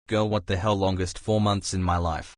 Girl, what the hell, longest 4 months in my life.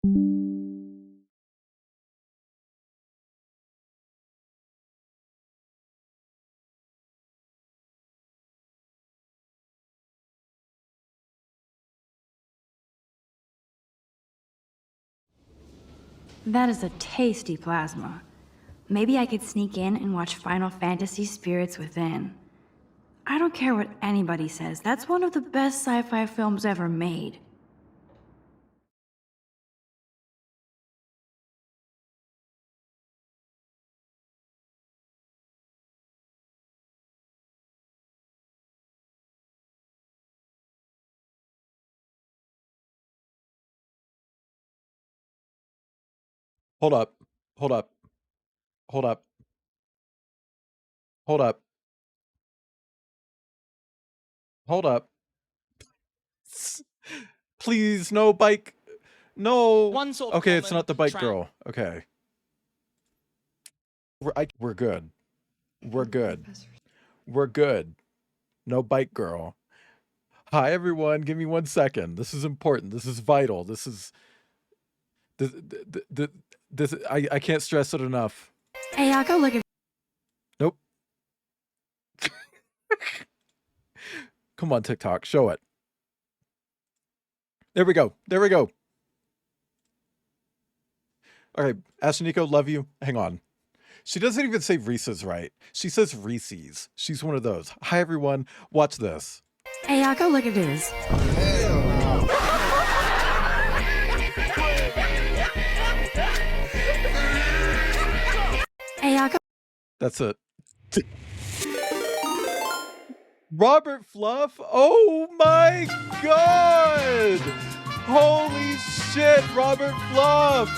That is a tasty plasma. Maybe I could sneak in and watch Final Fantasy Spirits Within. I don't care what anybody says, that's one of the best sci-fi films ever made. Hold up. Hold up. Hold up. Hold up. Hold up. Please, no bike. No. One sort of okay, it's common not the bike tra- girl. Okay. We're good. We're good. We're good. No bike girl. Hi, everyone. Give me 1 second. This is important. This is vital. This is... I can't stress it enough. Hey, I'll go look at... Nope. Come on, TikTok. Show it. There we go. There we go. Okay, Ashniko, love you. Hang on. She doesn't even say Reese's right. She says Reese's. She's one of those. Hi, everyone. Watch this. Hey, I'll go look at this. Hey, I'll go... That's it. Robert Fluff? Oh my god! Holy shit, Robert Fluff!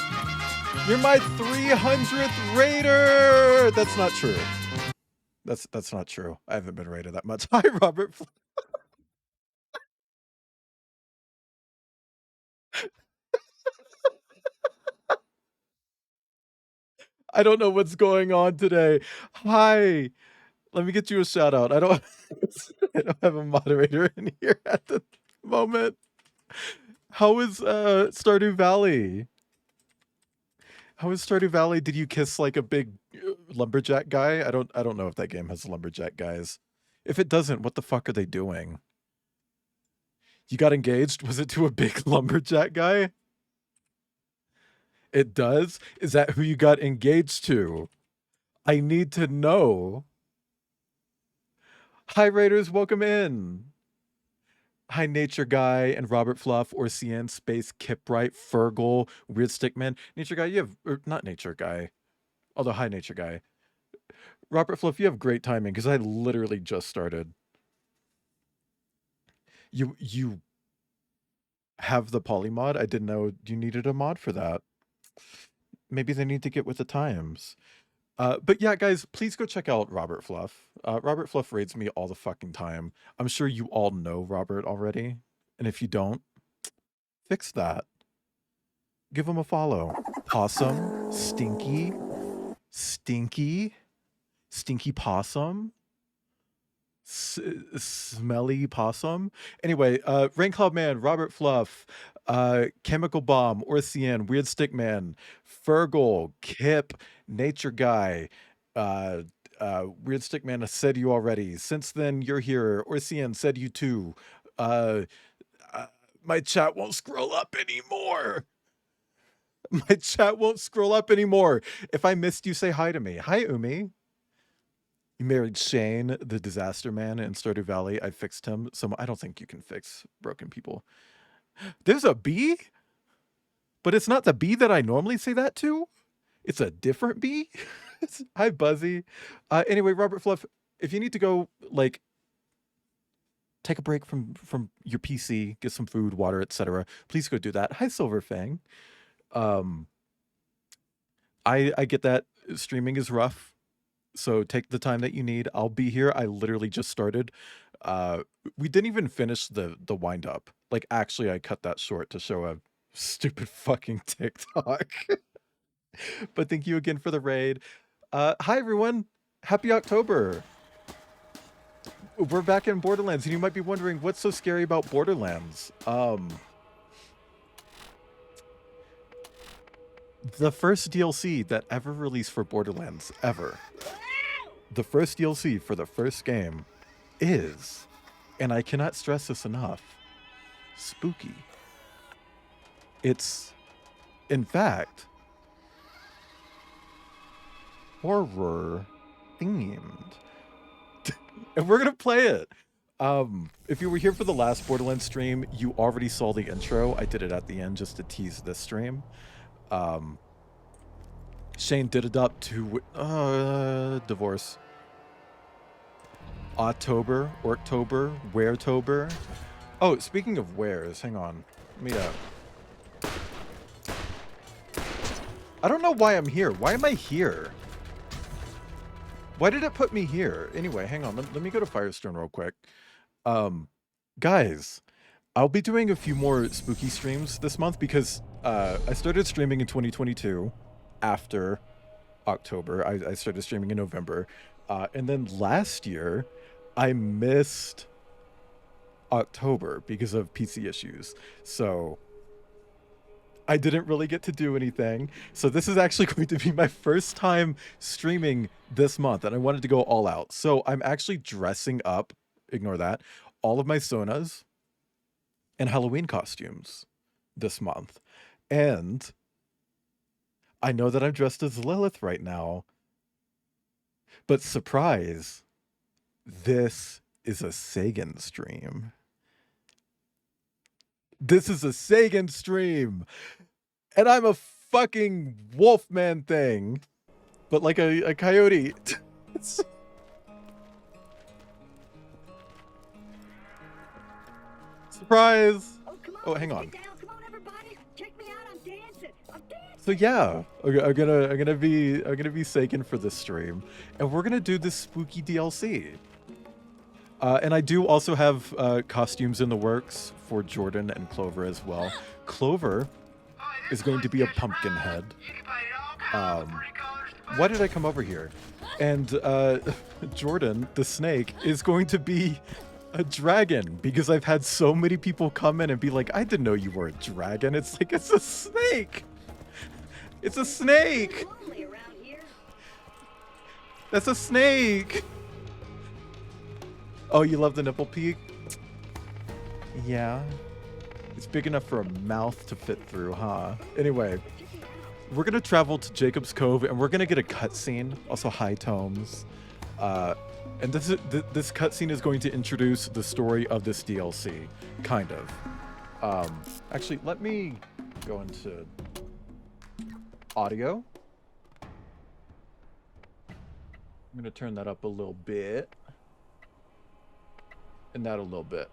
You're my 300th raider! That's not true. That's not true. I haven't been rated that much. Hi, Robert Fluff. I don't know what's going on today. Hi. Let me get you a shout out. I don't have a moderator in here at the moment. How is Stardew Valley? How is Stardew Valley? Did you kiss like a big lumberjack guy? I don't know if that game has lumberjack guys. If it doesn't, what the fuck are they doing? You got engaged? Was it to a big lumberjack guy? It does? Is that who you got engaged to? I need to know. Hi, Raiders, welcome in. Hi, Nature Guy and Robert Fluff, or CN Space, Kipright, Fergal, Weird Stickman. Nature Guy, you have... Or not Nature Guy. Although, hi, Nature Guy. Robert Fluff, you have great timing, because I literally just started. You have the polymod? I didn't know you needed a mod for that. Maybe they need to get with the times. But yeah, guys, please go check out Robert Fluff. Robert Fluff raids me all the fucking time. I'm sure you all know Robert already. And if you don't, fix that. Give him a follow. Possum, Stinky, Stinky Possum, Smelly Possum. Anyway, Rain Cloud Man, Robert Fluff, Chemical Bomb, Orcian, Weird Stickman, Fergal, Kip, Nature Guy, Weird Stickman, I said you already. Since then, you're here. Orcian said you too. My chat won't scroll up anymore. My chat won't scroll up anymore. If I missed you, say hi to me. Hi, Umi. You married Shane, the disaster man in Stardew Valley. I fixed him. So I don't think you can fix broken people. There's a bee? But it's not the bee that I normally say that to. It's a different bee. Hi, Buzzy. Anyway, Robert Fluff, if you need to go, like, take a break from your PC, get some food, water, etc., please go do that. Hi, Silverfang. I get that streaming is rough. So take the time that you need. I'll be here. I literally just started. We didn't even finish the wind up. Like, actually, I cut that short to show a stupid fucking TikTok. But thank you again for the raid. Hi, everyone. Happy October. We're back in Borderlands, and you might be wondering, what's so scary about Borderlands? The first DLC that ever released for Borderlands, ever. The first DLC for the first game is, and I cannot stress this enough, spooky. It's, in fact, horror themed. And we're gonna play it. If you were here for the last Borderlands stream, you already saw the intro. I did it at the end just to tease this stream. Shane did adopt to divorce. October, Wheretober. Oh, speaking of wares, hang on. Let me I don't know why I'm here. Why am I here? Why did it put me here? Anyway, hang on. Let me go to Firestone real quick. Guys, I'll be doing a few more spooky streams this month because I started streaming in 2022 after October. I started streaming in November. And then last year, I missed October because of PC issues. So I didn't really get to do anything. So this is actually going to be my first time streaming this month, and I wanted to go all out. So I'm actually dressing up, ignore that, all of my Sonas and Halloween costumes this month. And I know that I'm dressed as Lilith right now, but surprise, this is a Sagan stream. This is a Sagan stream, and I'm a fucking Wolfman thing, but like a coyote. Surprise! Oh, hang on. So yeah, I'm gonna be Sagan for this stream, and we're gonna do this spooky DLC. And I do also have costumes in the works for Jordan and Clover as well. Clover is going to be a pumpkin head. Why did I come over here? And Jordan, the snake, is going to be a dragon because I've had so many people come in and be like, I didn't know you were a dragon. It's like, it's a snake. It's a snake. That's a snake. Oh, you love the nipple peak? Yeah. It's big enough for a mouth to fit through, huh? Anyway, we're going to travel to Jacob's Cove, and we're going to get a cutscene, also high tomes. And this cutscene is going to introduce the story of this DLC, kind of. Actually, let me go into audio. I'm going to turn that up a little bit. And that a little bit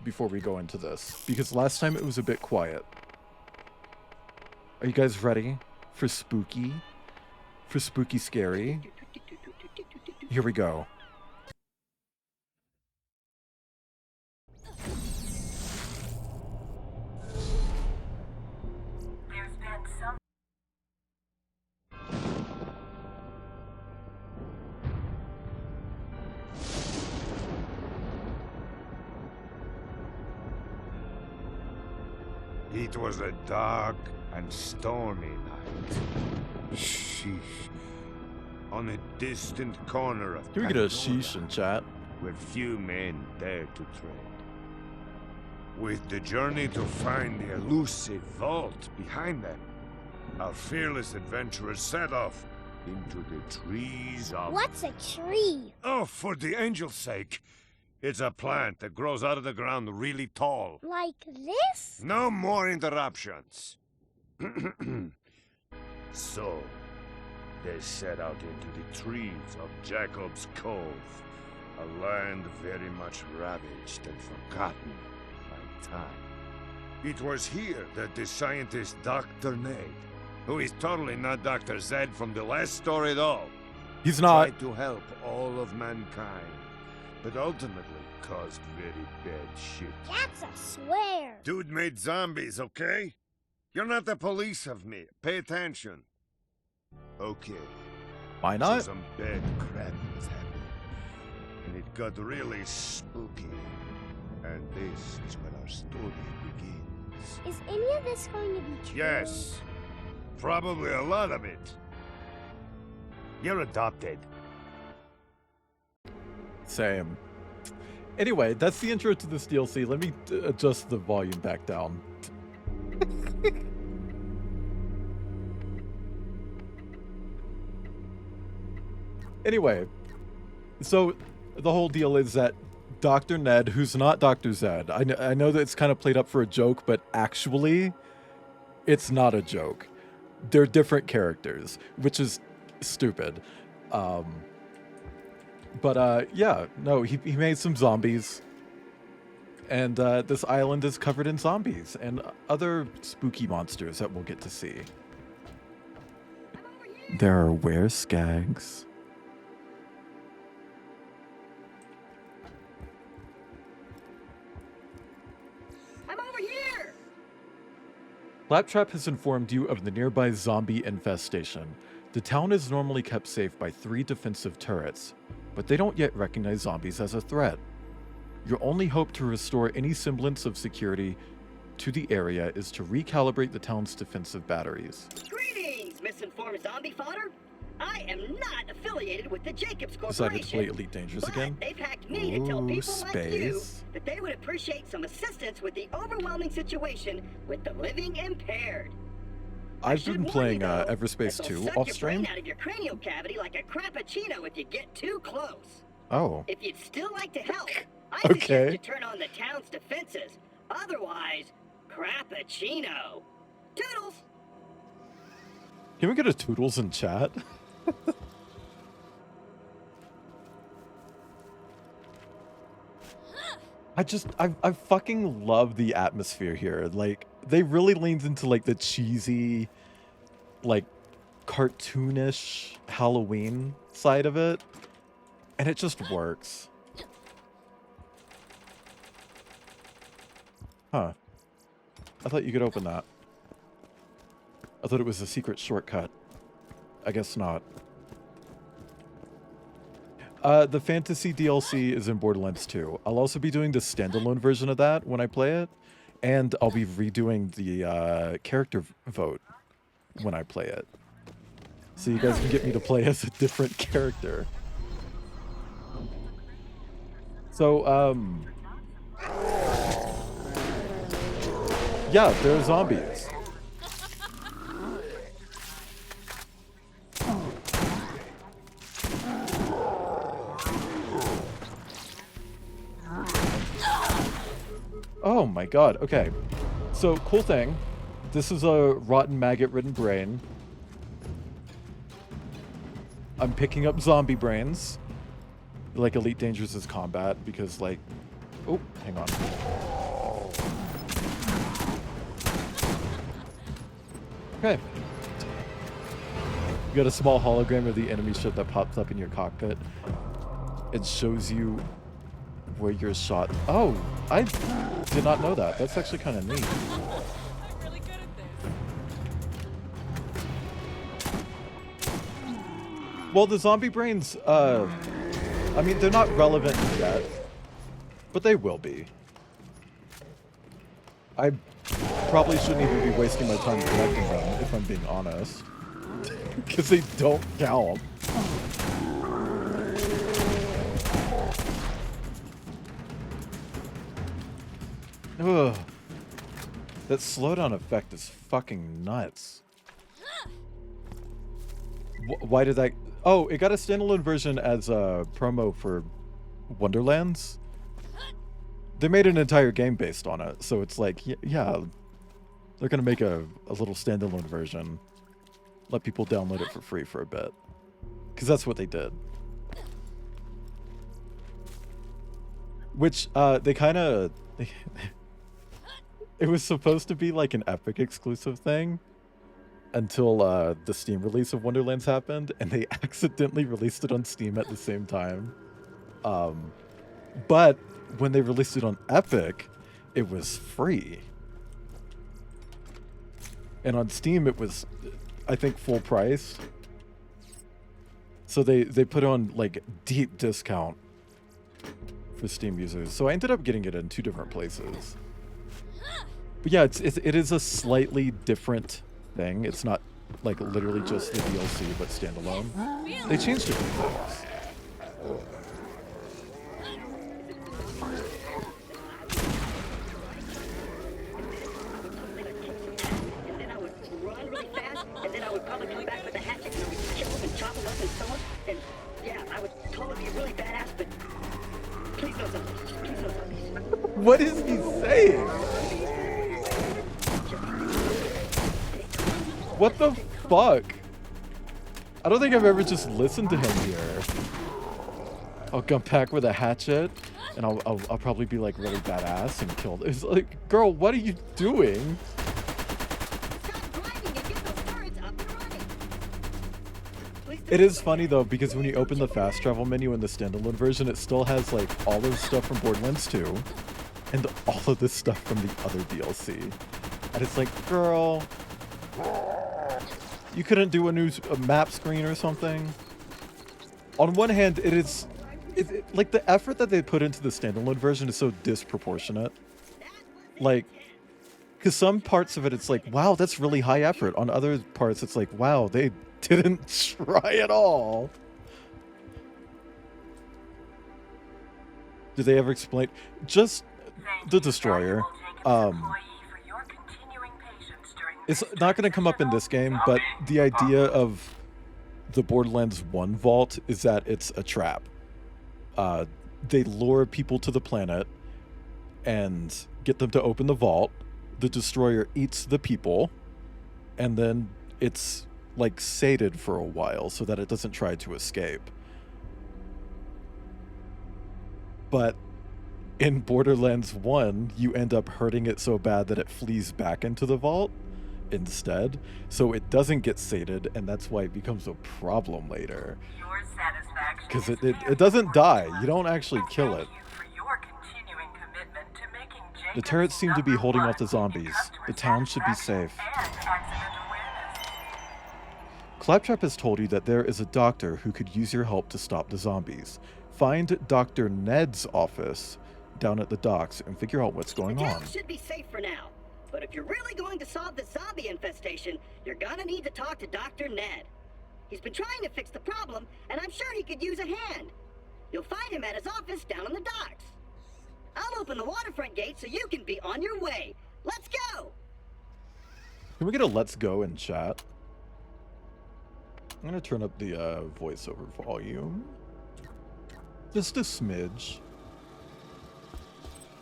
before we go into this, because last time it was a bit quiet. Are you guys ready for spooky? For spooky scary? Here we go. It was a dark and stormy night. Sheesh. On a distant corner of Can we get a sheesh in chat? where few men dare to tread. With the journey to find the elusive vault behind them, our fearless adventurers set off into the trees of... What's a tree? Oh, for the angel's sake! It's a plant that grows out of the ground really tall. Like this? No more interruptions. So, they set out into the trees of Jacob's Cove, a land very much ravaged and forgotten by time. It was here that the scientist Dr. Nate, who is totally not Dr. Zed from the last story at all, He's not. tried to help all of mankind, but ultimately caused very bad shit. That's a swear. Dude made zombies, okay? You're not the police of me. Pay attention. Okay. Why So not? some bad crap was happening. And it got really spooky. And this is when our story begins. Is any of this going to be true? Yes. Probably a lot of it. You're adopted. Same. Anyway, that's the intro to this DLC. Let me adjust the volume back down. Anyway, so the whole deal is that Dr. Ned, who's not Dr. Zed, I know that it's kind of played up for a joke, but actually, it's not a joke. They're different characters, which is stupid. Yeah, no, he made some zombies. And this island is covered in zombies and other spooky monsters that we'll get to see. There are were-skags. Claptrap has informed you of the nearby zombie infestation. The town is normally kept safe by 3 defensive turrets, but they don't yet recognize zombies as a threat. Your only hope to restore any semblance of security to the area is to recalibrate the town's defensive batteries. Greetings, misinformed zombie fodder. I am not affiliated with the Jacobs Decided to play Corporation. Elite Dangerous But again. they've hacked me to tell people like you space. that they would appreciate some assistance with the overwhelming situation with the living impaired. I've been playing Everspace Suck 2 your off stream. brain out of your cranial cavity like a crappuccino if you get too close. Oh, If you'd still like to help, I Okay. suggest you turn on the town's defenses. Otherwise, crappuccino. Toodles! can we get a Toodles in chat? I fucking love the atmosphere here. Like, they really leaned into like the cheesy, like cartoonish Halloween side of it, and it just works. Huh. I thought you could open that. I thought it was a secret shortcut. I guess not. The fantasy DLC is in Borderlands 2. I'll also be doing the standalone version of that when I play it, and I'll be redoing the character vote when I play it. So you guys can get me to play as a different character. So, yeah, there are zombies. Oh my god, okay. So, cool thing. This is a rotten maggot-ridden brain. I'm picking up zombie brains. Like Elite Dangerous' combat, because like... Oh, hang on. Okay. You got a small hologram of the enemy ship that pops up in your cockpit. It shows you where you're shot. Oh, I did not know that. That's actually kind of neat. I'm really good at this. Well, the zombie brains, I mean, they're not relevant yet, but they will be. I probably shouldn't even be wasting my time collecting them, if I'm being honest. Because they don't count. Ugh. That slowdown effect is fucking nuts. Why did that... Oh, it got a standalone version as a promo for Wonderlands. They made an entire game based on it, so it's like, yeah, they're gonna make a little standalone version. Let people download it for free for a bit. Because that's what they did. Which, they kind of... It was supposed to be like an Epic exclusive thing until the Steam release of Wonderlands happened, and they accidentally released it on Steam at the same time. But when they released it on Epic, it was free. And on Steam, it was, I think, full price. So they put on like deep discount for Steam users. So I ended up getting it in 2 different places. But yeah, it is a slightly different thing. It's not like literally just the DLC but standalone, they changed a few things. And then I would run really fast, and then I would probably come back with a hatchet and I would kill him and chop him up and so on. And yeah, I would totally be really badass, but please no zombies. Please no zombies. What is he saying? What the fuck? I don't think I've ever just listened to him here. I'll come back with a hatchet, and I'll probably be like really badass and kill. It's like, girl, what are you doing? Stop driving and get those turrets up and running. Please It is funny though, because when you open the fast travel menu in the standalone version, it still has like all of the stuff from Borderlands 2 and all of this stuff from the other DLC. And it's like, girl, you couldn't do a new map screen or something? On one hand, like the effort that they put into the standalone version is so disproportionate. Like, because some parts of it, it's like, wow, that's really high effort. On other parts, it's like, wow, they didn't try at all. Did they ever explain? Just the Destroyer. It's not going to come up in this game, but the idea of the Borderlands 1 vault is that it's a trap. They lure people to the planet and get them to open the vault. The Destroyer eats the people, and then it's like sated for a while so that it doesn't try to escape. But in Borderlands 1, you end up hurting it so bad that it flees back into the vault instead, so it doesn't get sated, and that's why it becomes a problem later. Because it doesn't die. You don't actually kill it. The turrets seem to be holding off the zombies. The town should be safe. Claptrap has told you that there is a doctor who could use your help to stop the zombies. Find Dr. Ned's office down at the docks and figure out what's going The on. town should be safe for now. But if you're really going to solve the zombie infestation, you're gonna need to talk to Dr. Ned. He's been trying to fix the problem, and I'm sure he could use a hand. You'll find him at his office down on the docks. I'll open the waterfront gate so you can be on your way. Let's go! Can we get a let's go in chat? I'm gonna turn up the voiceover volume. Just a smidge.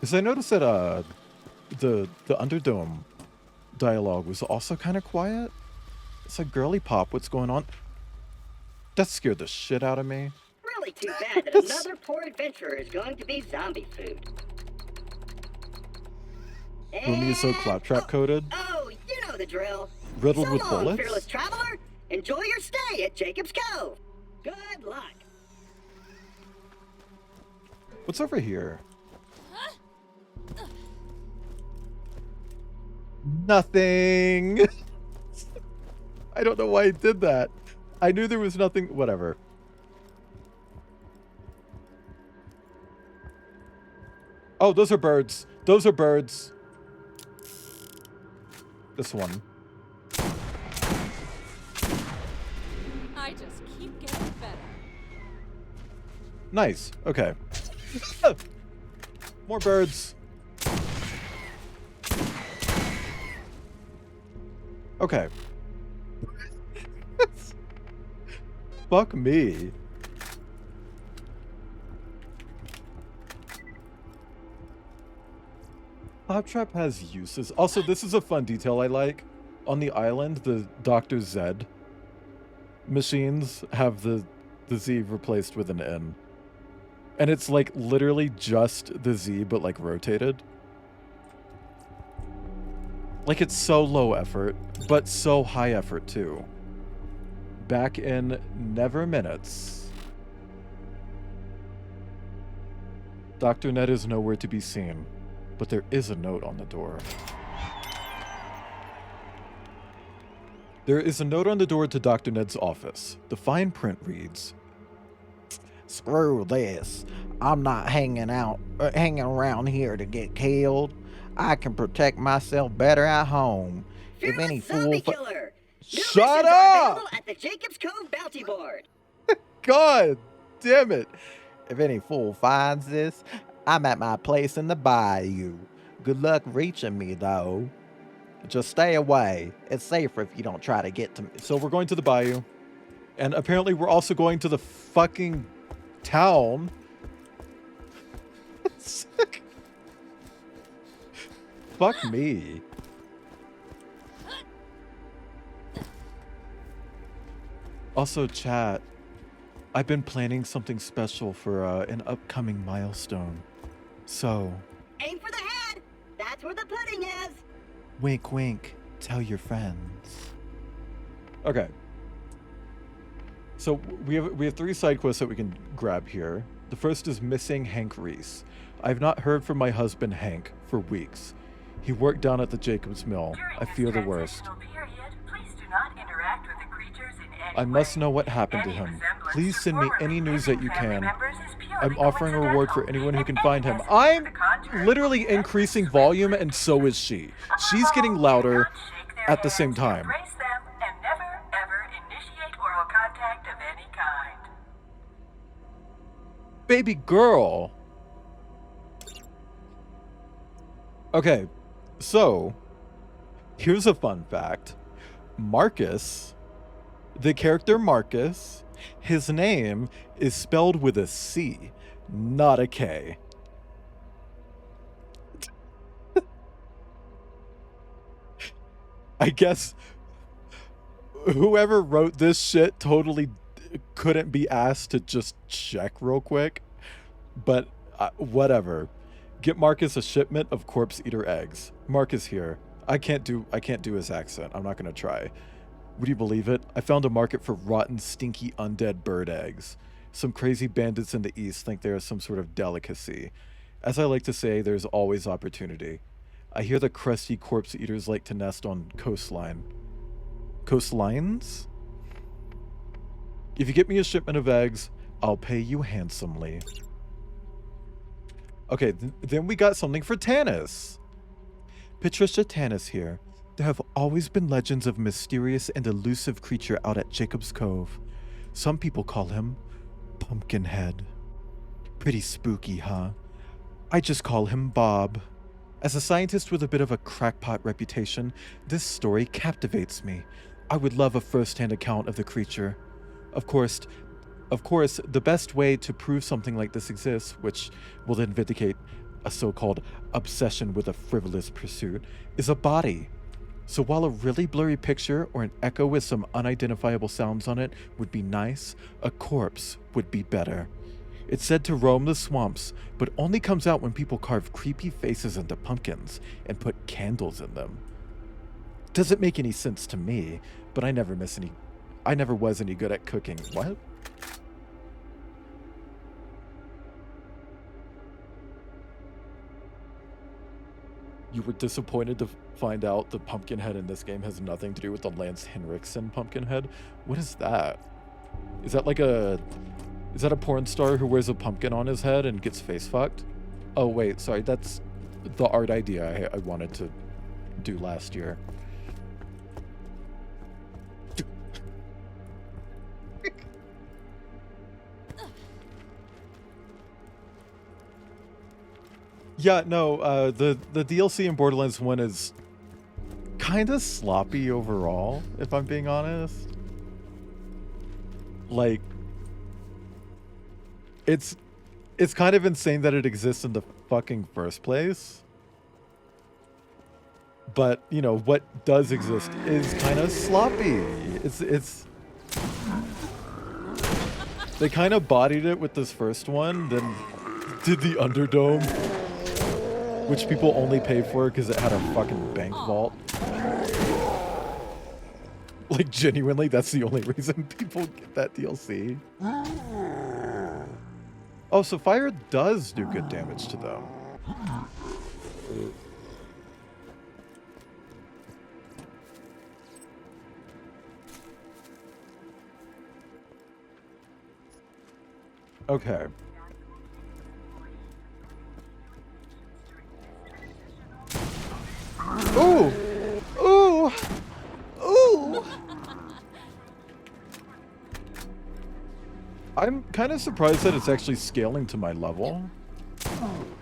Because I noticed that the Underdome dialogue was also kind of quiet. It's like, girly pop, what's going on? That scared the shit out of me. Really too bad that another poor adventurer is going to be zombie food. Umi is so claptrap coated. Oh, you know the drill. Riddled So with long, bullets? fearless traveler. Enjoy your stay at Jacob's Cove. Good luck. What's over here? Nothing. I don't know why I did that. I knew there was nothing. Whatever. Oh, those are birds. Those are birds. This one. I just keep getting better. Nice. Okay. More birds. Okay. Fuck me. Claptrap has uses. Also, this is a fun detail I like. On the island, the Dr. Zed machines have the Z replaced with an N. And it's like literally just the Z, but like rotated. Like it's so low effort, but so high effort too. Back in Never Minutes. Dr. Ned is nowhere to be seen, but there is a note on the door. There is a note on the door to Dr. Ned's office. The fine print reads, Screw this. I'm not hanging around here to get killed. I can protect myself better at home. If any Fearless zombie fool... killer. Shut missions are up! available at the Jacob's Cove bounty board. God damn it. If any fool finds this, I'm at my place in the bayou. Good luck reaching me, though. Just stay away. It's safer if you don't try to get to me. So we're going to the bayou. And apparently we're also going to the fucking town. Fuck me. Also, chat, I've been planning something special for an upcoming milestone. So, Aim for the head. That's where the pudding is. wink wink, tell your friends. Okay. So we have 3 side quests that we can grab here. The first is missing Hank Reese. I've not heard from my husband Hank for weeks. He worked down at the Jacob's Mill. I feel the worst. I must know what happened to him. Please send me any news that you can. I'm offering a reward for anyone who can find him. I'm literally increasing volume, and so is she. She's getting louder at the same time. Baby girl. Okay, so here's a fun fact. Marcus, the character Marcus, his name is spelled with a C, not a K. I guess whoever wrote this shit totally couldn't be asked to just check real quick, but whatever. Get Marcus a shipment of corpse eater eggs. Marcus here. I can't do his accent. I'm not gonna try. Would you believe it? I found a market for rotten, stinky, undead bird eggs. Some crazy bandits in the east think they are some sort of delicacy. As I like to say, there's always opportunity. I hear the crusty corpse eaters like to nest on coastlines? If you get me a shipment of eggs, I'll pay you handsomely. Okay, then we got something for Tanis. Patricia Tanis here. There have always been legends of a mysterious and elusive creature out at Jacob's Cove. Some people call him Pumpkinhead. Pretty spooky, huh? I just call him Bob. As a scientist with a bit of a crackpot reputation, this story captivates me. I would love a first-hand account of the creature. Of course, the best way to prove something like this exists, which will then vindicate a so-called obsession with a frivolous pursuit, is a body. So while a really blurry picture or an echo with some unidentifiable sounds on it would be nice, a corpse would be better. It's said to roam the swamps, but only comes out when people carve creepy faces into pumpkins and put candles in them. Doesn't make any sense to me, but I never was any good at cooking. What? You were disappointed to find out the Pumpkinhead in this game has nothing to do with the Lance Henriksen Pumpkinhead? What is that? Is that like a porn star who wears a pumpkin on his head and gets face fucked? Oh wait, sorry, that's the art idea I wanted to do last year. Yeah, no, the DLC in Borderlands 1 is kind of sloppy overall, if I'm being honest. Like, it's kind of insane that it exists in the fucking first place. But, you know, what does exist is kind of sloppy. It's they kind of bodied it with this first one, then did the Underdome, which people only paid for because it had a fucking bank vault. Like, genuinely, that's the only reason people get that DLC. Oh, so fire does do good damage to them. Okay. Ooh! Ooh! Ooh! I'm kind of surprised that it's actually scaling to my level.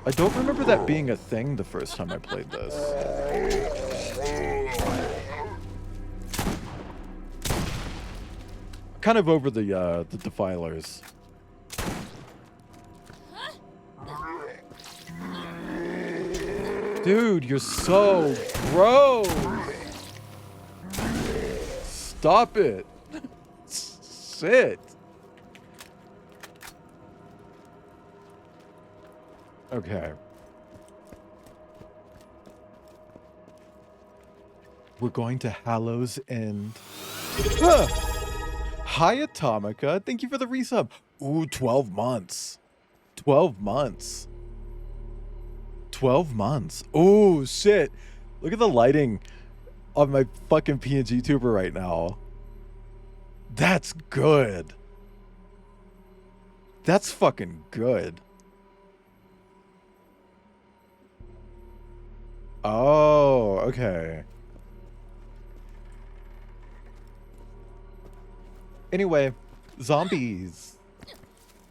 I don't remember that being a thing the first time I played this. Kind of over the defilers. Dude, you're so gross. Stop it. Sit. Okay. We're going to Hallows End. Ah! Hi, Atomica. Thank you for the resub. Ooh, 12 months. 12 months. 12 months. Oh, shit. Look at the lighting on my fucking PNG tuber right now. That's good. That's fucking good. Oh, okay. Anyway, zombies.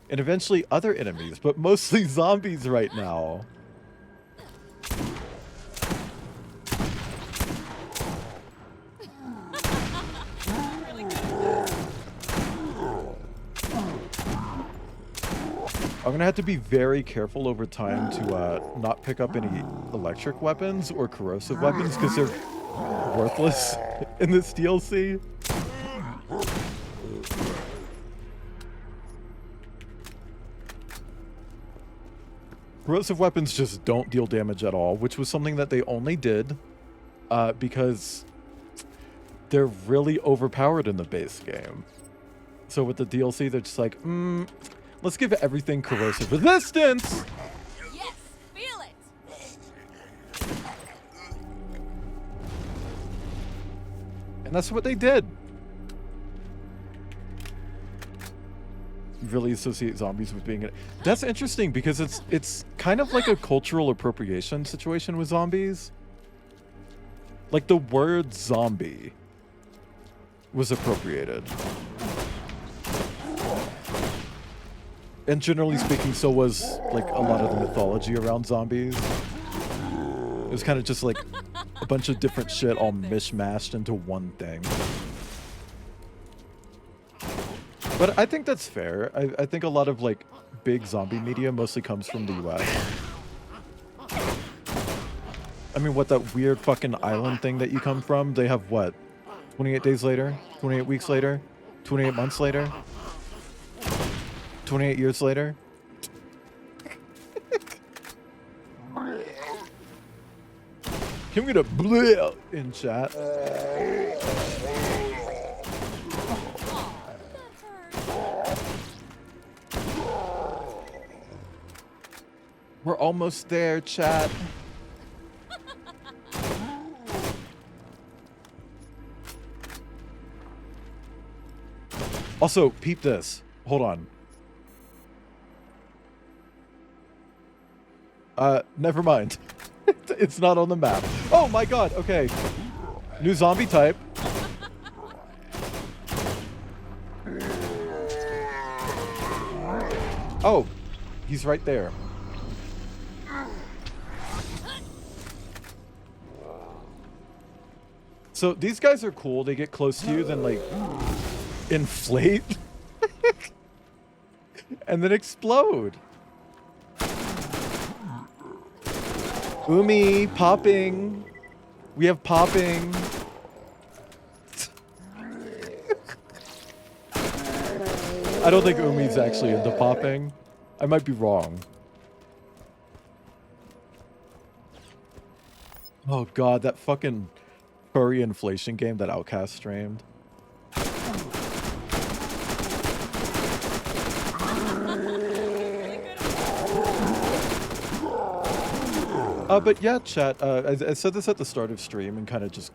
And eventually other enemies, but mostly zombies right now. I'm gonna have to be very careful over time to not pick up any electric weapons or corrosive weapons because they're worthless in this DLC. Corrosive weapons just don't deal damage at all, which was something that they only did because they're really overpowered in the base game. So with the DLC, they're just like, let's give everything corrosive resistance! Yes, feel it. And that's what they did. Really associate zombies with being... That's interesting because it's kind of like a cultural appropriation situation with zombies. Like the word zombie was appropriated. And generally speaking, so was like a lot of the mythology around zombies. It was kind of just like a bunch of different shit all mishmashed into one thing. But I think that's fair. I think a lot of like big zombie media mostly comes from the US. I mean, what, that weird fucking island thing that you come from? They have what? 28 days later? 28 weeks later? 28 months later? 28 years later? Can we get a bleh in chat? We're almost there, chat. Also, peep this. Hold on. Never mind. It's not on the map. Oh my god, okay. New zombie type. Oh, he's right there. So these guys are cool. They get close to you, then like inflate and then explode. Umi, popping. We have popping. I don't think Umi's actually into popping. I might be wrong. Oh god, that fucking furry inflation game that Outcast streamed. But yeah, chat, I said this at the start of stream and kind of just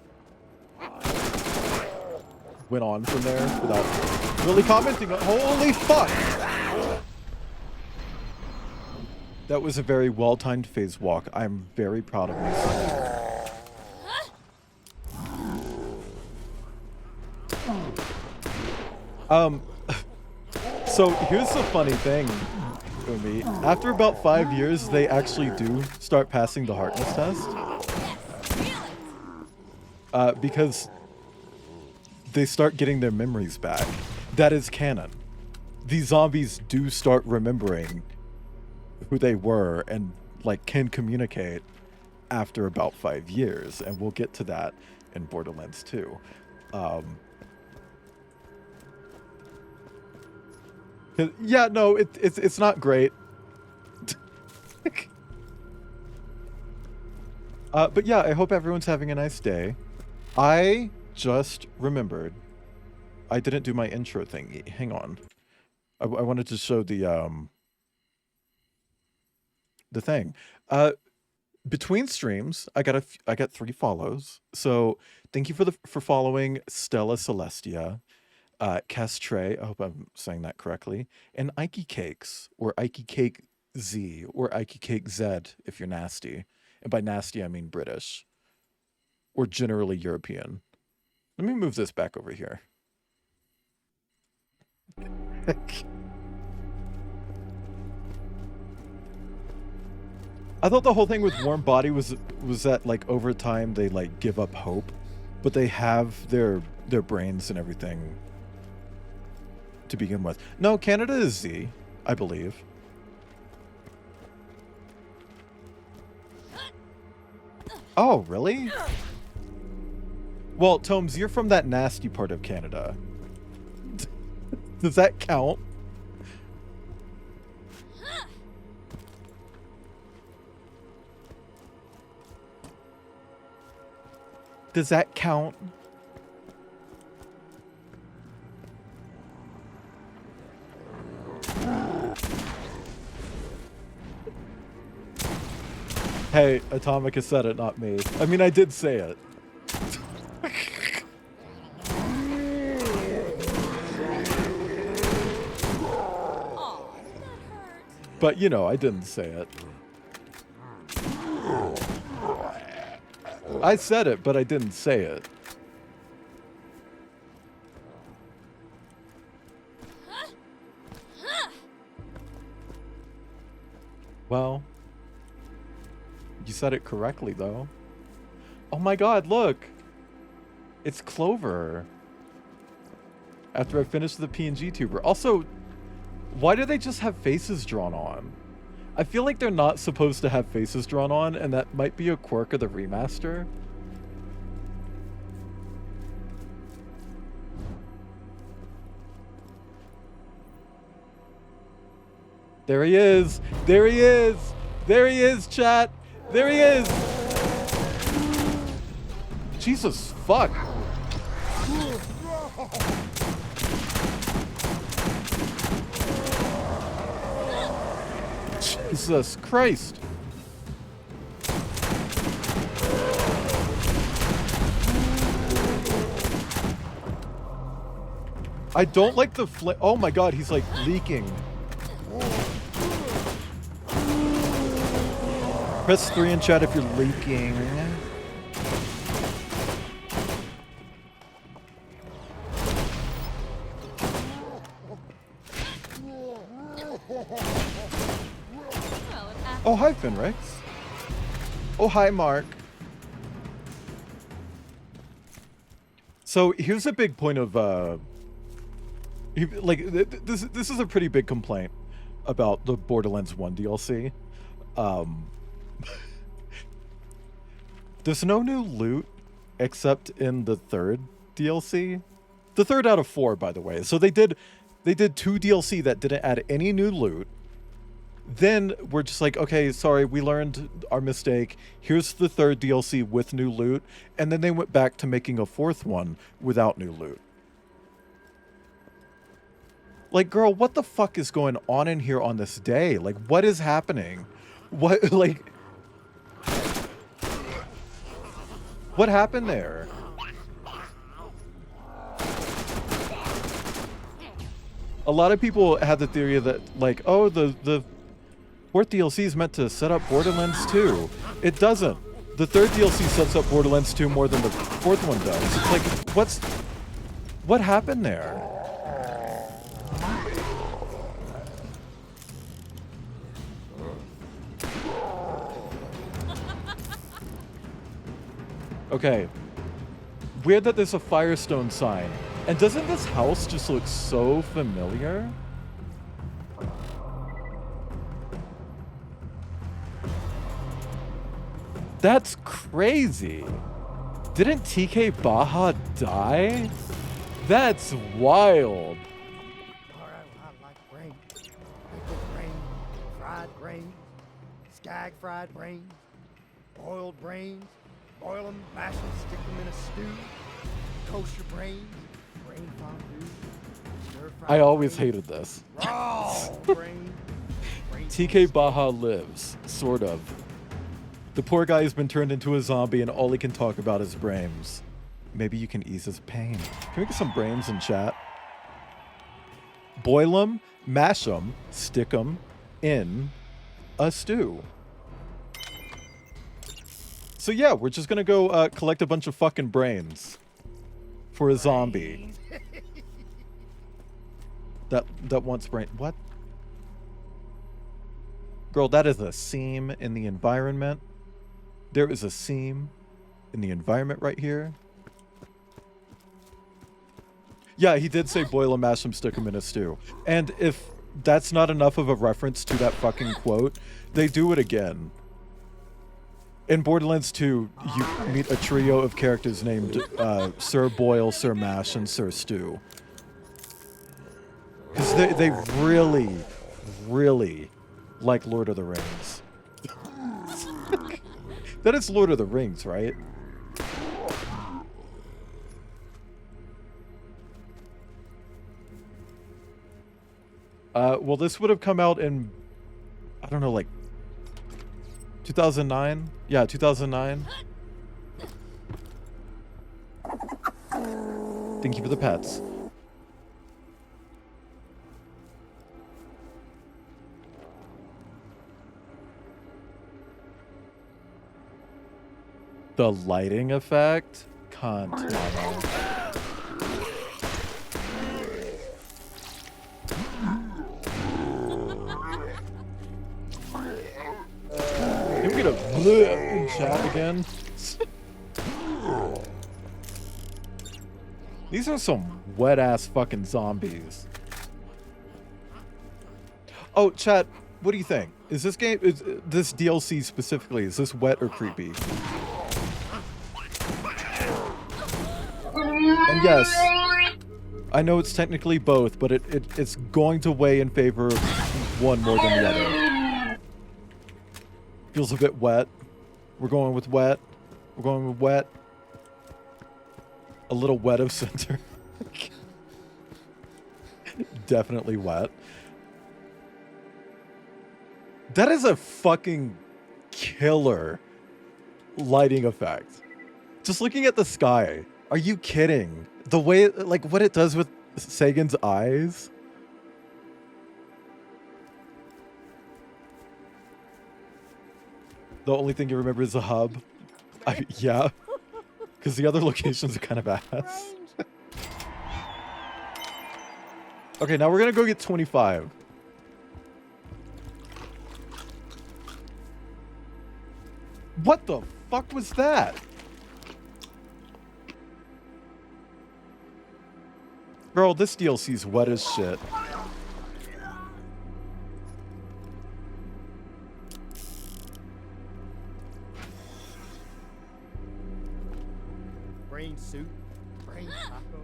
went on from there without really commenting on. Holy fuck! That was a very well-timed phase walk. I'm very proud of myself. So here's the funny thing, Umi. After about 5 years, they actually do start passing the hardness test. Because they start getting their memories back. That is canon. These zombies do start remembering who they were and like can communicate after about 5 years, and we'll get to that in Borderlands 2. Yeah, no, it's not great. But yeah, I hope everyone's having a nice day. I just remembered I didn't do my intro thingy. Hang on. I wanted to show the thing. Between streams, I got 3 follows. So thank you for following Stella Celestia, Castre, I hope I'm saying that correctly, and Ikey Cakes, or Ikey Cake Z, or Ikey Cake Z if you're nasty. And by nasty I mean British. Or generally European. Let me move this back over here. I thought the whole thing with Warm Body was that like over time they like give up hope, but they have their brains and everything to begin with. No, Canada is Z, I believe. Oh, really? Well, Tomes, you're from that nasty part of Canada. Does that count? Does that count? Hey, Atomica said it, not me. I mean, I did say it. But, you know, I didn't say it. I said it, but I didn't say it. Well, you said it correctly, though. Oh my god, look! It's Clover. After I finished the PNG tuber. Also, why do they just have faces drawn on? I feel like they're not supposed to have faces drawn on, and that might be a quirk of the remaster. There he is! There he is! There he is, chat! There he is! Jesus fuck! Jesus Christ! I don't like the oh my god, he's like leaking. Press 3 in chat if you're leaking. Oh, hi, Finrex. Oh, hi, Mark. So here's a big point of, like, this is a pretty big complaint about the Borderlands 1 DLC. There's no new loot except in the 3rd DLC. The 3rd out of 4, by the way. So they did 2 DLC that didn't add any new loot. Then we're just like, okay, sorry, we learned our mistake. Here's the 3rd DLC with new loot. And then they went back to making a 4th one without new loot. Like, girl, what the fuck is going on in here on this day? Like, what is happening? What, like... What happened there? A lot of people had the theory that, like, oh, the 4th DLC is meant to set up Borderlands 2. It doesn't. The 3rd DLC sets up Borderlands 2 more than the 4th one does. It's like, what happened there? Okay. Weird that there's a Firestone sign. And doesn't this house just look so familiar? That's crazy. Didn't TK Baha die? That's wild. Alright, well, I like brains. Pickled brains, fried brains, skag fried brains, boiled brains, boil them, mash them, stick them in a stew, kosher brains, brain fondue, stir-fried I always brains, hated this. raw brains, brains TK Baha lives, sort of. The poor guy has been turned into a zombie and all he can talk about is brains. Maybe you can ease his pain. Can we get some brains in chat? Boil them, mash them, stick them in a stew. So yeah, we're just gonna go collect a bunch of fucking brains for a zombie. That wants brain. What? Girl, that is a seam in the environment. There is a seam in the environment right here. Yeah, he did say boil them, mash them, stick them in a stew. And if that's not enough of a reference to that fucking quote, they do it again. In Borderlands 2, you meet a trio of characters named Sir Boil, Sir Mash, and Sir Stew. Because they really, really like Lord of the Rings. That is Lord of the Rings, right? Well, this would have come out in, I don't know, like 2009? Yeah, 2009. Thank you for the pets. The lighting effect? Cunt, mama. Can we get a bleh in chat again? These are some wet-ass fucking zombies. Oh, chat, what do you think? Is this game, is this DLC specifically, is this wet or creepy? And yes, I know it's technically both, but it's going to weigh in favor of one more than the other. Feels a bit wet. We're going with wet. We're going with wet. A little wet of center. Definitely wet. That is a fucking killer lighting effect. Just looking at the sky. Are you kidding? The way, like, what it does with Sagan's eyes? The only thing you remember is the hub. Yeah. Because the other locations are kind of ass. Okay, now we're going to go get 25. What the fuck was that? Girl, this DLC's wet as shit. brain soup, brain taco,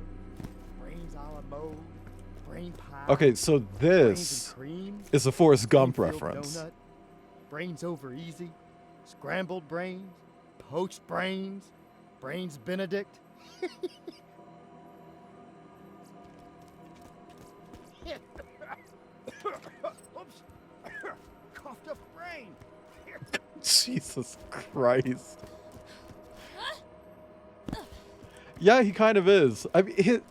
brains a la mode, brain pie. Okay, so this cream, is a Forrest Gump Greenfield reference. donut, brains over easy, scrambled brains, poached brains, brains Benedict. Oops. Coughed up a brain. Jesus Christ. Yeah, he kind of is. I mean,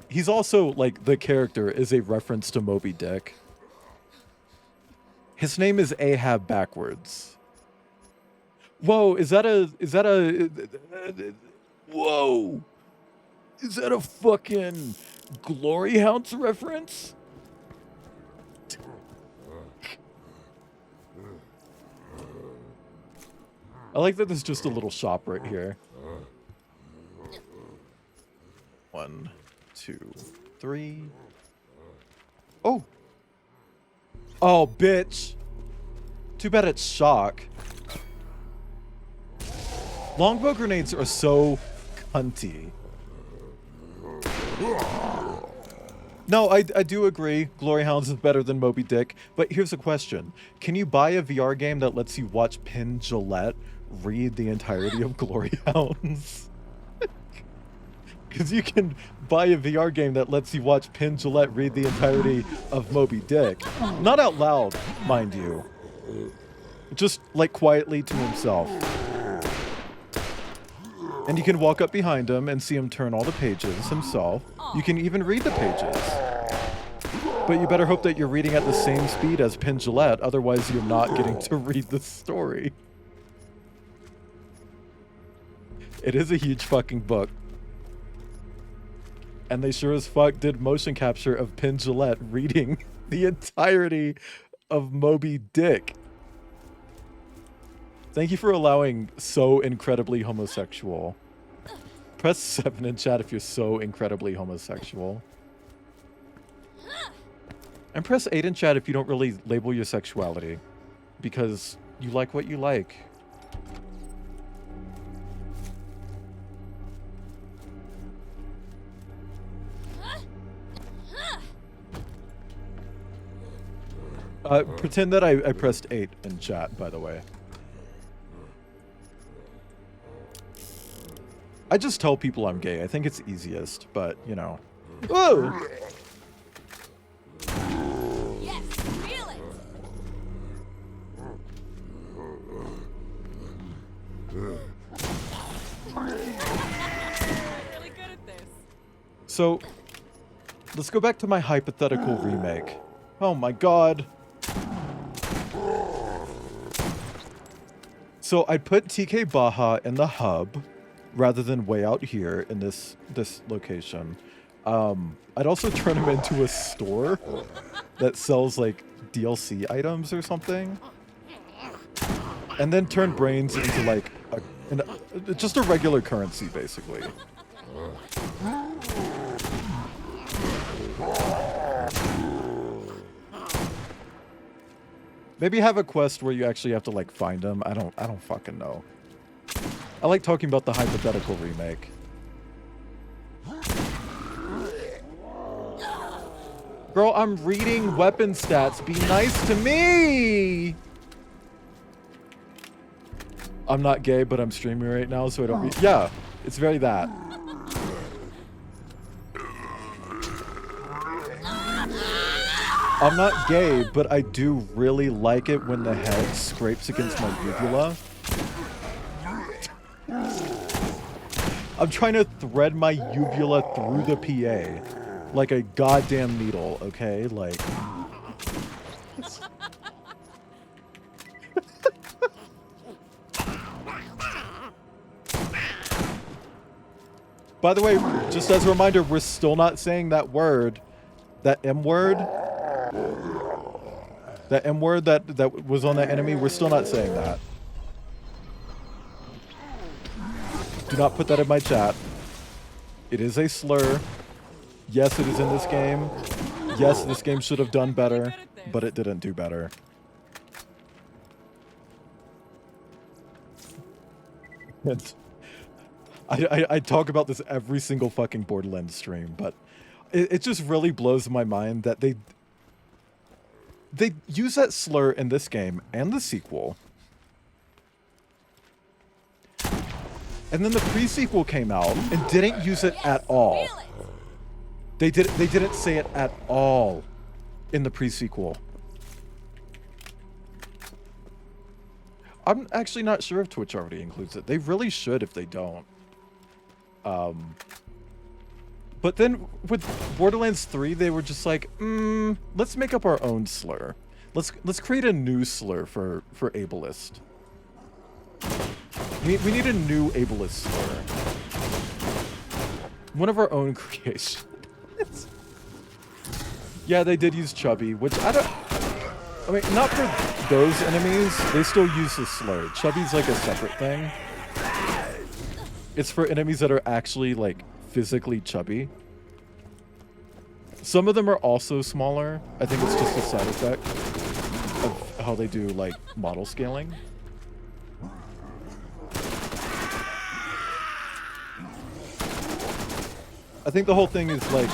he's also, like, the character is a reference to Moby Dick. His name is Ahab backwards. Whoa, is that a whoa. Is that a fucking Glory Hounds reference? I like that there's just a little shop right here. 1, 2, 3. Oh! Oh, bitch! Too bad it's shock. Longbow grenades are so cunty. No, I do agree. Glory Hounds is better than Moby Dick. But here's a question. Can you buy a VR game that lets you watch Penn Jillette read the entirety of Glory Hounds? Because you can buy a VR game that lets you watch Penn Jillette read the entirety of Moby Dick. Not out loud, mind you. Just, like, quietly to himself. And you can walk up behind him and see him turn all the pages himself. You can even read the pages. But you better hope that you're reading at the same speed as Penn Jillette, otherwise you're not getting to read the story. It is a huge fucking book. And they sure as fuck did motion capture of Penn Jillette reading the entirety of Moby Dick. Thank you for allowing so incredibly homosexual. Press 7 in chat if you're so incredibly homosexual. And press 8 in chat if you don't really label your sexuality. Because you like what you like. Pretend that I pressed 8 in chat, by the way. I just tell people I'm gay. I think it's easiest, but, you know. Whoa! Yes, feel it. Really good at this. So, let's go back to my hypothetical remake. Oh my god. So I'd put TK Baja in the hub rather than way out here in this location. I'd also turn him into a store that sells like DLC items or something. And then turn brains into like just a regular currency basically. Maybe have a quest where you actually have to like find them. I don't fucking know. I like talking about the hypothetical remake. Girl, I'm reading weapon stats. Be nice to me. I'm not gay, but I'm streaming right now, so I don't read. Yeah, it's very that. I'm not gay, but I do really like it when the head scrapes against my uvula. I'm trying to thread my uvula through the PA like a goddamn needle, okay? Like... By the way, just as a reminder, we're still not saying that word. That M word. That M word that was on that enemy, we're still not saying that. Do not put that in my chat. It is a slur. Yes, it is in this game. Yes, this game should have done better, but it didn't do better. I talk about this every single fucking Borderlands stream, but it just really blows my mind that they use that slur in this game and the sequel. And then the pre-sequel came out and didn't use it at all. They didn't say it at all in the pre-sequel. I'm actually not sure if Twitch already includes it. They really should if they don't. But then with Borderlands 3, they were just like, let's make up our own slur. Let's create a new slur for ableist. We need a new ableist slur. One of our own creations. Yeah, they did use chubby, which I mean, not for those enemies. They still use the slur. Chubby's like a separate thing. It's for enemies that are actually like physically chubby. Some of them are also smaller. I think it's just a side effect of how they do like model scaling. I think the whole thing is like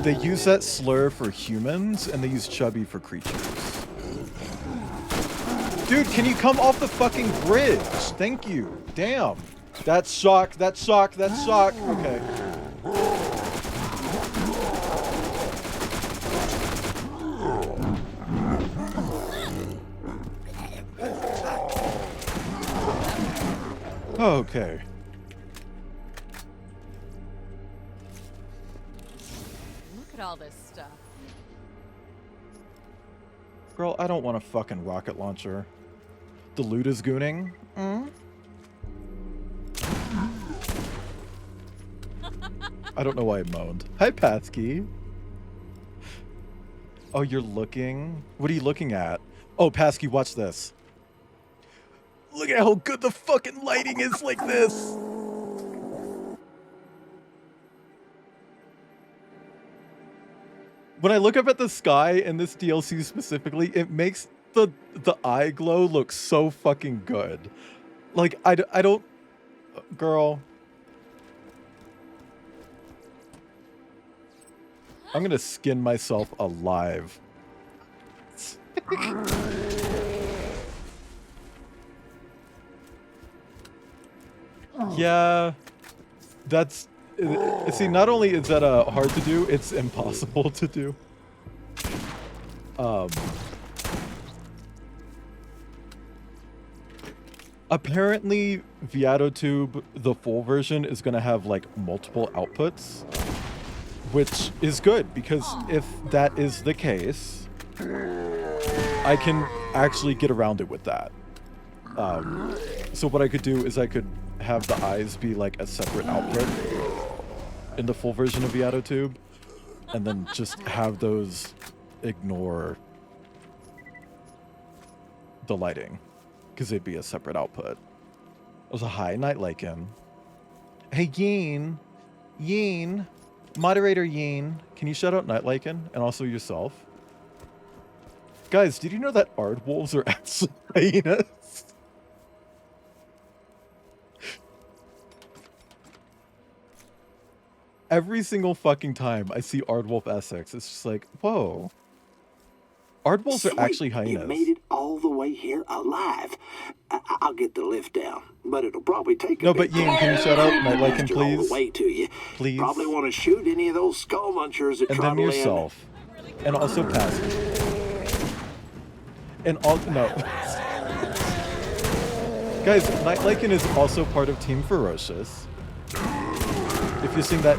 they use that slur for humans and they use chubby for creatures. Dude, can you come off the fucking bridge? Thank you. Damn. That's shock. That's shock. That's shock. Okay. Okay. Look at all this stuff. Girl, I don't want a fucking rocket launcher. The loot is gooning. I don't know why I moaned. Hi, Patsky. Oh, you're looking? What are you looking at? Oh, Patsky, watch this. Look at how good the fucking lighting is like this. When I look up at the sky in this DLC specifically, it makes the eye glow look so fucking good. Like, I don't... Girl. I'm gonna skin myself alive. Yeah, that's... See, not only is that hard to do, it's impossible to do. Apparently, ViatoTube, the full version, is going to have, like, multiple outputs. Which is good, because if that is the case, I can actually get around it with that. So what I could do is I could have the eyes be like a separate output in the full version of ViatoTube, and then just have those ignore the lighting, because they'd be a separate output. It was a high night like him. Hey, Yeen, moderator Yeen, can you shout out Night Lycan and also yourself? Guys, did you know that aardwolves are actually hyenas? Every single fucking time I see Aardwolf Essex, it's just like, whoa. Aardwolves are actually hyenas. You made it all the way here alive. I'll get the lift down, but it'll probably take a No, but Yin, can you shout out Night Lycan, please? all the way to you. Please. Probably want to shoot any of those skull munchers that And try then to land. yourself. And also Passy. And all, no. Guys, Night Lycan is also part of Team Ferocious. If you're seeing that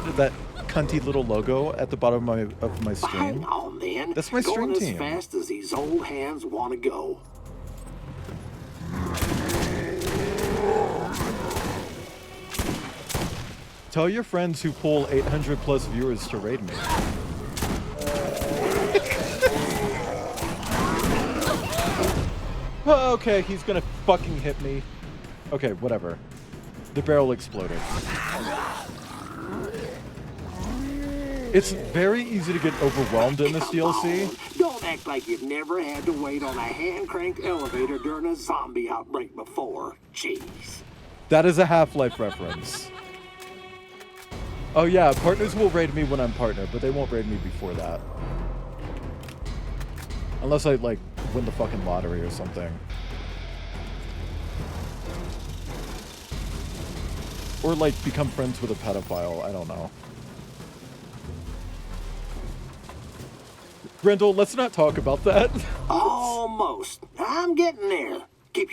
cunty little logo at the bottom of my stream, Hang on, then. That's my stream Going team. as fast as these old hands want to go. Tell your friends who pull 800 plus viewers to raid me. Oh, okay, he's gonna fucking hit me. Okay, whatever. The barrel exploded. It's very easy to get overwhelmed in this DLC. Don't act like you've never had to wait on a hand-cranked elevator during a zombie outbreak before. Jeez. That is a Half-Life reference. Oh yeah, partners will raid me when I'm partner, but they won't raid me before that. Unless I, like, win the fucking lottery or something. Or, like, become friends with a pedophile, I don't know. Grendel, let's not talk about that. Almost. I'm getting there.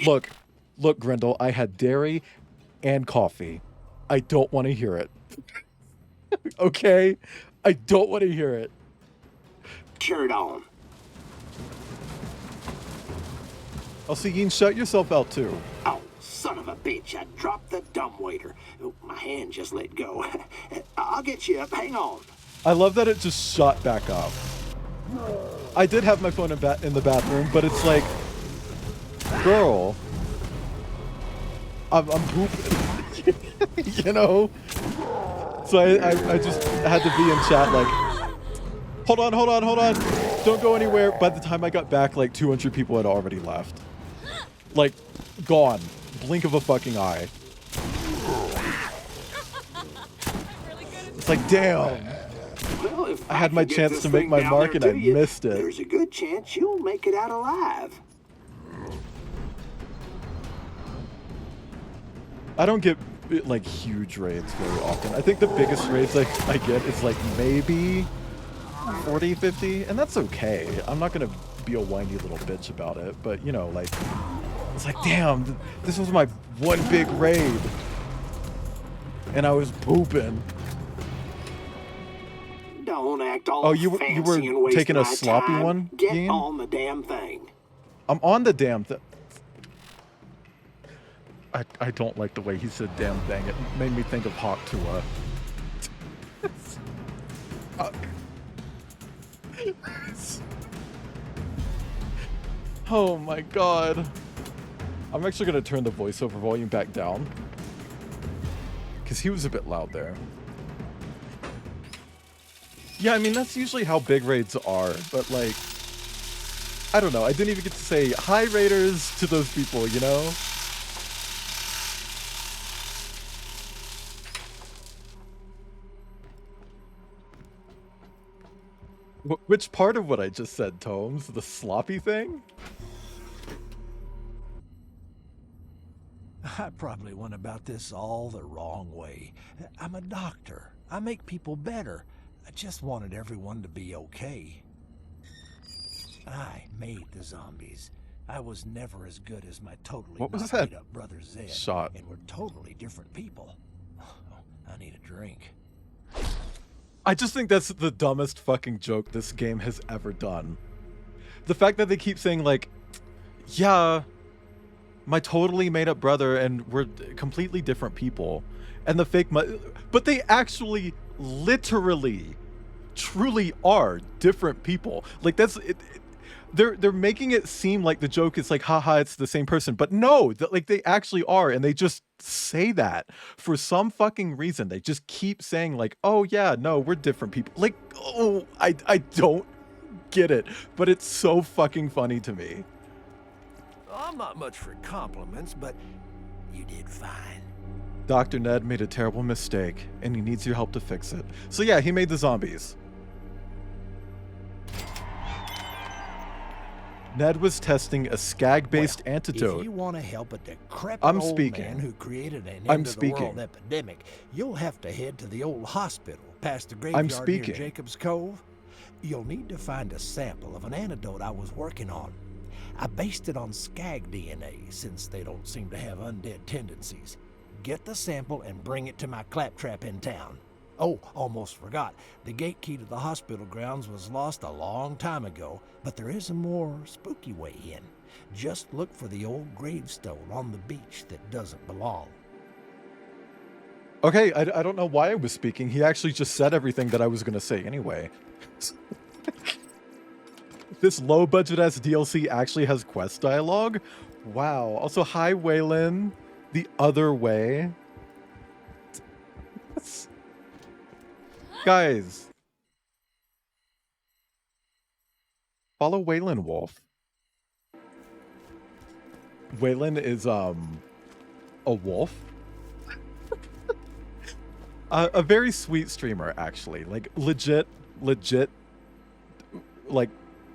Look, Grendel, I had dairy and coffee. I don't want to hear it. Okay? I don't want to hear it. Shirt on. I'll see Yin, shut yourself out too. Oh, son of a bitch. I dropped the dumbwaiter. Oh, my hand just let go. I'll get you up. Hang on. I love that it just shot back up. I did have my phone in the bathroom, but it's like, girl, I'm pooping. You know? So I just had to be in chat like, hold on. Don't go anywhere. By the time I got back, like 200 people had already left. Like, gone. Blink of a fucking eye. It's like, damn. Well, if I had my can get chance this to make thing my down mark there and I to you, missed it. There's a good chance you'll make it out alive. I don't get like huge raids very often. I think the biggest raids I get is like maybe 40, 50, and that's okay. I'm not gonna be a whiny little bitch about it, but you know, like, it's like, damn, this was my one big raid, and I was pooping. Don't act all Oh, you fancy were and waste taking a my sloppy time. one, Get Ian? on the damn thing. I'm on the damn thing. I don't like the way he said damn thing. It made me think of Hawk Tuah. Oh my god. I'm actually going to turn the voiceover volume back down. Because he was a bit loud there. Yeah, I mean, that's usually how big raids are. But like, I don't know. I didn't even get to say hi raiders to those people, you know? Which part of what I just said, Tomes? The sloppy thing? I probably went about this all the wrong way. I'm a doctor. I make people better. I just wanted everyone to be okay. I made the zombies. I was never as good as my totally What was not that made up brother Zed. shot? And we're totally different people. I need a drink. I just think that's the dumbest fucking joke this game has ever done. The fact that they keep saying like, yeah, my totally made up brother and we're completely different people. And the fake but they actually literally truly are different people. Like that's it, they're making it seem like the joke is like, haha, it's the same person. But no, like they actually are, and they just say that for some fucking reason. They just keep saying like, oh yeah, no, we're different people. Like, oh, I don't get it, but it's so fucking funny to me. I'm not much for compliments, but you did fine. Dr. Ned made a terrible mistake, and he needs your help to fix it. So yeah, he made the zombies. Ned was testing a skag-based antidote. If you want to help a decrepit I'm old speaking. man who created an I'm end-of-the-world speaking. epidemic, you'll have to head to the old hospital past the I'm graveyard near speaking. Jacob's Cove. You'll need to find a sample of an antidote I was working on. I based it on skag DNA, since they don't seem to have undead tendencies. Get the sample and bring it to my claptrap in town. Oh, almost forgot. The gate key to the hospital grounds was lost a long time ago, but there is a more spooky way in. Just look for the old gravestone on the beach that doesn't belong. Okay, I don't know why I was speaking. He actually just said everything that I was going to say anyway. This low-budget-ass DLC actually has quest dialogue? Wow. Also, hi, Waylon. The other way. Guys. Follow Waylon Wolf. Waylon is, a wolf. A very sweet streamer, actually. Like, legit, like,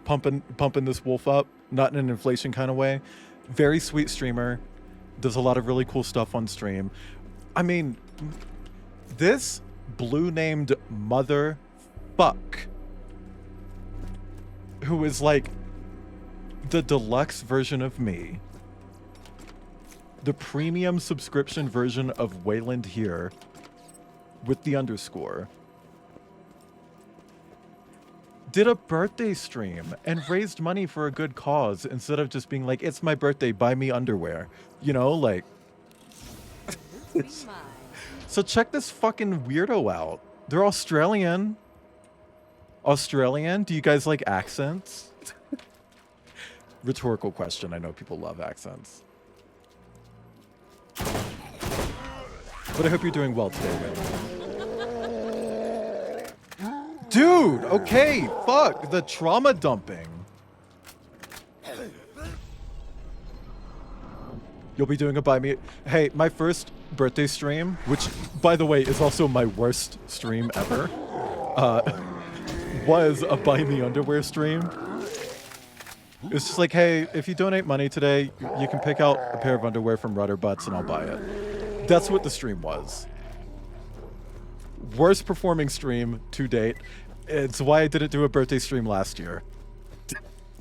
pumping this wolf up. Not in an inflation kind of way. Very sweet streamer. Does a lot of really cool stuff on stream. I mean, this blue-named motherfuck, who is like the deluxe version of me, the premium subscription version of Wayland here, with the underscore, did a birthday stream and raised money for a good cause instead of just being like, it's my birthday, buy me underwear. You know, like... So check this fucking weirdo out. They're Australian. Australian? Do you guys like accents? Rhetorical question. I know people love accents. But I hope you're doing well today, man. Dude, okay, fuck, the trauma dumping. You'll be doing a buy me. Hey, my first birthday stream, which by the way is also my worst stream ever, was a buy me underwear stream. It's just like, hey, if you donate money today, you can pick out a pair of underwear from Rudder Butts and I'll buy it. That's what the stream was. Worst performing stream to date. It's why I didn't do a birthday stream last year.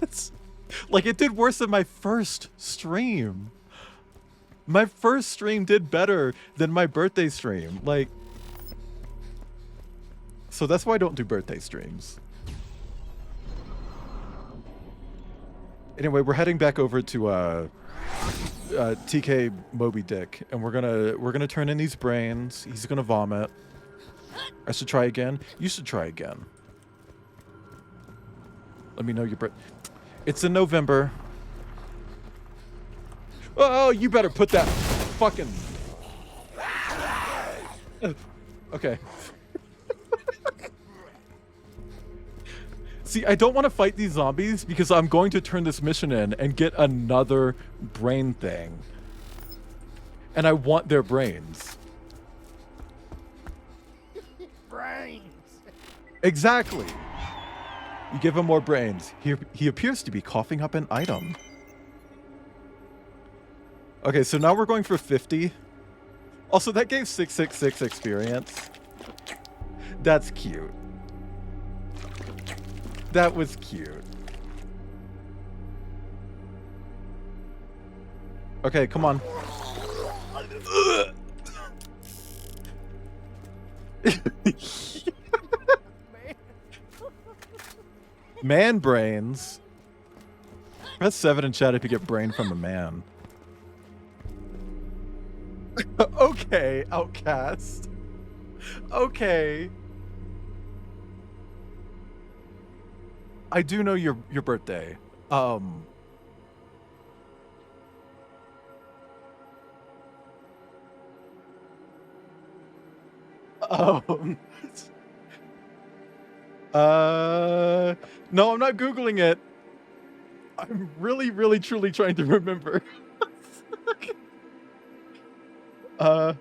It's, like, it did worse than my first stream. My first stream did better than my birthday stream. Like, so that's why I don't do birthday streams. Anyway, we're heading back over to TK Moby Dick, and we're gonna turn in these brains. He's gonna vomit. I should try again. You should try again. Let me know your birth. It's in November. Oh, you better put that fucking. Okay. See, I don't want to fight these zombies because I'm going to turn this mission in and get another brain thing. And I want their brains. Brains. Exactly. You give him more brains. He appears to be coughing up an item. Okay, so now we're going for 50. Also, that gave 666 experience. That's cute. That was cute. Okay, come on. Man brains. Press 7 in chat if you get brain from a man. Okay, Outcast. Okay. I do know your birthday. No, I'm not Googling it. I'm really, really, truly trying to remember. I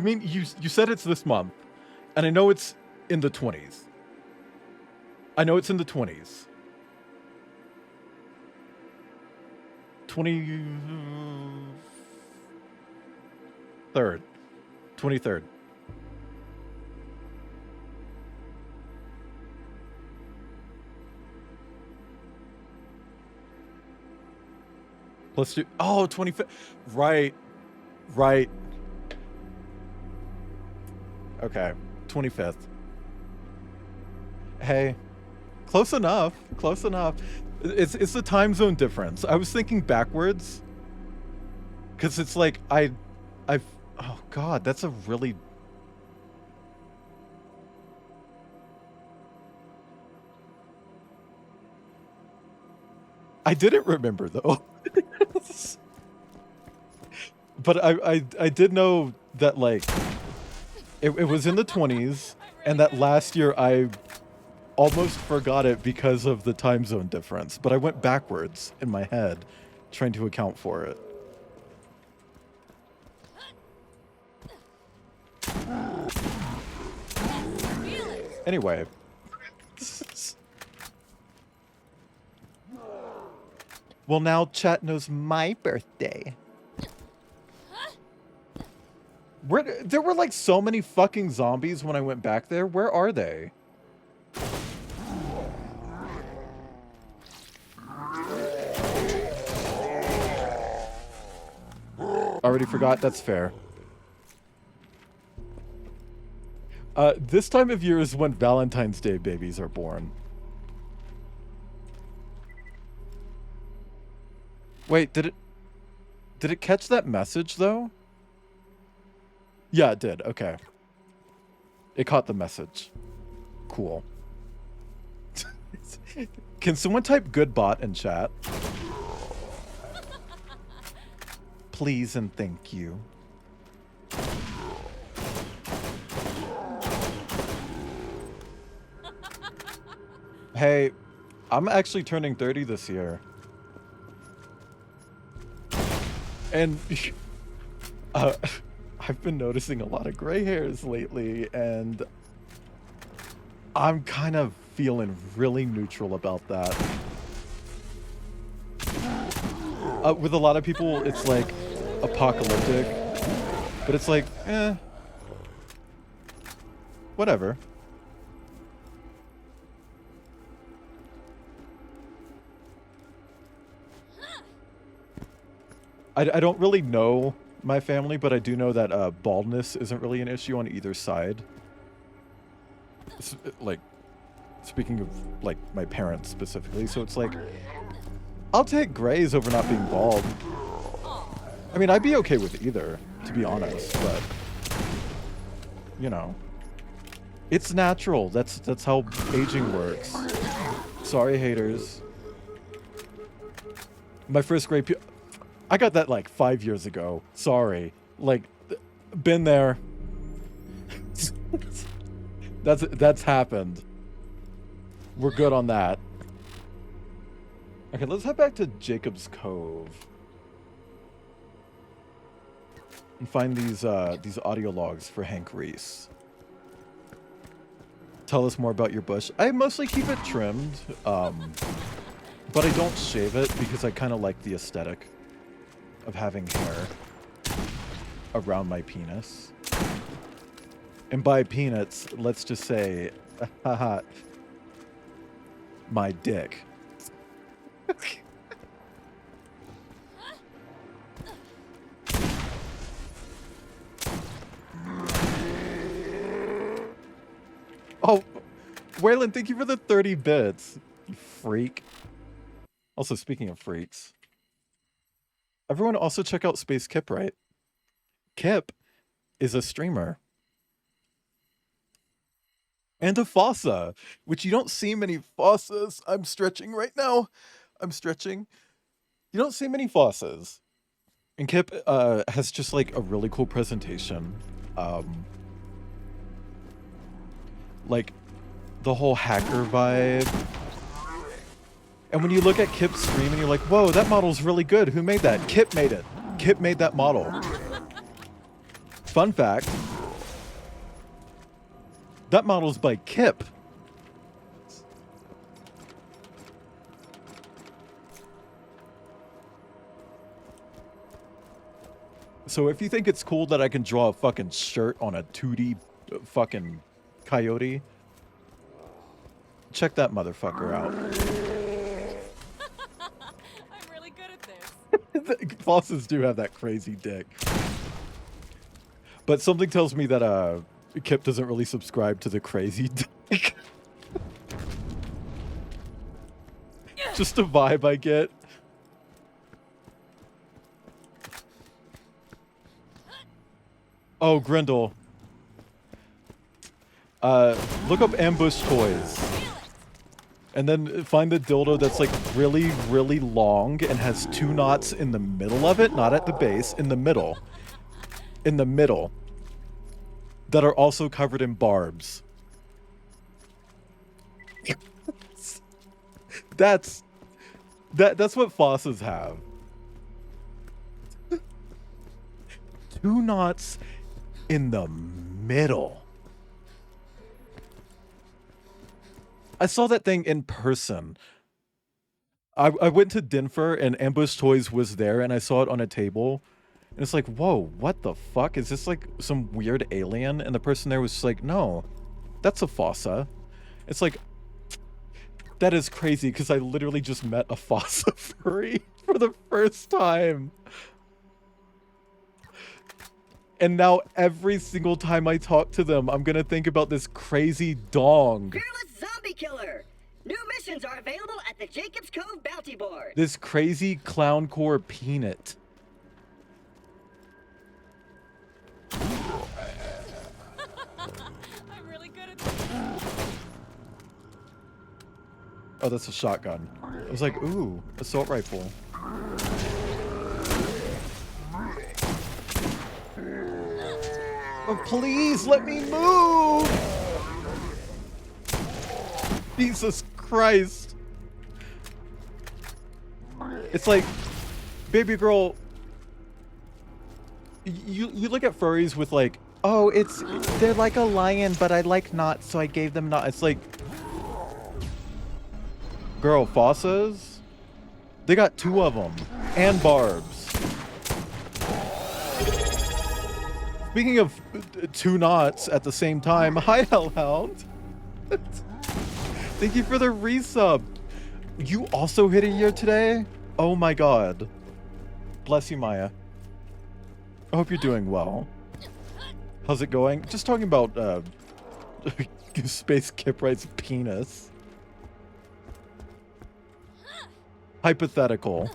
mean, you said it's this month, and I know it's in the 20s. I know it's in the 20s. 23rd. Plus 2. Oh, 25th. Right. Okay. 25th. Hey. Close enough. It's the time zone difference. I was thinking backwards. Because it's like, oh God, that's a really... I didn't remember though. But I did know that, like, it was in the 20s, and that last year I almost forgot it because of the time zone difference, but I went backwards in my head trying to account for it. Anyway. Well, now chat knows my birthday. There were like so many fucking zombies when I went back there. Where are they? Already forgot. That's fair. This time of year is when Valentine's Day babies are born. Wait, did it catch that message though? Yeah, it did. Okay. It caught the message. Cool. Can someone type good bot in chat? Please and thank you. Hey, I'm actually turning 30 this year. And I've been noticing a lot of gray hairs lately, and I'm kind of feeling really neutral about that. With a lot of people, it's like apocalyptic, but it's like, whatever. I don't really know my family, but I do know that baldness isn't really an issue on either side. Like, speaking of, like, my parents specifically, so it's like, I'll take grays over not being bald. I mean, I'd be okay with either, to be honest, but, you know. It's natural. That's how aging works. Sorry, haters. My first gray... I got that like 5 years ago. Sorry. Like, been there. That's happened. We're good on that. Okay, let's head back to Jacob's Cove. And find these audio logs for Hank Reese. Tell us more about your bush. I mostly keep it trimmed, but I don't shave it because I kind of like the aesthetic of having hair around my penis. And by peanuts, let's just say, haha, my dick. Oh, Waylon, thank you for the 30 bits, you freak. Also, speaking of freaks, everyone also check out Space Kip, right? Kip is a streamer. And a fossa, which you don't see many fossas. I'm stretching right now. I'm stretching. You don't see many fossas. And Kip has just like a really cool presentation. Like the whole hacker vibe. And when you look at Kip's stream and you're like, whoa, that model's really good. Who made that? Kip made it. Kip made that model. Fun fact. That model's by Kip. So if you think it's cool that I can draw a fucking shirt on a 2D fucking coyote, check that motherfucker out. I'm really good at this. Fossas do have that crazy dick. But something tells me that Kip doesn't really subscribe to the crazy dick. Just a vibe I get. Oh, Grendel. Look up ambush toys. And then find the dildo that's like really, really long and has 2 knots in the middle of it, not at the base, in the middle. In the middle. That are also covered in barbs. That's what fossas have. 2 knots in the middle. I saw that thing in person. I went to Denver and Ambush Toys was there and I saw it on a table. And it's like, whoa, what the fuck? Is this like some weird alien? And the person there was just like, no, that's a fossa. It's like, that is crazy because I literally just met a fossa furry for the first time. And now every single time I talk to them, I'm going to think about this crazy dong. Fearless Zombie Killer! New missions are available at the Jacob's Cove bounty board. This crazy clowncore peanut. I'm really good at this. Oh, that's a shotgun. I was like, ooh, assault rifle. Oh, please let me move! Jesus Christ. It's like, baby girl, you look at furries with like, oh, they're like a lion, but I like knots, so I gave them knots. It's like, girl, Fossas, they got 2 of them, and barbs. Speaking of 2 knots at the same time, hi, Hellhound. Thank you for the resub. You also hit a year today? Oh my god. Bless you, Maya. I hope you're doing well. How's it going? Just talking about Space Kiprite's penis. Hypothetical.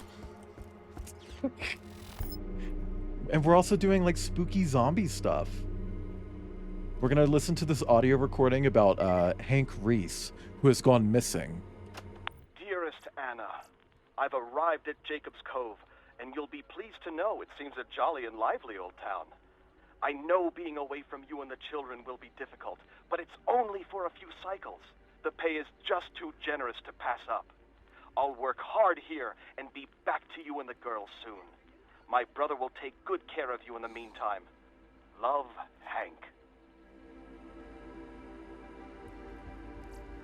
And we're also doing like spooky zombie stuff. We're gonna listen to this audio recording about Hank Reese, who has gone missing. Dearest Anna, I've arrived at Jacob's Cove, and you'll be pleased to know it seems a jolly and lively old town. I know being away from you and the children will be difficult, but it's only for a few cycles. The pay is just too generous to pass up. I'll work hard here and be back to you and the girls soon. My brother will take good care of you in the meantime. Love, Hank.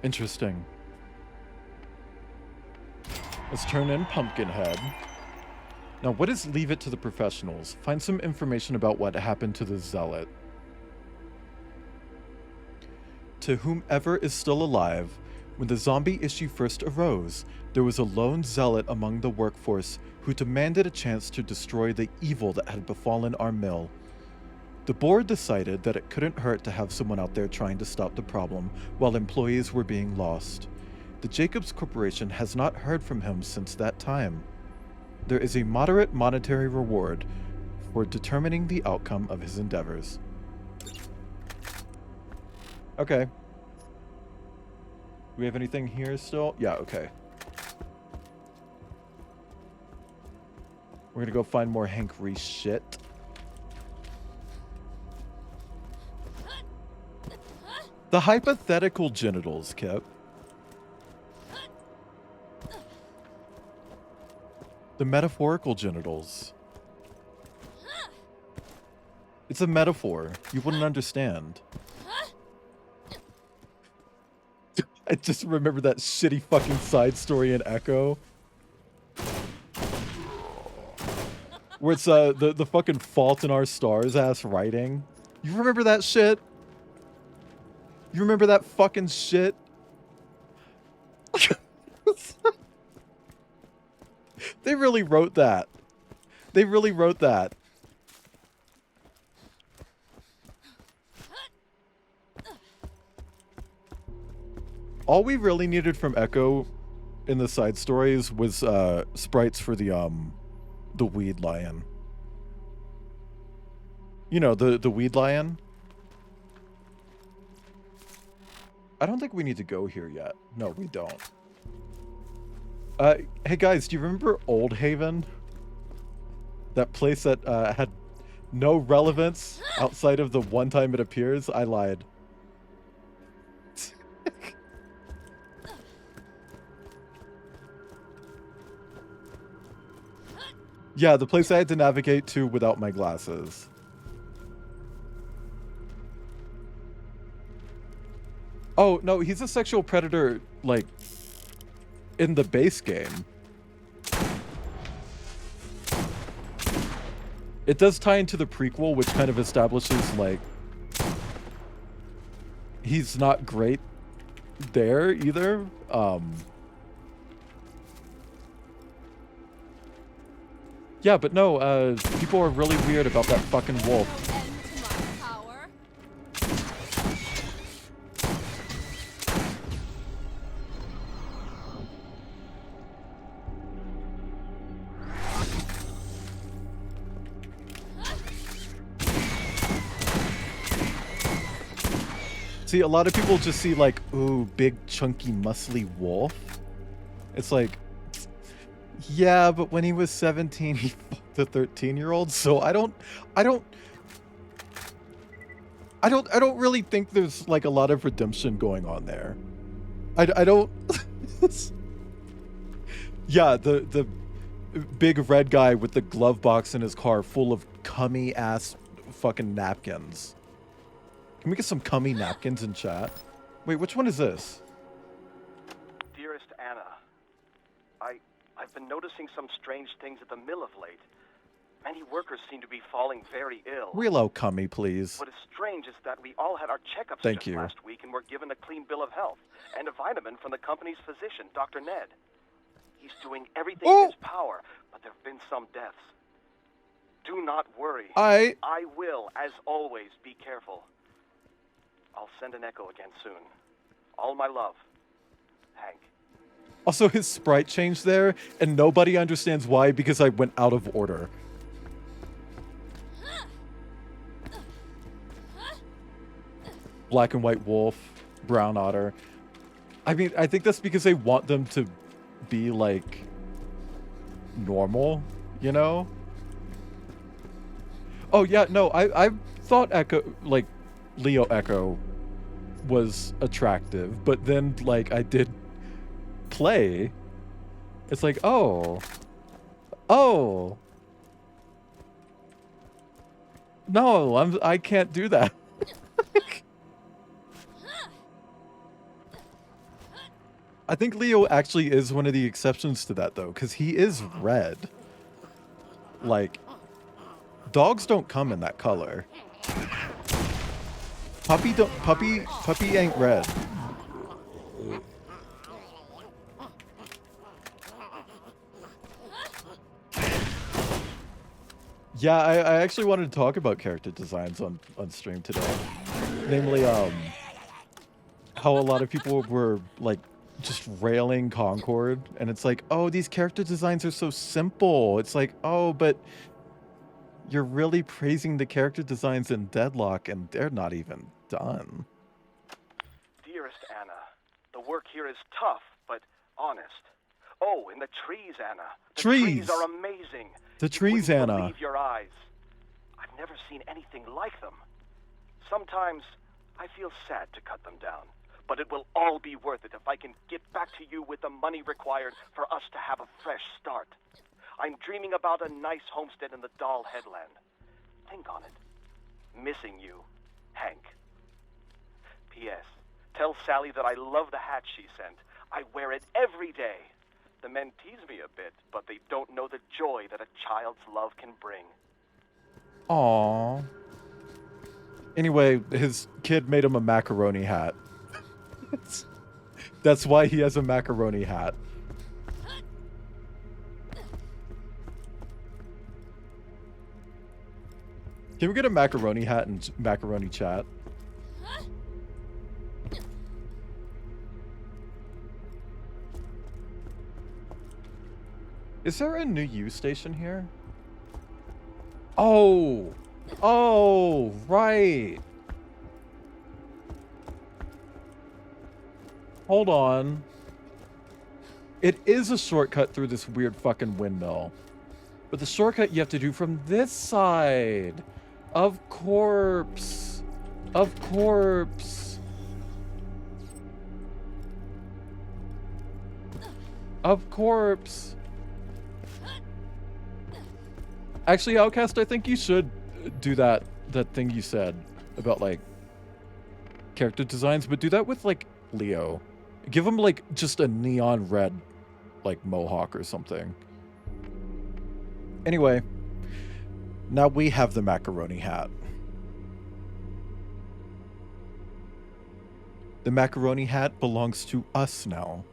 Interesting. Let's turn in Pumpkinhead. Now, what is leave it to the professionals? Find some information about what happened to the Zealot. To whomever is still alive, when the zombie issue first arose, there was a lone zealot among the workforce who demanded a chance to destroy the evil that had befallen our mill. The board decided that it couldn't hurt to have someone out there trying to stop the problem while employees were being lost. The Jacobs Corporation has not heard from him since that time. There is a moderate monetary reward for determining the outcome of his endeavors. Okay. Do we have anything here still? Yeah, okay. We're gonna go find more Hank Reese shit. The hypothetical genitals, Kip. The metaphorical genitals. It's a metaphor. You wouldn't understand. I just remember that shitty fucking side story in Echo. Where it's the fucking Fault in Our Stars ass writing. You remember that shit? You remember that fucking shit? They really wrote that. They really wrote that. All we really needed from Echo in the side stories was sprites for the weed lion. You know, the weed lion. I don't think we need to go here yet. No, we don't. Hey guys, do you remember Old Haven? That place that had no relevance outside of the one time it appears? I lied. Yeah, the place I had to navigate to without my glasses. Oh, no, he's a sexual predator, like, in the base game. It does tie into the prequel, which kind of establishes, like, he's not great there either. Yeah, but no, people are really weird about that fucking wolf. See, a lot of people just see like, ooh, big, chunky, muscly wolf. It's like, yeah, but when he was 17, he fucked a 13-year-old. So I don't really think there's like a lot of redemption going on there. I don't. Yeah, the big red guy with the glove box in his car full of cummy ass fucking napkins. Can we get some cummy napkins in chat? Wait, which one is this? Dearest Anna, I've been noticing some strange things at the mill of late. Many workers seem to be falling very ill. Real cummy, please. What is strange is that we all had our checkups Thank just you. last week and were given a clean bill of health and a vitamin from the company's physician, Dr. Ned. He's doing everything in his power, but there have been some deaths. Do not worry. I will, as always, be careful. I'll send an echo again soon. All my love, Hank. Also, his sprite changed there, and nobody understands why because I went out of order. Black and white wolf, brown otter. I mean, I think that's because they want them to be, like, normal, you know? Oh, yeah, no, I thought Echo, like, Leo Echo was attractive, but then, like, I did play. It's like, oh. No, I can't do that. I think Leo actually is one of the exceptions to that, though, because he is red. Like, dogs don't come in that color. Puppy ain't red. Yeah, I actually wanted to talk about character designs on stream today. Namely, how a lot of people were, like, just railing Concord, and it's like, oh, these character designs are so simple. It's like, oh, but you're really praising the character designs in Deadlock, and they're not even done. Dearest Anna, the work here is tough, but honest. Oh, and the trees, Anna. The trees are amazing. The trees, Anna. Believe your eyes. I've never seen anything like them. Sometimes I feel sad to cut them down, but it will all be worth it if I can get back to you with the money required for us to have a fresh start. I'm dreaming about a nice homestead in the Doll Headland. Think on it. Missing you, Hank. P.S. Tell Sally that I love the hat she sent. I wear it every day. The men tease me a bit, but they don't know the joy that a child's love can bring. Aww. Anyway, his kid made him a macaroni hat. That's why he has a macaroni hat. Can we get a macaroni hat and macaroni chat? Is there a new U station here? Oh! Oh, right! Hold on. It is a shortcut through this weird fucking windmill. But the shortcut you have to do from this side. Of corpse. Of corpse. Of corpse. Actually, Outcast, I think you should do that thing you said about, like, character designs, but do that with, like, Leo. Give him, like, just a neon red, like, mohawk or something. Anyway, now we have the macaroni hat. The macaroni hat belongs to us now.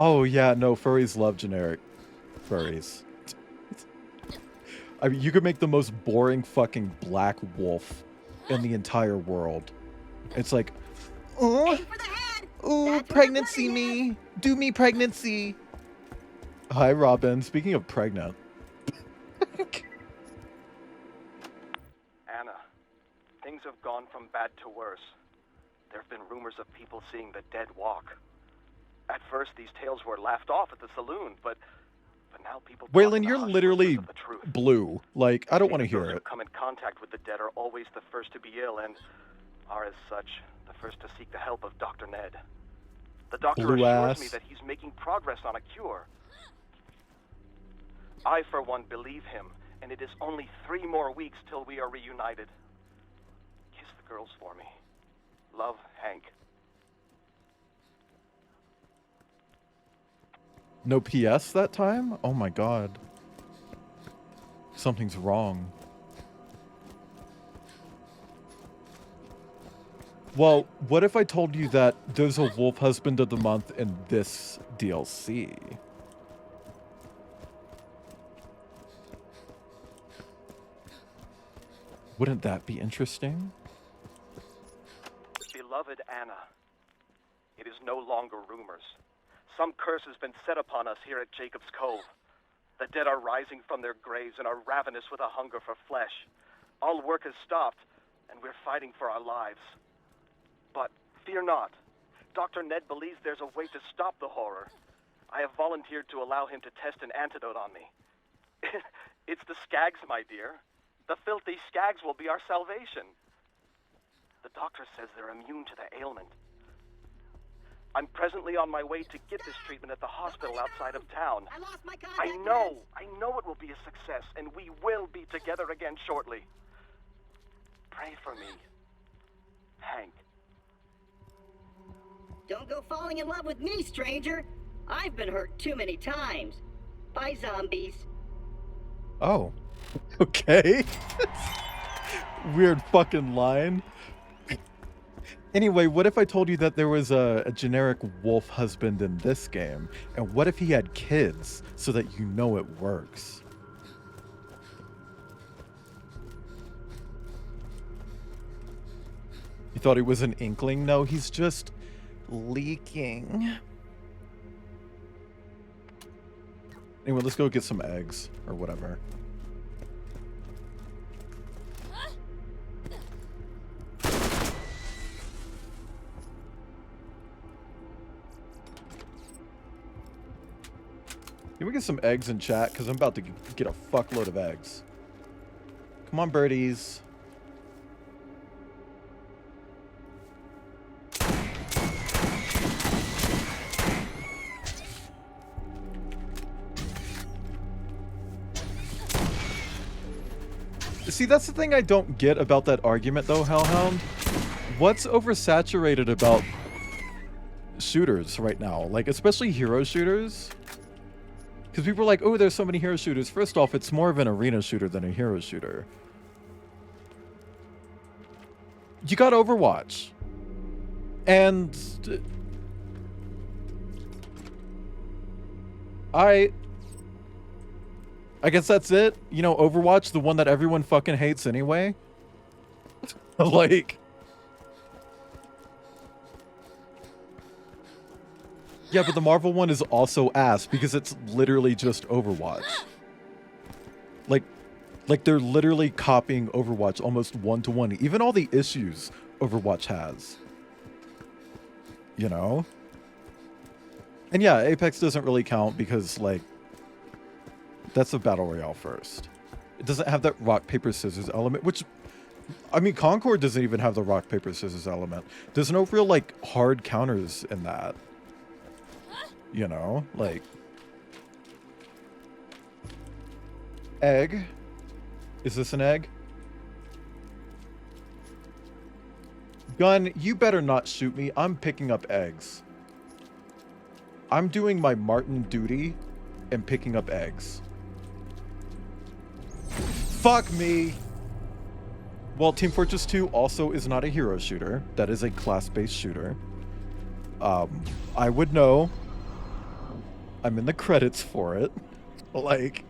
Oh yeah, no, furries love generic furries. I mean, you could make the most boring fucking black wolf in the entire world. It's like, oh, pregnancy me. Do me pregnancy. Hi, Robin. Speaking of pregnant. Anna, things have gone from bad to worse. There have been rumors of people seeing the dead walk. At first, these tales were laughed off at the saloon, but now people talk Waylon, in the you're hushed literally whispers of the truth. blue. Like, I don't want to Even hear those who it. come in contact with the dead are always the first to be ill and are, as such, the first to seek the help of Dr. Ned. The doctor Blue assures ass. me that he's making progress on a cure. I, for one, believe him, and it is only 3 more weeks till we are reunited. Kiss the girls for me. Love, Hank. No PS that time? Oh my god. Something's wrong. Well, what if I told you that there's a Wolf Husband of the Month in this DLC? Wouldn't that be interesting? Beloved Anna, it is no longer rumors. Some curse has been set upon us here at Jacob's Cove. The dead are rising from their graves and are ravenous with a hunger for flesh. All work has stopped, and we're fighting for our lives. But fear not. Dr. Ned believes there's a way to stop the horror. I have volunteered to allow him to test an antidote on me. It's the skags, my dear. The filthy skags will be our salvation. The doctor says they're immune to the ailment. I'm presently on my way to get this treatment at the hospital outside of town. I lost my contact I know it will be a success, and we will be together again shortly. Pray for me, Hank. Don't go falling in love with me, stranger. I've been hurt too many times. By zombies. Oh. Okay. Weird fucking line. Anyway, what if I told you that there was a generic wolf husband in this game? And what if he had kids so that you know it works? You thought he was an inkling? No, he's just leaking. Anyway, let's go get some eggs or whatever. Can we get some eggs in chat? Because I'm about to get a fuckload of eggs. Come on, birdies. See, that's the thing I don't get about that argument, though, Hellhound. What's oversaturated about shooters right now? Like, especially hero shooters? Because people are like, oh, there's so many hero shooters. First off, it's more of an arena shooter than a hero shooter. You got Overwatch. And I guess that's it. You know, Overwatch, the one that everyone fucking hates anyway. Like... Yeah, but the Marvel one is also ass because it's literally just Overwatch. Like they're literally copying Overwatch almost one-to-one. Even all the issues Overwatch has. You know? And yeah, Apex doesn't really count because, like, that's a battle royale first. It doesn't have that rock, paper, scissors element, which... I mean, Concord doesn't even have the rock, paper, scissors element. There's no real, like, hard counters in that. You know, like... Egg? Is this an egg? Gun, you better not shoot me. I'm picking up eggs. I'm doing my Martin duty and picking up eggs. Fuck me! Well, Team Fortress 2 also is not a hero shooter. That is a class-based shooter. I would know. I'm in the credits for it. Like...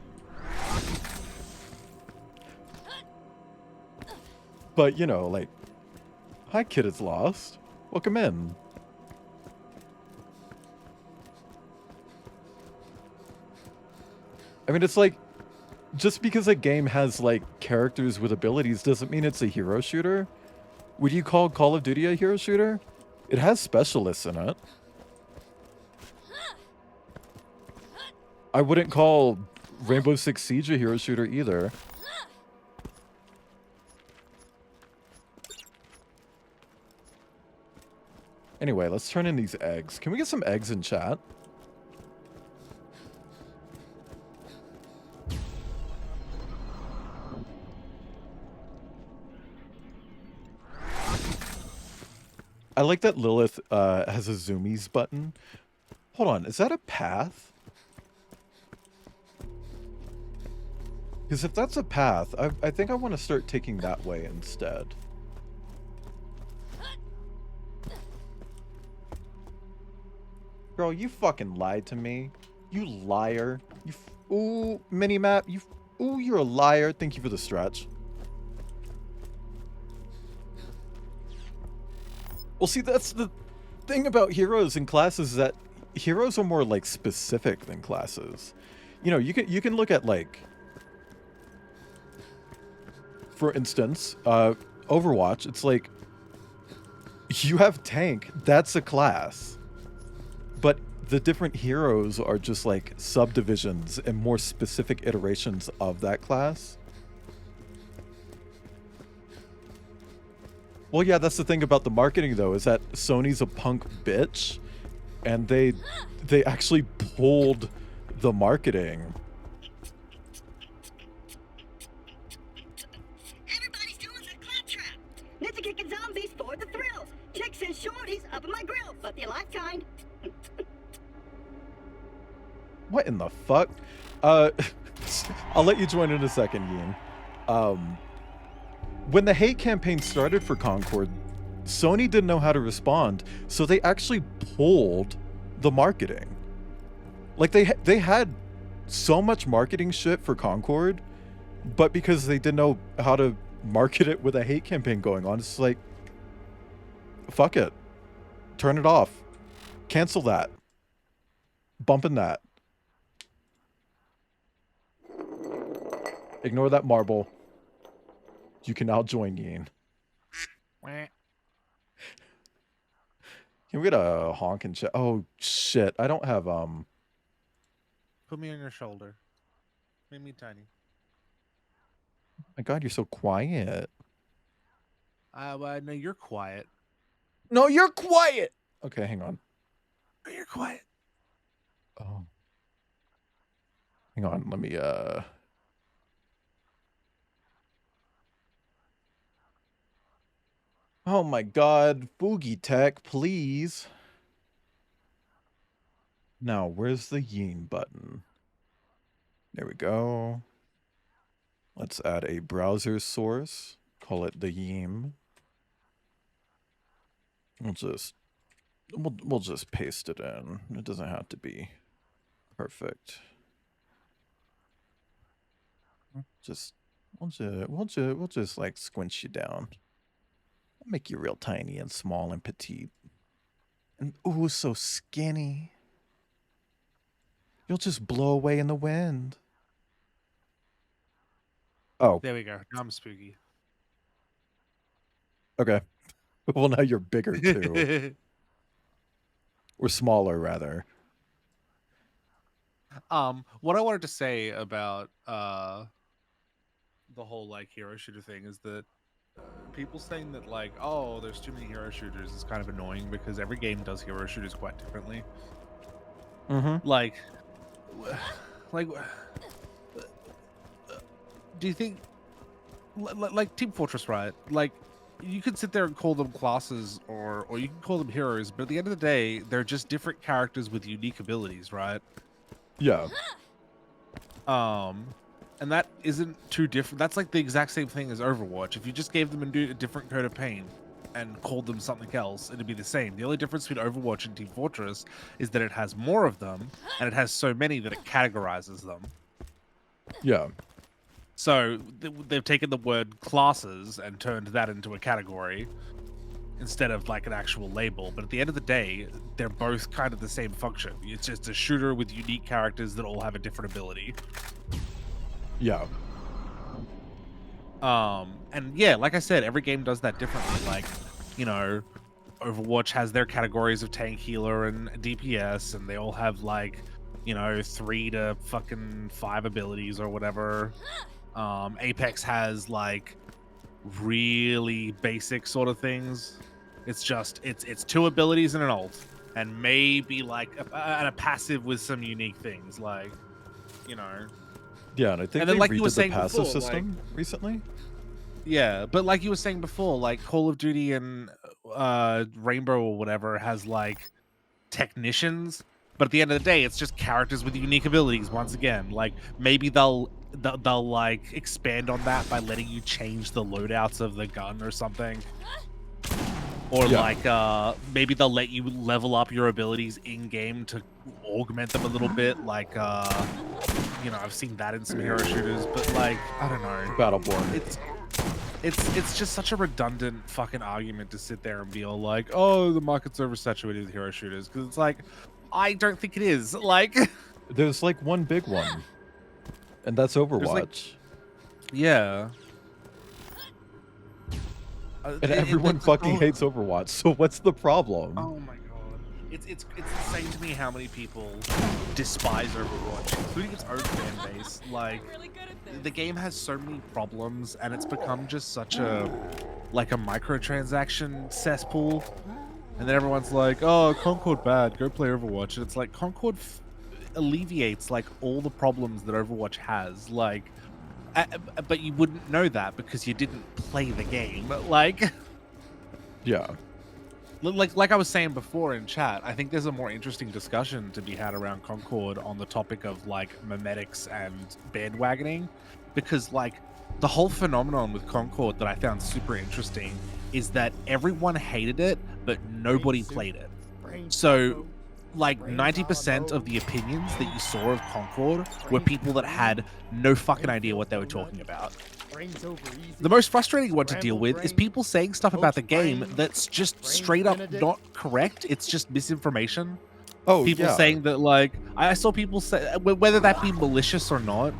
But, you know, like... Hi, Kid is Lost. Welcome in. I mean, it's like... Just because a game has, like, characters with abilities doesn't mean it's a hero shooter. Would you call Call of Duty a hero shooter? It has specialists in it. I wouldn't call Rainbow Six Siege a hero shooter either. Anyway, let's turn in these eggs. Can we get some eggs in chat? I like that Lilith has a zoomies button. Hold on, is that a path? Because if that's a path, I think I want to start taking that way instead. Girl, you fucking lied to me. You liar. Ooh, mini-map. Ooh, you're a liar. Thank you for the stretch. Well, see, that's the thing about heroes and classes, that heroes are more, like, specific than classes. You know, you can look at, like, for instance, Overwatch. It's like, you have tank. That's a class. But the different heroes are just like subdivisions and more specific iterations of that class. Well, yeah, that's the thing about the marketing, though, is that Sony's a punk bitch, and they actually pulled the marketing. Everybody's doing the claptrap. Ninja kicking zombies for the thrills. Chicks and shorties up in my grill, but the alive kind. What in the fuck? I'll let you join in a second, Yin. When the hate campaign started for Concord, Sony didn't know how to respond, so they actually pulled the marketing. Like, they had so much marketing shit for Concord, but because they didn't know how to market it with a hate campaign going on, it's like, fuck it. Turn it off. Cancel that. Bumping that. Ignore that marble. You can now join Yin. Can we get a honk and chat? Oh shit, I don't have Put me on your shoulder. Make me tiny. My God, you're so quiet. Well, no, you're quiet. No, you're quiet. Okay, hang on. No, you're quiet. Oh. Hang on, let me Oh my God, Boogie Tech, please. Now, where's the Yin button? There we go. Let's add a browser source. Call it the Yim. We'll just paste it in. It doesn't have to be perfect. We'll just like squinch you down. We'll make you real tiny and small and petite. And ooh, so skinny. You'll just blow away in the wind. Oh. There we go. Now I'm spooky. Okay. Well, now you're bigger too. Or smaller, rather. What I wanted to say about the whole like hero shooter thing is that people saying that like, oh, there's too many hero shooters is kind of annoying because every game does hero shooters quite differently. Like, do you think like Team Fortress, right? Like, you could sit there and call them classes or you can call them heroes, but at the end of the day, they're just different characters with unique abilities, right? Yeah. And that isn't too different. That's like the exact same thing as Overwatch. If you just gave them a different coat of paint and called them something else, it'd be the same. The only difference between Overwatch and Team Fortress is that it has more of them, and it has so many that it categorizes them. Yeah. So they've taken the word classes and turned that into a category instead of like an actual label. But at the end of the day, they're both kind of the same function. It's just a shooter with unique characters that all have a different ability. Yeah. And yeah, like I said, every game does that differently. Like, you know, Overwatch has their categories of tank, healer, and DPS, and they all have like, you know, 3 to fucking 5 abilities or whatever. Apex has like really basic sort of things. It's just it's 2 abilities and an ult, and maybe like a passive with some unique things, like, you know. Yeah, and I think And then, they like you were redid the saying passive before, system recently. Yeah, but like you were saying before, like Call of Duty and Rainbow or whatever has like technicians, but at the end of the day, it's just characters with unique abilities. Once again, like maybe they'll like expand on that by letting you change the loadouts of the gun or something, or like maybe they'll let you level up your abilities in game to augment them a little bit. Like you know, I've seen that in some hero shooters, but like I don't know, Battleborn. It's just such a redundant fucking argument to sit there and be all like, oh, the market's oversaturated with hero shooters, because it's like, I don't think it is. Like, there's like one big one, and that's Overwatch. Like, yeah. And everyone fucking hates Overwatch. So what's the problem? Oh my god. It's insane to me how many people despise Overwatch, including its own fan base. Like, the game has so many problems, and it's become just such a like a microtransaction cesspool. And then everyone's like, "Oh, Concord bad. Go play Overwatch." And it's like Concord alleviates like all the problems that Overwatch has. Like, but you wouldn't know that because you didn't play the game. Like, yeah. Like I was saying before in chat, I think there's a more interesting discussion to be had around Concord on the topic of like memetics and bandwagoning, because like the whole phenomenon with Concord that I found super interesting is that everyone hated it, but nobody played it. So like 90% of the opinions that you saw of Concord were people that had no fucking idea what they were talking about. The most frustrating one to deal with is people saying stuff about the game that's just straight up not correct. It's just misinformation. Oh, people saying that, like, I saw people say, whether that be malicious or not,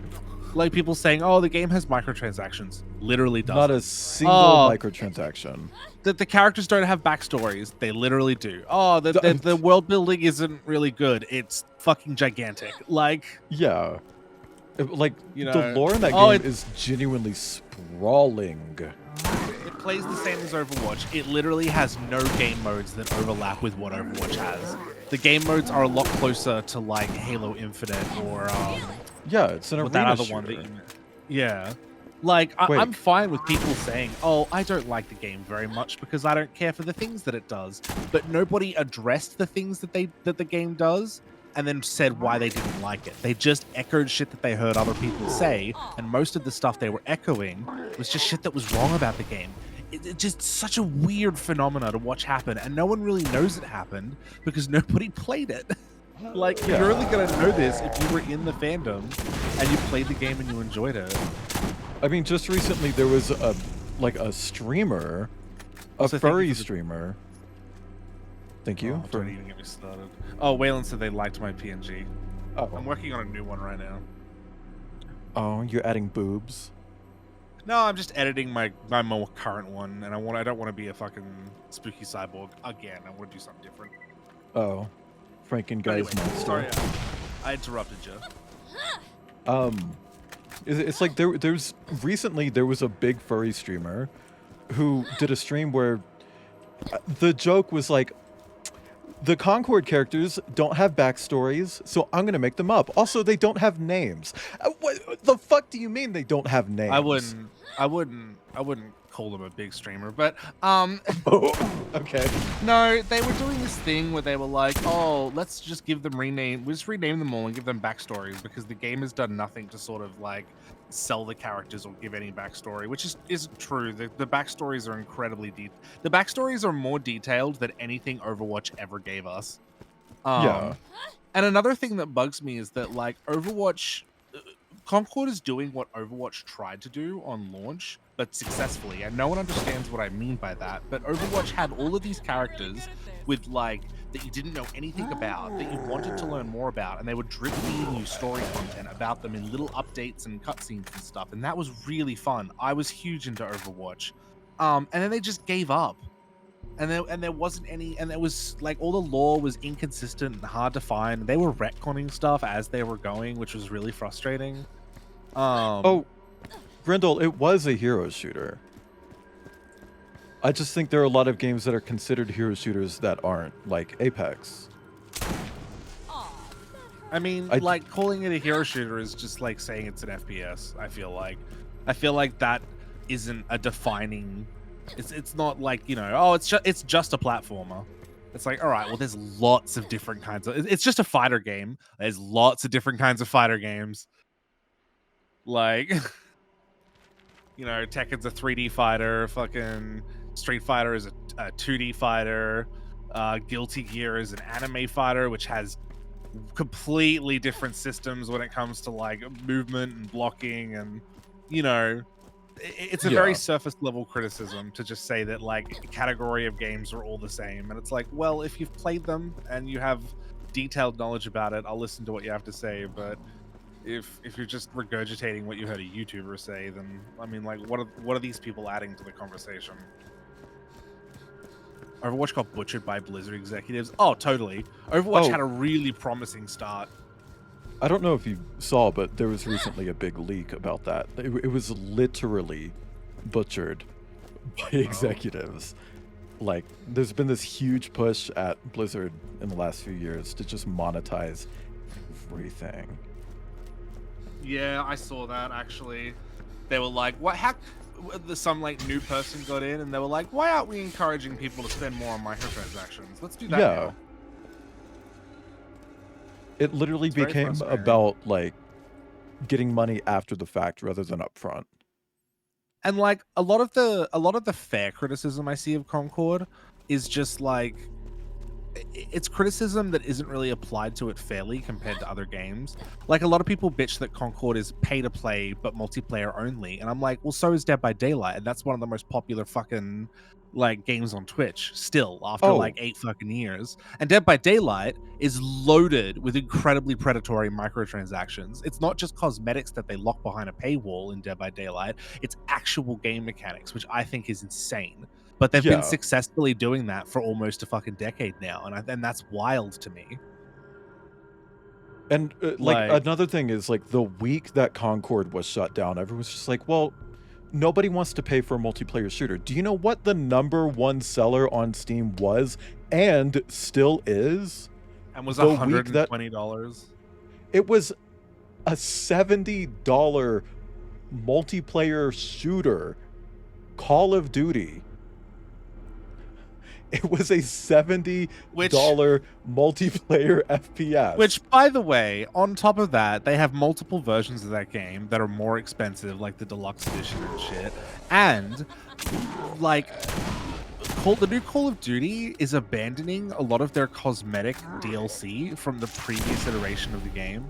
like people saying, oh, the game has microtransactions. Literally doesn't. Not a single microtransaction. That the characters don't have backstories. They literally do. Oh, the world building isn't really good. It's fucking gigantic. Like, yeah. Like, you know, the lore in that game is genuinely sprawling. It plays the same as Overwatch. It literally has no game modes that overlap with what Overwatch has. The game modes are a lot closer to like Halo Infinite or yeah, it's an arena that other shooter. one that you, yeah. Like I'm fine with people saying, "Oh, I don't like the game very much because I don't care for the things that it does." But nobody addressed the things that the game does, and then said why they didn't like it. They just echoed shit that they heard other people say, and most of the stuff they were echoing was just shit that was wrong about the game. It's just such a weird phenomena to watch happen, and no one really knows it happened because nobody played it. Like, you're only gonna know this if you were in the fandom and you played the game and you enjoyed it. I mean, just recently there was a streamer, a furry streamer. Thank you. Oh, don't even get me started. Oh, Waylon said they liked my PNG. Oh. I'm working on a new one right now. Oh, you're adding boobs? No, I'm just editing my more current one, and I don't want to be a fucking spooky cyborg again. I want to do something different. Oh, Franken-Guy's monster. Sorry, I interrupted you. It's like there's recently there was a big furry streamer who did a stream where the joke was like, the Concord characters don't have backstories, so I'm gonna make them up. Also, they don't have names. What the fuck do you mean they don't have names? I wouldn't call them a big streamer, but Oh, okay. No, they were doing this thing where they were like, oh, let's just give them we'll just rename them all and give them backstories, because the game has done nothing to sort of like sell the characters or give any backstory, which is true. The backstories are incredibly deep. The backstories are more detailed than anything Overwatch ever gave us. Yeah. And another thing that bugs me is that like Overwatch, Concord is doing what Overwatch tried to do on launch, but successfully, and no one understands what I mean by that. But Overwatch had all of these characters with like that you didn't know anything about, that you wanted to learn more about, and they were drip feeding you story content about them in little updates and cutscenes and stuff, and that was really fun. I was huge into Overwatch, and then they just gave up. and there wasn't any, and there was like all the lore was inconsistent and hard to find. They were retconning stuff as they were going, which was really frustrating. Oh, Grindel, it was a hero shooter. I just think there are a lot of games that are considered hero shooters that aren't, like Apex. I mean, like calling it a hero shooter is just like saying it's an FPS. I feel like that isn't a defining. It's not like, you know, oh, it's just a platformer. It's like, all right, well, there's lots of different kinds of. It's just a fighter game. There's lots of different kinds of fighter games. Like, you know, Tekken's a 3D fighter. Fucking Street Fighter is a 2D fighter. Guilty Gear is an anime fighter, which has completely different systems when it comes to like movement and blocking, and you know, it's a very surface level criticism to just say that like a category of games are all the same. And it's like, well, if you've played them and you have detailed knowledge about it, I'll listen to what you have to say. But if you're just regurgitating what you heard a YouTuber say, then I mean, like, what are these people adding to the conversation? Overwatch got butchered by Blizzard executives. Oh, totally. Overwatch had a really promising start. I don't know if you saw, but there was recently a big leak about that. It was literally butchered by executives. Like, there's been this huge push at Blizzard in the last few years to just monetize everything. Yeah, I saw that actually. They were like, what? How? Some like new person got in and they were like, why aren't we encouraging people to spend more on microtransactions? Let's do that now. It literally became about like getting money after the fact rather than up front. And like a lot of the fair criticism I see of Concord is just like, it's criticism that isn't really applied to it fairly compared to other games. Like, a lot of people bitch that Concord is pay to play but multiplayer only, and I'm like, well, so is Dead by Daylight, and that's one of the most popular fucking like games on Twitch still after like 8 fucking years. And Dead by Daylight is loaded with incredibly predatory microtransactions. It's not just cosmetics that they lock behind a paywall in Dead by Daylight, it's actual game mechanics, which I think is insane. But they've been successfully doing that for almost a fucking decade now, and that's wild to me. And like another thing is, like, the week that Concord was shut down, everyone's just like, well, nobody wants to pay for a multiplayer shooter. Do you know what the #1 seller on Steam was and still is? And was $120. It was a $70 multiplayer shooter, Call of Duty. It was a $70 multiplayer FPS. Which, by the way, on top of that, they have multiple versions of that game that are more expensive, like the deluxe edition and shit. And, like, the new Call of Duty is abandoning a lot of their cosmetic DLC from the previous iteration of the game.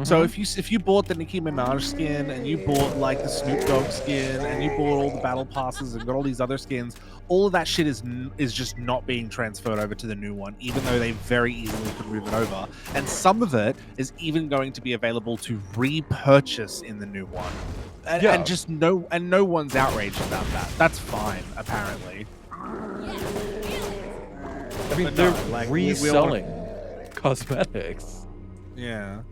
So if you bought the Nicki Minaj skin, and you bought like the Snoop Dogg skin, and you bought all the battle passes and got all these other skins, all of that shit is just not being transferred over to the new one, even though they very easily could move it over. And some of it is even going to be available to repurchase in the new one. And just no one's outraged about that. That's fine, apparently. I mean, they're reselling cosmetics. Yeah.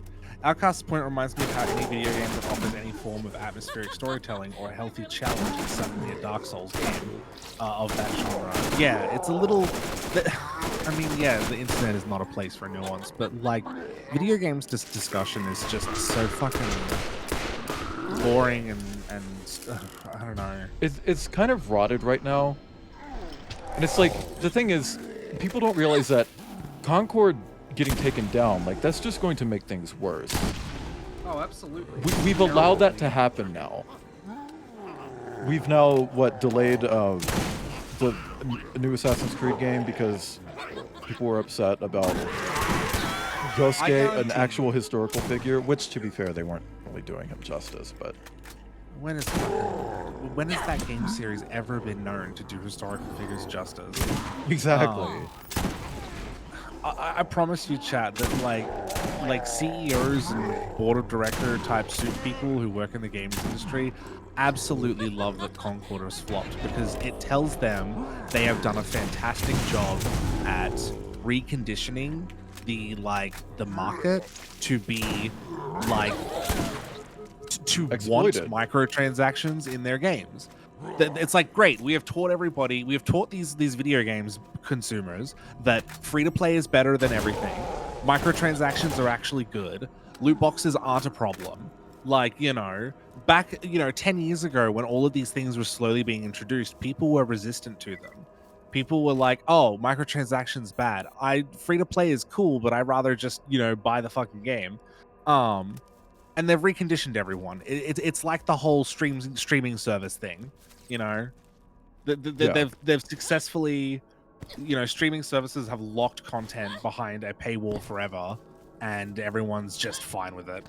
Outcast's point reminds me of how any video game that offers any form of atmospheric storytelling or a healthy challenge is suddenly a Dark Souls game of that genre. Yeah, it's a little... I mean, yeah, the internet is not a place for nuance, but, like, video games discussion is just so fucking boring and I don't know. It's kind of rotted right now. And it's like, the thing is, people don't realize that Concord getting taken down, like, that's just going to make things worse. Oh, absolutely. We've allowed that to happen now. We've now, delayed the new Assassin's Creed game because people were upset about Yosuke, an actual historical figure, which, to be fair, they weren't really doing him justice, but... When has that game series ever been known to do historical figures justice? Exactly. I promise you, chat, that like CEOs and board of director type suit people who work in the games industry absolutely love that Concord has flopped, because it tells them they have done a fantastic job at reconditioning the market to be like to want microtransactions in their games. It's like, great, we have taught everybody, we have taught these video games consumers that free to play is better than everything. Microtransactions are actually good. Loot boxes aren't a problem. Like, you know, back, 10 years ago when all of these things were slowly being introduced, people were resistant to them. People were like, oh, microtransactions bad. Free to play is cool, but I'd rather just, buy the fucking game. And they've reconditioned everyone. It's like the whole streaming service thing, They've successfully, streaming services have locked content behind a paywall forever, and everyone's just fine with it.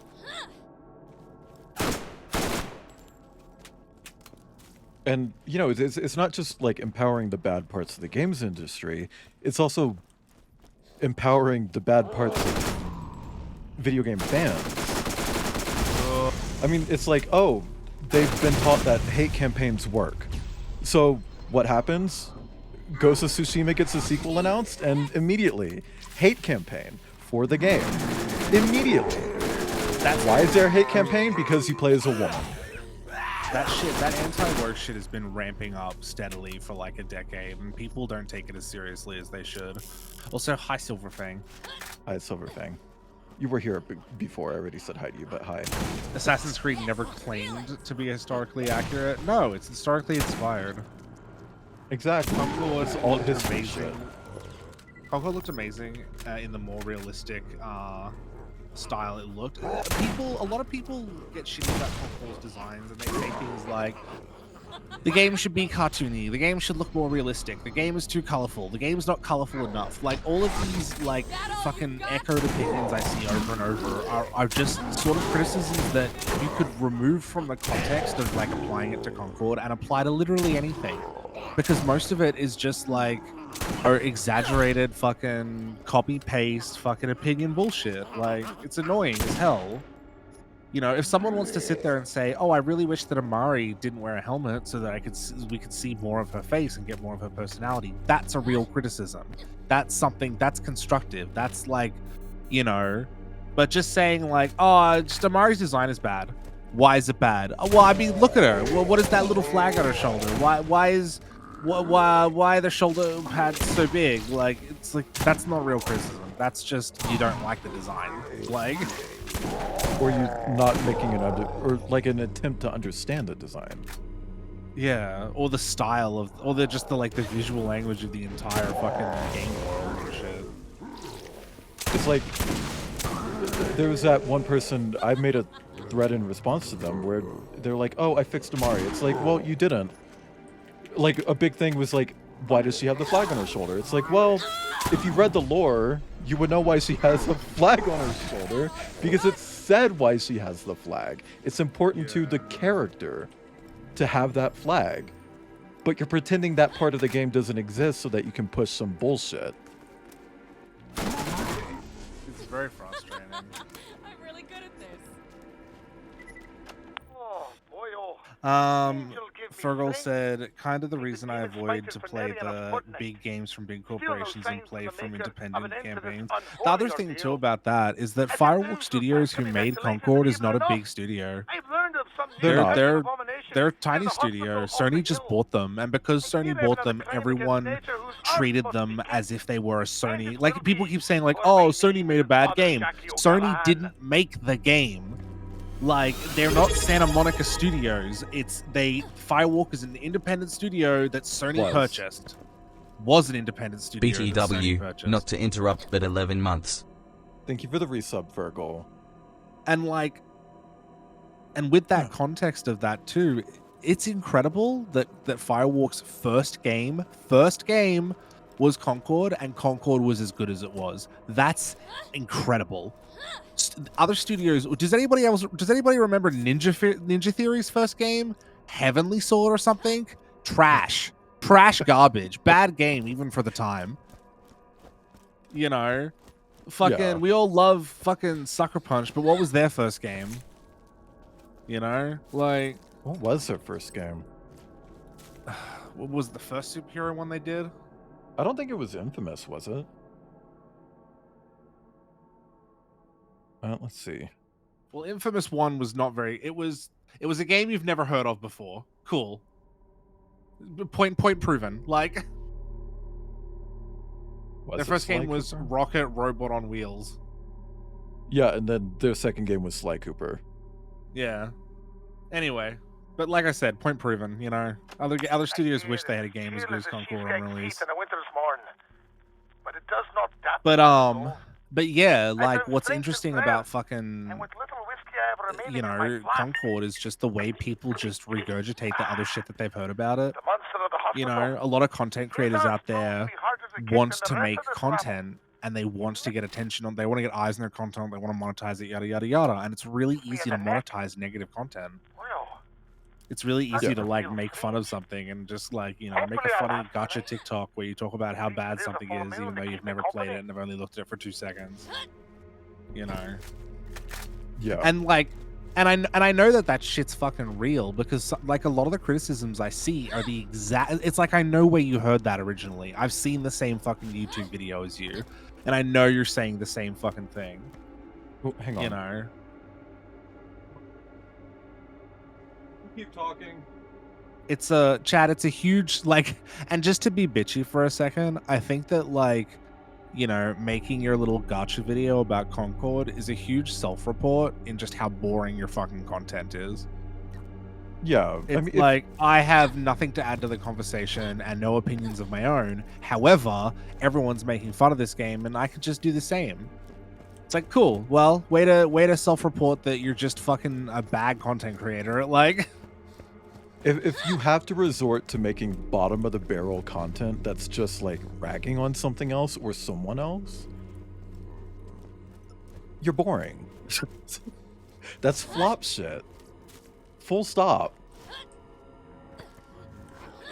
And, it's not just like empowering the bad parts of the games industry, it's also empowering the bad parts of video game fans. I mean, it's like, oh, they've been taught that hate campaigns work. So what happens? Ghost of Tsushima gets a sequel announced, and immediately, hate campaign for the game. Immediately. Why is there a hate campaign? Because you play as a woman. That anti-work shit has been ramping up steadily for like a decade, and people don't take it as seriously as they should. Also, hi Silverfang. Hi Silverfang. You were here before. I already said hi to you, but hi. Assassin's Creed never claimed to be historically accurate. No, it's historically inspired. Exactly. Concord it's all looked history amazing. shit. Concord looked amazing in the more realistic style it looked. A lot of people get shitty about Concord's designs, and they say things like, the game should be cartoony, the game should look more realistic, the game is too colorful, the game's not colorful enough. Like, all of these, like, fucking echoed opinions I see over and over are just sort of criticisms that you could remove from the context of, like, applying it to Concord and apply to literally anything. Because most of it is just, like, exaggerated fucking copy-paste fucking opinion bullshit. Like, it's annoying as hell. If someone wants to sit there and say, "Oh, I really wish that Amari didn't wear a helmet so that we could see more of her face and get more of her personality," that's a real criticism. That's something that's constructive. That's like, but just saying like, "Oh, just Amari's design is bad." Why is it bad? Well, I mean, look at her. Well, what is that little flag on her shoulder? Why are the shoulder pads so big? Like, it's like, that's not real criticism. That's just, you don't like the design. Like, or you're not making an attempt to understand the design. Yeah, or the style of, or the visual language of the entire fucking game world and shit. It's like, there was that one person, I made a thread in response to them where they're like, "Oh, I fixed Amari." It's like, well, you didn't. Like, a big thing was like, why does she have the flag on her shoulder? It's like, well, if you read the lore, you would know why she has a flag on her shoulder, because it said why she has the flag. It's important to the character to have that flag. But you're pretending that part of the game doesn't exist so that you can push some bullshit. It's very frustrating. I'm really good at this. Fergal said, kind of the reason I avoid to play the big games from big corporations and play from independent campaigns. The other thing too about that is that Firewalk Studios, who made Concord, is not a big studio. They're a tiny studio. Sony just bought them, and because Sony bought them, everyone treated them as if they were a Sony. Like, people keep saying like, "Oh, Sony made a bad game." Sony didn't make the game. Like, they're not Santa Monica Studios. Firewalk is an independent studio that Sony purchased. Was an independent studio. BTW, not to interrupt, but 11 months. Thank you for the resub, Virgil. And with that context of that too, it's incredible that Firewalk's first game was Concord, and Concord was as good as it was. That's incredible. Other studios, does anybody remember Ninja Theory's first game, Heavenly Sword or something? Trash garbage, bad game even for the time. You know, fucking, Yeah. we all love fucking Sucker Punch, but what was their first game? You know, like, What was their first game? what was the first superhero one they did? I don't think it was Infamous, was it? Let's see. Well, Infamous 1 was not very. It was a game you've never heard of before. Cool. Point proven. Like, their first game was Rocket Robot on Wheels. Yeah, and then their second game was Sly Cooper. Yeah. Anyway, but like I said, point proven. You know, other studios wish they had a game as good as Concord on release. But yeah, like what's interesting about fucking, you know, Concord is just the way people just regurgitate the other shit that they've heard about it. You know, a lot of content creators out there want to make content and they want to get attention on, they want to get eyes on their content, they want to monetize it, yada yada yada, and it's really easy to monetize negative content. It's really easy to like make fun of something and just like, you know, make a funny gotcha TikTok where you talk about how bad something is even though you've never played it and have only looked at it for 2 seconds. You know. Yeah. And like, and I know that shit's fucking real because like a lot of the criticisms I see are the exact, it's like I know where you heard that originally. I've seen the same fucking YouTube video as you, and I know you're saying the same fucking thing. Oh, hang on. You know. Keep talking. It's a Chad, it's a huge like, and just to be bitchy for a second, I think that like, you know, making your little gotcha video about Concord is a huge self-report in just how boring your fucking content is. Yeah, It's like I have nothing to add to the conversation and no opinions of my own. However, everyone's making fun of this game and I could just do the same. It's like, cool. Well, way to self-report that you're just fucking a bad content creator. Like, if you have to resort to making bottom of the barrel content that's just like ragging on something else or someone else, you're boring. That's flop shit. Full stop.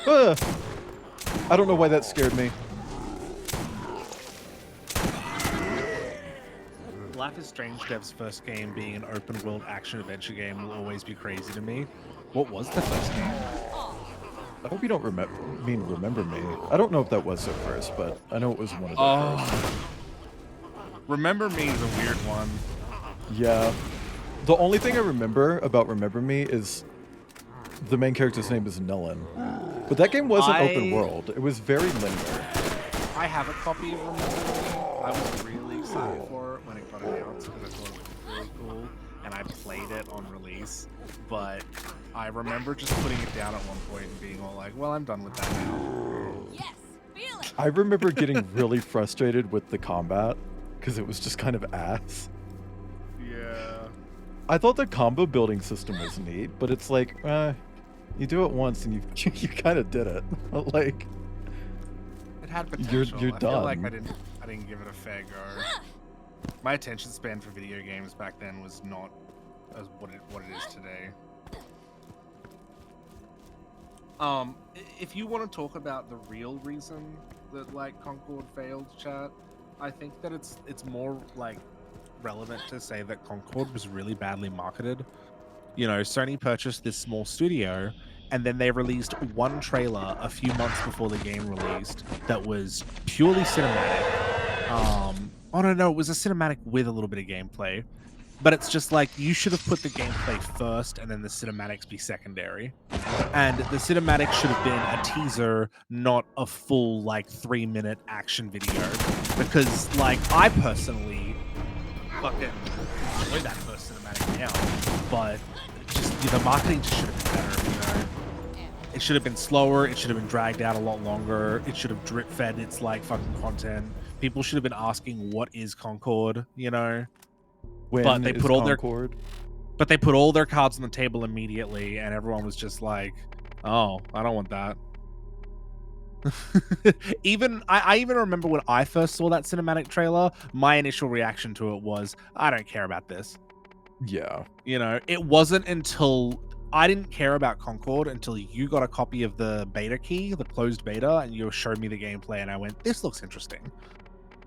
I don't know why that scared me. Life is Strange Dev's first game being an open world action adventure game will always be crazy to me. What was the first game? I hope you don't remember me. I don't know if that was at first, but I know it was one of the first. Remember Me is a weird one. Yeah. The only thing I remember about Remember Me is the main character's name is Nellen. But that game wasn't open world. It was very linear. I have a copy of Remember Me. I was really excited for it when it got announced because I thought it was really cool. And I played it on release. But I remember just putting it down at one point and being all like, well, I'm done with that now. Yes, feel it. I remember getting really frustrated with the combat because it was just kind of ass. Yeah. I thought the combo building system was neat, but it's like, you do it once and you kind of did it. Like, it had potential. You're I done. feel like I didn't give it a fair go. My attention span for video games back then was not as what it is today. If you want to talk about the real reason that like Concord failed, chat, I think that it's more like relevant to say that Concord was really badly marketed. You know, Sony purchased this small studio and then they released one trailer a few months before the game released that was purely cinematic. Oh no, it was a cinematic with a little bit of gameplay. But it's just like, you should have put the gameplay first and then the cinematics be secondary. And the cinematic should have been a teaser, not a full, like, 3-minute action video. Because, like, I personally fucking enjoy that first cinematic now. But just, the marketing just should have been better, you know? It should have been slower, it should have been dragged out a lot longer, it should have drip-fed its, like, fucking content. People should have been asking, what is Concord, you know? But they put all their cards on the table immediately, and everyone was just like, "Oh, I don't want that." I even remember when I first saw that cinematic trailer, my initial reaction to it was, "I don't care about this." Yeah, you know, it wasn't until I didn't care about Concord until you got a copy of the beta key, the closed beta, and you showed me the gameplay, and I went, "This looks interesting."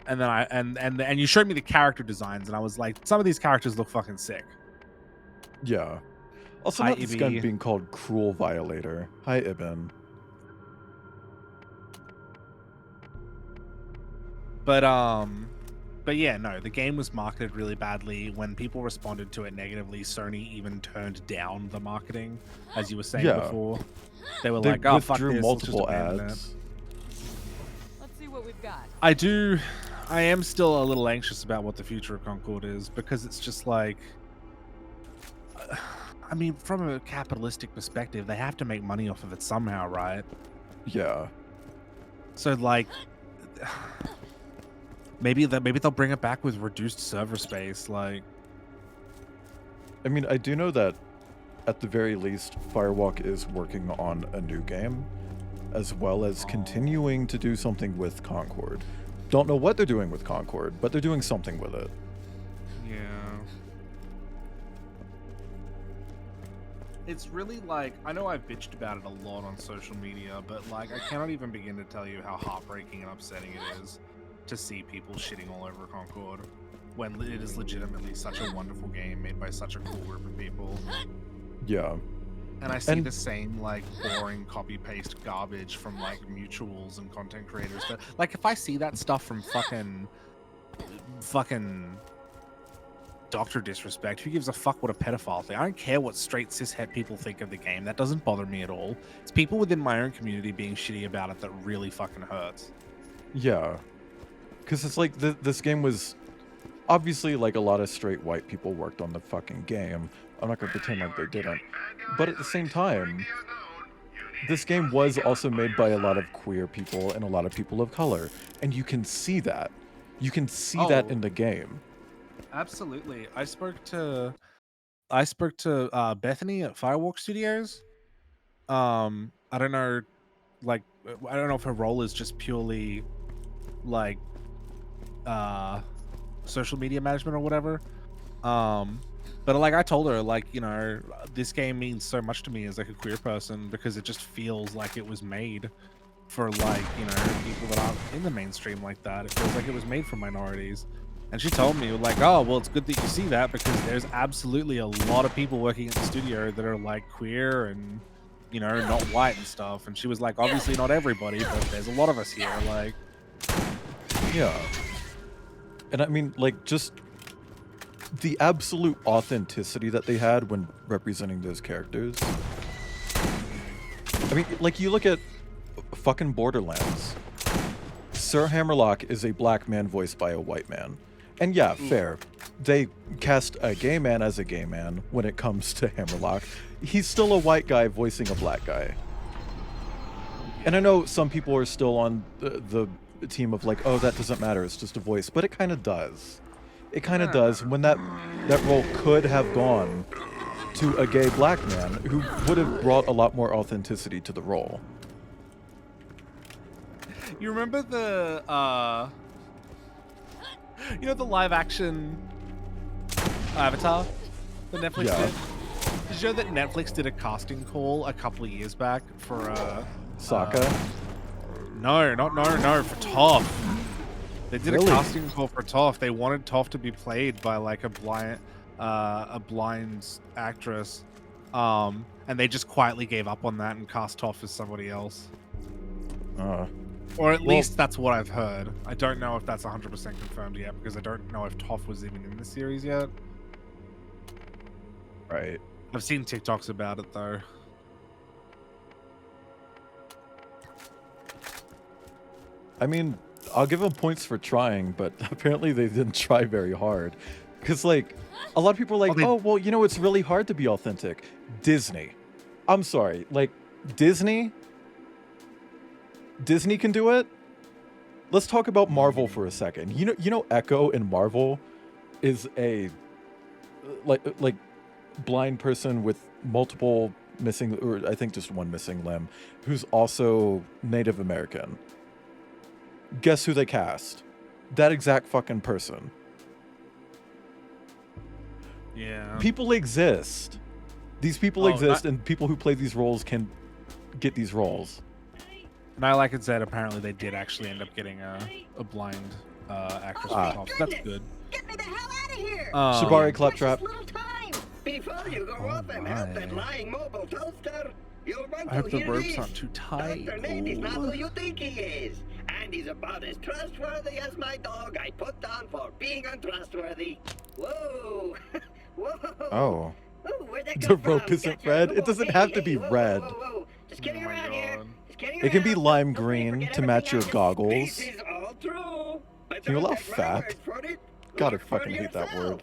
and then and you showed me the character designs, and I was like, some of these characters look fucking sick. Yeah. Also, Hi, not this gun Ibby. being called Cruel Violator. Hi, Ibn. But yeah, no, the game was marketed really badly. When people responded to it negatively, Sony even turned down the marketing, as you were saying before. They were like, "Oh, fuck this, let's just multiple abandon it." ads. Let's see what we've got. I am still a little anxious about what the future of Concord is, because it's just like, I mean, from a capitalistic perspective, they have to make money off of it somehow, right? Yeah. So like, maybe they'll bring it back with reduced server space. Like, I mean, I do know that at the very least, Firewalk is working on a new game, as well as continuing to do something with Concord. Don't know what they're doing with Concord, but they're doing something with it. yeah. It's really like, I know I've bitched about it a lot on social media, but like, I cannot even begin to tell you how heartbreaking and upsetting it is to see people shitting all over Concord when it is legitimately such a wonderful game made by such a cool group of people. Yeah. And I see the same like boring copy paste garbage from like mutuals and content creators. But like, if I see that stuff from fucking Dr. Disrespect, who gives a fuck what a pedophile think? I don't care what straight cishet people think of the game. That doesn't bother me at all. It's people within my own community being shitty about it that really fucking hurts. Yeah. Because it's like, this game was... Obviously, like, a lot of straight white people worked on the fucking game. I'm not going to pretend like they didn't. But at the same time, this game was also made by a lot of queer people and a lot of people of color. And you can see that. You can see that in the game. Absolutely. I spoke to Bethany at Firewalk Studios. I don't know, like, I don't know if her role is just purely like social media management or whatever. But like, I told her, like, you know, this game means so much to me as like a queer person, because it just feels like it was made for, like, you know, people that aren't in the mainstream like that. It feels like it was made for minorities. And she told me, like, oh, well, it's good that you see that, because there's absolutely a lot of people working at the studio that are like queer and, you know, not white and stuff. And she was like, obviously not everybody, but there's a lot of us here. Like, yeah. And I mean, like, just the absolute authenticity that they had when representing those characters. I mean, like, you look at fucking Borderlands. Sir Hammerlock is a black man voiced by a white man. And yeah, fair. They cast a gay man as a gay man when it comes to Hammerlock. He's still a white guy voicing a black guy. And I know some people are still on the team of like, oh, that doesn't matter, it's just a voice. But it kind of does. It kind of does when that role could have gone to a gay black man who would have brought a lot more authenticity to the role. you remember the you know, the live action Avatar that Netflix did? Did you know that Netflix did a casting call a couple of years back for Sokka? No, for Toph. They did a casting call for Toph. They wanted Toph to be played by like a blind actress. And they just quietly gave up on that and cast Toph as somebody else. Or at least that's what I've heard. I don't know if that's 100% confirmed yet, because I don't know if Toph was even in the series yet. Right. I've seen TikToks about it though. I mean, I'll give them points for trying, but apparently they didn't try very hard. Because, like, a lot of people are like, oh, well, you know, it's really hard to be authentic. Disney. I'm sorry. Like, Disney can do it. Let's talk about Marvel for a second. You know Echo in Marvel is a like blind person with multiple missing, or I think just one missing limb, who's also Native American. Guess who they cast? That exact fucking person. Yeah. People exist. These people exist, and people who play these roles can get these roles. And I like it said, apparently they did actually end up getting a blind actress Ah. from top. So that's good. Get me the hell out of here! Shibari Claptrap. Little time! Before you go Oh off and help that my. lying mobile toaster, you'll want I hope to the hear ropes this. aren't too tight. Dr. Nate is not Ooh. who you think he is. And he's about as trustworthy as my dog I put down for being untrustworthy. Whoa! Whoa! Oh. Ooh, where'd that The come rope from? isn't Gotcha. red. Whoa, It doesn't hey, have to hey, be whoa, red. Whoa, whoa, whoa. Just kidding Oh my around here. God. Just kidding It can be around. lime Feel free to green forget to match everything your I just- goggles. This is all true. But Can you don't allow take my fat? word for it. God, I Look for fucking hate that yourself. word.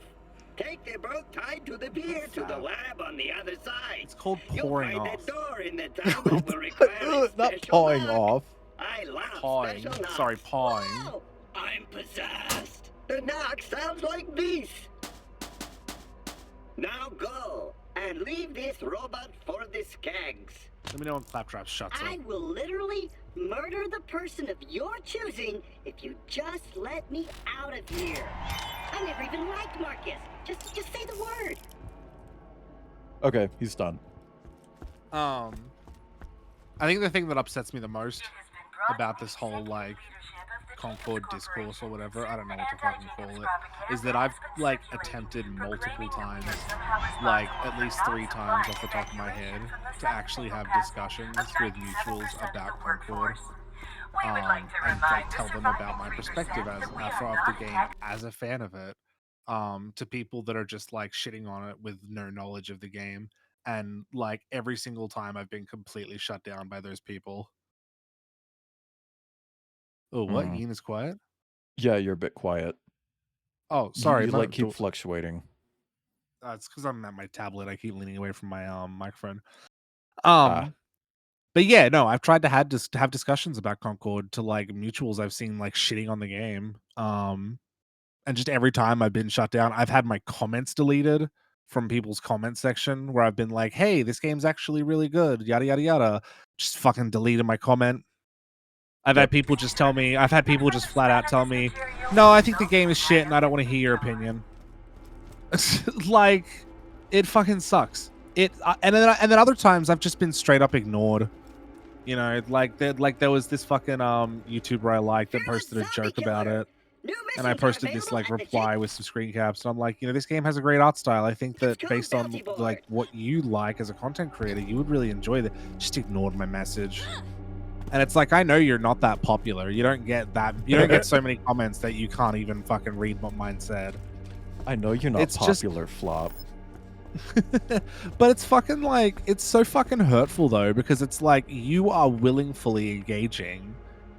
Take the boat tied to the pier to the lab on the other side. It's called You'll pouring find off. a door in the tunnel that will require a Not special pawing lock. off. I love Pawing. special knocks. Sorry, pawing. Wow, I'm possessed. The knock sounds like this. Now go and leave this robot for the skags. Let me know when Claptrap shuts up. I will literally murder the person of your choosing if you just let me out of here. I never even liked Marcus. Just say the word. Okay, he's done. I think the thing that upsets me the most about this whole like Concord discourse or whatever, I don't know what to fucking call it, is that I've like attempted multiple times, like at least 3 times off the top of my head, to actually have discussions with mutuals about Concord. And like tell them about my perspective as of the game as a fan of it, to people that are just like shitting on it with no knowledge of the game. And like every single time I've been completely shut down by those people. Oh, what? Yin is quiet? Yeah, you're a bit quiet. Oh, sorry. You no, like keep fluctuating. it's because I'm at my tablet. I keep leaning away from my microphone. Ah. But yeah, no, I've tried to have discussions about Concord to like mutuals I've seen like shitting on the game. And just every time I've been shut down, I've had my comments deleted from people's comment section where I've been like, "Hey, this game's actually really good." Yada yada yada. Just fucking deleted my comment. I've had people just tell me. I've had people just flat out tell me, "No, I think the game is shit, and I don't want to hear your opinion." Like, it fucking sucks. And then other times I've just been straight up ignored. You know, like there was this fucking YouTuber I liked that posted a joke about it, and I posted this like reply with some screen caps, and I'm like, you know, this game has a great art style. I think that based on like what you like as a content creator, you would really enjoy that. Just ignored my message. And it's like, I know you're not that popular. You don't get so many comments that you can't even fucking read what mine said. I know you're not It's popular, Flop. But it's fucking like, it's so fucking hurtful though, because it's like you are willingly engaging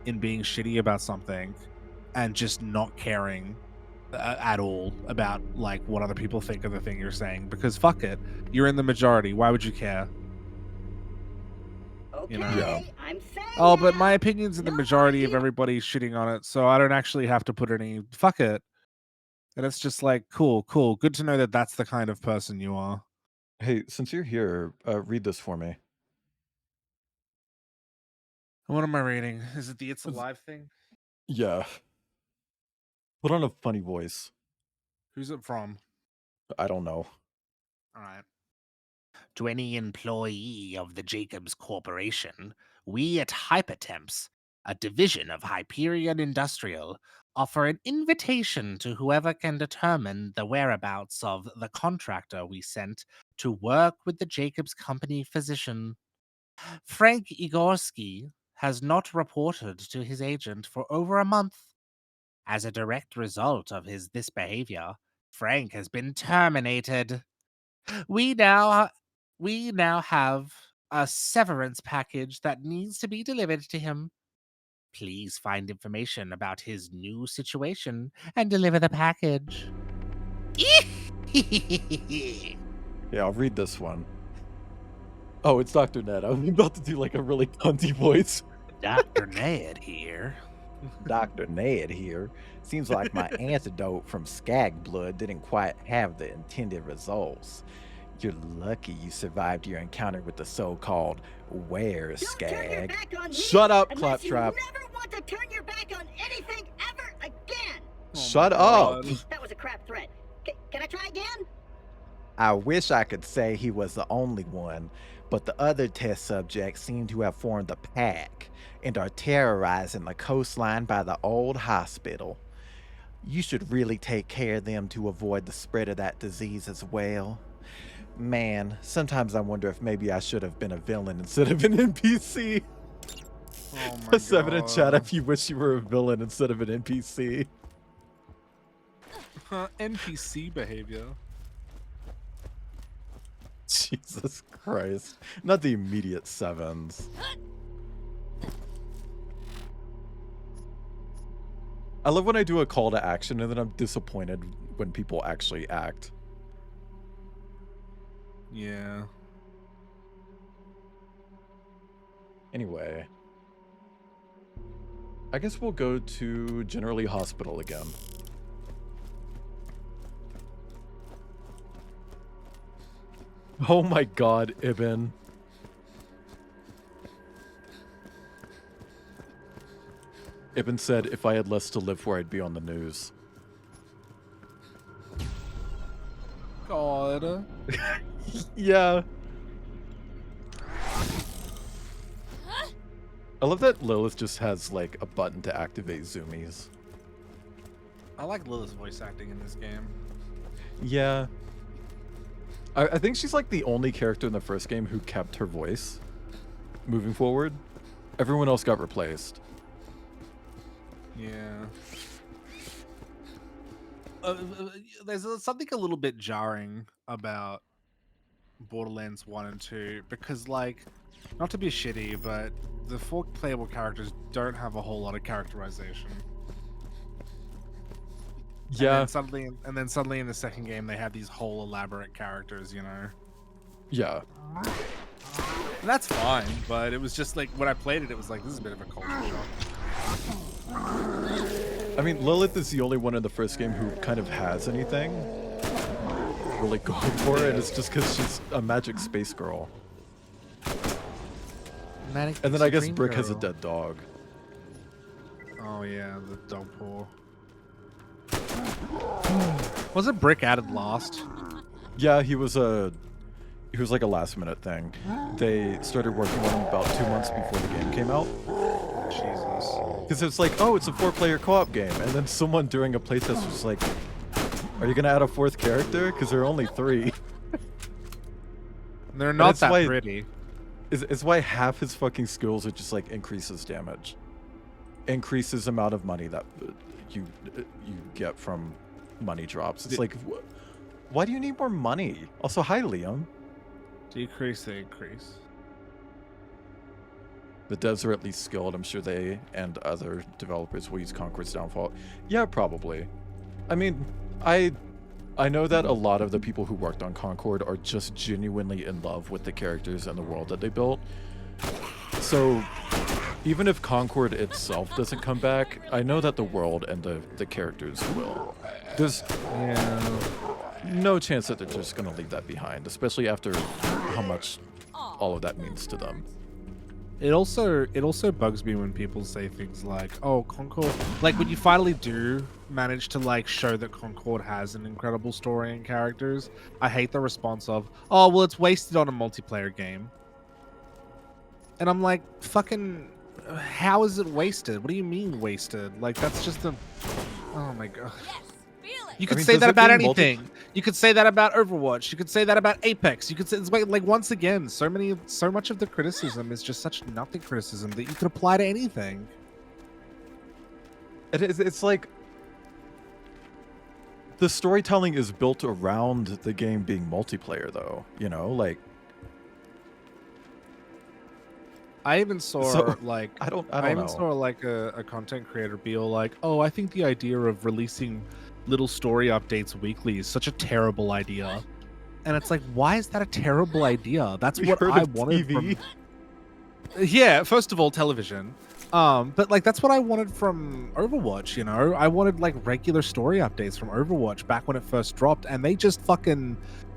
in being shitty about something and just not caring at all about like what other people think of the thing you're saying, because fuck it, you're in the majority. Why would you care? You know? Yeah. Oh, but my opinion's in the majority of everybody shitting on it, so I don't actually have to put any fuck it. And it's just like, cool. Good to know that that's the kind of person you are. Hey, since you're here, read this for me. What am I reading? Is it the It's Alive thing? Yeah. Put on a funny voice. Who's it from? I don't know. All right. To any employee of the Jacobs Corporation, we at Hypertemps, a division of Hyperion Industrial, offer an invitation to whoever can determine the whereabouts of the contractor we sent to work with the Jacobs Company physician. Frank Igorski has not reported to his agent for over a month. As a direct result of this behavior, Frank has been terminated. We now have a severance package that needs to be delivered to him. Please find information about his new situation and deliver the package. Yeah, I'll read this one. Oh, it's Dr. Ned. I was about to do like a really cunty voice. Dr. Ned here. Dr. Ned here. Seems like my antidote from skag blood didn't quite have the intended results. You're lucky you survived your encounter with the so-called skag. Shut up, Claptrap. Never want to turn your back on anything ever again. Shut up. That was a crap threat. Can I try again? I wish I could say he was the only one, but the other test subjects seem to have formed a pack and are terrorizing the coastline by the old hospital. You should really take care of them to avoid the spread of that disease as well. Man, sometimes I wonder if maybe I should have been a villain instead of an NPC. Oh my Plus 7 in chat God. if you wish you were a villain instead of an NPC. NPC behavior. Jesus Christ. Not the immediate 7s. I love when I do a call to action and then I'm disappointed when people actually act. Yeah. Anyway. I guess we'll go to Generally Hospital again. Oh my god, Ibn. Ibn said, if I had less to live for, I'd be on the news. God. Yeah. I love that Lilith just has, like, a button to activate zoomies. I like Lilith's voice acting in this game. Yeah. I think she's, like, the only character in the first game who kept her voice moving forward. Everyone else got replaced. Yeah. There's something a little bit jarring about Borderlands 1 and 2 because, like, not to be shitty, but the 4 playable characters don't have a whole lot of characterization. Yeah. And then suddenly in the second game they have these whole elaborate characters, you know. Yeah. And that's fine, but it was just like when I played it, it was like this is a bit of a culture shock. I mean, Lilith is the only one in the first game who kind of has anything really going for her, and it's just because she's a magic space girl. Manic And then I guess Supreme Brick has a Girl. dead dog. Oh yeah, the dog paw. Wasn't Brick added last? Yeah, he was like a last minute thing. They started working on him about 2 months before the game came out. Jesus. Because it's like, oh, it's a 4-player co-op game, and then someone during a playtest was like, "Are you gonna add a 4th character? Because there are only 3." They're And not it's that why- pretty. It's why half his fucking skills are just like increases damage, increases amount of money that you get from money drops. It's like, why do you need more money? Also, hi Liam. Decrease the increase. The devs are at least skilled. I'm sure they and other developers will use Concord's downfall. Yeah, probably. I mean, I know that a lot of the people who worked on Concord are just genuinely in love with the characters and the world that they built. So even if Concord itself doesn't come back, I know that the world and the characters will. There's no chance that they're just going to leave that behind, especially after how much all of that means to them. It also bugs me when people say things like, "Oh, Concord," like when you finally do manage to like show that Concord has an incredible story and characters. I hate the response of, "Oh, well, it's wasted on a multiplayer game," and I'm like, "Fucking, how is it wasted? What do you mean wasted? Like that's just a, oh my god." You could I mean, say does that it about being anything. You could say that about Overwatch. You could say that about Apex. You could say, it's like once again, so much of the criticism is just such nothing criticism that you could apply to anything. It's like the storytelling is built around the game being multiplayer, though. You know, like I even saw like I don't even know. saw like a content creator be all like, "Oh, I think the idea of releasing little story updates weekly is such a terrible idea." And it's like, why is that a terrible idea? That's We what heard I of wanted TV. from. Yeah, first of all, television. But like that's what I wanted from Overwatch, you know? I wanted like regular story updates from Overwatch back when it first dropped, and they just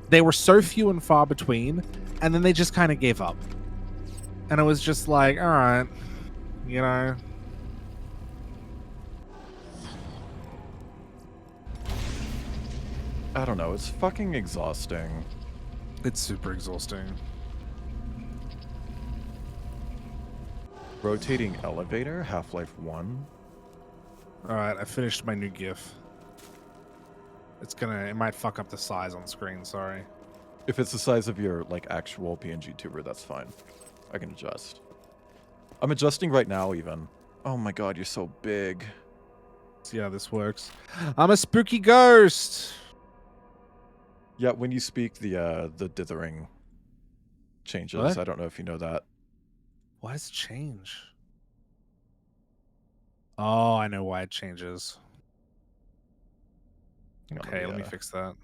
they were so few and far between, and then they just kind of gave up. And it was just like, all right, you know. I don't know. It's fucking exhausting. It's super exhausting. Rotating elevator, Half-Life 1. All right, I finished my new GIF. It might fuck up the size on screen. Sorry. If it's the size of your like actual PNG tuber, that's fine. I can adjust. I'm adjusting right now even. Oh my god, you're so big. See how this works. I'm a spooky ghost. Yeah, when you speak, the dithering changes. What? I don't know if you know that. Why does it change? Oh, I know why it changes. Hang on, Okay, let me fix that.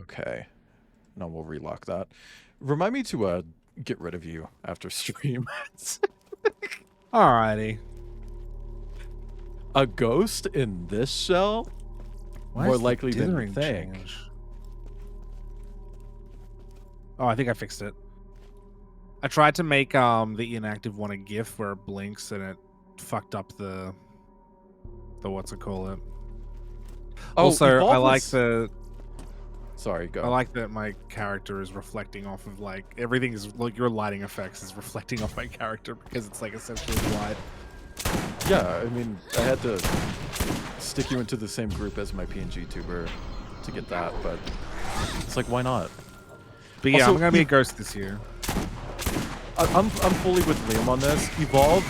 Okay. Now we'll relock that. Remind me to get rid of you after stream. Alrighty. A ghost in this shell? Why More is the likely than you dithering think. change? Oh, I think I fixed it. I tried to make the inactive one a GIF where it blinks and it fucked up the what's it call it. Oh, also, I Evolve like was- the. Sorry, go. I like that my character is reflecting off of like everything is like your lighting effects is reflecting off my character because it's like essentially white. Yeah, I mean, I had to stick you into the same group as my PNG tuber to get that, but it's like, why not? But yeah, Also, I'm gonna be a ghost this year. I'm fully with Liam on this. Evolve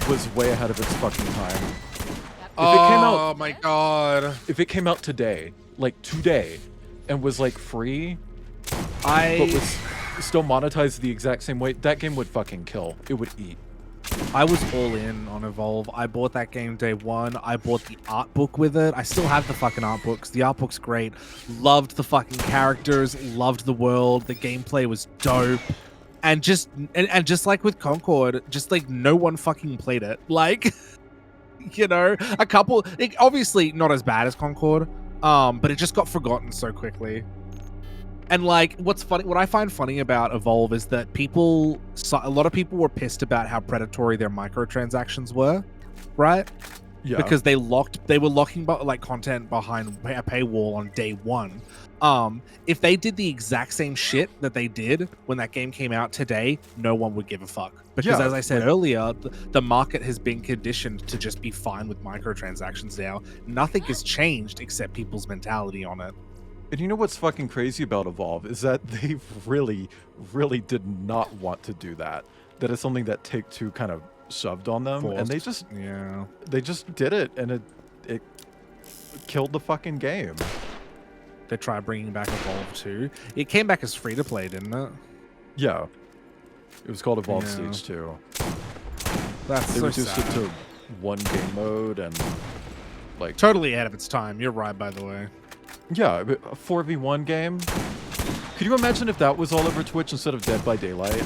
was way ahead of its fucking time. If it came out, Oh my god! if it came out today, like today, and was like free, but was still monetized the exact same way, that game would fucking kill. It would eat. I was all in on Evolve. I bought that game day one. I bought the art book with it. I still have the fucking art books. The art book's great. Loved the fucking characters. Loved the world. The gameplay was dope. And just like with Concord, just like no one fucking played it. Like, you know, a couple. Obviously not as bad as Concord, but it just got forgotten so quickly. And like, what's funny, what I find funny about Evolve is that a lot of people were pissed about how predatory their microtransactions were, right? Yeah. Because they were locking like content behind a paywall on day one. If they did the exact same shit that they did when that game came out today, no one would give a fuck. Because as I said earlier, the market has been conditioned to just be fine with microtransactions now. Nothing has changed except people's mentality on it. And you know what's fucking crazy about Evolve is that they really, really did not want to do that. That is something that Take-Two kind of shoved on them, and they just did it, and it killed the fucking game. They tried bringing back Evolve 2. It came back as free to play, didn't it? Yeah, it was called Evolve Stage 2. That's they so reduced sad. it to one game mode and like totally ahead of its time. You're right, by the way. Yeah, a 4v1 game. Could you imagine if that was all over Twitch instead of Dead by Daylight?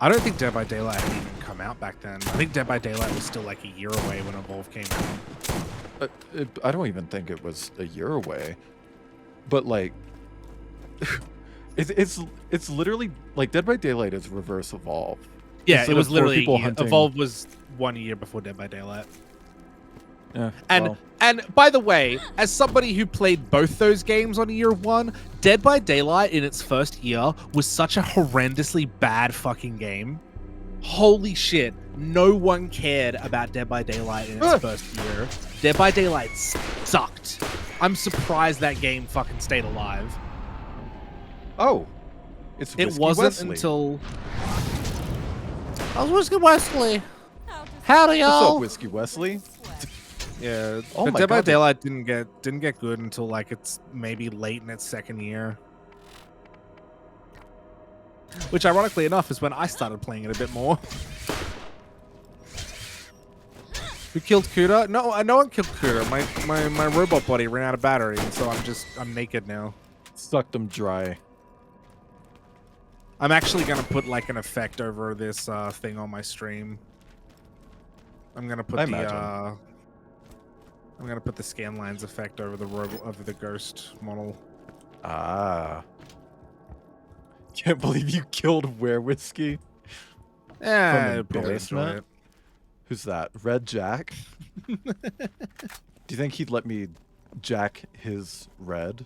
I don't think Dead by Daylight had even come out back then. I think Dead by Daylight was still like a year away when Evolve came out. I don't even think it was a year away. But like, it's literally like Dead by Daylight is reverse Evolve. Yeah, Instead it was of literally people hunting. Evolve was 1 year before Dead by Daylight. Yeah, And by the way, as somebody who played both those games on year one, Dead by Daylight in its first year was such a horrendously bad fucking game. Holy shit, no one cared about Dead by Daylight in its first year. Dead by Daylight sucked. I'm surprised that game fucking stayed alive. Oh, it wasn't Wesley. until... I was Whiskey Wesley. Howdy, y'all. What's up, Whiskey Wesley? Yeah, Oh but my Dead by God. Daylight didn't get good until like it's maybe late in its second year. Which, ironically enough, is when I started playing it a bit more. Who killed Kuda? No, no one killed Kuda. My robot body ran out of battery, and so I'm naked now. Sucked them dry. I'm actually gonna put like an effect over this thing on my stream. I'm gonna put I'm gonna put the scan lines effect over the ghost model. Ah. Can't believe you killed Were Whiskey. Yeah, From probably enjoy embarrassment. it. Who's that? Red Jack? Do you think he'd let me jack his red?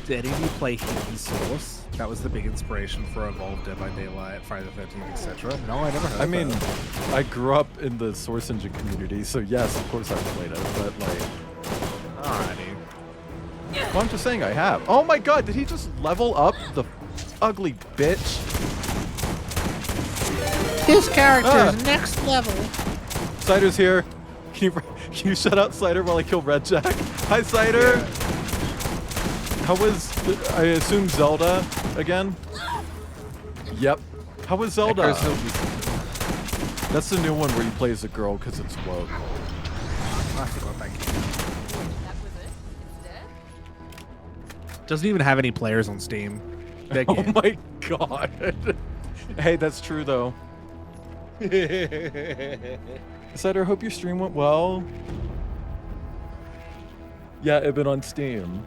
Did any of you play Hidden Source? That was the big inspiration for Evolved, Dead by Daylight, Friday the 13th, etc. No, I never heard I of mean, that. I grew up in the Source Engine community, so yes, of course I played it, but like... Alrighty. Well, I'm just saying I have. Oh my god, did he just level up the ugly bitch? This character is next level. Cider's here. Can you shut out Cider while I kill Red Jack? Hi, Cider. Yeah. How was, I assume, Zelda again? Yep. How was Zelda? That's the new one where you play as a girl because it's woke. I forgot that game. Doesn't even have any players on Steam. Oh my god. Hey, that's true though. Cider, hope your stream went well. Yeah, it been on Steam.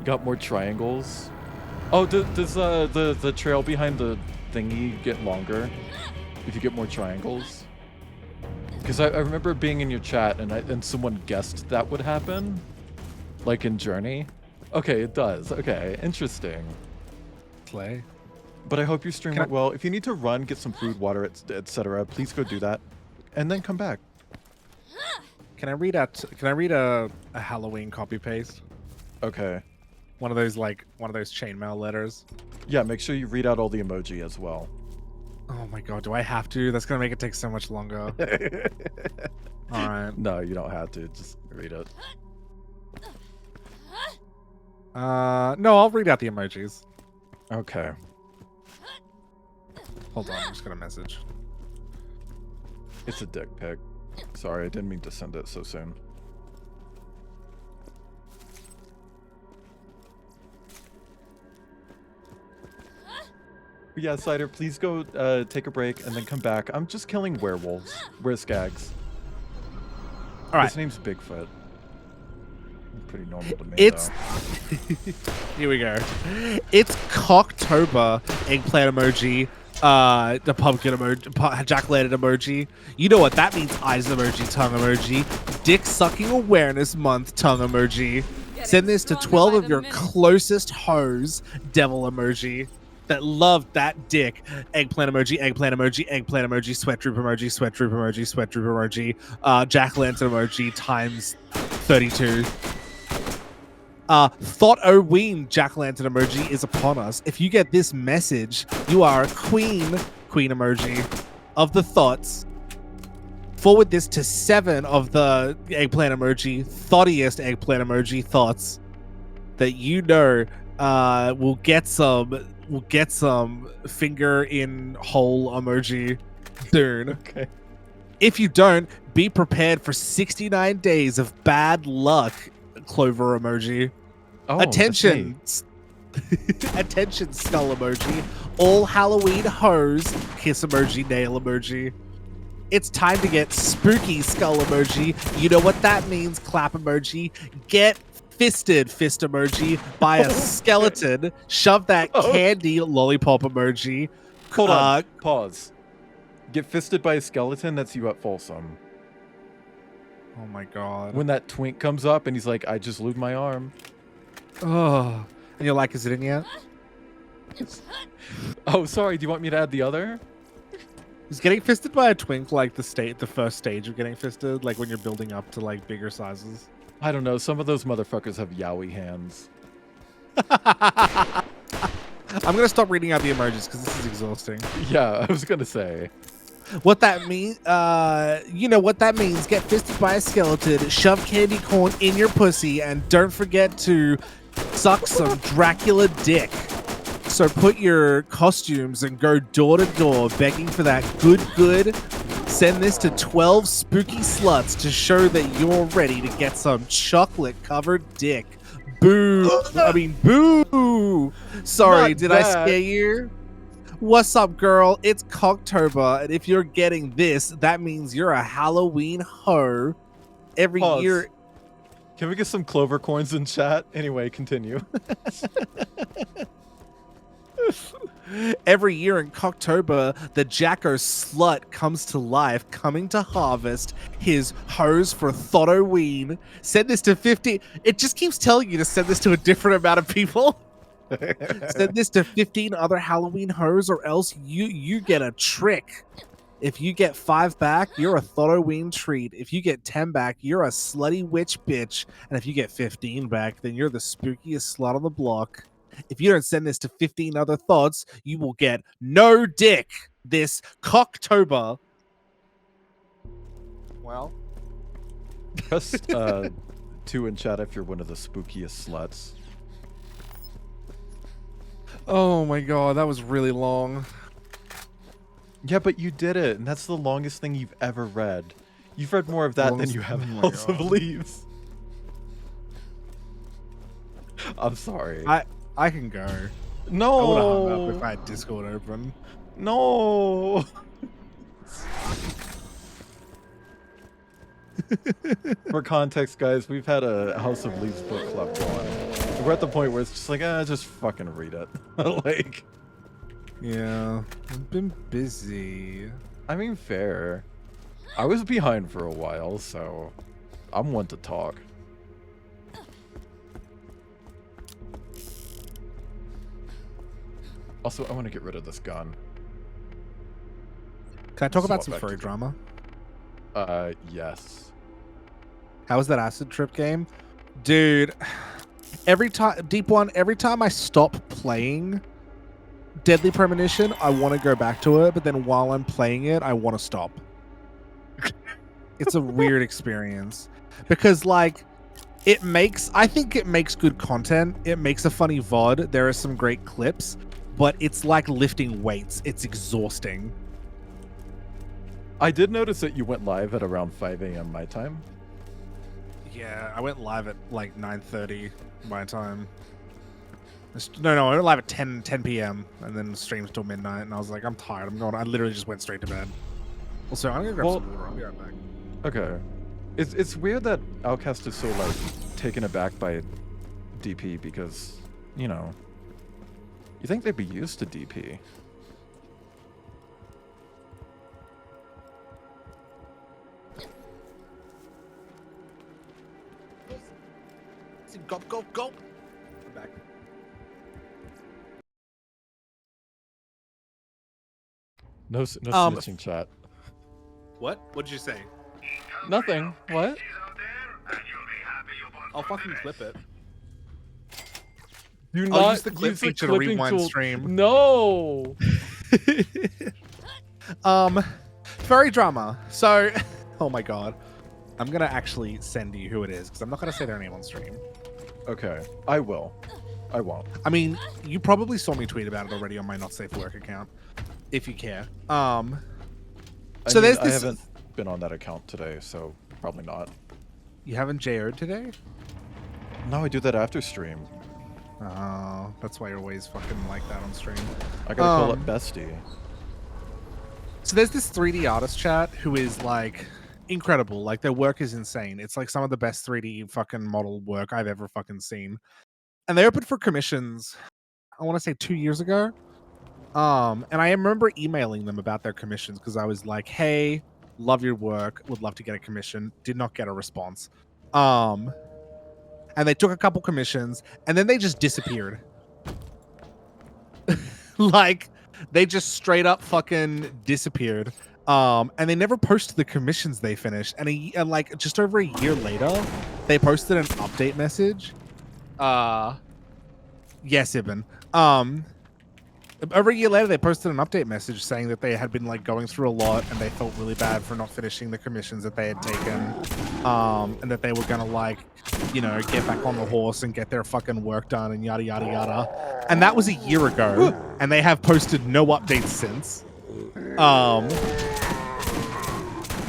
Got more triangles. Oh, does the trail behind the thingy get longer if you get more triangles? Because I remember being in your chat and someone guessed that would happen, like in Journey. Okay, it does. Okay, interesting. Play. But I hope your stream went well. If you need to run, get some food, water, etc., please go do that, and then come back. Can I read out? Can I read a Halloween copy paste? Okay. One of those chainmail letters. Yeah, make sure you read out all the emoji as well. Oh my god, do I have to? That's gonna make it take so much longer. All right. No, you don't have to. Just read it. No, I'll read out the emojis. Okay. Hold on, I'm just gonna message. It's a dick pic. Sorry, I didn't mean to send it so soon. Yeah, Cider, please go take a break and then come back. I'm just killing werewolves. Where's Skags? All right. His name's Bigfoot. Pretty normal to me, It's though. Here we go. It's Cocktober eggplant emoji, the pumpkin emoji, jack-o'-lantern emoji. You know what that means? Eyes emoji, tongue emoji, dick sucking awareness month tongue emoji. Send this to 12 of your closest hoes, devil emoji, that loved that dick. Eggplant emoji, eggplant emoji, eggplant emoji, sweat droop emoji, sweat droop emoji, sweat droop emoji, jack-o'-lantern emoji times 32. Thought-o-ween jack-o'-lantern emoji is upon us. If you get this message, you are a queen emoji of the thoughts. Forward this to 7 of the eggplant emoji, thoughtiest eggplant emoji thoughts that you know will get some finger in hole emoji soon. Okay. If you don't, be prepared for 69 days of bad luck. Clover emoji. Oh, attention. Attention skull emoji. All Halloween hoes. Kiss emoji, nail emoji. It's time to get spooky skull emoji. You know what that means, clap emoji. Get fisted fist emoji by a skeleton. Shove that candy lollipop emoji. Hold on. Pause. Get fisted by a skeleton, that's you at Folsom. Oh my god. When that twink comes up and he's like, I just lubed my arm. Oh. And you're like, is it in yet? Oh, sorry. Do you want me to add the other? Is getting fisted by a twink like the first stage of getting fisted? Like when you're building up to like bigger sizes? I don't know. Some of those motherfuckers have yaoi hands. I'm going to stop reading out the emojis because this is exhausting. Yeah, I was going to say. What that means, you know what that means. Get fisted by a skeleton, shove candy corn in your pussy, and don't forget to suck some Dracula dick. So put your costumes and go door to door begging for that good. Send this to 12 spooky sluts to show that you're ready to get some chocolate-covered dick. Boo! I mean, boo! Sorry, did I scare you? What's up, girl? It's Cocktober, and if you're getting this, that means you're a Halloween hoe. Every year. Can we get some clover corns in chat? Anyway, continue. Every year in Cocktober, the Jacko slut comes to life, coming to harvest his hose for Thotoween. Send this to 50. It just keeps telling you to send this to a different amount of people. Send this to 15 other Halloween hoes, or else you get a trick. If you get 5 back, you're a Thotoween treat. If you get 10 back, you're a slutty witch bitch. And if you get 15 back, then you're the spookiest slut on the block. If you don't send this to 15 other thoughts, you will get no dick this Cocktober. Well, Press 2 in chat if you're one of the spookiest sluts. oh my god, that was really long. Yeah, but you did it, and that's the longest thing you've ever read. You've read more of that than you have Oh my House of God. Leaves. I'm sorry. I can go. No. I would have hung up if I had Discord open. No. For context, guys, we've had a House of Leaves book club going. We're at the point where it's just like, just fucking read it. Like, yeah, I've been busy. I mean, fair. I was behind for a while, so I'm one to talk. Also, I want to get rid of this gun. Can I talk about Swap some back furry to- drama? Yes. How was that acid trip game? Dude, every time, Deep One, every time I stop playing Deadly Premonition, I want to go back to it, but then while I'm playing it, I want to stop. It's a weird experience. Because, like, I think it makes good content. It makes a funny VOD. There are some great clips, but it's like lifting weights. It's exhausting. I did notice that you went live at around 5 a.m. my time. Yeah, I went live at like 9:30 my time. No, I went live at 10 p.m. and then streamed till midnight, and I was like, I'm tired. I'm going. I literally just went straight to bed. Also, I'm gonna grab some water. I'll be right back. Okay. It's weird that Outcast is so, like, taken aback by DP because, you know, you think they'd be used to DP. Go. I'm back. No snitching chat. What? What'd you say? Nothing. What? I'll fucking clip it. Do I'll not use the clip use the feature to clipping rewind tool. stream. No. Furry drama. So, oh my god, I'm gonna actually send you who it is because I'm not gonna say their name on stream. Okay, I will. I won't. I mean, you probably saw me tweet about it already on my Not Safe Work account, if you care. So there's this. I haven't been on that account today, so probably not. You haven't JO'd today? No, I do that after stream. Oh, that's why you're always fucking like that on stream. I gotta call it bestie. So there's this 3D artist chat who is like incredible. Like their work is insane. It's like some of the best 3D fucking model work I've ever fucking seen. And they opened for commissions, I want to say 2 years ago. And I remember emailing them about their commissions because I was like, hey, love your work, would love to get a commission. Did not get a response. And they took a couple commissions and then they just disappeared. Like they just straight up fucking disappeared. And they never posted the commissions they finished. And like just over a year later, they posted an update message. Yes, Ibn. Over a year later, they posted an update message saying that they had been like going through a lot and they felt really bad for not finishing the commissions that they had taken. And that they were gonna like, you know, get back on the horse and get their fucking work done and yada yada yada. And that was a year ago, and they have posted no updates since.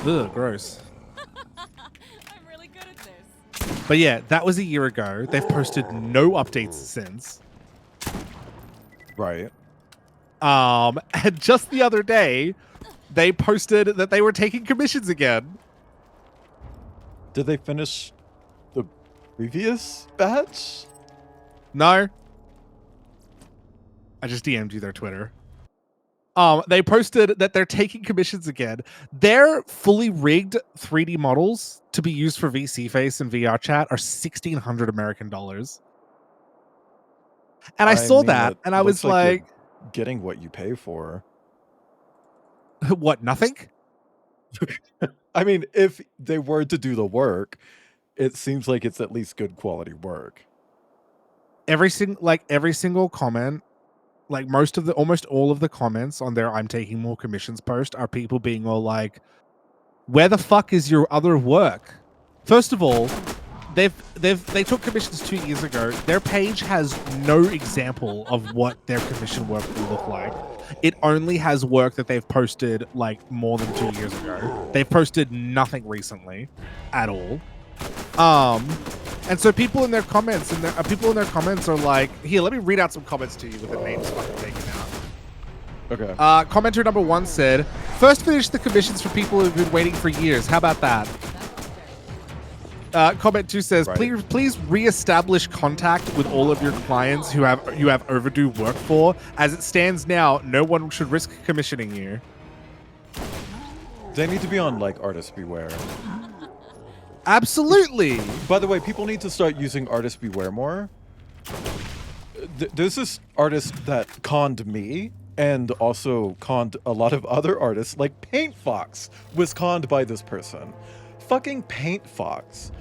Ugh, gross. I'm really good at this. But yeah, that was a year ago. They've posted no updates since. Right. And just the other day, they posted that they were taking commissions again. Did they finish the previous batch? No. I just DM'd you their Twitter. They posted that they're taking commissions again. Their fully rigged 3D models to be used for VC Face and VR chat are $1,600 American dollars. And I saw that, it and I looks was like, you're getting what you pay for. what, nothing? I mean, if they were to do the work, it seems like it's at least good quality work. Every single comment, like almost all of the comments on their "I'm taking more commissions" post are people being all like, "Where the fuck is your other work?" First of all, they took commissions 2 years ago. Their page has no example of what their commission work will look like. It only has work that they've posted like more than 2 years ago. They've posted nothing recently at all. And so people in their comments are like, here, let me read out some comments to you with the names fucking taken out. Okay. Commenter number 1 said, "First finish the commissions for people who've been waiting for years. How about that?" Comment 2 says, Right. please reestablish contact with all of your clients you have overdue work for. As it stands now, no one should risk commissioning you. They need to be on like Artist Beware. Absolutely. By the way, people need to start using Artist Beware more. There's this artist that conned me and also conned a lot of other artists. Like Paint Fox was conned by this person. Fucking Paint Fox.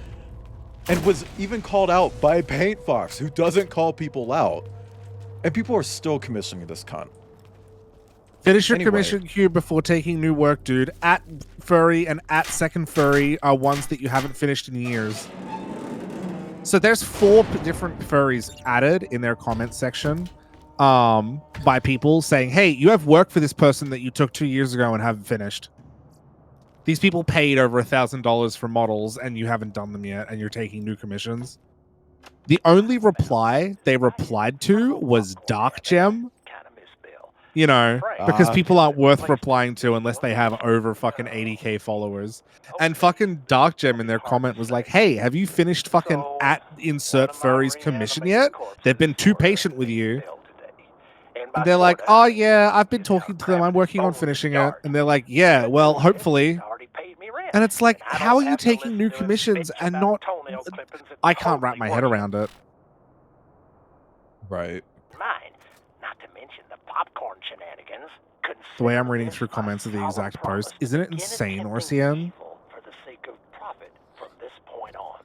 And was even called out by Paint Fox, who doesn't call people out. And people are still commissioning this cunt. Finish your commission queue before taking new work, dude. At Furry and at Second Furry are ones that you haven't finished in years. So there's 4 different furries added in their comment section by people saying, hey, you have work for this person that you took 2 years ago and haven't finished. These people paid over $1,000 for models and you haven't done them yet and you're taking new commissions. The only reply they replied to was Dark Gem. You know, because people aren't worth replying to unless they have over fucking 80k followers. And fucking Dark Gem in their comment was like, hey, have you finished fucking at insert furry's commission yet? They've been too patient with you. And they're like, oh yeah, I've been talking to them. I'm working on finishing it. And they're like, yeah, well, hopefully. And it's like, how are you taking new commissions and not... I can't wrap my head around it. Right. Not to mention the popcorn shenanigans. The way I'm reading through comments of the exact post, isn't it insane, RCM? For the sake of profit from this point on.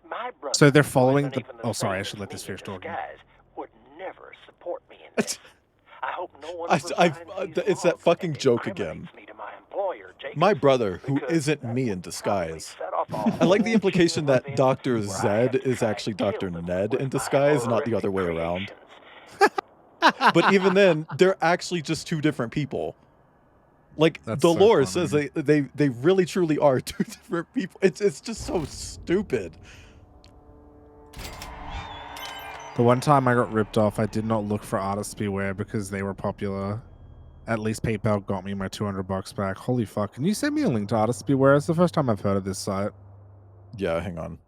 My brother, So they're following the... Oh, sorry, I should let this finish talking. Would never support me in this. I hope no one it's that fucking joke again. My brother, who isn't me in disguise. I like the implication that Dr. Zed is actually Dr. Ned in disguise, not the other way around. But even then, they're actually just 2 different people. Like, the lore says they really truly are 2 different people. It's just so stupid. The one time I got ripped off, I did not look for Artist Beware because they were popular. At least PayPal got me my $200 back. Holy fuck. Can you send me a link to Artist Beware? It's the first time I've heard of this site. Yeah, hang on.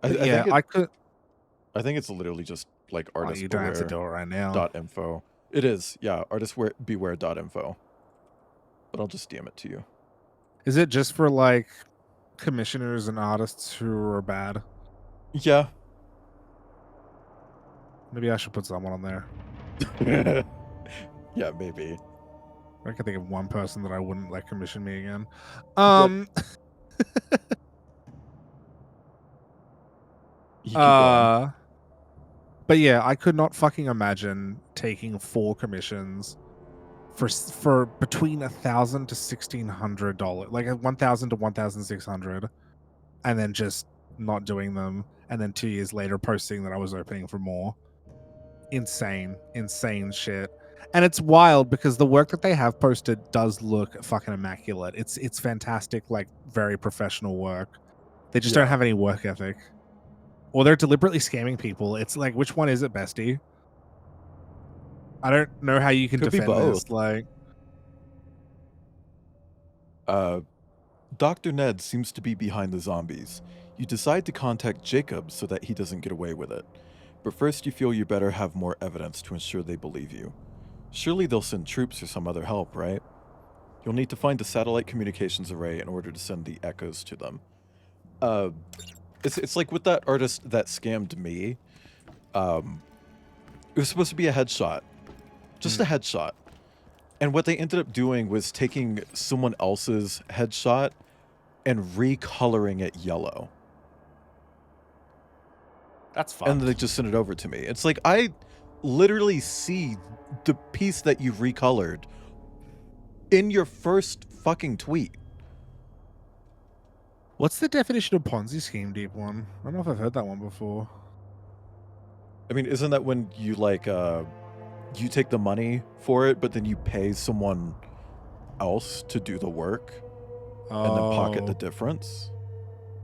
I think it's literally just like Artist you don't have to do it right now. .info. It is, yeah, artistbeware.info. But I'll just DM it to you. Is it just for like commissioners and artists who are bad? Yeah. Maybe I should put someone on there. Yeah, maybe. I can think of one person that I wouldn't let commission me again. But yeah, I could not fucking imagine taking 4 commissions for between $1,000 to $1,600, like $1,000 to $1,600, and then just not doing them, and then 2 years later posting that I was opening for more. Insane shit. And it's wild because the work that they have posted does look fucking immaculate. It's fantastic, like very professional work. They just don't have any work ethic. Or they're deliberately scamming people. It's like, which one is it, bestie? I don't know how you can Could defend be both. this. Like, Dr. Ned seems to be behind the zombies. You decide to contact Jacob so that he doesn't get away with it. But first you feel you better have more evidence to ensure they believe you. Surely they'll send troops or some other help, right? You'll need to find the satellite communications array in order to send the echoes to them. It's like with that artist that scammed me. It was supposed to be a headshot. Just a headshot. And what they ended up doing was taking someone else's headshot and recoloring it yellow. That's fun. And they just sent it over to me. It's like, I literally see the piece that you've recolored in your first fucking tweet. What's the definition of Ponzi scheme, Deep One? I don't know if I've heard that one before. I mean, isn't that when you like, you take the money for it, but then you pay someone else to do the work and then pocket the difference?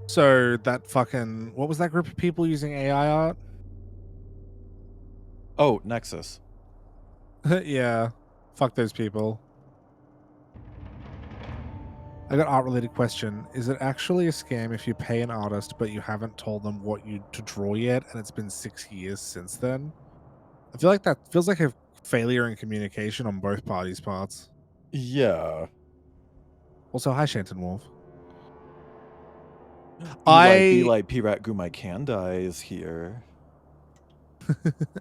So that fucking, what was that group of people using AI art? Oh, Nexus. Yeah. Fuck those people. I got art-related question. Is it actually a scam if you pay an artist but you haven't told them what you to draw yet, and it's been 6 years since then? I feel like that feels like a failure in communication on both parties' parts. Yeah. Also, hi, Shanton Wolf. Eli P-Rat Gumai Kandai is here.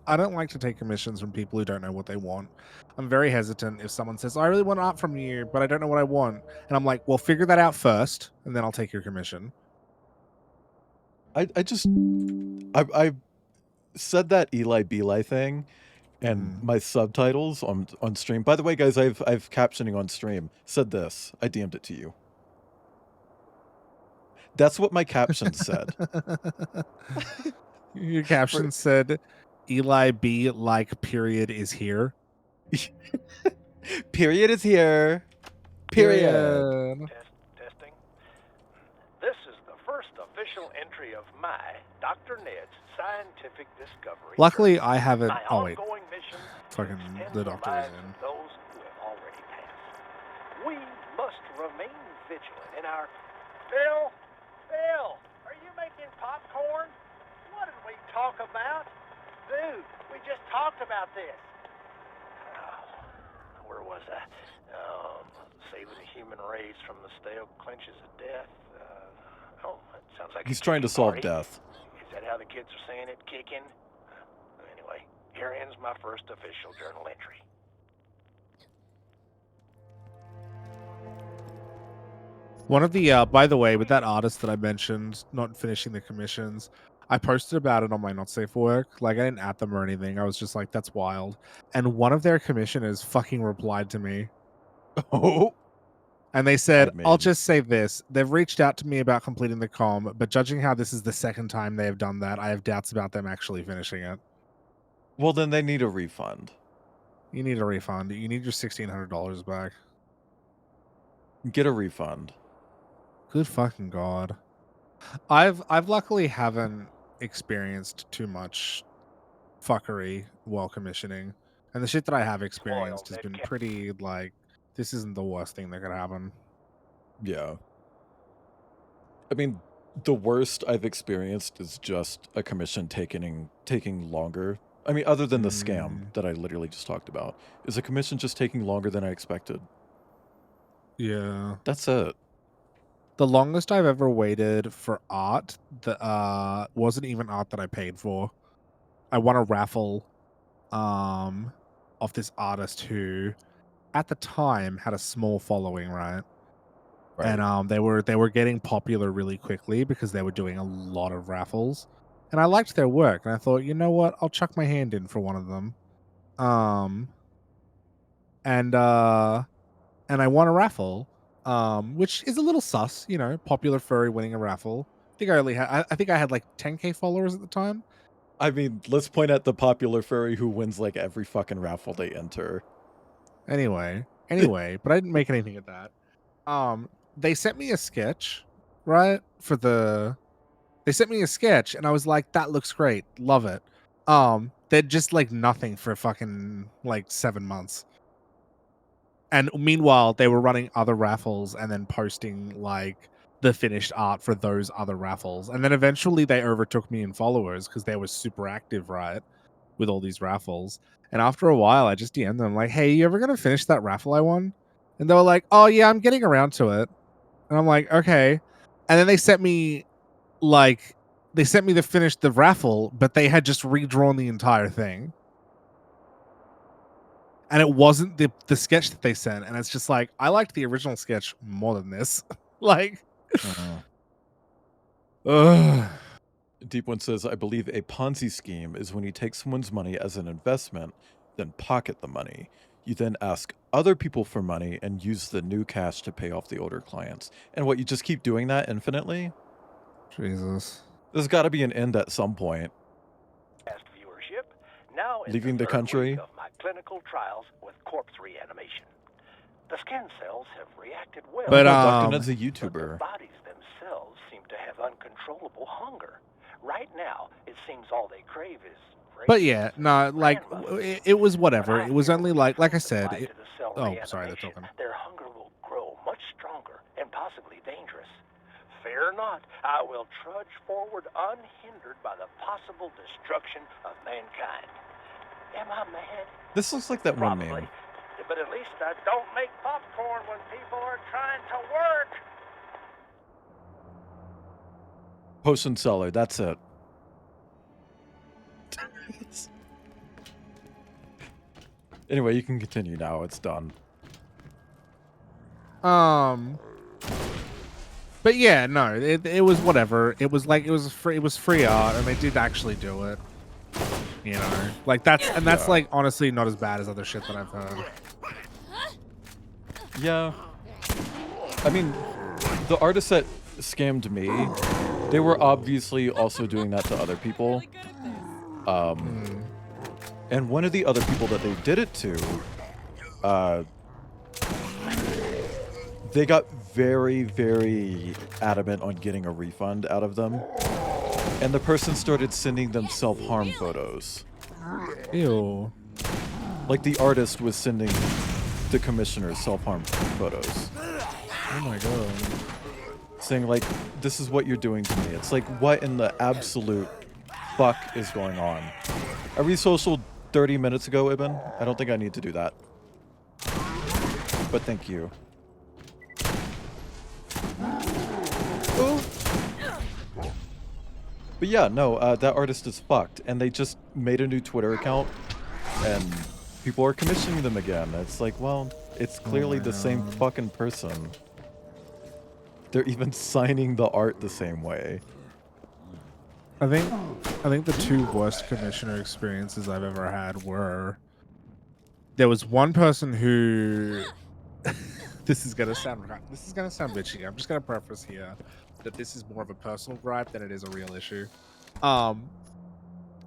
I don't like to take commissions from people who don't know what they want. I'm very hesitant if someone says, I really want art from you, but I don't know what I want. And I'm like, well, figure that out first, and then I'll take your commission. I said that Eli Beli thing, and my subtitles on stream. By the way, guys, I've captioning on stream. Said this. I DM'd it to you. That's what my caption said. Your caption said, Eli B like period is here. Period is here. Period. Testing. This is the first official entry of my, Dr. Ned's scientific discovery. Luckily, I haven't. My Oh, wait. ongoing mission Fucking is to extend the doctor lives is in. of those who have already passed. We must remain vigilant in our... Bill, are you making popcorn? What did we talk about? Dude, we just talked about this. Where was I? Saving the human race from the stale clinches of death. That sounds like He's trying to solve party. death. Is that how the kids are saying it? Kicking? Anyway, here ends my first official journal entry. One of the, by the way, with that artist that I mentioned, not finishing the commissions, I posted about it on my Not Safe for Work. Like, I didn't at them or anything. I was just like, that's wild. And one of their commissioners fucking replied to me. Oh. And they said, I'll just say this. They've reached out to me about completing the com, but judging how this is the second time they have done that, I have doubts about them actually finishing it. Well, then they need a refund. You need a refund. You need your $1,600 back. Get a refund. Good fucking God. I've luckily haven't experienced too much fuckery while commissioning. And the shit that I have experienced has been pretty, like, this isn't the worst thing that could happen. Yeah. I mean, the worst I've experienced is just a commission taking longer. I mean, other than the scam that I literally just talked about, is a commission just taking longer than I expected. Yeah. That's it. The longest I've ever waited for art that wasn't even art that I paid for. I won a raffle of this artist who at the time had a small following, right? And they were getting popular really quickly because they were doing a lot of raffles. And I liked their work, and I thought, you know what, I'll chuck my hand in for one of them. And I won a raffle, which is a little sus, you know, popular furry winning a raffle. I think I had like 10K followers at the time. I mean, let's point at the popular furry who wins like every fucking raffle they enter. Anyway, but I didn't make anything of that. They sent me a sketch, right? They sent me a sketch, and I was like, that looks great. Love it. They're just like nothing for fucking like 7 months. And meanwhile, they were running other raffles and then posting like the finished art for those other raffles. And then eventually they overtook me in followers because they were super active, right, with all these raffles. And after a while, I just DM'd them like, "Hey, you ever gonna finish that raffle I won?" And they were like, "Oh yeah, I'm getting around to it." And I'm like, "Okay." And then they sent me the raffle, but they had just redrawn the entire thing. And it wasn't the sketch that they sent. And it's just like, I liked the original sketch more than this. Like, Deep One says, I believe a Ponzi scheme is when you take someone's money as an investment, then pocket the money. You then ask other people for money and use the new cash to pay off the older clients. And what, you just keep doing that infinitely? Jesus. There's got to be an end at some point. Viewership. Now in Leaving the third country? week of my clinical trials with corpse reanimation. The skin cells have reacted well. But Dr. Ned's a YouTuber. Bodies themselves seem to have uncontrollable hunger. Right now, it seems all they crave is. But yeah, no, like it was whatever. It was only like I said. Oh, sorry, they're talking. Their hunger will grow much stronger and possibly dangerous. Fear not, I will trudge forward unhindered by the possible destruction of mankind. Am I mad? This looks like that one meme. But at least I don't make popcorn when people are trying to work. Potion seller, that's it. Anyway, you can continue now. It's done. But yeah, no, it was whatever. It was like it was free art, and they did actually do it. You know, like that's like honestly not as bad as other shit that I've heard. Yeah. I mean, the artists that scammed me, they were obviously also doing that to other people. And one of the other people that they did it to, they got very, very adamant on getting a refund out of them. And the person started sending them self-harm photos. Ew. Like the artist was sending the commissioner self-harm photos. Oh my god. Saying like, this is what you're doing to me. It's like, what in the absolute fuck is going on? I re-socialed 30 minutes ago, Ibn. I don't think I need to do that. But thank you. But yeah, no, that artist is fucked. And they just made a new Twitter account. And people are commissioning them again. It's like, well, it's clearly the same fucking person. They're even signing the art the same way. I think the two worst commissioner experiences I've ever had were, there was one person who this is gonna sound bitchy. I'm just gonna preface here that this is more of a personal gripe than it is a real issue.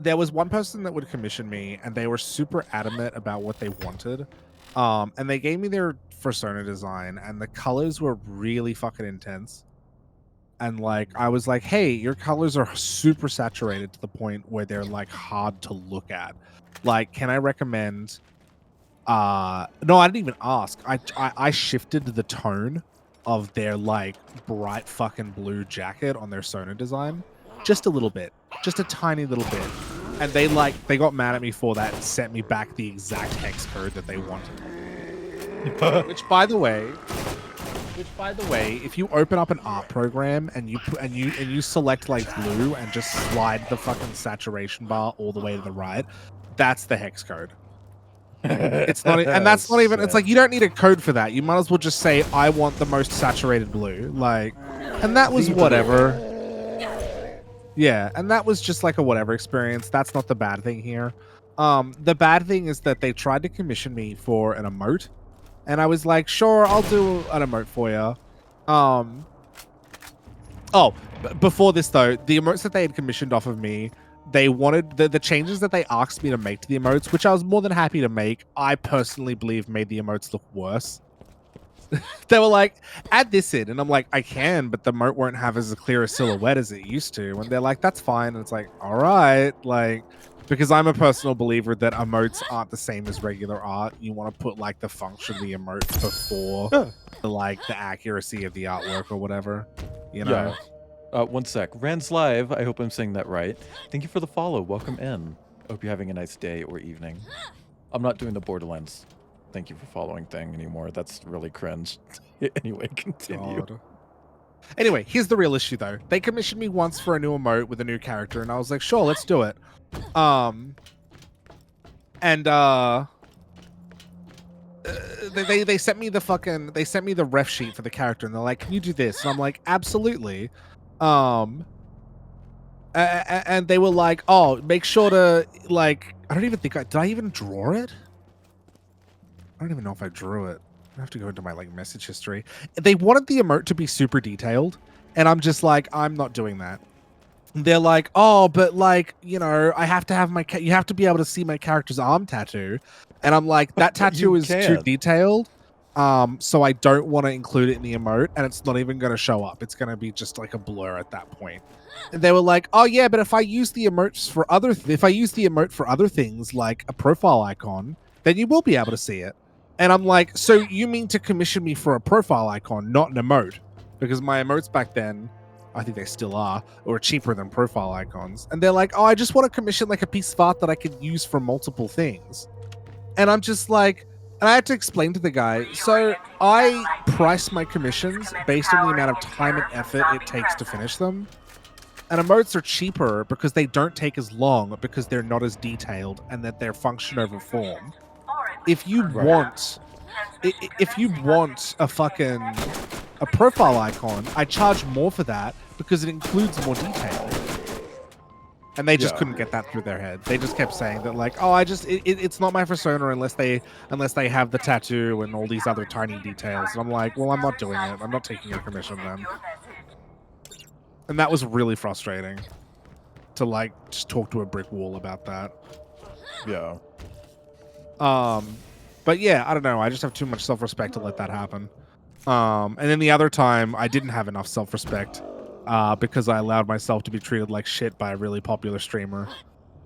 There was one person that would commission me, and they were super adamant about what they wanted. And they gave me their persona design, and the colors were really fucking intense. And like, I was like, hey, your colors are super saturated to the point where they're like hard to look at. Like, can I recommend? No, I didn't even ask. I shifted the tone of their like bright fucking blue jacket on their Sona design just a little bit, just a tiny little bit. And they got mad at me for that and sent me back the exact hex code that they wanted. Which by the way, if you open up an art program and you select like blue and just slide the fucking saturation bar all the way to the right, that's the hex code. It's not, and that's not even. It's like you don't need a code for that. You might as well just say, "I want the most saturated blue." Like, and that was whatever. Yeah, and that was just like a whatever experience. That's not the bad thing here. The bad thing is that they tried to commission me for an emote. And I was like, sure, I'll do an emote for you. Before this, though, the emotes that they had commissioned off of me, they wanted the changes that they asked me to make to the emotes, which I was more than happy to make. I personally believe made the emotes look worse. They were like, add this in. And I'm like, I can, but the emote won't have as clear a silhouette as it used to. And they're like, that's fine. And it's like, all right. Like, because I'm a personal believer that emotes aren't the same as regular art. You want to put like the function of the emote before the accuracy of the artwork or whatever. You know. Yeah. One sec. Rand's live. I hope I'm saying that right. Thank you for the follow. Welcome in. Hope you're having a nice day or evening. I'm not doing the Borderlands thank you for following thing anymore. That's really cringe. Anyway, continue. God. Anyway, here's the real issue though. They commissioned me once for a new emote with a new character, and I was like, sure, let's do it. They sent me the ref sheet for the character, and they're like, can you do this? And I'm like, absolutely. And they were like, oh, make sure to like, I don't even think did I even draw it? I don't even know if I drew it. I have to go into my like message history. They wanted the emote to be super detailed, and I'm just like, I'm not doing that. They're like, oh, but like, you know, I have to have you have to be able to see my character's arm tattoo, and I'm like, that tattoo is too detailed, so I don't want to include it in the emote, and it's not even going to show up. It's going to be just like a blur at that point. And they were like, oh yeah, but if I use the emotes for other things like a profile icon, then you will be able to see it. And I'm like, so you mean to commission me for a profile icon, not an emote? Because my emotes back then, I think they still are, were cheaper than profile icons. And they're like, oh, I just want to commission like a piece of art that I could use for multiple things. And I'm just like, and I had to explain to the guy, so I price my commissions based on the amount of time and effort it takes to finish them. And emotes are cheaper because they don't take as long, because they're not as detailed, and that they're function over form. If you want a profile icon, I charge more for that because it includes more detail. And they just couldn't get that through their head. They just kept saying that like, oh, it's not my persona unless they have the tattoo and all these other tiny details. And I'm like, well, I'm not doing it. I'm not taking your commission then. And that was really frustrating to like just talk to a brick wall about that. Yeah. But yeah, I don't know. I just have too much self-respect to let that happen. And then the other time, I didn't have enough self-respect because I allowed myself to be treated like shit by a really popular streamer.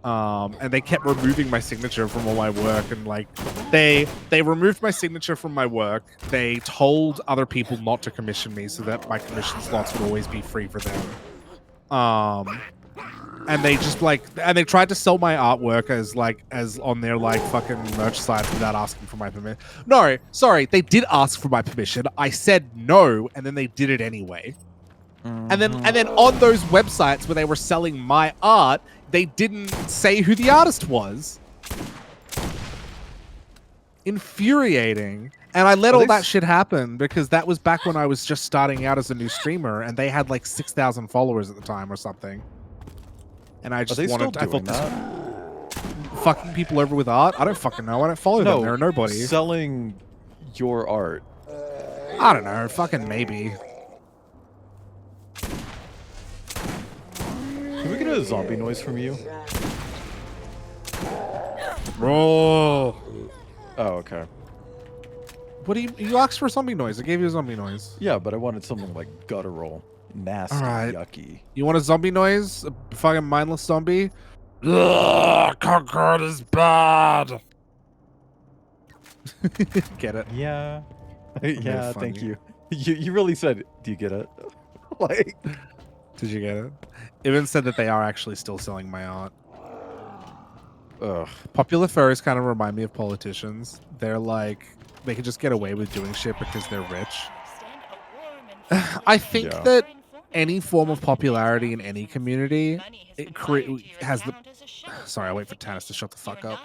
And they kept removing my signature from all my work, and like they removed my signature from my work. They told other people not to commission me so that my commission slots would always be free for them. And they just they tried to sell my artwork as on their like fucking merch site without asking for my permission. No, sorry, they did ask for my permission. I said no, and then they did it anyway. And then on those websites where they were selling my art, they didn't say who the artist was. Infuriating. And I let all that shit happen because that was back when I was just starting out as a new streamer, and they had like 6,000 followers at the time or something. And I just fucking people over with art? I don't fucking know. I don't follow them. They're nobody. Selling your art. I don't know. Fucking maybe. Can we get a zombie noise from you? Bro. Oh, okay. What do you asked for a zombie noise? I gave you a zombie noise. Yeah, but I wanted something like guttural, nasty, yucky. You want a zombie noise? A fucking mindless zombie? Ugh, Concord is bad. Get it? Yeah. Yeah, thank you. You really said, do you get it? Like, did you get it? Even said that they are actually still selling my art. Ugh. Popular furries kind of remind me of politicians. They're like, they can just get away with doing shit because they're rich. I think that any form of popularity in any community, has the... Sorry, I wait for Tannis to shut the fuck up.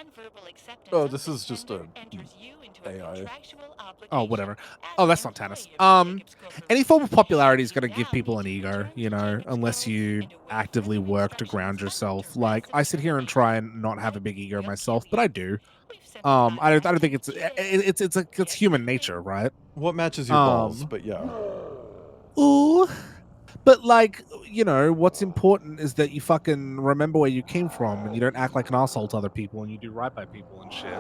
Oh, this is just a AI. Oh, whatever. Oh, that's not Tannis. Any form of popularity is going to give people an ego, you know, unless you actively work to ground yourself. Like, I sit here and try and not have a big ego myself, but I do. I don't think it's human nature, right? What matches your balls? But yeah. Ooh. But like, you know, what's important is that you fucking remember where you came from, and you don't act like an asshole to other people, and you do right by people and shit.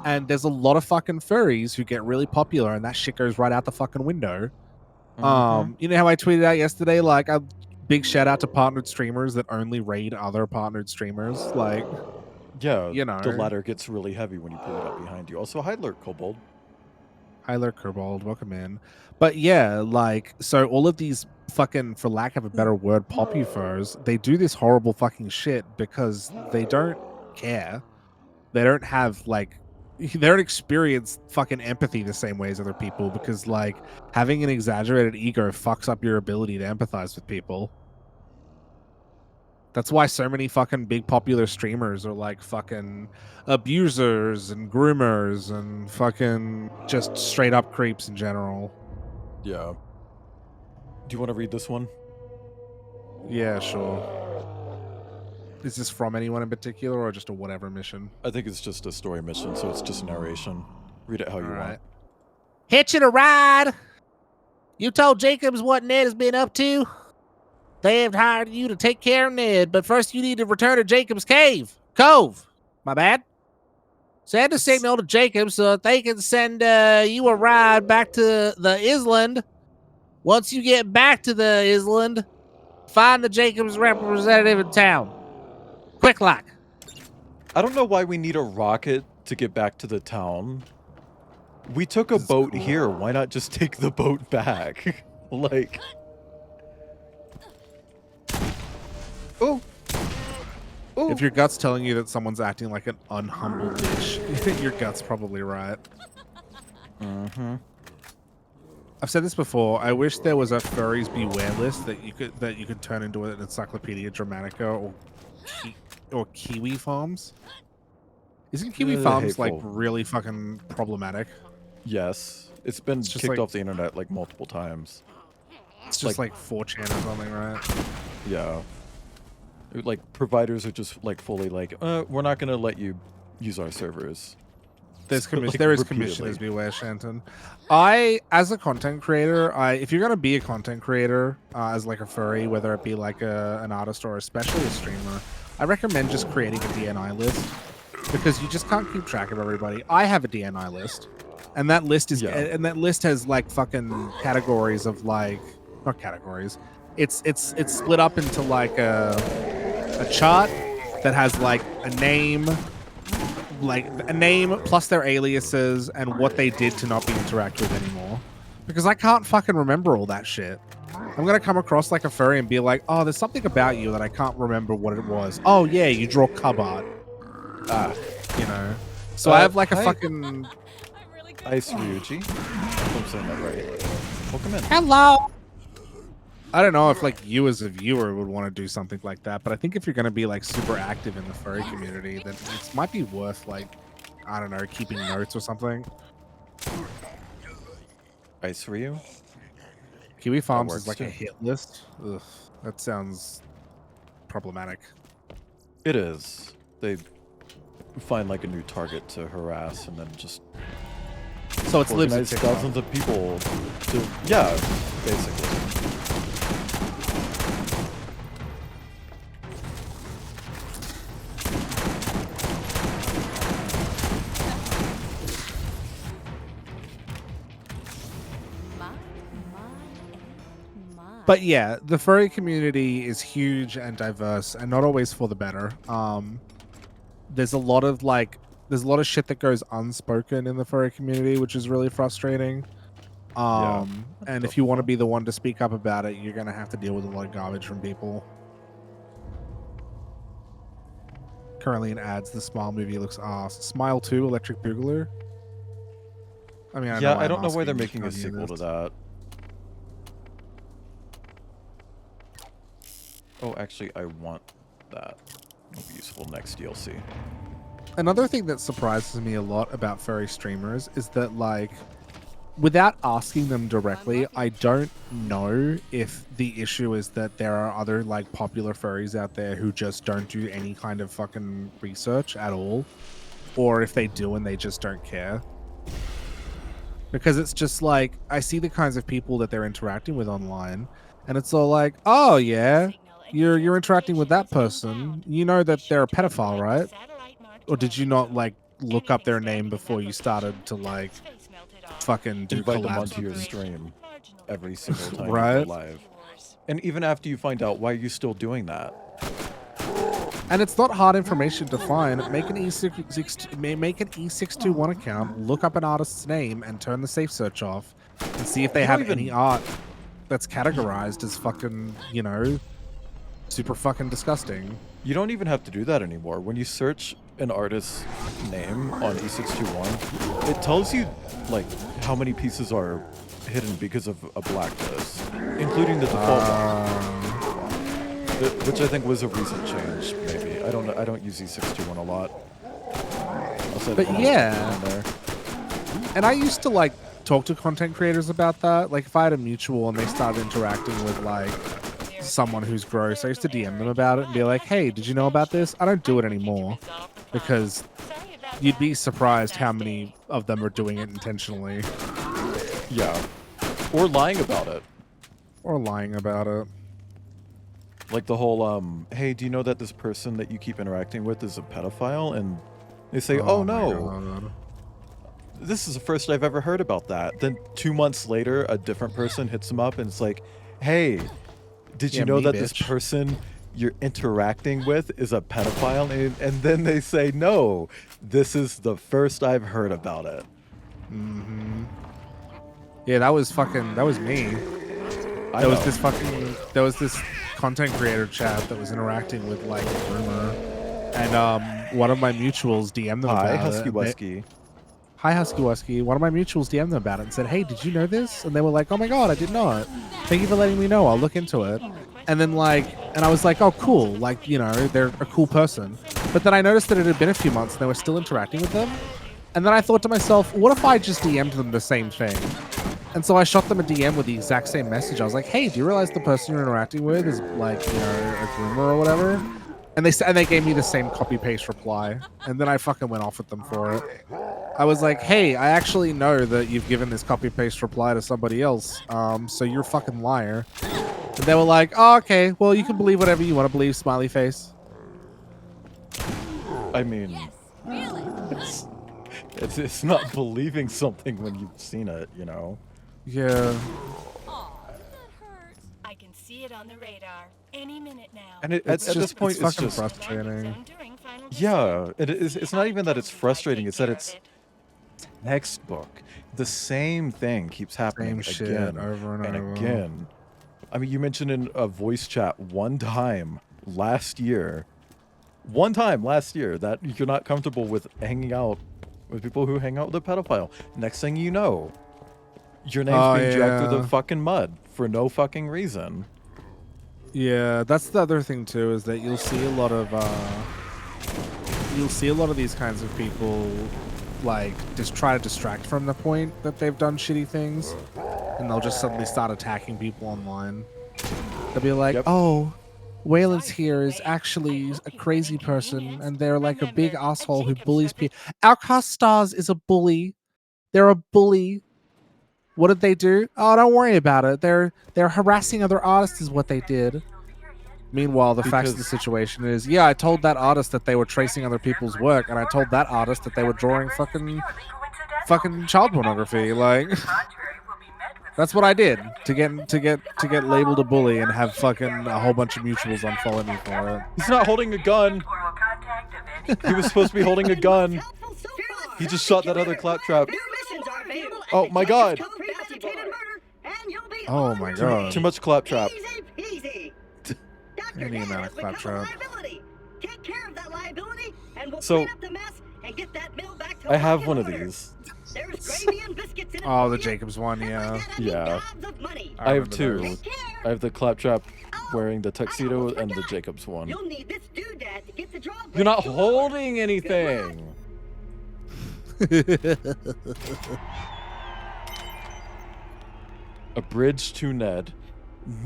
And there's a lot of fucking furries who get really popular, and that shit goes right out the fucking window. You know how I tweeted out yesterday, like, a big shout out to partnered streamers that only raid other partnered streamers, like. Yeah, you know, the ladder gets really heavy when you pull it up behind you. Also, hi, Lurk Kobold. Hi there, Kobold. Welcome in. But yeah, like, so all of these fucking, for lack of a better word, poppy furs, they do this horrible fucking shit because they don't care. They don't have, like, they don't experience fucking empathy the same way as other people because, like, having an exaggerated ego fucks up your ability to empathize with people. That's why so many fucking big popular streamers are like fucking abusers and groomers and fucking just straight up creeps in general. Yeah. Do you want to read this one? Yeah, sure. Is this from anyone in particular or just a whatever mission? I think it's just a story mission, so it's just narration. Read it how you want. Hitching a ride. You told Jacobs what Ned has been up to. They have hired you to take care of Ned, but first you need to return to Jacob's Cove. My bad. Send a signal to Jacobs so that they can send you a ride back to the island. Once you get back to the island, find the Jacobs representative in town. Quick like. I don't know why we need a rocket to get back to the town. We took a boat here. Why not just take the boat back? Like... Oh. Ooh. If your gut's telling you that someone's acting like an unhumble bitch, your gut's probably right. Mm-hmm. I've said this before. I wish there was a furries beware list that you could turn into an Encyclopedia Dramatica or Kiwi Farms. Isn't Kiwi Farms like really fucking problematic? Yes, it's been kicked like, off the internet like multiple times. It's just like 4chan or something, right? Yeah. Like providers are just like fully like, we're not gonna let you use our servers. There's So, like, there is repeatedly. commissioners beware, Shanton. As a content creator, if you're gonna be a content creator as like a furry, whether it be like an artist or especially a streamer, I recommend just creating a DNI list because you just can't keep track of everybody. I have a DNI list, and that list is and that list has like fucking categories of like not categories. It's split up into like a chart that has like a name plus their aliases and what they did to not be interacted with anymore. Because I can't fucking remember all that shit. I'm gonna come across like a furry and be like, oh, there's something about you that I can't remember what it was. Oh yeah, you draw cub art. You know. So I have like a fucking Ice Ryuji. I'm saying that right. Welcome in. Hello. I don't know if like you as a viewer would want to do something like that, but I think if you're going to be like super active in the furry community, then it might be worth like, I don't know, keeping notes or something. Ice Ryu? Kiwi Farms is like a hit list. Ugh, that sounds problematic. It is. They find like a new target to harass and then just so it's organize thousands of people to basically. But yeah, the furry community is huge and diverse and not always for the better. There's a lot of shit that goes unspoken in the furry community, which is really frustrating. And if you want to be the one to speak up about it, you're going to have to deal with a lot of garbage from people. Currently in ads, the Smile movie looks ass. Smile 2, Electric Boogaloo? I mean, I don't know why they're making a sequel to that. Oh, actually, I want that. It'll be useful next DLC. Another thing that surprises me a lot about furry streamers is that, like, without asking them directly, I don't know if the issue is that there are other, like, popular furries out there who just don't do any kind of fucking research at all, or if they do and they just don't care. Because it's just, like, I see the kinds of people that they're interacting with online, and it's all like, oh, yeah, you're interacting with that person. You know that they're a pedophile, right? Or did you not, like, look up their name before you started to, like, fucking do invite them collabs onto your with them? stream every single time Right? you go live. And even after you find out, why are you still doing that? And it's not hard information to find. Make an E621 account, look up an artist's name, and turn the safe search off, and see if they have any art that's categorized as fucking, you know, super fucking disgusting. You don't even have to do that anymore. When you search an artist's name on E621, it tells you like how many pieces are hidden because of a blacklist, including the default one. Which I think was a recent change, maybe. I don't know. I don't use E621 a lot. But yeah, and I used to like talk to content creators about that. Like if I had a mutual and they started interacting with like someone who's gross, I used to DM them about it and be like, "Hey, did you know about this?" I don't do it anymore because you'd be surprised how many of them are doing it intentionally. Yeah, or lying about it. Like the whole, hey, do you know that this person that you keep interacting with is a pedophile? And they say, oh no, this is the first I've ever heard about that. Then 2 months later, a different person hits them up and it's like, hey, did you know that this person you're interacting with is a pedophile? And then they say, no, this is the first I've heard about it. Mm-hmm. Yeah, that was me. There was this content creator chat that was interacting with like a rumor, and one of my mutuals DM'd them about it. Hi Husky Wusky. One of my mutuals DM'd them about it and said, "Hey, did you know this?" And they were like, "Oh my god, I did not. Thank you for letting me know. I'll look into it." And then and I was like, "Oh, cool. Like, you know, they're a cool person." But then I noticed that it had been a few months and they were still interacting with them. And then I thought to myself, what if I just DM'd them the same thing? And so I shot them a DM with the exact same message. I was like, "Hey, do you realize the person you're interacting with is like, you know, a groomer or whatever?" And they gave me the same copy paste reply. And then I fucking went off with them for it. I was like, "Hey, I actually know that you've given this copy paste reply to somebody else. So you're a fucking liar." And they were like, "Oh, okay. Well, you can believe whatever you want to believe." Smiley face. I mean, it's not believing something when you've seen it, you know. Yeah. I can see it on the radar any minute now. And at this point, it's just frustrating. Yeah, it's not even that it's frustrating. It's that it's textbook. The same thing keeps happening again over and over. again. I mean, you mentioned in a voice chat one time last year that you're not comfortable with hanging out with people who hang out with a pedophile. Next thing you know, your name's being dragged through the fucking mud for no fucking reason. Yeah, that's the other thing too, is that you'll see a lot of these kinds of people like just try to distract from the point that they've done shitty things, and they'll just suddenly start attacking people online. They'll be like, "Oh, Wayland's here is actually a crazy person, and they're like a big asshole who bullies people. Our cast stars is a bully. They're a bully. What did they do? Oh, don't worry about it. They're harassing other artists is what they did." Meanwhile, the facts of the situation is, yeah, I told that artist that they were tracing other people's work, and I told that artist that they were drawing fucking child pornography. Like, that's what I did to get labeled a bully and have fucking a whole bunch of mutuals unfollow me for it. He's not holding a gun. He was supposed to be holding a gun. He just shot that other claptrap. Oh my god. Oh my god. Too much claptrap. Any amount of claptrap. So, I have one of these. Oh, the Jacobs one, yeah. Yeah. I have two. I have the claptrap wearing the tuxedo and the Jacobs one. You're not holding anything! A bridge to Ned.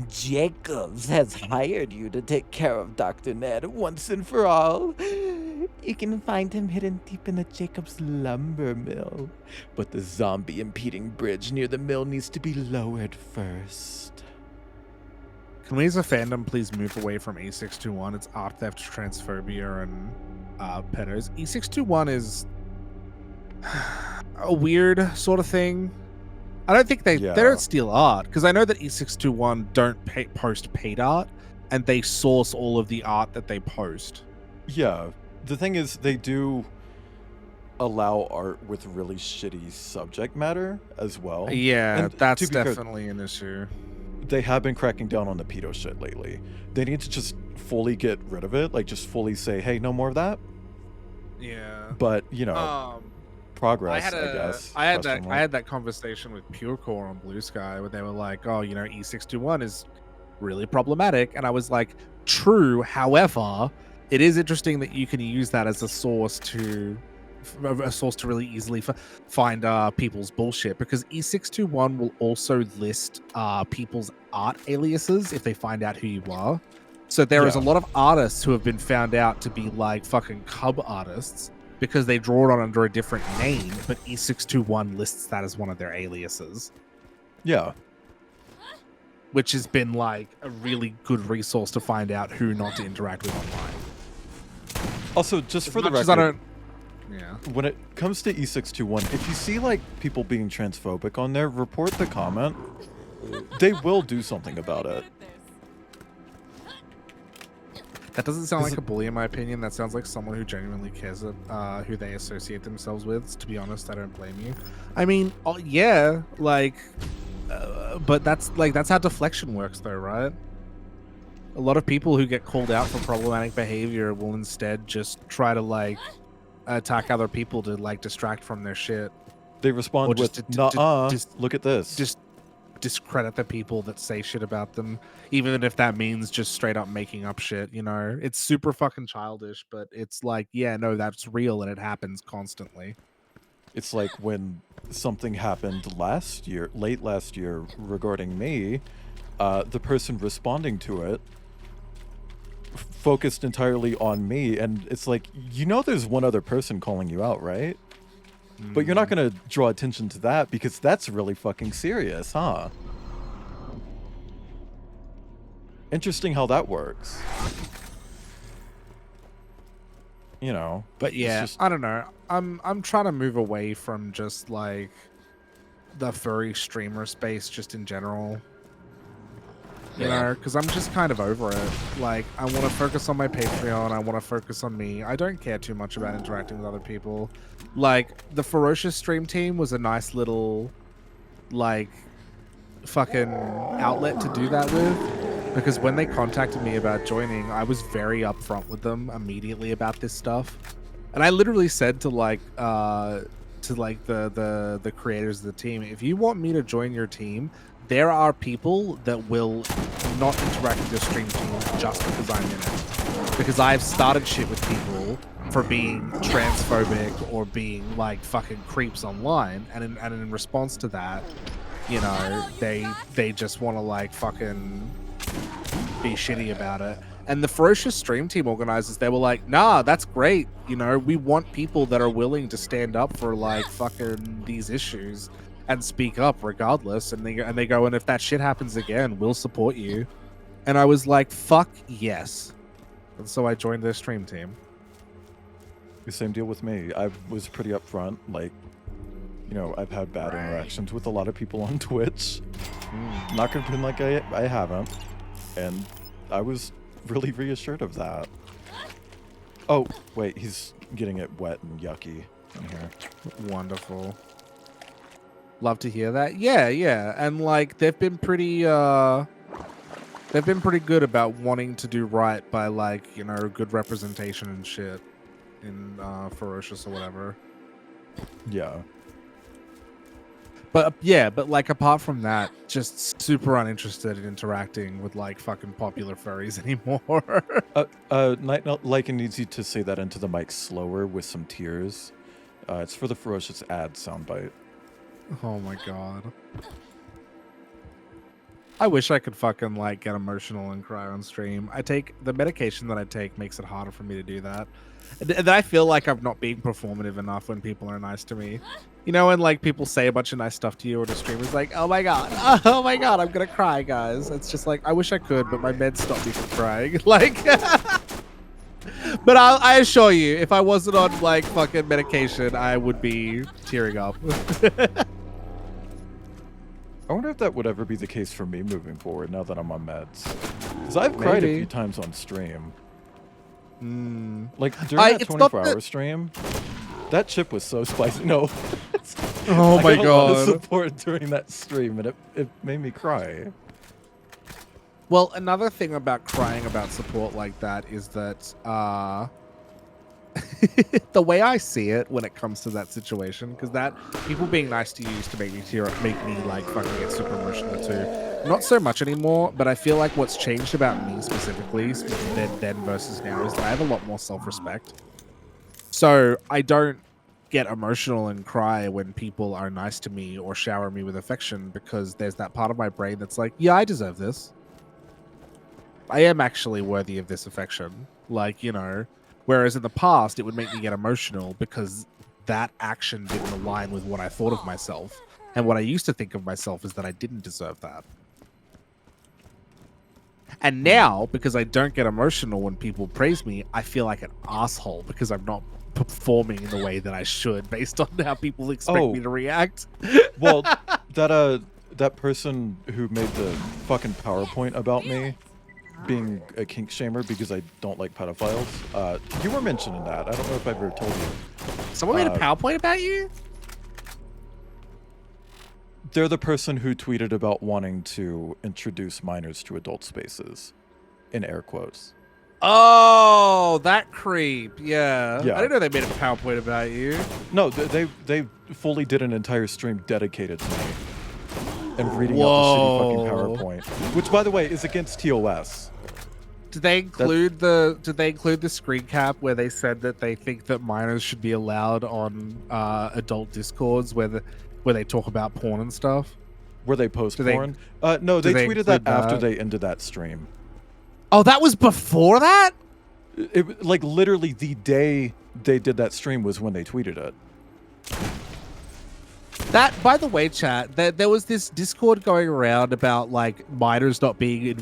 Jacobs has hired you to take care of Dr. Ned once and for all. You can find him hidden deep in the Jacobs lumber mill. But the zombie impeding bridge near the mill needs to be lowered first. Can we as a fandom please move away from E621? It's art theft, transphobia, and pedos. E621 is a weird sort of thing. I don't think they don't steal art, because I know that E621 don't post paid art, and they source all of the art that they post. Yeah. The thing is, they do allow art with really shitty subject matter as well. Yeah, And that's to be fair, definitely an issue. they have been cracking down on the pedo shit lately. They need to just fully get rid of it, like just fully say, hey, no more of that. Yeah. But, you know, progress, I guess. I had that conversation with Purecore on Blue Sky where they were like, oh, you know, E621 is really problematic. And I was like, true. However, it is interesting that you can use that as a source to really easily find people's bullshit, because E621 will also list people's art aliases if they find out who you are. So there is a lot of artists who have been found out to be like fucking cub artists because they draw it on under a different name, but E621 lists that as one of their aliases. Yeah. Which has been like a really good resource to find out who not to interact with online. Also, just for the record, when it comes to E621, if you see like people being transphobic on there, report the comment. They will do something about it. That doesn't sound like a bully in my opinion. That sounds like someone who genuinely cares who they associate themselves with. To be honest, I don't blame you. I mean, yeah, like, but that's how deflection works though, right? A lot of people who get called out for problematic behavior will instead just try to like attack other people to like distract from their shit. They respond with, "Nuh-uh, look at this." Just discredit the people that say shit about them, even if that means just straight up making up shit, you know? It's super fucking childish, but it's like, yeah, no, that's real and it happens constantly. It's like when something happened late last year regarding me, the person responding to it focused entirely on me, and it's like, you know, there's one other person calling you out, right? But you're not going to draw attention to that because that's really fucking serious, huh? Interesting how that works. You know. But yeah, I don't know. I'm trying to move away from just like the furry streamer space just in general. You know, because I'm just kind of over it. Like, I want to focus on my Patreon. I want to focus on me. I don't care too much about interacting with other people. Like, the Ferocious stream team was a nice little, like, fucking outlet to do that with. Because when they contacted me about joining, I was very upfront with them immediately about this stuff. And I literally said to, like, the creators of the team, if you want me to join your team, there are people that will not interact with your stream team just because I'm in it. Because I've started shit with people for being transphobic or being like fucking creeps online, and in response to that, you know, they just want to like fucking be shitty about it. And the Ferocious stream team organizers, they were like, nah, that's great. You know, we want people that are willing to stand up for like fucking these issues and speak up regardless. And they go, and if that shit happens again, we'll support you. And I was like, fuck yes. And so I joined their stream team. The same deal with me. I was pretty upfront. Like, you know, I've had bad interactions with a lot of people on Twitch. Not gonna pretend like I haven't. And I was really reassured of that. Oh, wait, he's getting it wet and yucky in here. Wonderful. Love to hear that. Yeah. And like they've been pretty good about wanting to do right by like, you know, good representation and shit in Ferocious or whatever. Yeah. But yeah, but like apart from that, just super uninterested in interacting with like fucking popular furries anymore. Night Lycan needs you to say that into the mic slower with some tears. It's for the Ferocious ad soundbite. Oh my god. I wish I could fucking like get emotional and cry on stream. The medication that I take makes it harder for me to do that. And I feel like I'm not being performative enough when people are nice to me. You know, when like people say a bunch of nice stuff to you or the streamer's like, oh my god, I'm gonna cry, guys. It's just like, I wish I could, but my meds stop me from crying. Like, but I assure you, if I wasn't on like fucking medication, I would be tearing up. I wonder if that would ever be the case for me moving forward now that I'm on meds. Because I've cried a few times on stream. Like, during that 24-hour stream, that chip was so spicy. No. Oh my I got god. a lot of support during that stream, and it made me cry. Well, another thing about crying about support like that is that the way I see it when it comes to that situation, because that people being nice to you used to make me like fucking get super emotional too. Not so much anymore, but I feel like what's changed about me specifically then versus now is that I have a lot more self-respect. So I don't get emotional and cry when people are nice to me or shower me with affection, because there's that part of my brain that's like, yeah, I deserve this. I am actually worthy of this affection. Like, you know, whereas in the past, it would make me get emotional because that action didn't align with what I thought of myself. And what I used to think of myself is that I didn't deserve that. And now, because I don't get emotional when people praise me, I feel like an asshole because I'm not performing in the way that I should based on how people expect me to react. Well, that person who made the fucking PowerPoint about me being a kink shamer because I don't like pedophiles, you were mentioning that. I don't know if I've ever told you. Someone made a PowerPoint about you? They're the person who tweeted about wanting to introduce minors to adult spaces, in air quotes. Oh, that creep. Yeah. Yeah. I didn't know they made a PowerPoint about you. No, they fully did an entire stream dedicated to me and reading out the shitty fucking PowerPoint, which, by the way, is against TOS. Did they include the screen cap where they said that they think that minors should be allowed on adult discords where they talk about porn and stuff? Where they post porn? No, they tweeted that after they ended that stream. Oh, that was before that? It, like, literally the day they did that stream was when they tweeted it. That, by the way, chat, there was this Discord going around about, like, minors not being in...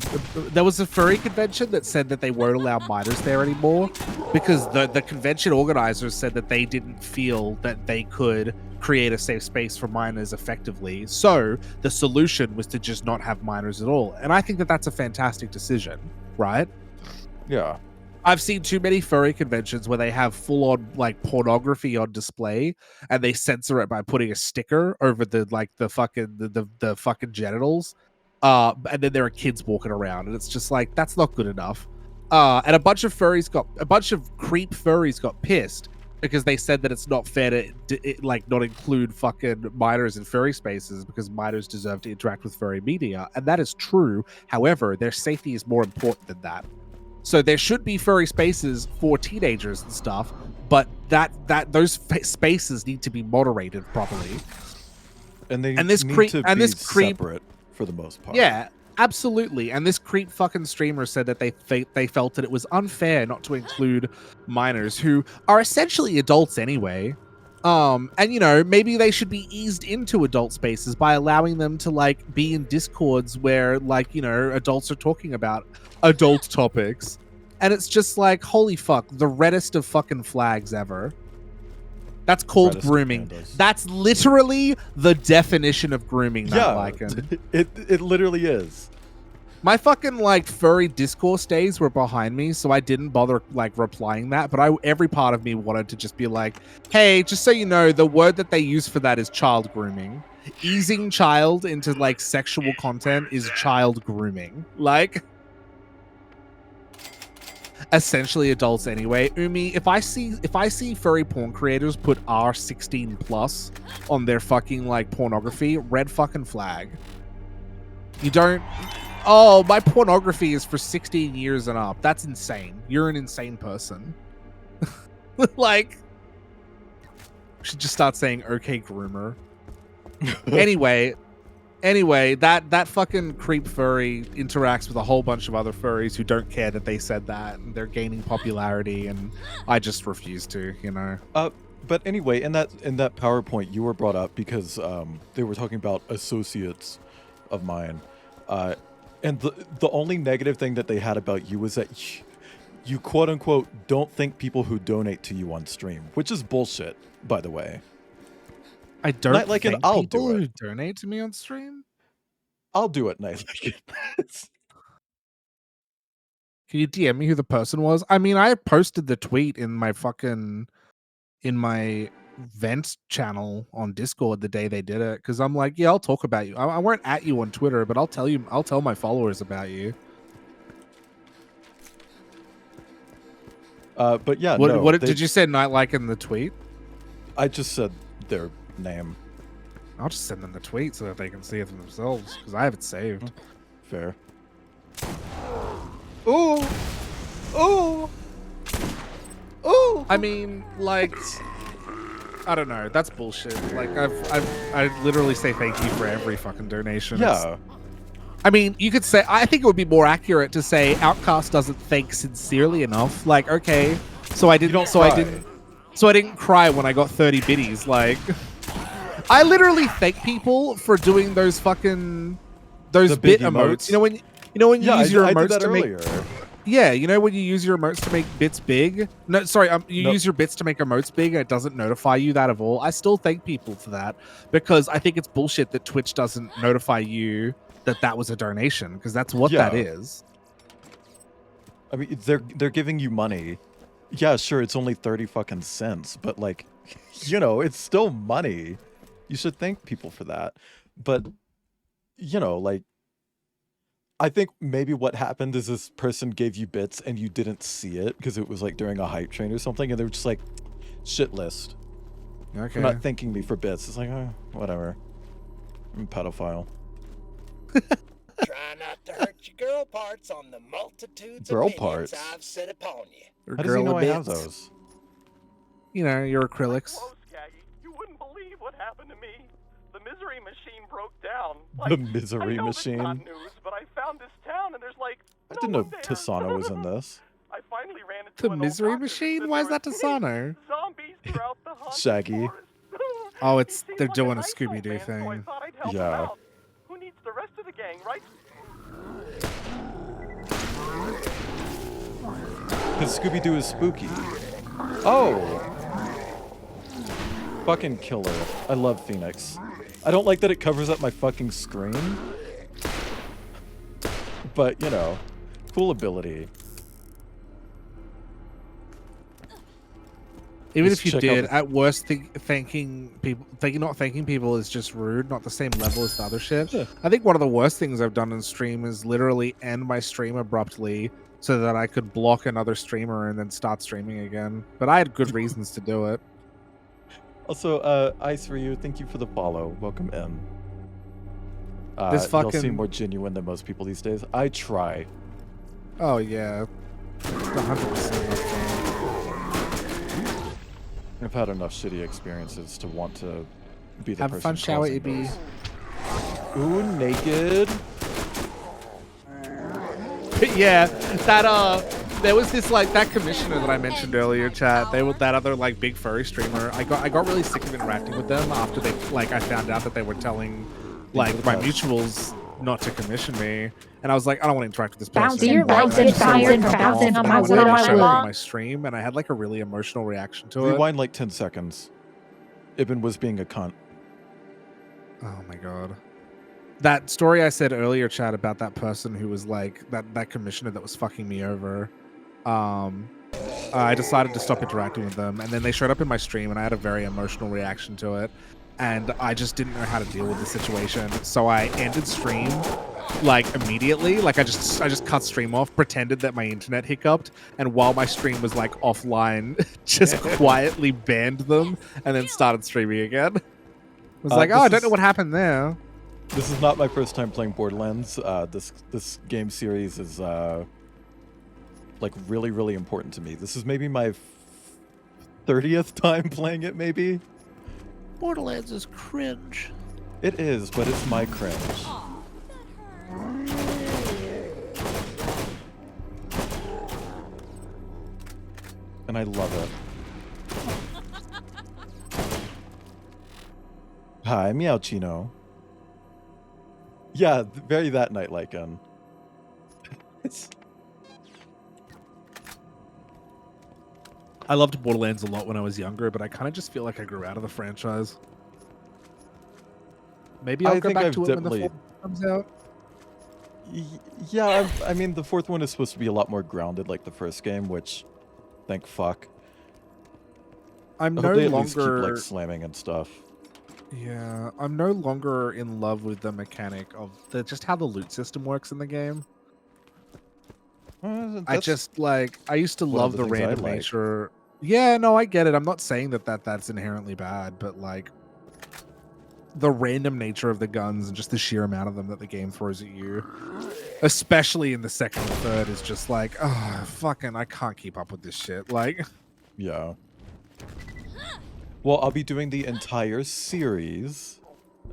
There was a furry convention that said that they won't allow minors there anymore because the convention organizers said that they didn't feel that they could create a safe space for minors effectively. So the solution was to just not have minors at all. And I think that that's a fantastic decision, right? Yeah. I've seen too many furry conventions where they have full-on like pornography on display, and they censor it by putting a sticker over the fucking genitals, and then there are kids walking around, and it's just like that's not good enough. And a bunch of creep furries got pissed because they said that it's not fair to not include fucking minors in furry spaces because minors deserve to interact with furry media, and that is true. However, their safety is more important than that. So there should be furry spaces for teenagers and stuff, but those spaces need to be moderated properly. And they this need creep to and be this creep separate for the most part. Yeah, absolutely. And this creep fucking streamer said that they felt that it was unfair not to include minors who are essentially adults anyway. And you know, maybe they should be eased into adult spaces by allowing them to like be in discords where like, you know, adults are talking about adult topics. And it's just like, holy fuck, the reddest of fucking flags ever. That's called grooming. That's literally the definition of grooming, not liking. It literally is. My fucking like furry discourse days were behind me, so I didn't bother like replying that, but every part of me wanted to just be like, hey, just so you know, the word that they use for that is child grooming. Easing child into like sexual content is child grooming. Like, essentially adults anyway. Umi, if I see furry porn creators put R16+ on their fucking like pornography, red fucking flag. You don't... Oh, my pornography is for 16 years and up. That's insane. You're an insane person. Like, should just start saying okay groomer. Anyway, that fucking creep furry interacts with a whole bunch of other furries who don't care that they said that, and they're gaining popularity, and I just refuse to, you know. But anyway, in that PowerPoint, you were brought up because they were talking about associates of mine. And the only negative thing that they had about you was that you quote unquote don't think people who donate to you on stream, which is bullshit, by the way. I don't like think I'll people do it. who donate to me on stream. I'll do it, Night. Can you DM me who the person was? I mean, I posted the tweet in my vent channel on Discord the day they did it because I'm like, yeah, I'll talk about you. I won't at you on Twitter, but I'll tell my followers about you. But yeah, what did you say? Night like in the tweet? I just said their name. I'll just send them the tweet so that they can see it for themselves because I have it saved. Fair. Ooh, ooh, ooh. I mean, like, I don't know. That's bullshit. Like, I literally say thank you for every fucking donation. Yeah. I mean, you could say, I think it would be more accurate to say Outcast doesn't thank sincerely enough. Like, okay, so I didn't cry when I got 30 biddies. Like, I literally thank people for doing those fucking bit emotes. You know when you use your emotes to make. Yeah, you know when you use your emotes to make bits big? No, sorry, use your bits to make emotes big and it doesn't notify you that of all. I still thank people for that because I think it's bullshit that Twitch doesn't notify you that was a donation because that's what that is. I mean, they're giving you money. Yeah, sure, it's only 30 fucking cents, but like, you know, it's still money. You should thank people for that. But, you know, like, I think maybe what happened is this person gave you bits and you didn't see it because it was like during a hype train or something, and they were just like, shit list. Okay. You're not thanking me for bits. It's like, oh, whatever. I'm a pedophile. Try not to hurt your girl parts on the multitudes Girl of parts? I've set upon you. How does he know I have those? You know, your acrylics. Close, Skaggy. You wouldn't believe what happened to me. The misery machine broke down. The misery I know machine? It's not news, but I found this town and there's like I didn't know Tasano was in this. I finally ran into The an misery machine? Why is that Tasano? zombies throughout the haunted Shaggy. Oh, they're doing a Scooby-Doo thing. Yeah. Who needs the rest of the gang, right? Because Scooby-Doo is spooky. Oh! Fucking killer. I love Phoenix. I don't like that it covers up my fucking screen. But, you know, cool ability. Even Let's if you check did, out at worst, thanking people, not thanking people is just rude, not the same level as the other shit. Yeah. I think one of the worst things I've done in stream is literally end my stream abruptly so that I could block another streamer and then start streaming again. But I had good reasons to do it. Also, Ice for you, thank you for the follow. Welcome in. This Y'all seem fucking- more genuine than most people these days. I try. Oh, yeah. 100%. I've had enough shitty experiences to want to be the Have a person fun shower, causing AB. those. Ooh, naked. Yeah, there was this like that commissioner that I mentioned earlier, chat. They were that other like big furry streamer. I got really sick of interacting with them after I found out that they were telling like my mutuals not to commission me, and I was like, I don't want to interact with this person. Bouncing, bouncing, bouncing, bouncing on my wood, I showed it my on wood. my stream, and I had like a really emotional reaction to it. Rewind like 10 seconds. Ibn was being a cunt. Oh my god. That story I said earlier, chat, about that person who was like that commissioner that was fucking me over. I decided to stop interacting with them, and then they showed up in my stream, and I had a very emotional reaction to it, and I just didn't know how to deal with the situation. So I ended stream like immediately. Like I just cut stream off, pretended that my internet hiccuped, and while my stream was like offline, just quietly banned them, and then started streaming again. I was like, oh, I don't know what happened there. This is not my first time playing Borderlands. This game series is like really, really important to me. This is maybe my 30th time playing it, maybe. Borderlands is cringe. It is, but it's my cringe. And I love it. Hi, Meowchino. Yeah, very that night like I loved Borderlands a lot when I was younger, but I kind of just feel like I grew out of the franchise. Maybe I'll go back to it when the 4 comes out. Yeah, I mean, the fourth one is supposed to be a lot more grounded like the first game, which, thank fuck. I'm I no hope they at least keep, longer like, slamming and stuff. Yeah, I'm no longer in love with the mechanic of just how the loot system works in the game. I just like I used to one of love the the things I random like. nature. Yeah, no, I get it. I'm not saying that's inherently bad, but like the random nature of the guns and just the sheer amount of them that the game throws at you, especially in the second and third, is just like, oh, fucking, I can't keep up with this shit. Like, yeah. Well, I'll be doing the entire series.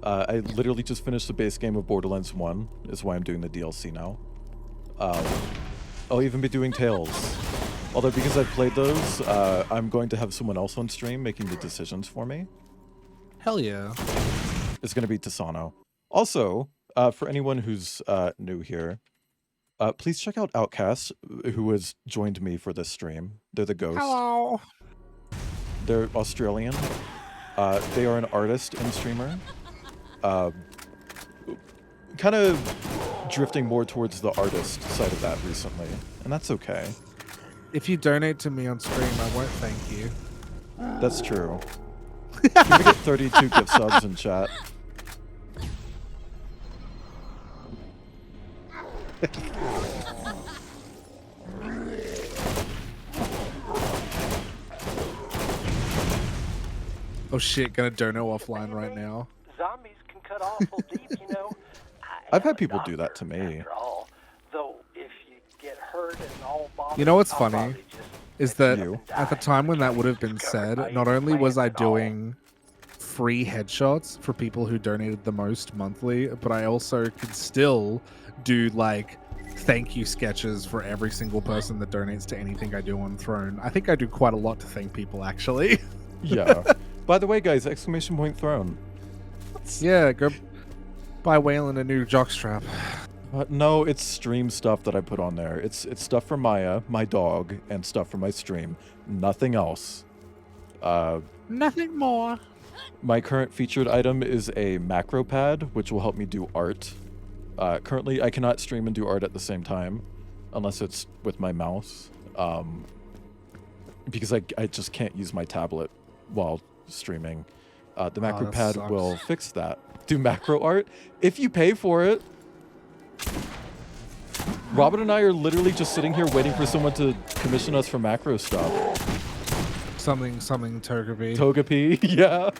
I literally just finished the base game of Borderlands 1, is why I'm doing the DLC now. I'll even be doing Tales. Although because I've played those, I'm going to have someone else on stream making the decisions for me. Hell yeah. It's going to be Tasano. Also, for anyone who's new here, please check out Outcast, who has joined me for this stream. They're the ghost. Hello. They're Australian. They are an artist and streamer. Kind of drifting more towards the artist side of that recently, and that's okay. If you donate to me on stream, I won't thank you. That's true. You can get 32 gift subs in chat. Oh shit, gonna dono offline right now. Zombies can cut awful deep, you know. I've had people do that to me. All, though, if you get hurt and all bothered, You know what's I'll funny? probably just Is that at the time when that would have been said, not only was I doing free headshots for people who donated the most monthly, but I also could still do like thank you sketches for every single person that donates to anything I do on Throne. I think I do quite a lot to thank people, actually. Yeah. By the way, guys, exclamation point Throne. Yeah, go buy Waylon a new jockstrap. No, it's stream stuff that I put on there. It's stuff for Maya, my dog, and stuff for my stream. Nothing else. Nothing more. My current featured item is a macro pad, which will help me do art. Currently, I cannot stream and do art at the same time, unless it's with my mouse. Because I just can't use my tablet while streaming. The macro pad sucks. will fix that. Do macro art if you pay for it. Robin and I are literally just sitting here waiting for someone to commission us for macro stuff. Something Togepi. Togepi, yeah.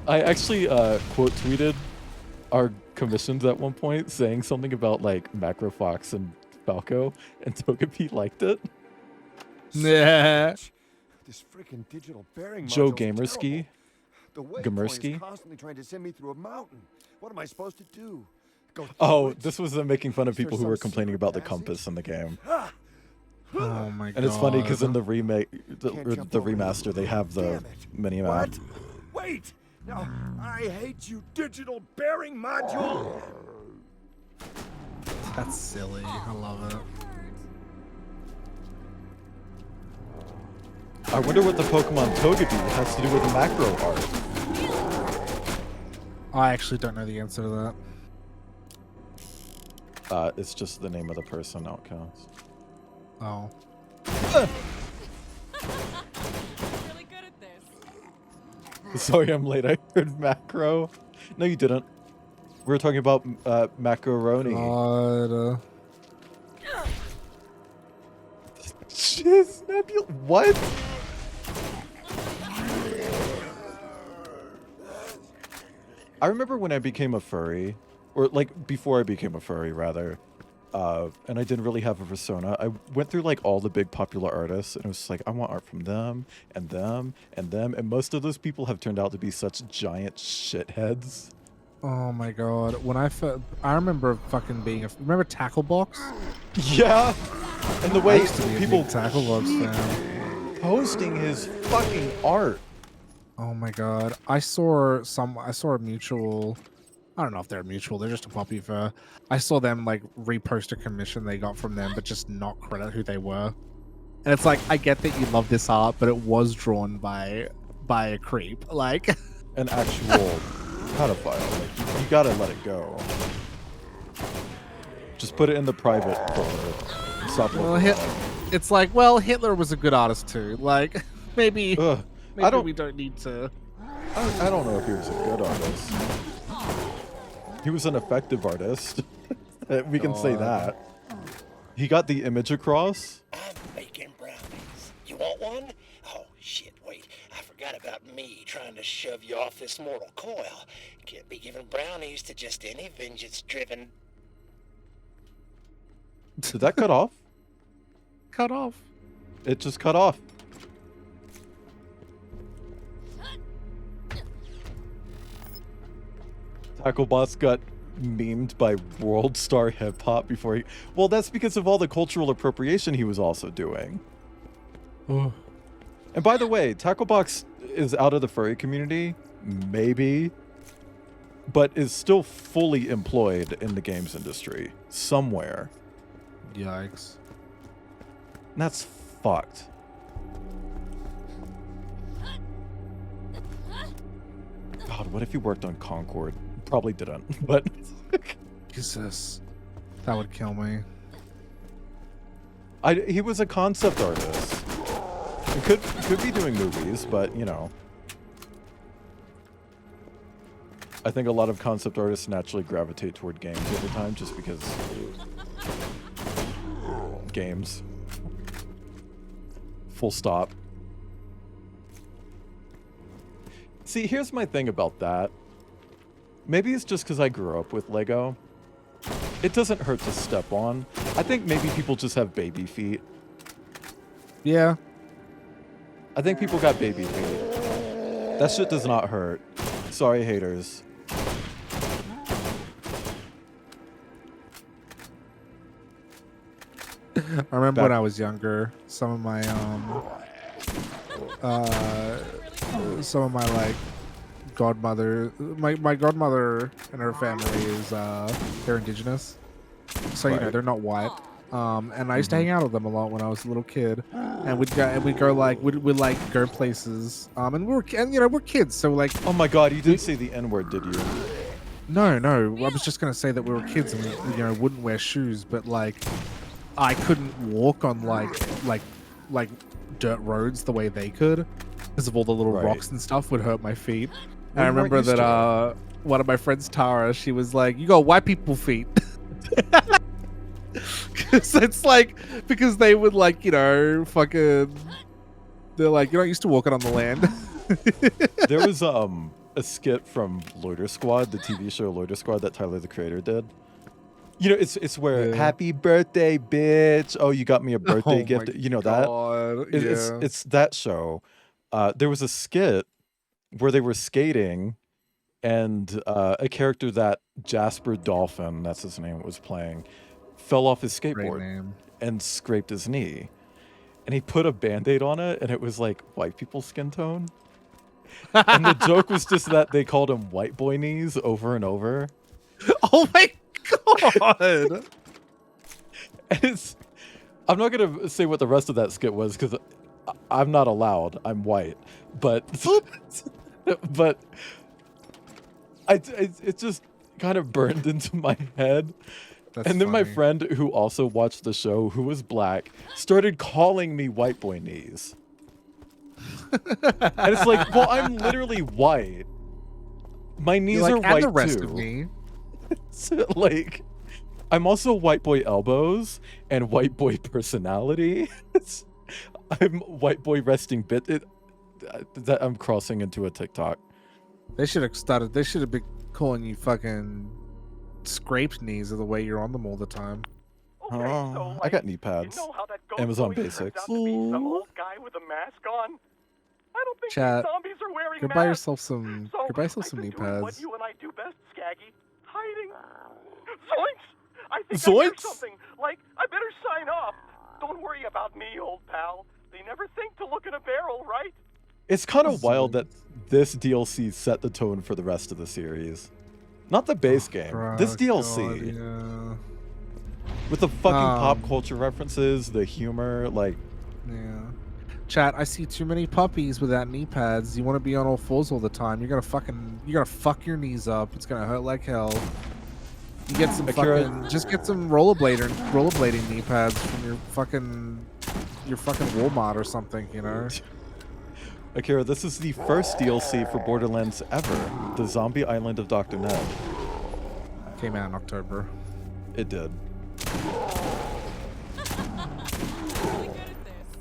I actually quote tweeted our commissions at one point saying something about like Macro Fox and Falco, and Togepi liked it. Yeah. This freaking digital bearing Joe module's Gamerski. terrible. The waypoint Gamersky. is constantly trying to send me through a mountain. What am I supposed to do? Go Oh, through it? this was them making fun of Is there people who were some complaining secret about the passage? compass in the game. Oh my god. And it's funny because in the remake, Can't the jump over remaster, they have the Damn it. mini map. What? Wait! No, I hate you, digital bearing module! That's silly. I love it. I wonder what the Pokemon Togepi has to do with macro art. I actually don't know the answer to that. It's just the name of the person, Outcast. Oh. Really good at this. Sorry I'm late, I heard macro. No, you didn't. We were talking about macaroni. God. Shiz, Nebula. What? I remember when I became a furry, or like before I became a furry rather, and I didn't really have a persona. I went through like all the big popular artists, and it was just like, I want art from them, and them, and them, and most of those people have turned out to be such giant shitheads. Oh my god. When I remember fucking being remember Tacklebox? Yeah! And the I way used to be a people big Tacklebox fan. posting his fucking art. Oh my god. I saw a mutual, I don't know if they're mutual, they're just a puppy fur. I saw them like repost a commission they got from them, but just not credit who they were. And it's like, I get that you love this art, but it was drawn by a creep. Like An actual pedophile. Like, you gotta let it go. Just put it in the private folder. Stop looking at it. It's like, well, Hitler was a good artist too. Like, maybe we don't need to. I don't know if he was a good artist. He was an effective artist. We can say that. He got the image across. I'm making brownies. You want one? Oh, shit, wait. I forgot about me trying to shove you off this mortal coil. Can't be giving brownies to just any vengeance-driven... Did that cut off? Cut off. It just cut off. Tackle Boss got memed by World Star Hip Hop before he... Well, that's because of all the cultural appropriation he was also doing. And by the way, Tacklebox is out of the furry community, maybe, but is still fully employed in the games industry somewhere. Yikes. And that's fucked. God, what if he worked on Concord? Probably didn't, but... Jesus. That would kill me. He was a concept artist. He could be doing movies, but, you know. I think a lot of concept artists naturally gravitate toward games over time just because... games. Full stop. See, here's my thing about that. Maybe it's just because I grew up with Lego. It doesn't hurt to step on. I think maybe people just have baby feet. Yeah. I think people got baby feet. That shit does not hurt. Sorry, haters. I remember when I was younger, some of my like godmother, my godmother and her family is they're indigenous, so you know they're not white. And I used to hang out with them a lot when I was a little kid, and we'd go places. And we're kids, so like. Oh my God, you didn't say the N-word, did you? No, I was just gonna say that we were kids and wouldn't wear shoes, but like I couldn't walk on like dirt roads the way they could because of all the little rocks and stuff would hurt my feet. And I remember that one of my friends, Tara, she was like, "You got white people feet." Cause it's like, because they would fucking, they're like, "You're not used to walking on the land." There was a skit from Loiter Squad, the TV show Loiter Squad that Tyler the Creator did. You know, it's where happy birthday, bitch. Oh, you got me a birthday gift. You know that? It's that show. There was a skit where they were skating and a character that Jasper Dolphin, that's his name, was playing, fell off his skateboard and scraped his knee. And he put a Band-Aid on it and it was like white people's skin tone. And the joke was just that they called him white boy knees over and over. Oh my God. And I'm not going to say what the rest of that skit was because I'm not allowed. I'm white. But it just kind of burned into my head. That's and then funny. my friend who also watched the show, who was black, started calling me white boy knees. And it's like, well, I'm literally white. My knees are white the rest too. Of me. So, like, I'm also white boy elbows and white boy personality. I'm white boy resting bit. I'm crossing into a TikTok. They should have been calling you fucking scraped knees of the way you're on them all the time. Oh, I got knee pads. Amazon Basics. Some old guy with a mask on. I don't think Chat. these zombies are wearing Go masks. buy yourself some. So Go buy yourself some knee I've been doing pads. What you and I do best, Skaggy. Hiding. Zoinks! I think I hear Zoinks! something. Like, I better sign up. Don't worry about me, old pal. They never think to look in a barrel, right? It's kind of wild that this DLC set the tone for the rest of the series. Not the base game. This DLC. God, With the fucking pop culture references, the humor, like... Yeah. Chat, I see too many puppies without knee pads. You want to be on all fours all the time. You're gonna fuck your knees up. It's gonna hurt like hell. You get some just get some rollerblading knee pads from your fucking Walmart or something, you know. Akira, this is the first DLC for Borderlands ever. The Zombie Island of Dr. Ned. Came out in October. It did.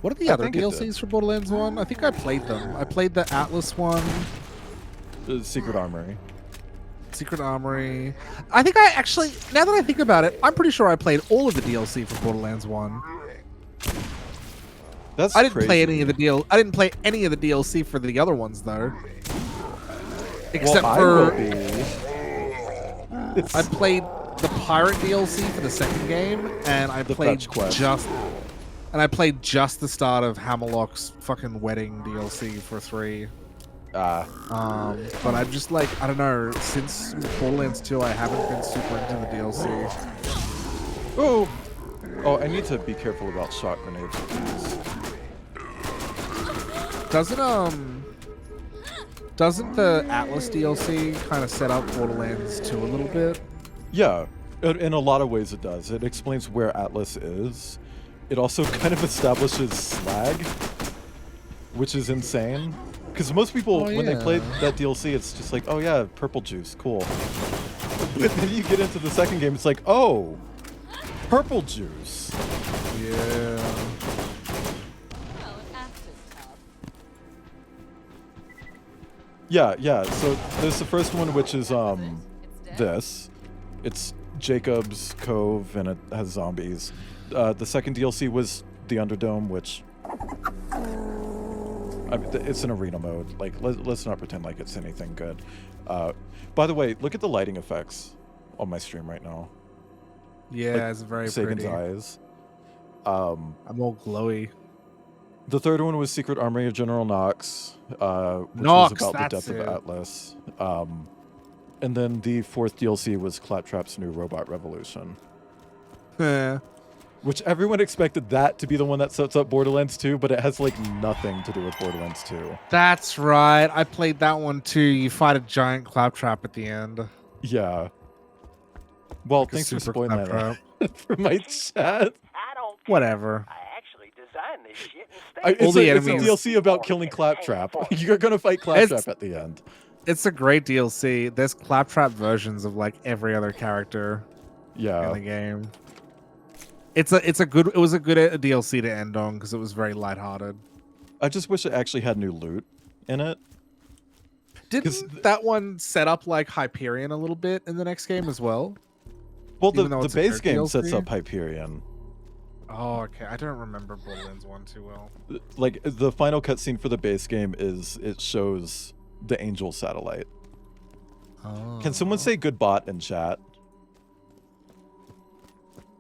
What are the other DLCs for Borderlands 1? I think I played them. I played the Atlas one. The Secret Armory. Secret Armory. I think I actually, now that I think about it, I'm pretty sure I played all of the DLC for Borderlands 1. That's I didn't crazy. play any of the I didn't play any of the DLC for the other ones though. Except for I played the Pirate DLC for the second game, and I played just the start of Hammerlock's fucking wedding DLC for 3. But I'm just like, I don't know, since Borderlands 2 I haven't been super into the DLC. Oh, I need to be careful about shot grenades. Doesn't the Atlas DLC kind of set up Borderlands 2 a little bit? Yeah, in a lot of ways it does. It explains where Atlas is. It also kind of establishes Slag, which is insane. Because most people, when they play that DLC, it's just like, oh yeah, purple juice, cool. But then you get into the second game, it's like, oh, purple juice. Yeah. Yeah. So there's the first one, which is this. It's Jacob's Cove, and it has zombies. The second DLC was the Underdome, which I mean, it's an arena mode. Like, let's not pretend like it's anything good. By the way, look at the lighting effects on my stream right now. Yeah, like, it's very Sagan's pretty. eyes. I'm all glowy. The third one was Secret Armory of General Knox, which Knox, was about the that's death it. of Atlas. And then the fourth DLC was Claptrap's New Robot Revolution. Which everyone expected that to be the one that sets up Borderlands 2, but it has like nothing to do with Borderlands 2. That's right. I played that one too. You fight a giant claptrap at the end. Yeah. Well, Like a thanks for super spoiling claptrap. that for my chat. Whatever. It's, All the it's a enemies- DLC about killing Claptrap. You're gonna fight Claptrap at the end. It's a great DLC. There's claptrap versions of like every other character in the game. It was a good DLC to end on because it was very lighthearted. I just wish it actually had new loot in it. Didn't that one set up like Hyperion a little bit in the next game as well? Well, Even though the it's a base third game DLC? sets up Hyperion. Oh, okay. I don't remember Borderlands 1 too well. Like, the final cutscene for the base game is it shows the Angel satellite. Oh. Can someone say good bot in chat?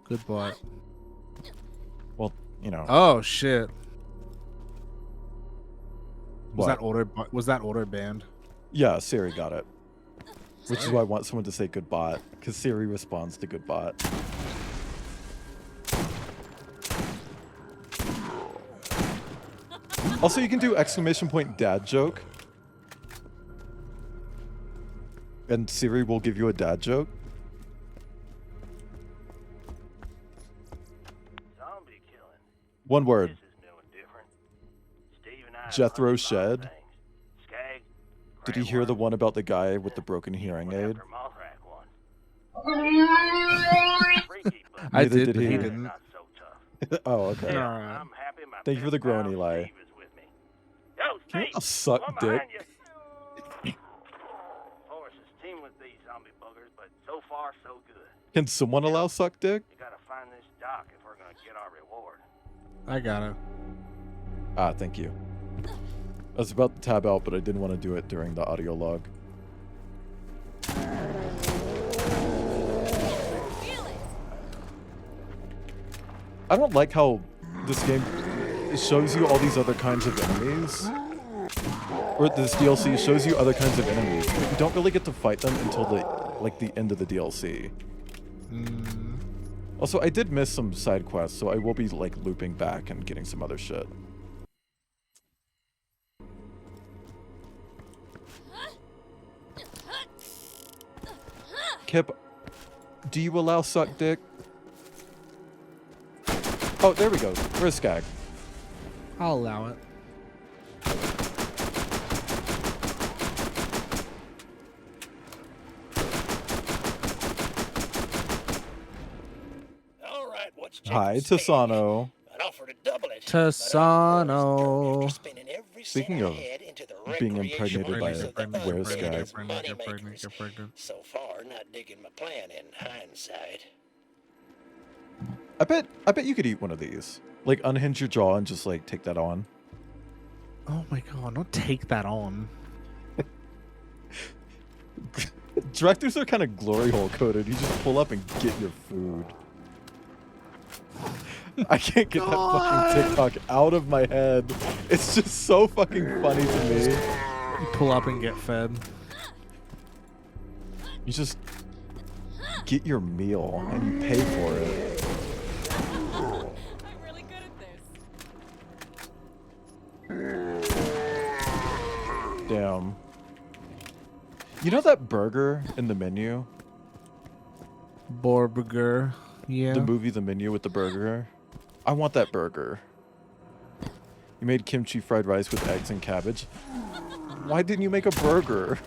Good bot. Well, you know. Oh shit. Was What? that auto banned? Yeah, Siri got it. Which is why I want someone to say good bot, because Siri responds to good bot. Also, you can do exclamation point dad joke. And Siri will give you a dad joke. One word. Jethro Shed. Did you hear the one about the guy with the broken hearing aid? I Neither did, did but he. he didn't. Oh, okay. Alright. Thank you for the groan, Eli. Can you suck dick? Can someone allow suck dick? I got it. Ah, thank you. I was about to tab out, but I didn't want to do it during the audio log. I don't like how this game shows you all these other kinds of enemies. Or this DLC shows you other kinds of enemies, but you don't really get to fight them until the end of the DLC. Also, I did miss some side quests, so I will be like looping back and getting some other shit. Kip, do you allow suck dick? Oh, there we go. Where's Skag? I'll allow it. All right, what's Hi, Tasano. I'd offer to double it. Tasano. Speaking of being impregnated by a were-skag. So far, not digging my plan in hindsight. I bet you could eat one of these. Like unhinge your jaw and just like take that on. Oh my god, don't take that on. Directors are kind of glory hole coded. You just pull up and get your food. I can't get that fucking TikTok out of my head. It's just so fucking funny to me. You pull up and get fed. You just get your meal and you pay for it. I'm really good at this. Damn. You know that burger in the menu? Burger. Yeah. The movie The Menu with the burger? I want that burger. You made kimchi fried rice with eggs and cabbage. Why didn't you make a burger?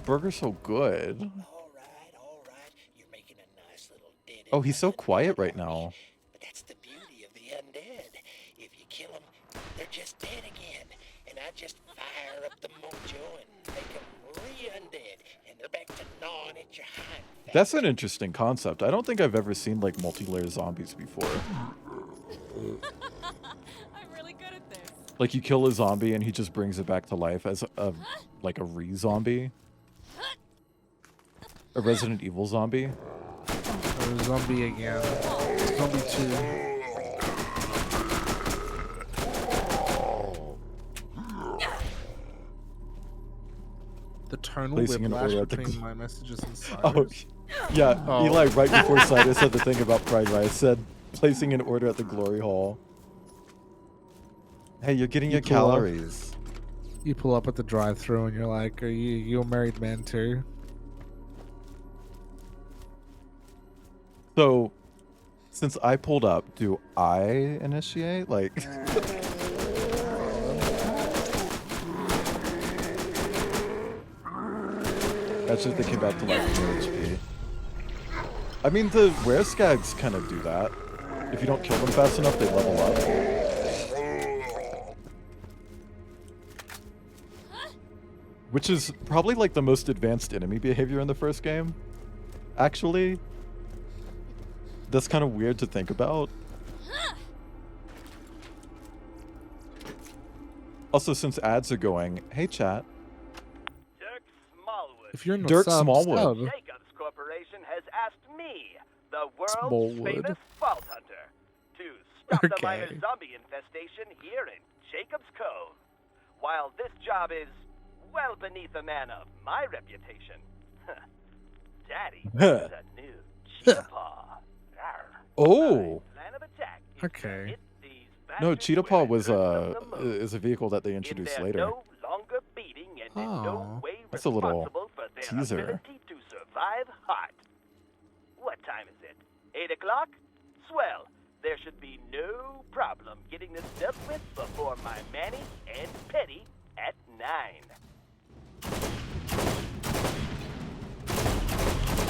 Burger's so good. All right. You're making a nice little dent. Oh, he's so quiet right now. But that's the beauty of the undead. If you kill them, they're just dead again. And I just fire up the mojo and make them re-undead. And they're back to gnawing at your hind. That's an interesting concept. I don't think I've ever seen like multi-layer zombies before. I'm really good at this. Like you kill a zombie and he just brings it back to life as a like a re-zombie. A Resident Evil zombie. Or zombie again. Zombie 2. The tonal Placing an whiplash order at the between my messages and Cyrus. Oh, yeah. Eli, right before Cyrus said the thing about fried rice, said placing an order at the glory hall. Hey, you're getting your calories. You pull up at the drive-thru and you're like, "Are you a married man too?" So, since I pulled up, do I initiate? Like, that's just they came back to life with HP. I mean, the were-skags kind of do that. If you don't kill them fast enough, they level up. Which is probably like the most advanced enemy behavior in the first game. Actually, that's kind of weird to think about. Also, since ads are going, hey chat. If you're in Dirk sub, Smallwood. Jacobs Corporation has asked me, the world's famous Fault Hunter, to stop the minor zombie infestation here in Jacobs Cove. While this job is well beneath a man of my reputation, Daddy is a new cheetah paw. Oh. Plan of attack is Okay. hit these No, bastards Cheetah Paw where was they're from the moon. is a vehicle that they introduced They're later. no longer beating and in no way That's a little responsible for their teaser. ability to survive hot. What time is it? 8 o'clock? Swell. There should be no problem getting this dealt with before my Manny and Petty at 9.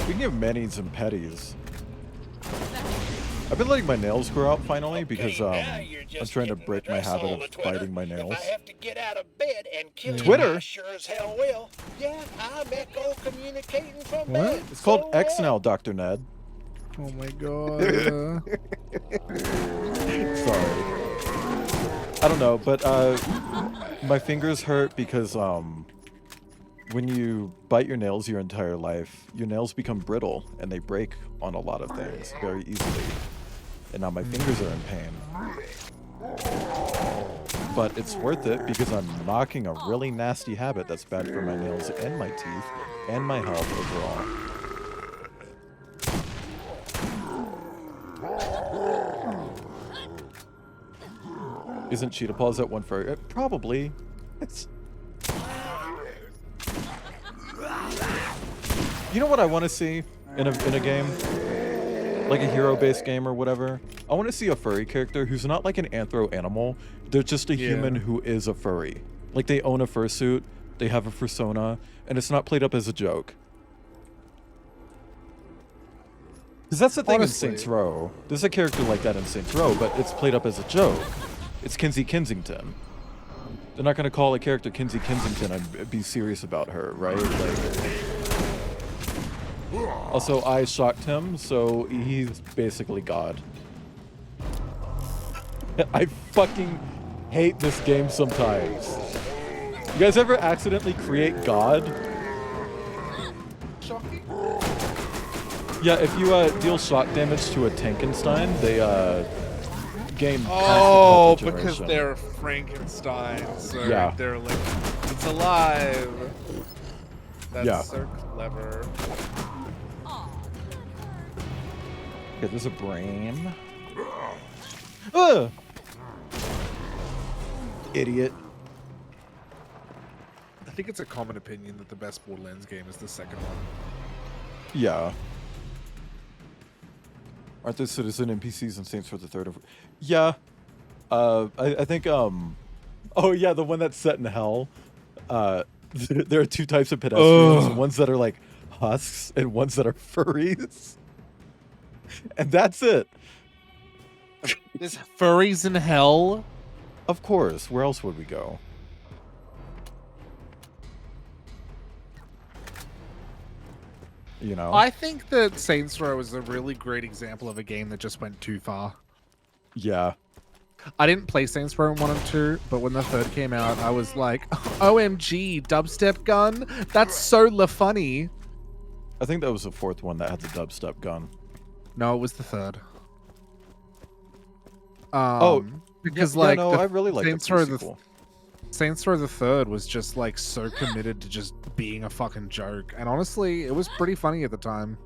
Speaking of manis and petties, I've been letting my nails grow out finally because I'm trying to break my habit of biting my nails. If I have to get out of bed and kill Twitter? you, I sure as hell will. Yeah, I'm echo communicating from What? bed. It's called X now, Dr. Ned. Oh my god. Sorry. I don't know, but my fingers hurt because when you bite your nails your entire life, your nails become brittle and they break on a lot of things very easily. And now my fingers are in pain. But it's worth it because I'm knocking a really nasty habit that's bad for my nails and my teeth and my health overall. Isn't Cheetah Paws at one for probably? It's... You know what I want to see in a game? Like a hero-based game or whatever? I want to see a furry character who's not like an anthro animal. They're just a human who is a furry. Like they own a fursuit, they have a persona, and it's not played up as a joke. Because that's the thing in Saints Row. There's a character like that in Saints Row, but it's played up as a joke. It's Kinsey Kensington. They're not going to call a character Kinsey Kensington and be serious about her, right? Like, also, I shocked him, so he's basically God. I fucking hate this game sometimes. You guys ever accidentally create God? Yeah, if you deal shock damage to a Tankenstein, they gain Oh, constant because regeneration. they're Frankenstein. So Yeah. they're like, it's alive. That's Yeah. so clever. Okay, there's a brain. Ugh! Idiot. I think it's a common opinion that the best Borderlands game is the second one. Yeah. Aren't there citizen NPCs in Saints Row the Third? Yeah. I think, oh yeah, the one that's set in hell. There are two types of pedestrians. Ugh. Ones that are like husks and ones that are furries. And that's it. There's furries in hell? Of course. Where else would we go? You know? I think that Saints Row is a really great example of a game that just went too far. Yeah. I didn't play Saints Row 1 and 2, but when the third came out, I was like, OMG, dubstep gun? That's so funny. I think that was the fourth one that had the dubstep gun. No, it was the third. Because yeah, like no, I really like Saints the Row sequel. Saints Row the Third was just like so committed to just being a fucking joke, and honestly, it was pretty funny at the time.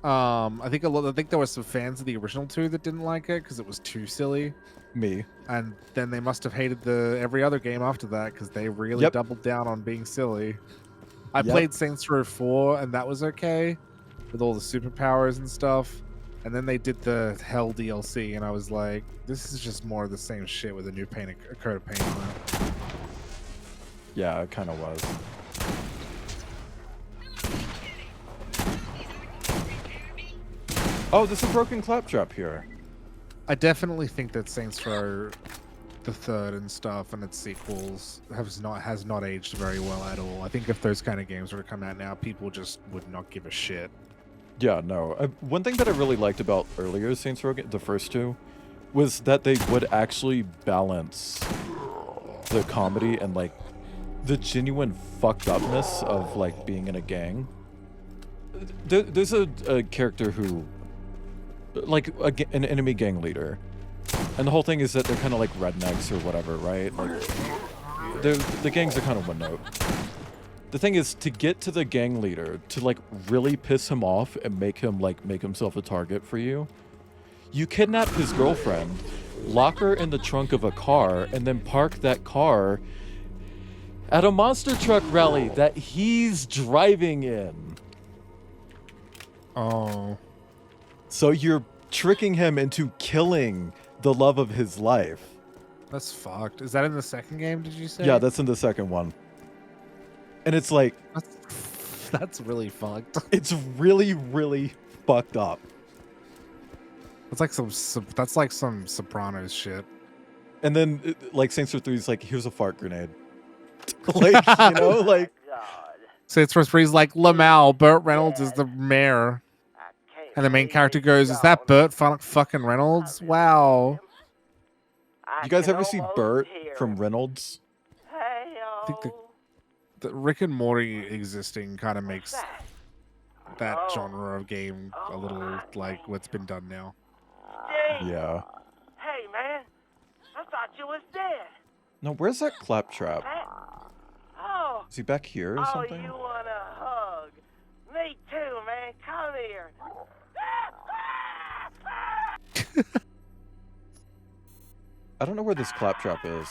I think there were some fans of the original two that didn't like it because it was too silly. Me. And then they must have hated every other game after that because they really doubled down on being silly. I played Saints Row 4 and that was okay with all the superpowers and stuff. And then they did the Hell DLC and I was like, this is just more of the same shit with a new coat of paint on it. Yeah, it kind of was. Oh, there's a broken claptrap here. I definitely think that Saints Row the Third and stuff and its sequels has not aged very well at all. I think if those kind of games were to come out now, people just would not give a shit. Yeah, no. One thing that I really liked about earlier Saints Row, the first two, was that they would actually balance the comedy and like the genuine fucked upness of like being in a gang. There's a character who, like an enemy gang leader, and the whole thing is that they're kind of like rednecks or whatever, right? Like the gangs are kind of one note. The thing is, to get to the gang leader, to like really piss him off and make himself a target for you, you kidnap his girlfriend, lock her in the trunk of a car, and then park that car at a monster truck rally that he's driving in. Oh. So you're tricking him into killing the love of his life. That's fucked. Is that in the second game, did you say? Yeah, that's in the second one. And it's like... That's really fucked. It's really, really fucked up. That's like some Sopranos shit. And then, like, Saints Row 3 is like, here's a fart grenade. Like, you know, like... Saints Row 3 is like, Lamau, Burt Reynolds is the mayor. And the main character goes, is that Burt fucking Reynolds? Wow. You guys ever see Burt from Reynolds? I think the Rick and Morty existing kind of makes that genre of game a little like what's been done now. Yeah. Hey, man. I thought you was dead. No, where's that claptrap? Oh. Is he back here or something? Oh, you want a hug? Me too, man. Come here. I don't know where this claptrap is.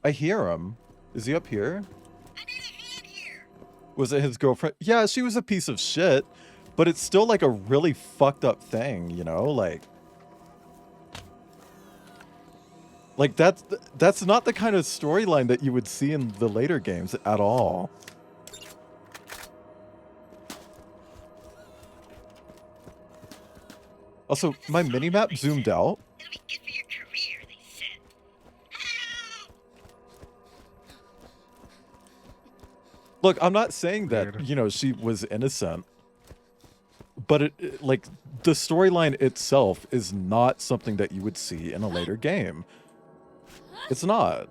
I hear him. Is he up here? Was it his girlfriend? Yeah, she was a piece of shit, but it's still like a really fucked up thing, you know? Like that's not the kind of storyline that you would see in the later games at all. Also, my minimap zoomed out. Look, I'm not saying that, you know, she was innocent, but like the storyline itself is not something that you would see in a later game. It's not.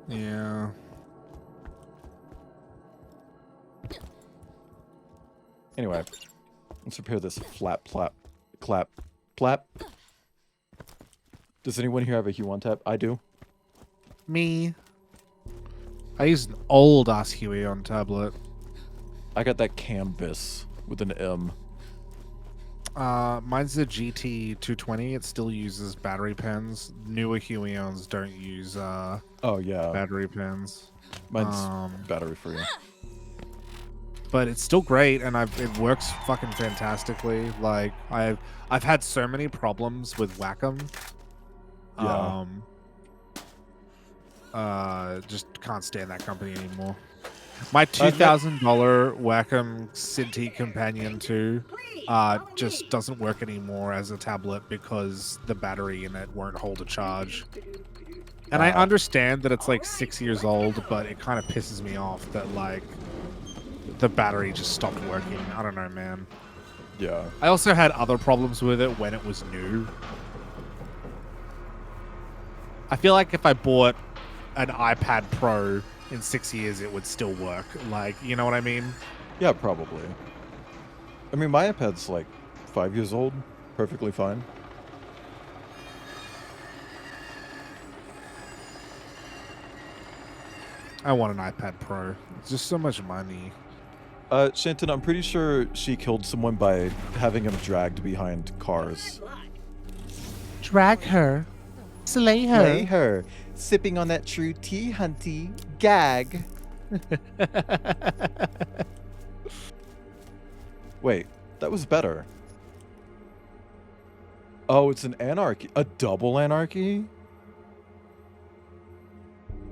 Yeah. Anyway, let's repair this flap, plap, clap, plap. Does anyone here have a Hue on tap? I do. Me. I use an old ass Huey on tablet. I got that canvas with an M. Mine's the GT220. It still uses battery pens. Newer Huions don't use oh yeah, battery pens. Mine's battery free. But it's still great, and it works fucking fantastically. Like I've had so many problems with Wacom. Yeah. Just can't stand that company anymore. My $2,000 Wacom Cintiq Companion 2 just doesn't work anymore as a tablet because the battery in it won't hold a charge. And I understand that it's like 6 years old, but it kind of pisses me off that like the battery just stopped working. I don't know, man. Yeah. I also had other problems with it when it was new. I feel like if I bought an iPad Pro in 6 years, it would still work. Like, you know what I mean? Yeah, probably. I mean, my iPad's like 5 years old. Perfectly fine. I want an iPad Pro. It's just so much money. Shanton, I'm pretty sure she killed someone by having him dragged behind cars. Drag her. Slay her. Slay her. Sipping on that true tea, hunty. Gag. Wait, that was better. Oh, it's an anarchy. A double anarchy?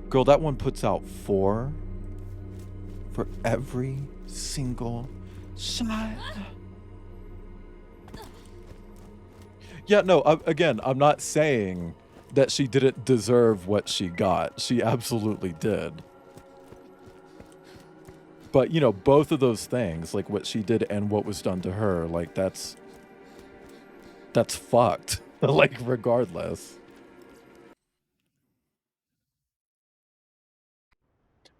Girl, that one puts out 4 for every single shot. Yeah, no, again, I'm not saying that she didn't deserve what she got. She absolutely did. But, you know, both of those things, like what she did and what was done to her, like that's fucked. Like, regardless.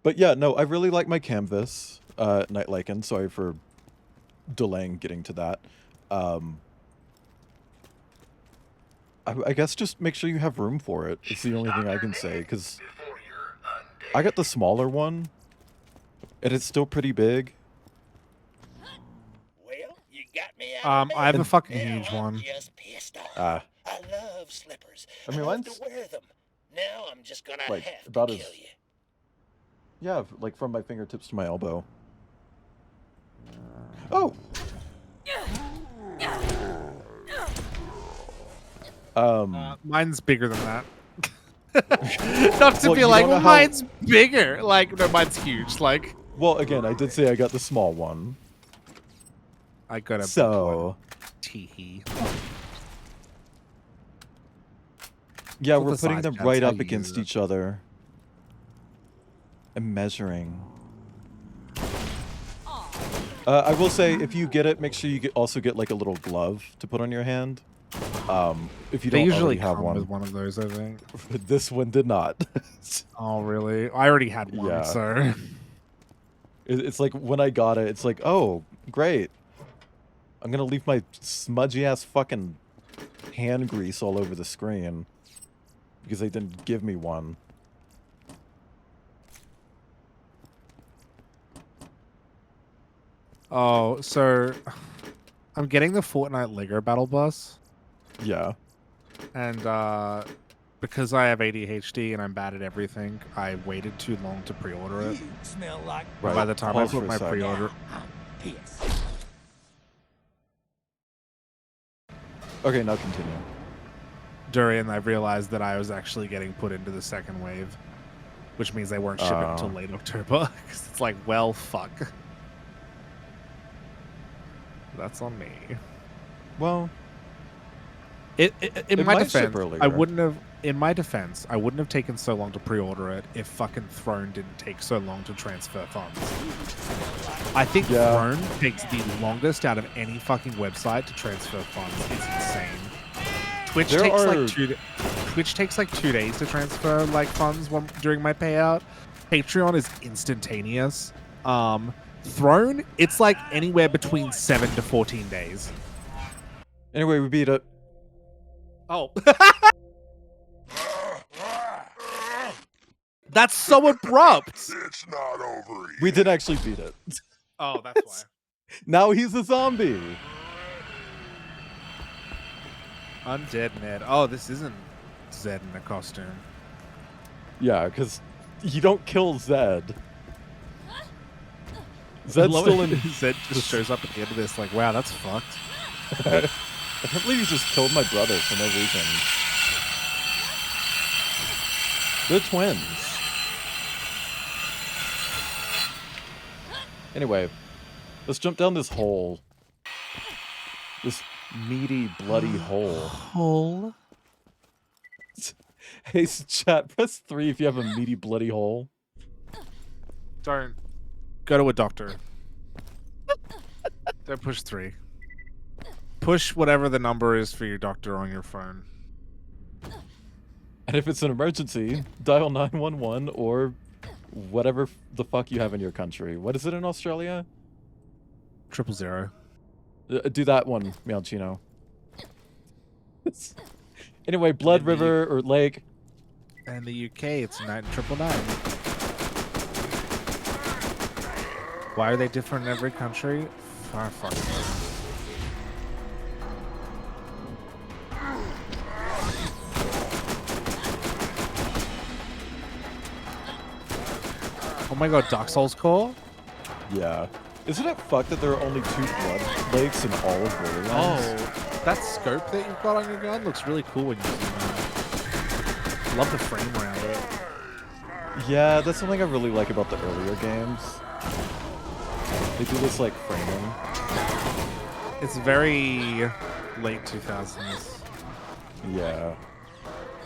But yeah, no, I really like my canvas, Night Lycan. Sorry for delaying getting to that. I guess just make sure you have room for it. It's the only thing I can say, because I got the smaller one, and it's still pretty big. Well, you got me I have a fucking huge one. I love slippers. I mean, love mine's to wear them. Now I'm just gonna like have about to as kill you. yeah, like from my fingertips to my elbow. Oh. Mine's bigger than that. Not to Well, be you like, don't know well, how- mine's bigger. Like, no, mine's huge. Like, well, again, I did say I got the small one. I got a so. Tee-hee. Yeah, What we're the putting size them counts, right how up you against use it. each other. And measuring. I will say, if you get it, make sure you also get like a little glove to put on your hand. If you They don't usually already have come one. with one of those, I think. This one did not. Oh, really? I already had one, Yeah. so... It's like when I got it, it's like, oh, great. I'm gonna leave my smudgy ass fucking hand grease all over the screen because they didn't give me one. Oh, so... I'm getting the Fortnite Lego Battle Bus. Yeah. And, Because I have ADHD and I'm bad at everything, I waited too long to pre-order it. Smell like Right. By the time Pause I for put a my sec. pre-order, piss. Okay, now continue. Durian, I realized that I was actually getting put into the second wave, which means they weren't shipping until late October. 'Cause it's like, well, fuck. That's on me. Well, in my might ship defense, earlier. I wouldn't have. In my defense, I wouldn't have taken so long to pre-order it if fucking Throne didn't take so long to transfer funds. I think Throne takes the longest out of any fucking website to transfer funds. It's insane. Twitch takes like 2 days to transfer like funds during my payout. Patreon is instantaneous. Throne, it's like anywhere between 7 to 14 days. Anyway, we beat it. Oh. That's so abrupt. It's not over yet. We did actually beat it. Oh, that's why. Now he's a zombie. Undead Ned. Oh, this isn't Zed in a costume. Yeah, because you don't kill Zed. Zed's still in. Zed just shows up at the end of this like, wow, that's fucked. I can't believe you just killed my brother for no reason. They're twins. Anyway, let's jump down this hole. This meaty, bloody hole. Hole? Hey, chat, press 3 if you have a meaty, bloody hole. Don't. Go to a doctor. Don't push 3. Push whatever the number is for your doctor on your phone. And if it's an emergency, dial 911 or whatever the fuck you have in your country. What is it in Australia? 000. Do that one, Malchino. Anyway, Blood River or Lake. And in the UK, it's 999. Why are they different in every country? Fuck. Oh my god, Dark Souls core? Yeah. Isn't it fucked that there are only 2 blood lakes in all of Borderlands? Oh, that scope that you've got on your gun looks really cool when you zoom out. Love the frame around it. Yeah, that's something I really like about the earlier games. They do this like framing. It's very late 2000s. Yeah.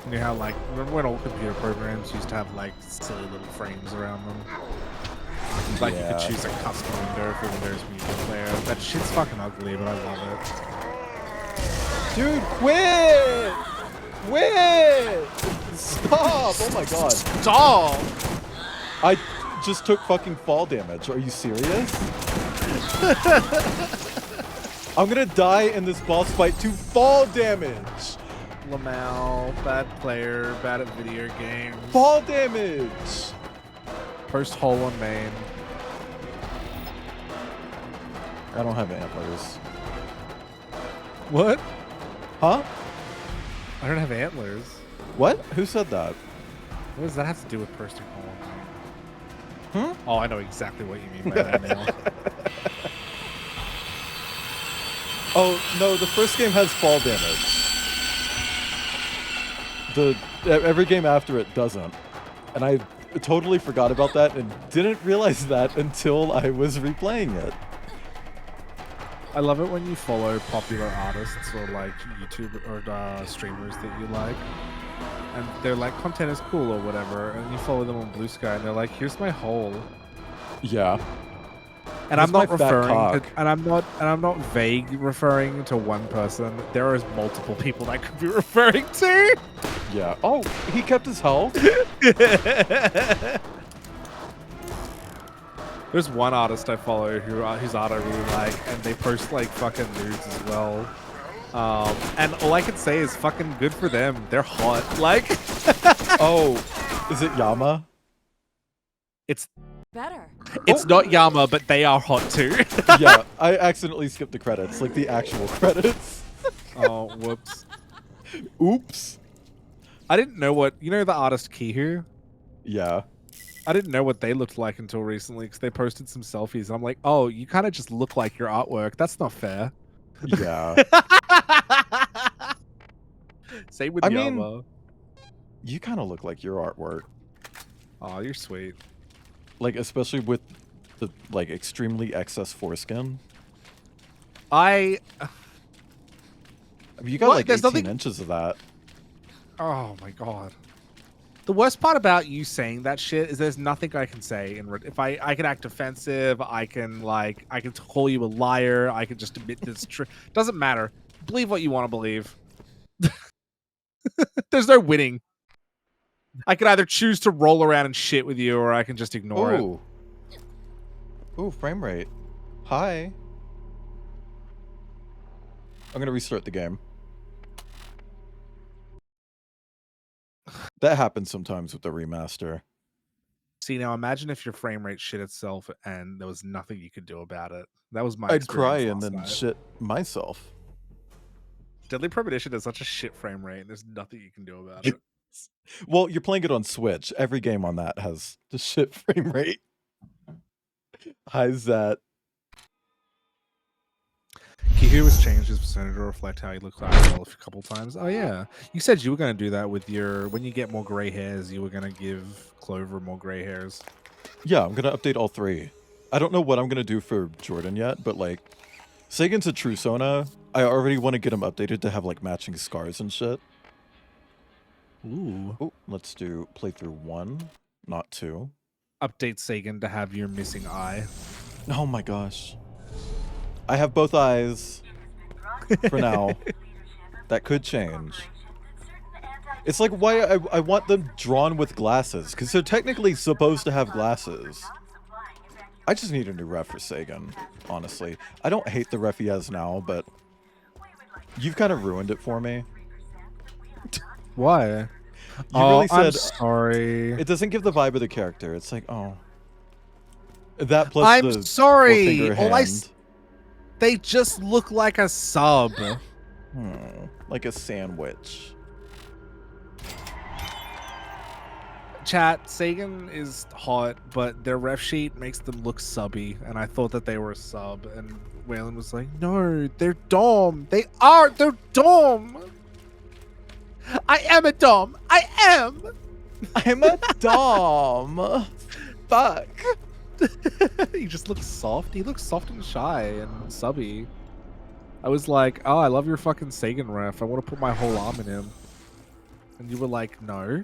You know how like, remember when old computer programs used to have like silly little frames around them? Like you could choose a custom window for Windows Media Player. That shit's fucking ugly, but I love it. Dude, quit! Quit! Stop! Oh my god. Stop! I just took fucking fall damage. Are you serious? I'm gonna die in this boss fight to fall damage! Lamau, bad player, bad at video games. Fall damage! First hole on main. I don't have antlers. What? Huh? I don't have antlers. What? Who said that? What does that have to do with first hole on main? Hmm? Oh, I know exactly what you mean by that now. Oh, no, the first game has fall damage. Every game after it doesn't. And I totally forgot about that and didn't realize that until I was replaying it. I love it when you follow popular artists or like YouTube or streamers that you like, and they're like, content is cool or whatever, and you follow them on Blue Sky and they're like, here's my hole. Yeah. And I'm not referring to, and I'm not vague referring to one person. There is multiple people that could be referring to. Yeah. Oh, he kept his health. There's one artist I follow whose art I really like, and they post like fucking nudes as well. And all I can say is fucking good for them. They're hot. Like, oh, is it Yama? It's better. It's not Yama, but they are hot too. Yeah, I accidentally skipped the credits, like the actual credits. Oh, whoops. Oops. I didn't know what the artist Kihu. Yeah. I didn't know what they looked like until recently because they posted some selfies. I'm like, oh, you kind of just look like your artwork. That's not fair. Yeah. Same with I Yama. mean, you kind of look like your artwork. Oh, you're sweet. Like, especially with the, like, extremely excess foreskin. I mean, you got, like, 18 inches of that. Oh, my God. The worst part about you saying that shit is there's nothing I can say. If I can act offensive, I can call you a liar. I can just admit this true. Doesn't matter. Believe what you want to believe. There's no winning. I could either choose to roll around and shit with you, or I can just ignore it. Ooh, frame rate. Hi. I'm gonna restart the game. That happens sometimes with the remaster. See, now imagine if your frame rate shit itself and there was nothing you could do about it. That was my I'd cry and experience then last night. shit myself. Deadly Premonition has such a shit frame rate, and there's nothing you can do about it. Well, you're playing it on Switch. Every game on that has the shit frame rate. How's that? Kihu has changed his persona to reflect how he looks like a couple times. Oh yeah, you said you were going to do that with when you get more gray hairs, you were going to give Clover more gray hairs. Yeah, I'm gonna update all 3. I don't know what I'm gonna do for Jordan yet, but like, Sagan's a true Sona. I already want to get him updated to have like matching scars and shit. Ooh. Oh, let's do playthrough 1, not 2. Update Sagan to have your missing eye. Oh my gosh. I have both eyes for now. That could change. It's like why I want them drawn with glasses, because they're technically supposed to have glasses. I just need a new ref for Sagan, honestly. I don't hate the ref he has now, but you've kind of ruined it for me. Why? You really said, I'm sorry. It doesn't give the vibe of the character. It's like, oh. That plus I'm the sorry. four-finger hand. They just look like a sub. Like a sandwich. Chat, Sagan is hot, but their ref sheet makes them look subby, and I thought that they were a sub, and Waylon was like, no, they're dom. They're dom. I am a dom. I am. I'm a dom. Fuck. He just looks soft. He looks soft and shy and subby. I was like, oh, I love your fucking Sagan ref. I want to put my whole arm in him. And you were like, no.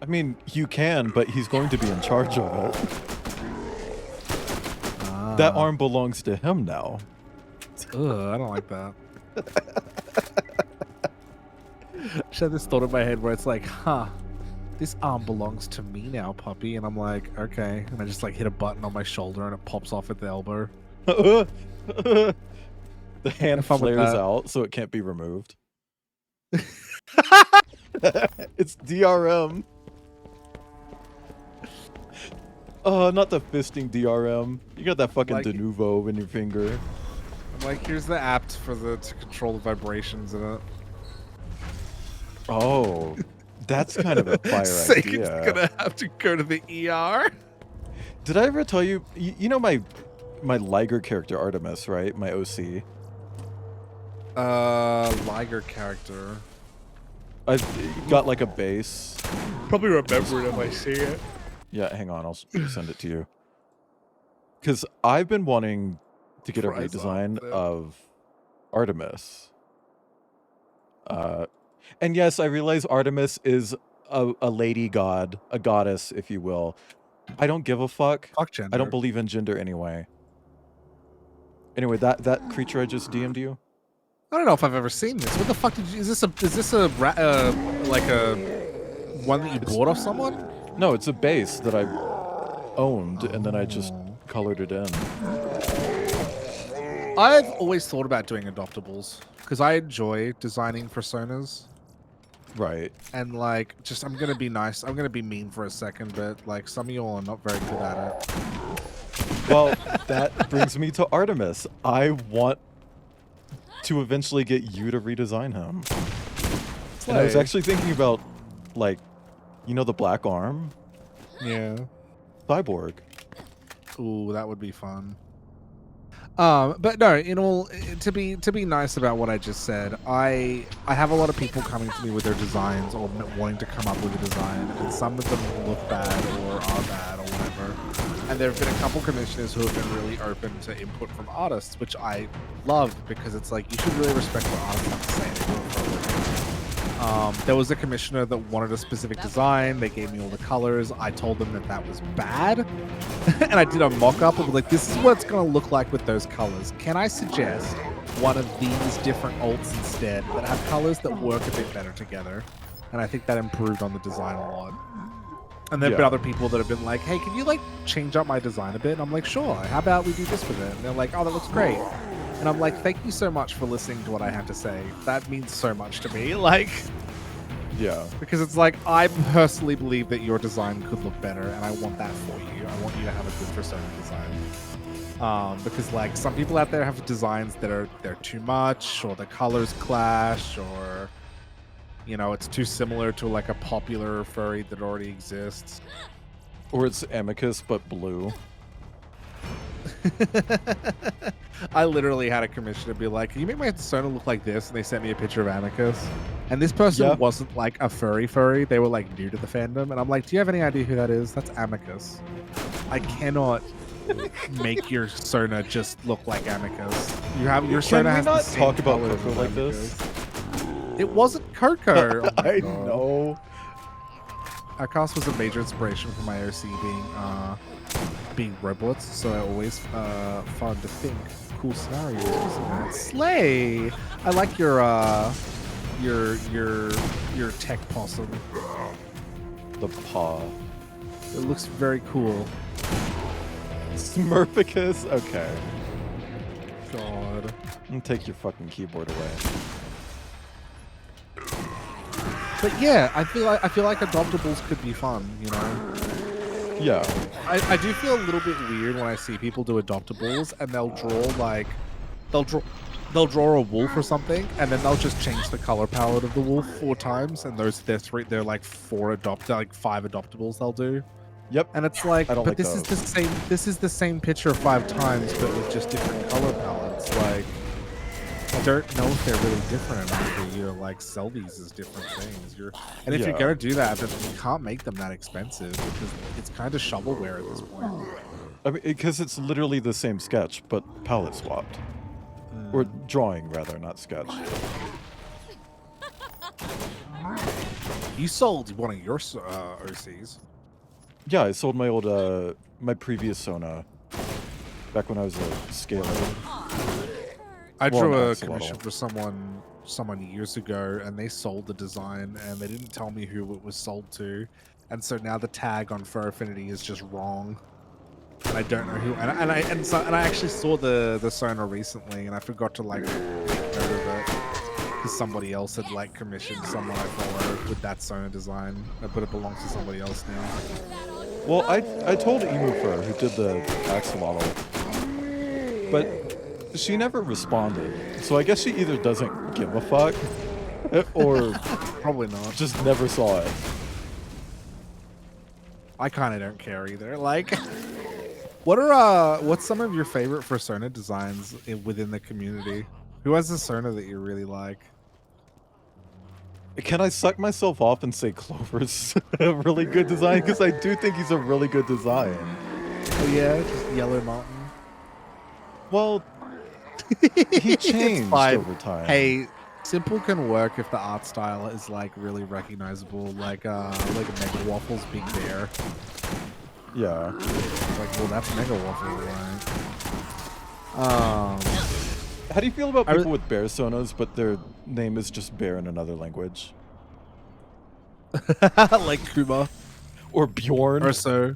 I mean, you can, but he's going to be in charge of it. That arm belongs to him now. Ugh, I don't like that. I just had this thought in my head where it's like, huh, this arm belongs to me now, puppy. And I'm like, okay. And I just like hit a button on my shoulder and it pops off at the elbow. The hand flares out so it can't be removed. It's DRM. Oh, not the fisting DRM. You got that fucking de nouveau in your finger. I'm like, here's the app to control the vibrations in it. Oh, that's kind of a fire Sagan's idea. gonna have to go to the ER. Did I ever tell you? You know my Liger character Artemis, right? My OC. Liger character. I've got like a base. Probably remember it if I see it. Yeah, hang on, I'll send it to you. Because I've been wanting to get a redesign of Artemis. And yes, I realize Artemis is a lady god, a goddess, if you will. I don't give a fuck. Fuck gender. I don't believe in gender anyway. Anyway, that creature I just DM'd you? I don't know if I've ever seen this. What the fuck did you? Is this a like a one that you bought off someone? No, it's a base that I owned, and then I just colored it in. I've always thought about doing adoptables because I enjoy designing personas. Right. And like, just I'm gonna be nice. I'm gonna be mean for a second, but like some of y'all are not very good at it. Well, that brings me to Artemis. I want to eventually get you to redesign him. And I was actually thinking about Like, you know the black arm? Yeah. Cyborg. Ooh, that would be fun. But no, to be nice about what I just said, I have a lot of people coming to me with their designs or wanting to come up with a design, and some of them look bad or are bad or whatever. And there have been a couple commissioners who have been really open to input from artists, which I love because it's like you should really respect what artists have to say. They do it for a living. There was a commissioner that wanted a specific design. They gave me all the colors. I told them that was bad. And I did a mock-up of like, this is what it's going to look like with those colors. Can I suggest one of these different alts instead that have colors that work a bit better together? And I think that improved on the design a lot. And there have been other people that have been like, hey, can you like change up my design a bit? And I'm like, sure. How about we do this with it? And they're like, oh, that looks great. And I'm like, thank you so much for listening to what I have to say. That means so much to me. Like, yeah. Because it's like, I personally believe that your design could look better, and I want that for you. I want you to have a good persona design. Because like some people out there have designs that they're too much, or the colors clash, or it's too similar to like a popular furry that already exists. Or it's Amicus but blue. I literally had a commissioner be like, can you make my persona look like this? And they sent me a picture of Amicus. And this person wasn't like a furry. They were like new to the fandom. And I'm like, do you have any idea who that is? That's Amicus. I cannot make your Sona just look like Amicus. You have your Sona has not the same talk about colors Coco as like Amicus. this? It wasn't Coco. Oh my I God. know. Our cast was a major inspiration for my OC being robots, so I always fun to think cool scenarios. Slay! I like your tech possum. The paw. It looks very cool. Smurficus? Okay. God. And take your fucking keyboard away. But yeah, I feel like adoptables could be fun, Yeah. I do feel a little bit weird when I see people do adoptables and they'll draw a wolf or something, and then they'll just change the color palette of the wolf 4 times, and they're like 5 adoptables they'll do. Yep. And it's like, I don't but like this those. is the same picture 5 times, but with just different color palettes. Like, I don't know if they're really different enough for you to like sell these as different things. And if you're gonna do that, then you can't make them that expensive because it's kind of shovelware at this point. I mean, because it's literally the same sketch, but palette swapped. Or drawing, rather, not sketch. You sold one of your OCs. Yeah, I sold my old, my previous Sona back when I was a scaler. I drew a commission for someone years ago, and they sold the design, and they didn't tell me who it was sold to, and so now the tag on Fur Affinity is just wrong, and I don't know who. And I actually saw the Sona recently, and I forgot to like make note of it because somebody else had like commissioned someone I follow with that Sona design, but it belongs to somebody else now. Well, I told Emu Fur, who did the axolotl, but she never responded, so I guess she either doesn't give a fuck, or probably not. Just never saw it. I kind of don't care either. Like, what's some of your favorite Persona designs within the community? Who has a Persona that you really like? Can I suck myself off and say Clover's a really good design? Because I do think he's a really good design. Oh yeah, just Yellow Mountain. Well, he changed over time. Hey, simple can work if the art style is like really recognizable, like Mega Waffle's Big Bear. Yeah. Like, well, that's Mega Waffle, right? How do you feel about people with bear sonas, but their name is just bear in another language? Like Kuma. Or Bjorn. Or so.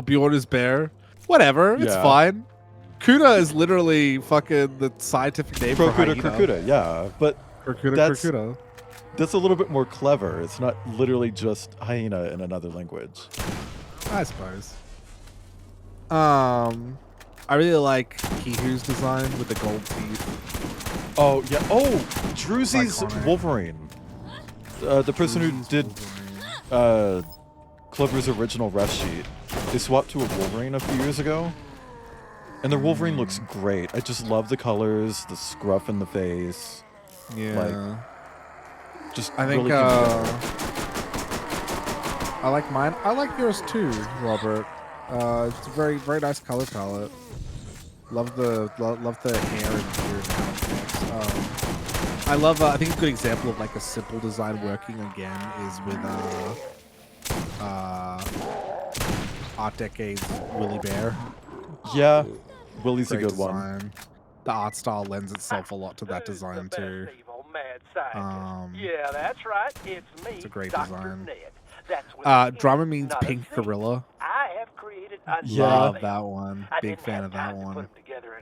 Bjorn is bear. Whatever, it's fine. Kuda is literally fucking the scientific name for hyena. Kurkuda, yeah. But Kurkuda. That's a little bit more clever. It's not literally just hyena in another language. I suppose. I really like Kihu's design with the gold teeth. Oh, yeah. Oh, Drewsy's Wolverine. the person who did Clover's original ref sheet, they swapped to a Wolverine a few years ago, and their Wolverine looks great. I just love the colors, the scruff in the face. Yeah. Like, just I think really I like mine. I like yours too, Robert. It's a very, very nice color palette. Love the hair and beard. I love. I think a good example of like a simple design working again is with Art Decade's Willie Bear. Yeah, Willie's Great a good design. one. The art style lends itself a lot to that design too. Yeah, that's right. It's me, It's a great Dr. design. Ned. That's what Drama means Pink Gorilla. I have created a Love that one. Big fan of that one.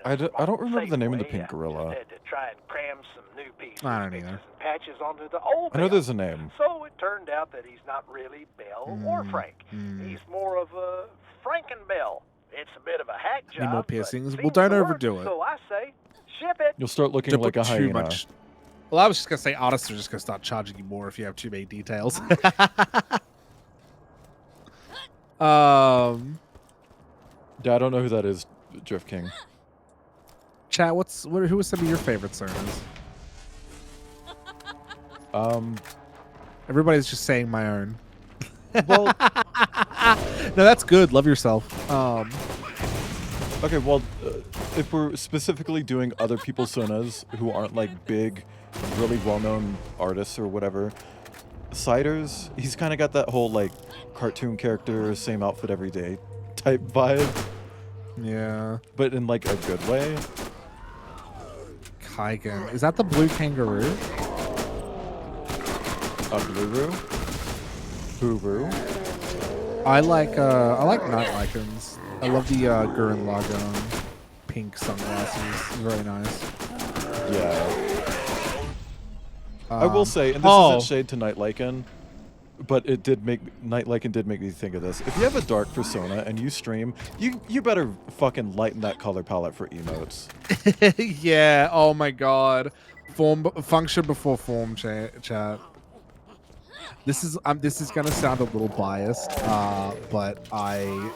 I don't remember the name of the pink gorilla. to try and cram some new pieces I don't either. and patches onto the old I know Bell. there's a name. So it turned out that he's not really Bell or Frank. He's more of a Franken-Bell. It's a bit of a hack job. Need more but piercings? seems Well, don't to work, overdo it. So I say, ship it. You'll start looking Don't like put a too hyena. much. Well, I was just gonna say artists are just gonna start charging you more if you have too many details. Yeah, I don't know who that is, Drift King. Chat, who was some of your favorite Cernas? Everybody's just saying my own. Well, no, that's good. Love yourself. Okay, well, if we're specifically doing other people's sonas who aren't like big, really well-known artists or whatever, Siders, he's kind of got that whole like cartoon character, same outfit every day type vibe. Yeah. But in like a good way. Kaigen. Is that the blue kangaroo? A Bluru? Buru? I like night lichens. I love the Gurren Lagann pink sunglasses. Very nice. Yeah. I will say, and this isn't shade to Night Lichen, but it did make Night Lichen did make me think of this. If you have a dark persona and you stream, you better fucking lighten that color palette for emotes. Yeah. Oh my god. Function before form, chat. This is gonna sound a little biased, but I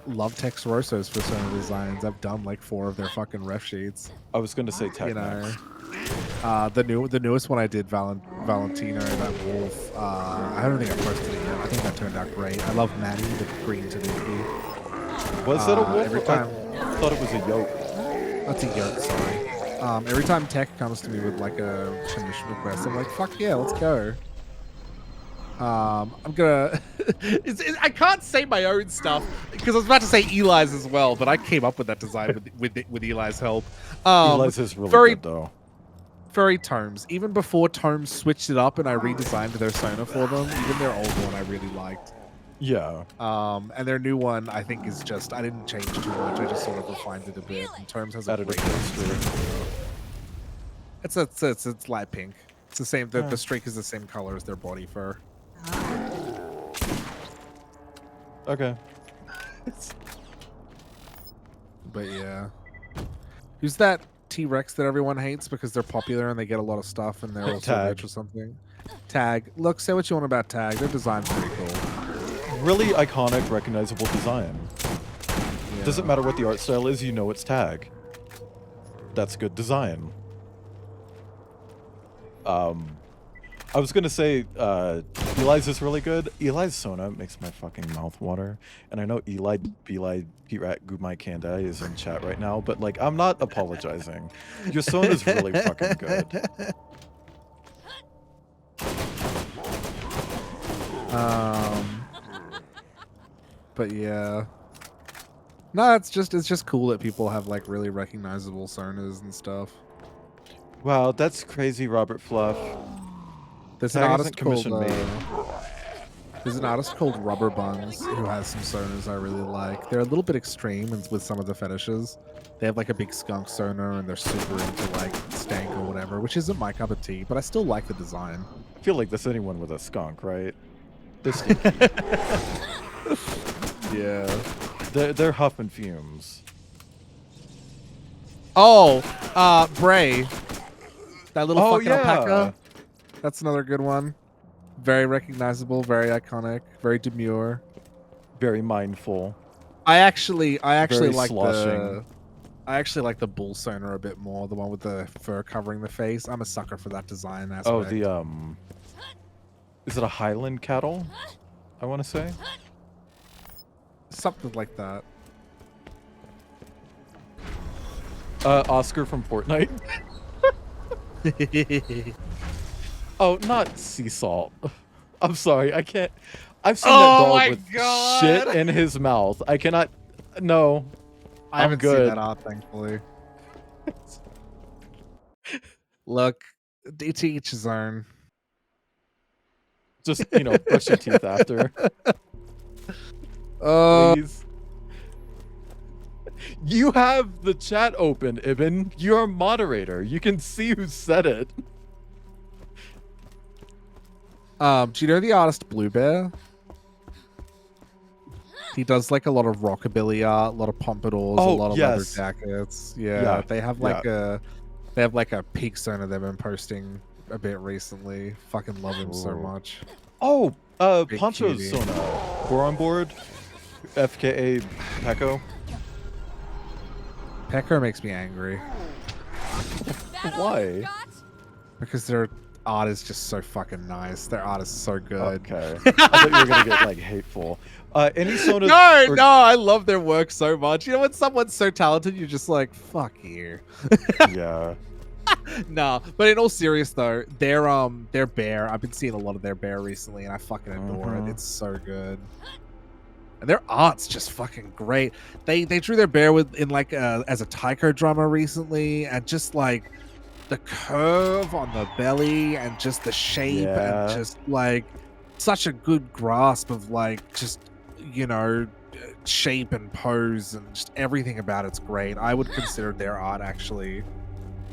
love Tex Rosso's persona designs. I've done like 4 of their fucking ref sheets. I was gonna say Tech next. The newest one I did, Valentino, that wolf. I don't think I posted it yet. I think that turned out great. I love Maddie, the green Tanuki. Was that a wolf? Every time, I thought it was a yoke. That's a yoke, sorry. Every time Tech comes to me with like a commission request, I'm like, fuck yeah, let's go. I'm gonna. I can't say my own stuff because I was about to say Eli's as well, but I came up with that design with Eli's help. Eli's is really good though. Furry Tomes. Even before Tomes switched it up and I redesigned their Sona for them, even their old one I really liked. Yeah. And their new one I think is just, I didn't change too much. I just sort of refined it a bit. And Tomes has a great It's light pink. It's the same. The streak is the same color as their body fur. Okay. But yeah. Who's that T-Rex that everyone hates because they're popular and they get a lot of stuff and they're also rich or something? Tag. Look, say what you want about Tag. Their design's pretty cool. Really iconic, recognizable design. Yeah. Doesn't matter what the art style is, you know it's Tag. That's good design. I was gonna say, Eli's is really good. Eli's Sona makes my fucking mouth water. And I know Eli, Pete Rat, Gumai Kandai is in chat right now, but like, I'm not apologizing. Your Sona's really fucking good. But yeah. No, it's just cool that people have like really recognizable Sonas and stuff. Wow, that's crazy, Robert Fluff. There's an artist called Rubber Buns who has some Sonas I really like. They're a little bit extreme with some of the fetishes. They have like a big skunk Sona and they're super into like stank or whatever, which isn't my cup of tea, but I still like the design. I feel like that's anyone with a skunk, right? They're Yeah. They're huffing fumes. Oh, Bray. That little fucking alpaca. That's another good one. Very recognizable, very iconic, very demure, very mindful. I actually Very like sloshing. I actually like the bull sonar a bit more, the one with the fur covering the face. I'm a sucker for that design aspect. Oh, the is it a Highland cattle? I want to say something like that. Oscar from Fortnite. Oh, not sea salt. I'm sorry, I can't. I've seen that dog with shit in his mouth. I cannot. No, I haven't good. seen that art, thankfully. Look, to each his own. Just, you know, brush your teeth after. Please. You have the chat open, Ibn. You're a moderator. You can see who said it. Do you know the artist Blue Bear? He does like a lot of rockabilly art, a lot of pompadours, a lot of leather jackets. Yeah, they have like a peak sonar they've been posting a bit recently. Fucking love him so much. Oh, Big Poncho's cutie. Sona. We're on board. FKA Pecco. Pecco makes me angry. Why? Because their art is just so fucking nice. Their art is so good. Okay. I thought you were gonna get like hateful. Any Sona? No, I love their work so much. You know when someone's so talented, you're just like, fuck you. Yeah. No, but in all serious though, their bear. I've been seeing a lot of their bear recently, and I fucking adore it. It's so good. And their art's just fucking great. They drew their bear in like as a taiko drummer recently, and just like the curve on the belly and just the shape and just like such a good grasp of like just, you know, shape and pose and just everything about it's great. I would consider their art actually.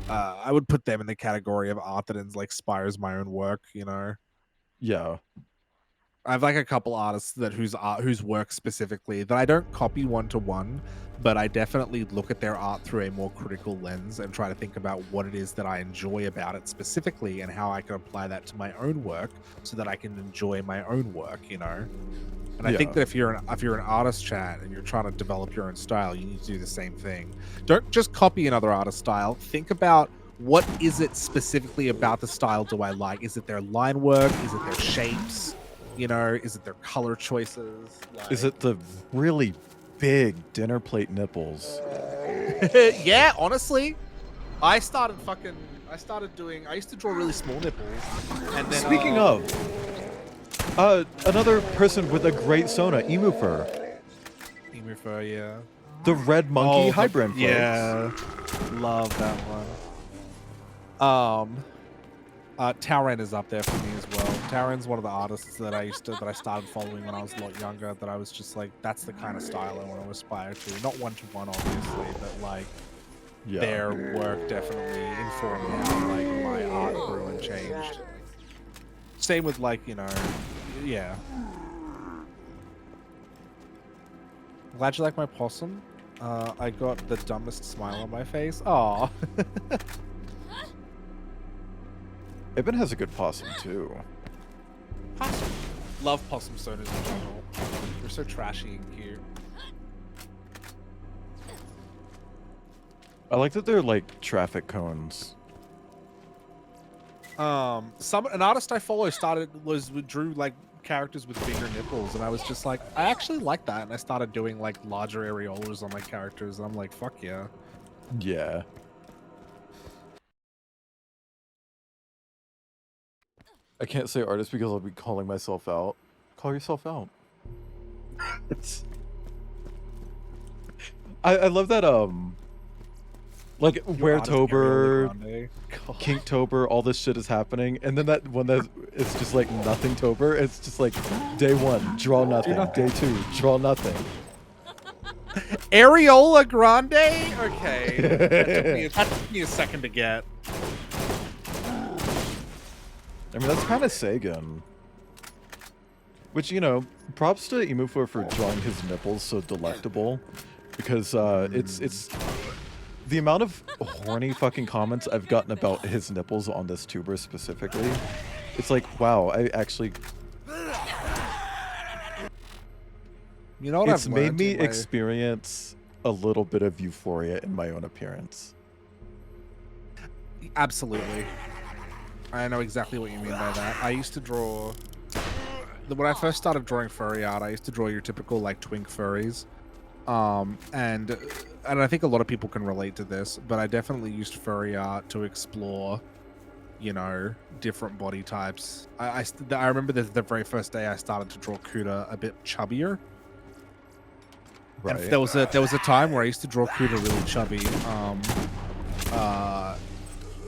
I would put them in the category of art that inspires my own work. You know. Yeah. I have like a couple artists whose work specifically that I don't copy one to one, but I definitely look at their art through a more critical lens and try to think about what it is that I enjoy about it specifically and how I can apply that to my own work so that I can enjoy my own work, you know. And I think that if you're an artist, chat, and you're trying to develop your own style, you need to do the same thing. Don't just copy another artist's style. Think about what is it specifically about the style do I like? Is it their line work? Is it their shapes? You know, is it their color choices? Like... Is it the really big dinner plate nipples? Yeah, honestly, I used to draw really small nipples. And then, Speaking of, another person with a great Sona, Emu Fur. Emu Fur, yeah. The red monkey hybrid. Yeah, love that one. Tauren is up there for me as well. Tauren's one of the artists that I started following when I was a lot younger. That I was just like, that's the kind of style I want to aspire to. Not one to one, obviously, but like their work definitely informed how like my art grew and changed. Same with like, you know, yeah. Glad you like my possum. I got the dumbest smile on my face. Aw. Ibn has a good possum too. Possum. Love possum sonas in general. They're so trashy and cute. I like that they're like traffic cones. An artist I follow drew like characters with bigger nipples, and I was just like, I actually like that, and I started doing like larger areolas on my characters, and I'm like, fuck yeah. Yeah. I can't say artist because I'll be calling myself out. Call yourself out. I love that like Weartober, Kinktober, all this shit is happening, and then that one that it's just like Nothingtober. It's just like day 1, draw nothing. Day 2, draw nothing. Areola Grande? Okay. That took me a second to get. I mean, that's kind of Sagan. Which, you know, props to Emufor for drawing his nipples so delectable. Because it's the amount of horny fucking comments I've gotten about his nipples on this tuber specifically It's like, wow, I actually. You know what It's I've made learned me in my- experience a little bit of euphoria in my own appearance. Absolutely. I know exactly what you mean by that. I used to draw... When I first started drawing furry art, I used to draw your typical, like, twink furries. And I think a lot of people can relate to this, but I definitely used furry art to explore, you know, different body types. I remember the very first day I started to draw Kuda a bit chubbier. Right. And there was a time where I used to draw Kuda really chubby.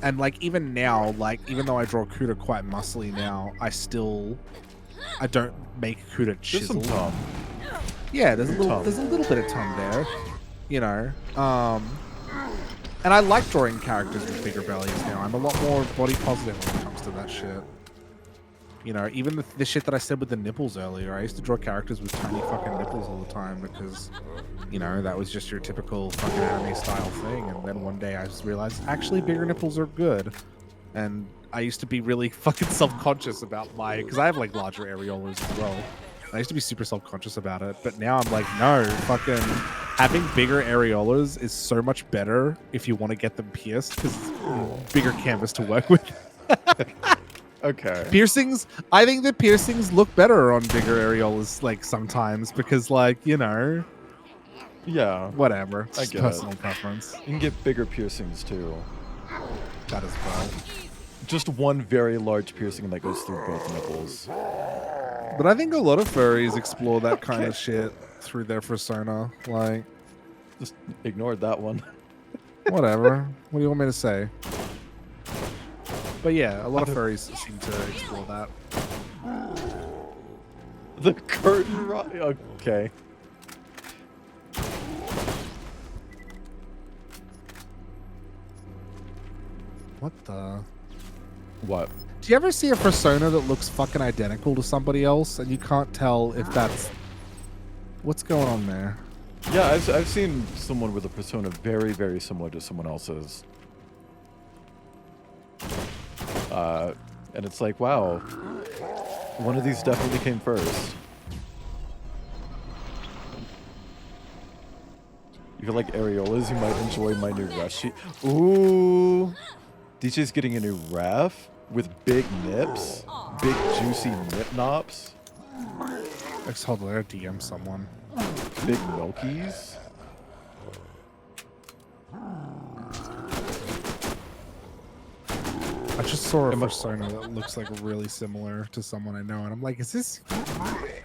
And like even now, like even though I draw Kuda quite muscly now, I don't make Kuda There's some chiseled. tongue. Yeah, there's a little bit of tongue there, you know. And I like drawing characters with bigger bellies now. I'm a lot more body positive when it comes to that shit. You know, even the shit that I said with the nipples earlier, I used to draw characters with tiny fucking nipples all the time because, you know, that was just your typical fucking anime style thing. And then one day I just realized, actually, bigger nipples are good. And I used to be really fucking self-conscious about because I have like larger areolas as well. I used to be super self-conscious about it, but now I'm like, no, fucking having bigger areolas is so much better if you want to get them pierced because bigger canvas to work with. Okay. Piercings, I think that piercings look better on bigger areolas, like sometimes because, like, you know, Yeah. whatever. It's I just get personal it. preference. You can get bigger piercings too. That as well. Just one very large piercing that goes through both nipples. But I think a lot of furries explore that kind of shit through their persona. Like, just ignored that one. Whatever. What do you want me to say? But yeah, a lot of furries seem to explore that. The curtain rod. Okay. What the? What? Do you ever see a persona that looks fucking identical to somebody else and you can't tell if that's... What's going on there? Yeah, I've seen someone with a persona very, very similar to someone else's. And it's like, wow, one of these definitely came first. If you like areolas, you might enjoy my new ref sheet. Ooh, DJ's getting a new ref with big nips, big juicy nip nops. Let's hold there, DM someone. Big milkies. I just saw a persona that looks like really similar to someone I know, and I'm like, is this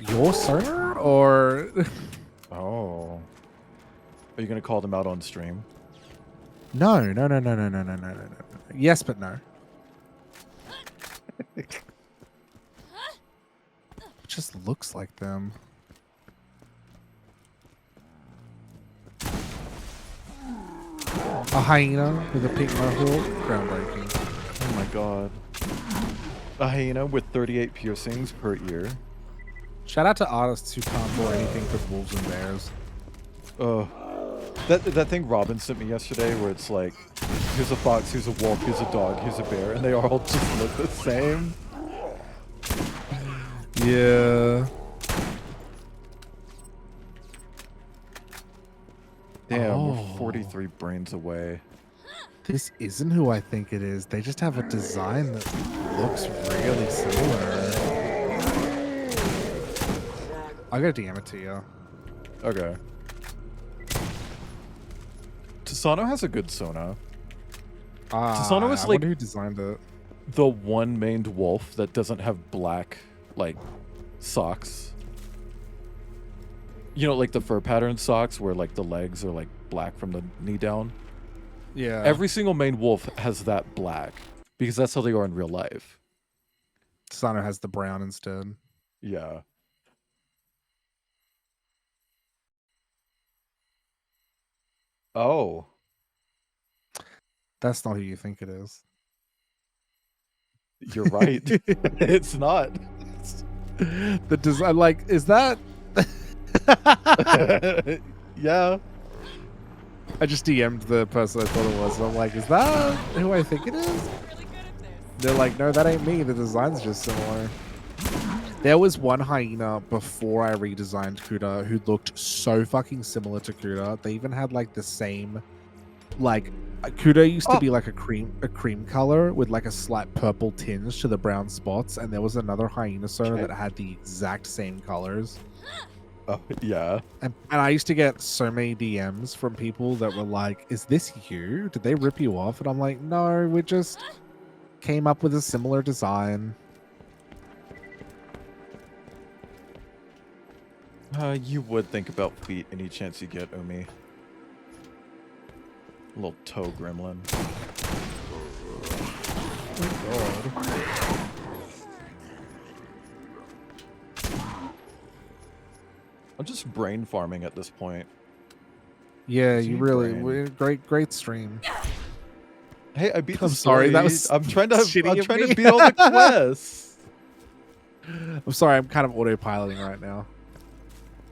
your persona or? Oh, are you gonna call them out on stream? No. Yes, but no. It just looks like them. A hyena with a pink mohawk, groundbreaking. Oh my god. A hyena with 38 piercings per ear. Shout out to artists who can't draw anything but wolves and bears. That thing Robin sent me yesterday where it's like, here's a fox, here's a wolf, here's a dog, here's a bear, and they all just look the same. Yeah. Damn, we're 43 brains away. This isn't who I think it is. They just have a design that looks really similar. I'll go DM it to you. Okay. Tasano has a good Sona. Tasano is I like wonder who designed it. the one maned wolf that doesn't have black, like, socks. You know, like the fur pattern socks where, like, the legs are, like, black from the knee down? Yeah. Every single maned wolf has that black because that's how they are in real life. Sano has the brown instead. Yeah. Oh. That's not who you think it is. You're right. It's not. The design, like, is that? Yeah. I just DM'd the person I thought it was. And I'm like, is that who I think it is? They're like, no, that ain't me. The design's just similar. There was one hyena before I redesigned Kuda who looked so fucking similar to Kuda. They even had like the same, like Kuda used to be like a cream color with like a slight purple tinge to the brown spots, and there was another hyena that had the exact same colors. Oh yeah. And I used to get so many DMs from people that were like, "Is this you? Did they rip you off?" And I'm like, "No, we just came up with a similar design." You would think about feet any chance you get, Umi. Little toe gremlin. Oh my god. I'm just brain farming at this point. Yeah, you really great stream. Hey, I beat the I'm sorry, that story. was I'm trying to shitty of me. beat all the quests. I'm sorry, I'm kind of autopiloting right now.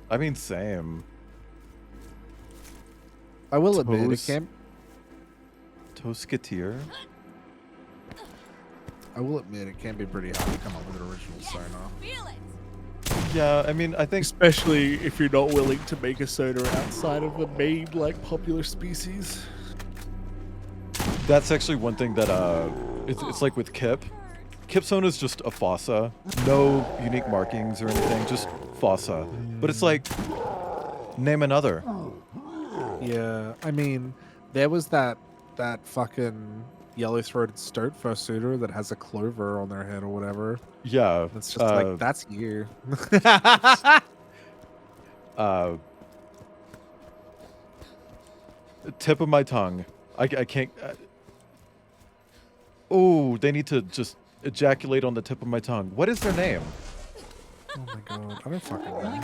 I mean, same. I will admit it can. Tosketeer. I will admit it can be pretty hard to come up with an original sonar. Yeah, I mean, I think especially if you're not willing to make a sonar outside of the main like popular species. That's actually one thing that it's like with Kip. Kip sonar is just a fossa, no unique markings or anything, just fossa. But it's like, name another. Yeah, I mean, there was that fucking yellow-throated stoat fursuiter that has a clover on their head or whatever. Yeah, it's just like that's you. Tip of my tongue. I can't. Oh, they need to just ejaculate on the tip of my tongue. What is their name? Oh my god, I don't fucking know.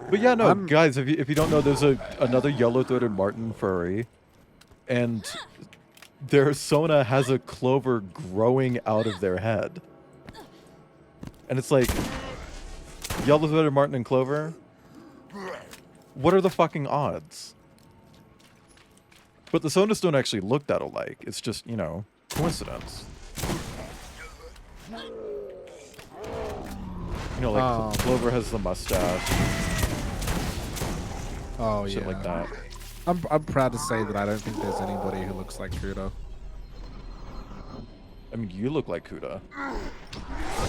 But yeah, no, guys, if you don't know, there's another yellow-throated marten furry, and their Sona has a clover growing out of their head. And it's like, yellow-throated marten and clover? What are the fucking odds? But the Sonas don't actually look that alike. It's just, you know, coincidence. You know, like Clover has the mustache. Oh shit yeah, like that. I'm proud to say that I don't think there's anybody who looks like Kuda. I mean, you look like Kuda.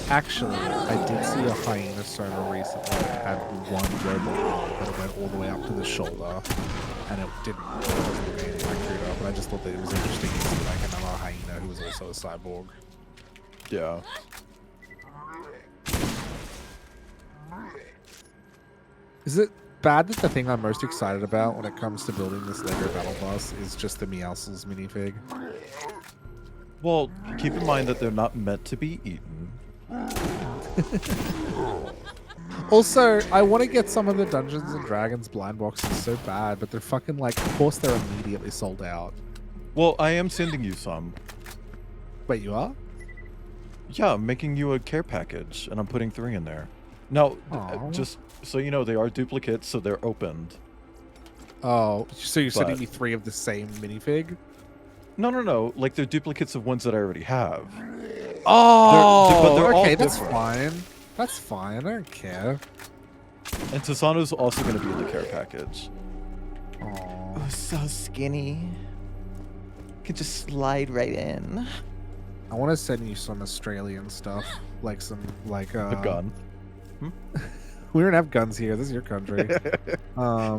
Actually, I did see a hyena sonar recently that had one robot that went all the way up to the shoulder, and it wasn't look anything like Kuda. But I just thought that it was interesting to see like another hyena who was also a cyborg. Yeah. Is it bad that the thing I'm most excited about when it comes to building this Lego Battle Bus is just the Meowscles minifig? Well, keep in mind that they're not meant to be eaten. Also, I want to get some of the Dungeons and Dragons blind boxes so bad, but they're fucking like, of course they're immediately sold out. Well, I am sending you some. Wait, you are? Yeah, I'm making you a care package, and I'm putting 3 in there. Now, just so you know, they are duplicates, so they're opened. Oh, so you're sending me 3 of the same minifig? No. Like, they're duplicates of ones that I already have. Oh, they're okay, all that's different. fine. That's fine, I don't care. And Tasano's also going to be in the care package. Oh, so skinny. Could just slide right in. I want to send you some Australian stuff, like some, like A gun. We don't have guns here. This is your country.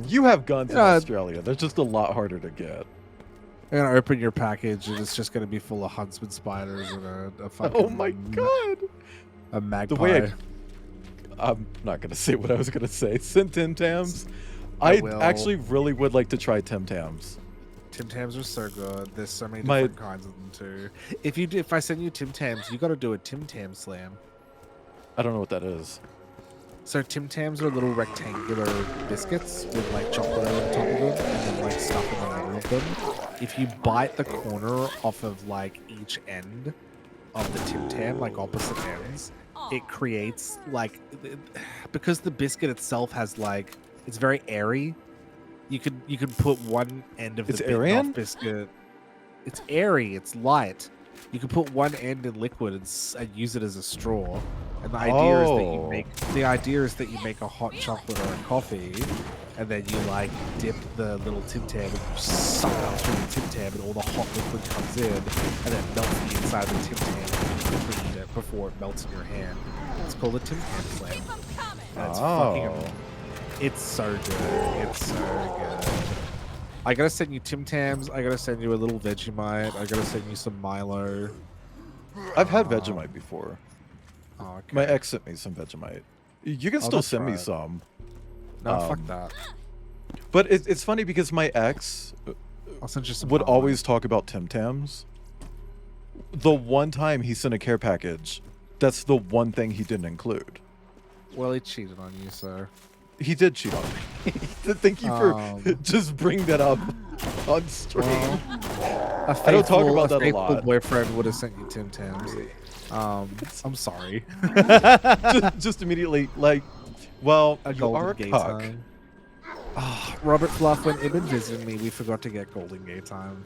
You have guns in Australia. They're just a lot harder to get. You're gonna open your package and it's just gonna be full of huntsman spiders and a fucking. Oh my god! A magpie. The way I'm not gonna say what I was gonna say. Send Tim Tams. I actually really would like to try Tim Tams. Tim Tams are so good. There's so many different kinds of them too. If I send you Tim Tams, you got to do a Tim Tam slam. I don't know what that is. So Tim Tams are little rectangular biscuits with like chocolate on top of them and then like stuff in the middle of them. If you bite the corner off of like each end of the Tim Tam, like opposite ends, it creates like, because the biscuit itself has like, it's very airy. You could put one end of the biscuit. It's airy. It's light. You can put one end in liquid and use it as a straw. And the idea is that you make a hot chocolate or a coffee, and then you like dip the little Tim Tam and you suck it up through the Tim Tam, and all the hot liquid comes in, and then melts the inside of the Tim Tam, and you quickly eat it before it melts in your hand. It's called a Tim Tam Slam. And it's it's so good. It's so good. I gotta send you Tim Tams. I gotta send you a little Vegemite. I gotta send you some Milo. I've had Vegemite before. Oh, okay. My ex sent me some Vegemite. You can still send me some. No, fuck that. But it's funny because my ex I'll send you some would Milo. always talk about Tim Tams. The one time he sent a care package, that's the one thing he didn't include. Well, he cheated on you, sir. He did cheat on me. Thank you for just bringing that up on stream. I don't talk about that a faithful lot. boyfriend would have sent you Tim Tams. I'm sorry. just immediately, like, well, a you Golden are a Gate cuck. time. Oh, Robert Fluff, when Ibn visited me, we forgot to get Golden Gate time.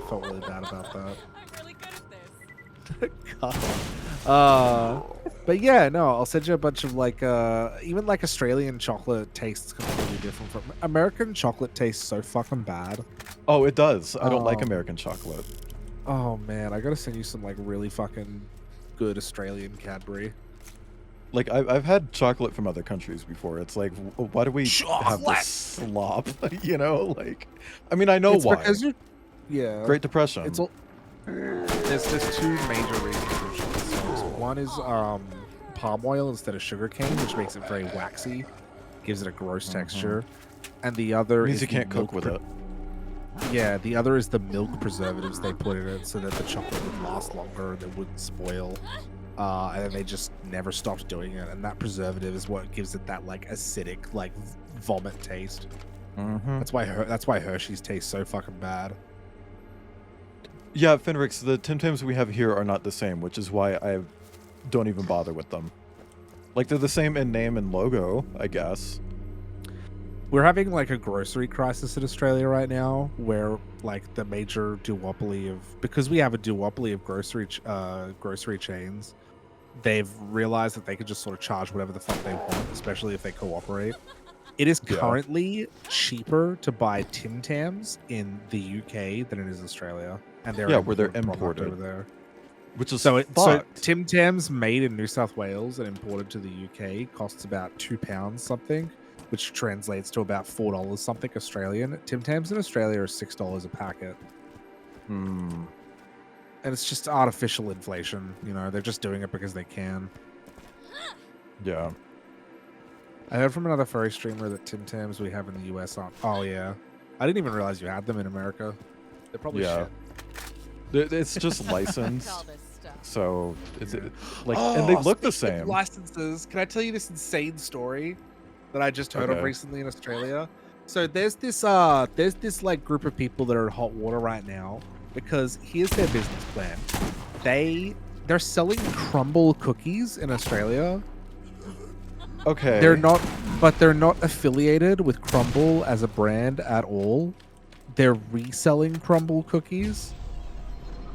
Felt really bad about that. I'm really good at this. God. But yeah, no, I'll send you a bunch of like even like Australian chocolate tastes completely different from American chocolate tastes so fucking bad. Oh, it does. I don't like American chocolate. Oh man, I gotta send you some like really fucking good Australian Cadbury. Like I've had chocolate from other countries before. It's like, why do we have this slop? You know, like, I mean, I know It's why. because you're Great Depression. It's all there's two major reasons. One is palm oil instead of sugarcane, which makes it very waxy, gives it a gross texture, and the other means is you can't cook with it. Yeah, the other is the milk preservatives they put in it so that the chocolate would last longer and it wouldn't spoil. And then they just never stopped doing it, and that preservative is what gives it that like acidic, like vomit taste. That's why Hershey's taste so fucking bad. Yeah, Fenrix, the Tim Tams we have here are not the same, which is why I don't even bother with them. Like, they're the same in name and logo, I guess. We're having like a grocery crisis in Australia right now, where like the major duopoly of, because we have a duopoly of grocery chains, they've realized that they can just sort of charge whatever the fuck they want, especially if they cooperate. It is currently cheaper to buy Tim Tams in the UK than it is Australia, and they're where they're imported over there. Which is so fucked. Tim Tams made in New South Wales and imported to the UK costs about £2 something, which translates to about $4 something Australian. Tim Tams in Australia are $6 a packet. And it's just artificial inflation. You know, they're just doing it because they can. Yeah. I heard from another furry streamer that Tim Tams we have in the US aren't. Oh yeah, I didn't even realize you had them in America. They're probably shit. It's just licensed. So it's like, and they look the same. Licenses. Can I tell you this insane story that I just heard of recently in Australia? So there's this like group of people that are in hot water right now because here's their business plan. They're selling crumble cookies in Australia. Okay. They're not affiliated with Crumble as a brand at all. They're reselling Crumble cookies.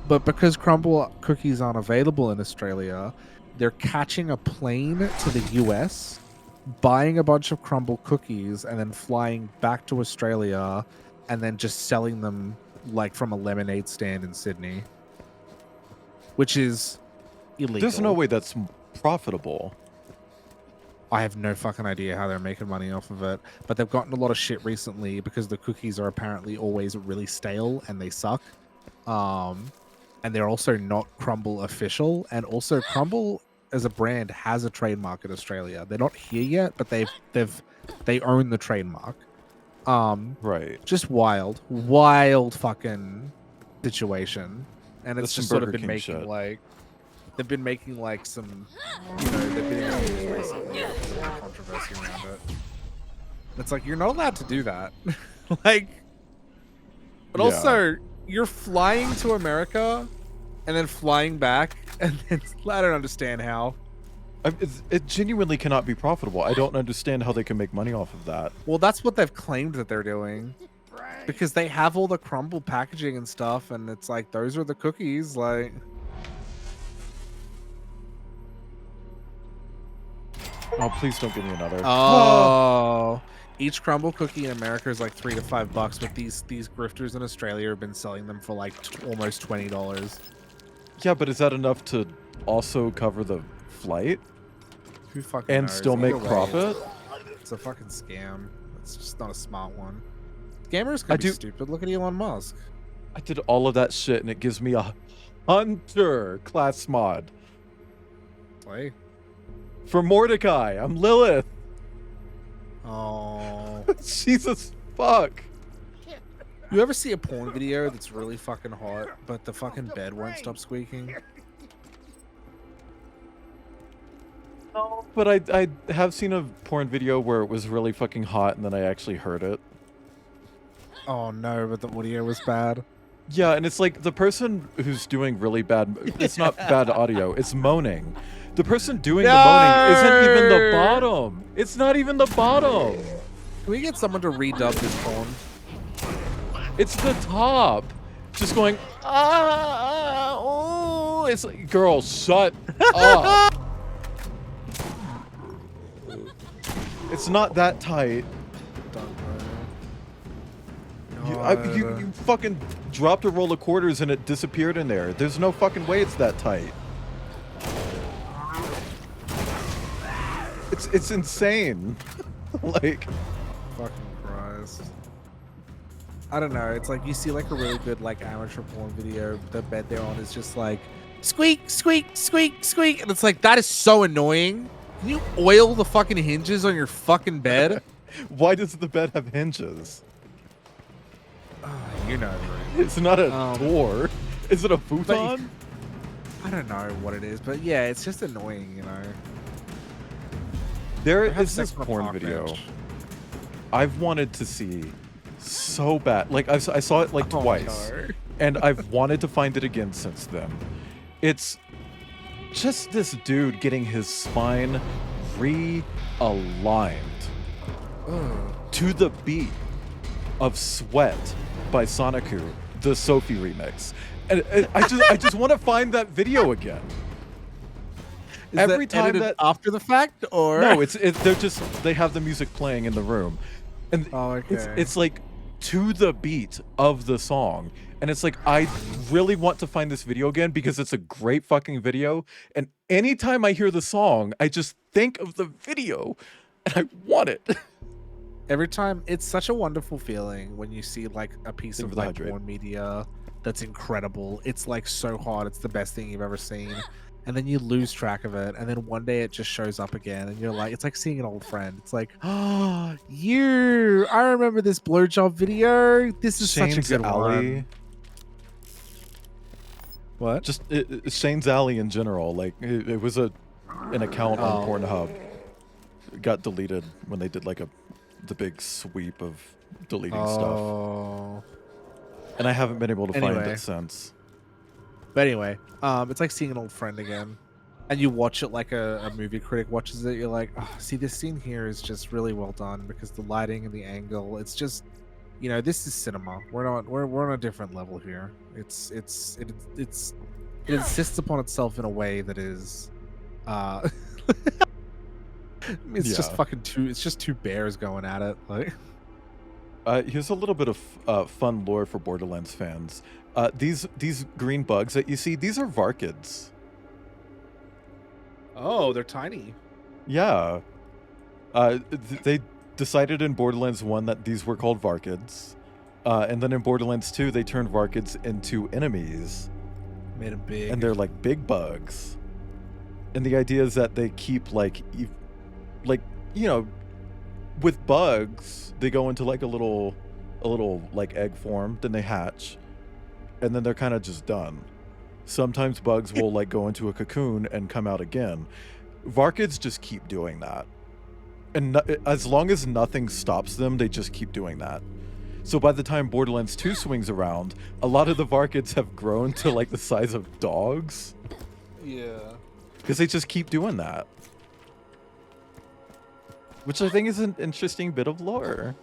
But because Crumble cookies aren't available in Australia, they're catching a plane to the US, buying a bunch of Crumble cookies, and then flying back to Australia, and then just selling them like from a lemonade stand in Sydney. Which is illegal. There's no way that's profitable. I have no fucking idea how they're making money off of it, but they've gotten a lot of shit recently because the cookies are apparently always really stale and they suck. And they're also not Crumble official, and also Crumble as a brand has a trademark in Australia. They're not here yet, but they own the trademark. Right. Just wild fucking situation, and it's just sort of been making like. They've been making like some, you know, they've been in the news recently. There's a controversy around it. It's like, you're not allowed to do that. Like, but also, you're flying to America and then flying back, and then I don't understand how. It genuinely cannot be profitable. I don't understand how they can make money off of that. Well, that's what they've claimed that they're doing. Because they have all the crumble packaging and stuff, and it's like those are the cookies. Like, Oh, please don't give me another. oh, each crumble cookie in America is like $3 to $5, but these grifters in Australia have been selling them for like almost $20. Yeah, but is that enough to also cover the flight Who fucking and knows? still make Either way, profit? It's a fucking scam. It's just not a smart one. Scammers can be stupid. Look at Elon Musk. I did all of that shit, and it gives me a Hunter class mod. Play. For Mordecai, I'm Lilith. Oh. Jesus fuck. You ever see a porn video that's really fucking hot, but the fucking bed won't stop squeaking? No, but I have seen a porn video where it was really fucking hot, and then I actually heard it. Oh no, but the audio was bad. Yeah, and it's like the person who's doing really bad, it's not bad audio, it's moaning. The person doing the moaning isn't even the bottom. It's not even the bottom. Can we get someone to redub this porn? It's the top. Just going, oh. It's like, girl, shut up. It's not that tight. You fucking dropped a roll of quarters and it disappeared in there. There's no fucking way it's that tight. It's insane. Like, fucking Christ. I don't know. It's like you see like a really good like amateur porn video. The bed they're on is just like squeak, squeak, squeak, squeak, and it's like that is so annoying. Can you oil the fucking hinges on your fucking bed? Why does the bed have hinges? You know, it's not a door. Is it a futon? I don't know what it is, but yeah, it's just annoying, you know. There is this porn video I've wanted to see so bad. Like I saw it like twice, and I've wanted to find it again since then. It's just this dude getting his spine realigned to the beat of Sweat by Soniku, the Sophie remix. And I just want to find that video again. Is every that time that after the fact, or no, they have the music playing in the room, and it's like to the beat of the song, and it's like I really want to find this video again because it's a great fucking video, and anytime I hear the song, I just think of the video, and I want it. Every time, it's such a wonderful feeling when you see like a piece of like porn media that's incredible. It's like so hot. It's the best thing you've ever seen. And then you lose track of it, and then one day it just shows up again, and you're like, it's like seeing an old friend. It's like, oh, I remember this blowjob video. This is such a good one. What? Just Shane's Alley in general. Like it was an account on Pornhub. It got deleted when they did like the big sweep of deleting stuff. And I haven't been able to find it since. But anyway, it's like seeing an old friend again. And you watch it like a movie critic watches it. You're like, oh, see, this scene here is just really well done because the lighting and the angle. It's just, you know, this is cinema. We're on a different level here. It insists upon itself in a way that is, it's just fucking it's just two bears going at it. Like, here's a little bit of fun lore for Borderlands fans. These green bugs that you see, these are Varkids. Oh, they're tiny. Yeah. They decided in Borderlands 1 that these were called Varkids. And then in Borderlands 2, they turned Varkids into enemies. Made them big. And they're like big bugs. And the idea is that they keep like, you know, with bugs, they go into like a little like egg form, then they hatch. And then they're kind of just done. Sometimes bugs will like go into a cocoon and come out again. Varkids just keep doing that. And as long as nothing stops them, they just keep doing that. So by the time Borderlands 2 swings around, a lot of the Varkids have grown to like the size of dogs. Yeah. Because they just keep doing that. Which I think is an interesting bit of lore.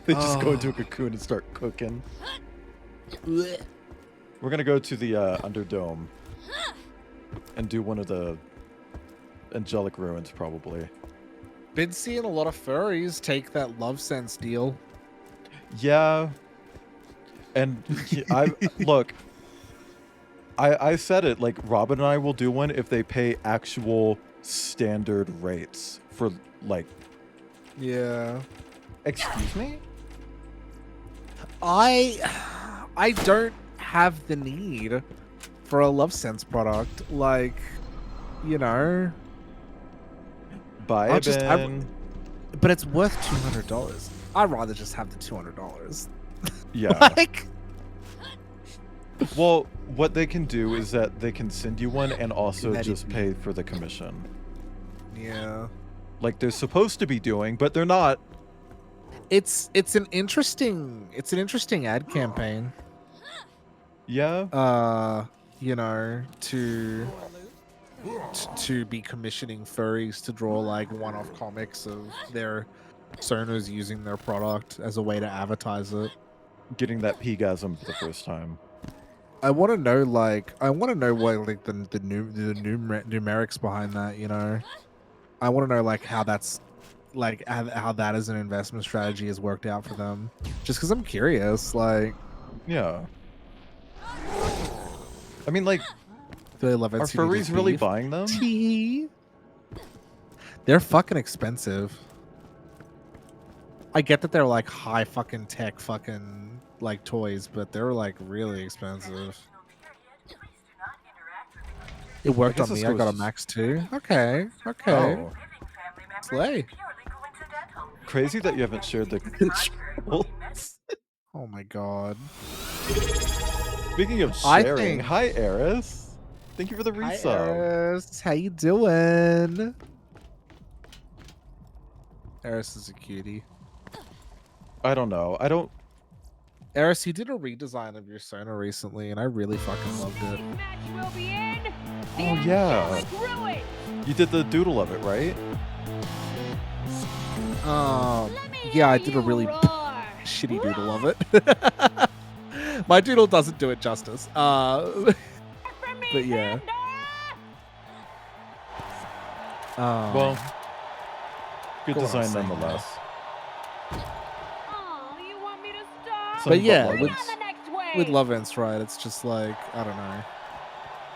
They just go into a Oh. cocoon and start cooking. We're gonna go to the Underdome and do one of the angelic ruins, probably. Been seeing a lot of furries take that love sense deal. Yeah. And look, I said it, like, Robin and I will do one if they pay actual standard rates for, like... Yeah. Excuse me? I don't have the need for a love sense product. Like, you know... Buy but it's worth $200. I'd rather just have the $200. Yeah. Like... Well, what they can do is that they can send you one and also That'd just pay for the commission. Yeah. Like they're supposed to be doing, but they're not. It's an interesting ad campaign. Yeah. You know, to be commissioning furries to draw like one-off comics of their personas using their product as a way to advertise it. Getting that pegasm for the first time. I want to know what like the numerics behind that, you know. I want to know like how that's like how that as an investment strategy has worked out for them. Just because I'm curious, like. Yeah. I mean, like, are furries really buying them? They're fucking expensive. I get that they're like high fucking tech fucking like toys, but they're like really expensive. It worked on me. I got a max too. Okay. Oh. Slay. Crazy that you haven't shared the controls. Oh my god. Speaking of sharing, hi Eris. Thank you for the resub. Hi Eris. How you doing? Eris is a cutie. I don't know. Eris, you did a redesign of your Sona recently, and I really fucking loved it. Oh yeah. You did the doodle of it, right? Yeah, I did a really shitty doodle of it. My doodle doesn't do it justice. But yeah. Well, good design nonetheless. But yeah, with Love Ends Right, it's just like, I don't know.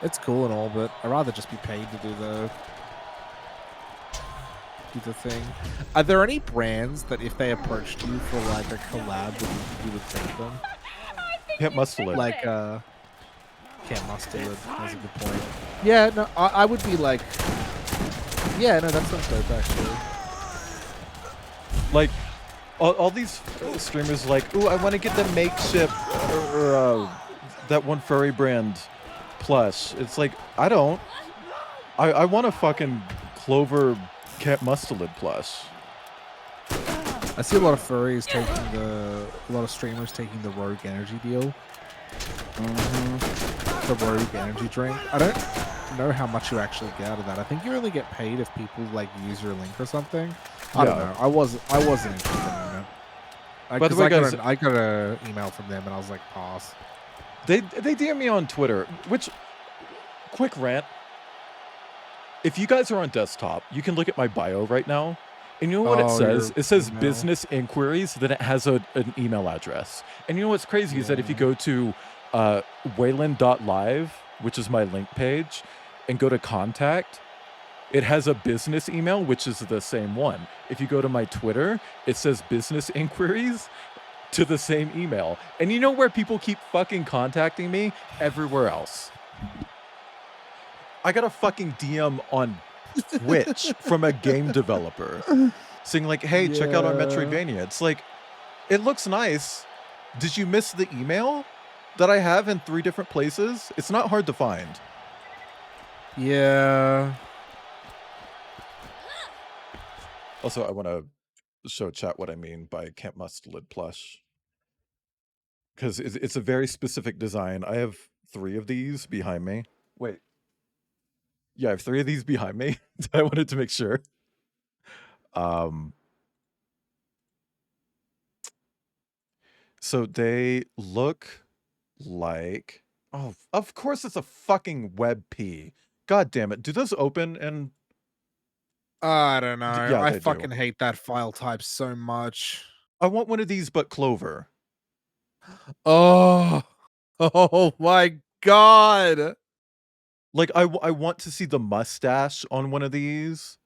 It's cool and all, but I'd rather just be paid to do the thing. Are there any brands that if they approached you for like a collab, you would take them? Camp Mustard. Like, Camp Mustard. That's a good point. Yeah, no, I would be like, yeah, no, that sounds dope actually. Like, all these streamers are like, ooh, I want to get the makeshift or that one furry brand plush. It's like, I don't. I want a fucking Clover Camp Mustard plush. I see a lot of furries a lot of streamers taking the Rogue Energy deal. The Rogue Energy drink. I don't know how much you actually get out of that. I think you only get paid if people like use your link or something. I don't know. I wasn't interested in it. By the way, guys, I got an email from them and I was like, pass. They DM me on Twitter, which, quick rant. If you guys are on desktop, you can look at my bio right now. And you know what it says? It says business inquiries, then it has an email address. And you know what's crazy is that if you go to wayland.live, which is my link page, and go to contact, it has a business email, which is the same one. If you go to my Twitter, it says business inquiries to the same email. And you know where people keep fucking contacting me? Everywhere else. I got a fucking DM on Twitch from a game developer saying like, hey, check out our Metroidvania. It's like, it looks nice. Did you miss the email that I have in 3 different places? It's not hard to find. Yeah. Also, I want to show chat what I mean by Camp Mustard plush. Because it's a very specific design. I have 3 of these behind me. Wait. Yeah, I have 3 of these behind me. I wanted to make sure. So they look like, oh, of course it's a fucking WebP. God damn it. Do those open and I don't know. yeah, I they do. fucking hate that file type so much. I want one of these, but Clover. Oh, oh my god. Like, I want to see the mustache on one of these.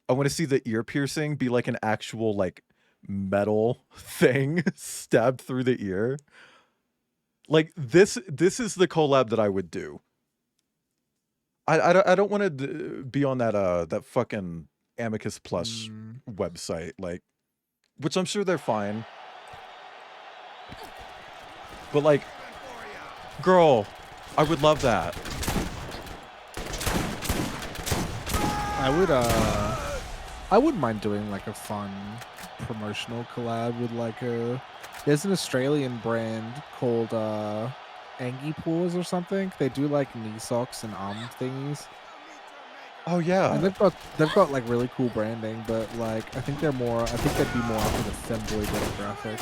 I want to see the ear piercing be like an actual, like, metal thing stabbed through the ear. Like, this is the collab that I would do. I don't want to be on that fucking Amicus Plus website, like, which I'm sure they're fine. But like, girl, I would love that. I wouldn't mind doing like a fun promotional collab with like there's an Australian brand called Angie Paws or something. They do like knee socks and arm thingies. Oh yeah. And they've got like really cool branding, but like I think they'd be more after the femboy demographic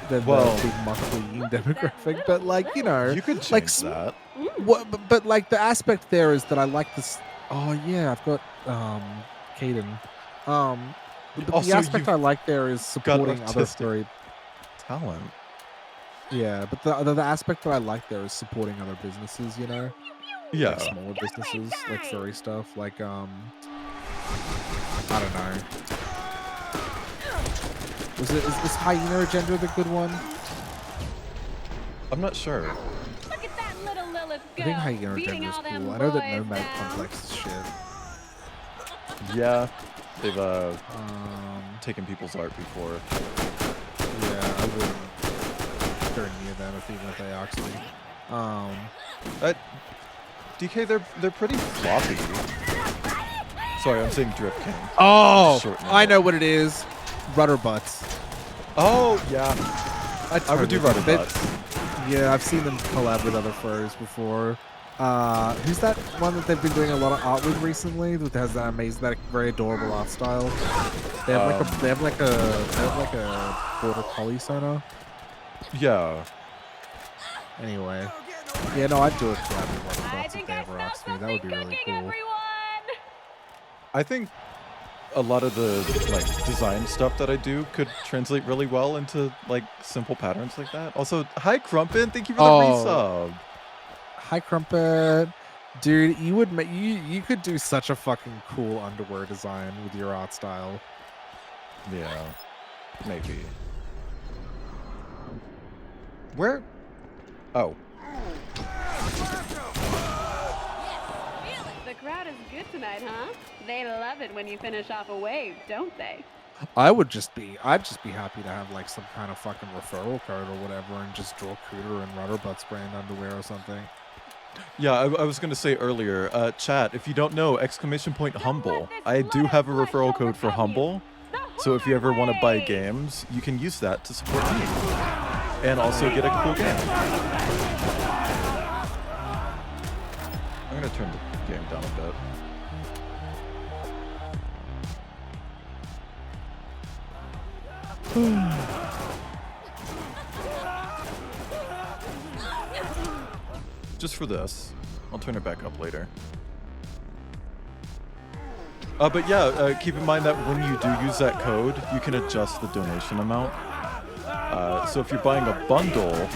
than the big muscly demographic. But like, you know, you could change like that. But like the aspect there is that I like this. Oh yeah, I've got Caden. But Also, the aspect I like there is supporting other artistic talent. Yeah, but the aspect that I like there is supporting other businesses, you know? Yeah. Like smaller businesses, like furry stuff, like I don't know. Is Hyena Agenda the good one? I'm not sure. Look at that little Lilith go. I think Hyena Agenda is cool. I know that Nomad Complex is shit. Yeah. They've taken people's art before. Yeah, I wouldn't go near them even if they asked me. DK, they're pretty floppy. Sorry, I'm saying Drift King. Oh, I know what it is. Rudder butts. Oh yeah, I would do rudder butts. Yeah, I've seen them collab with other furries before. Who's that one that they've been doing a lot of art with recently? That has that amazing, that very adorable art style. They have like a border collie sonar. Yeah. Anyway, yeah, no, I'd do a collab with rudder butts if they ever asked me. That would be really cool. I think a lot of the like design stuff that I do could translate really well into like simple patterns like that. Also, hi Crumpin, thank you for the resub. Hi Crumpet, dude, you could do such a fucking cool underwear design with your art style. Yeah, maybe. Where? Oh. The crowd is good tonight, huh? They love it when you finish off a wave, don't they? I'd just be happy to have like some kind of fucking referral code or whatever and just draw Cooter and Rudder Butts brand underwear or something. Yeah, I was going to say earlier, chat, if you don't know, !Humble. I do have a referral code for Humble, so if you ever want to buy games, you can use that to support me. And also get a cool game. I'm going to turn the game down a bit. Just for this. I'll turn it back up later. But yeah, keep in mind that when you do use that code, you can adjust the donation amount. So if you're buying a bundle,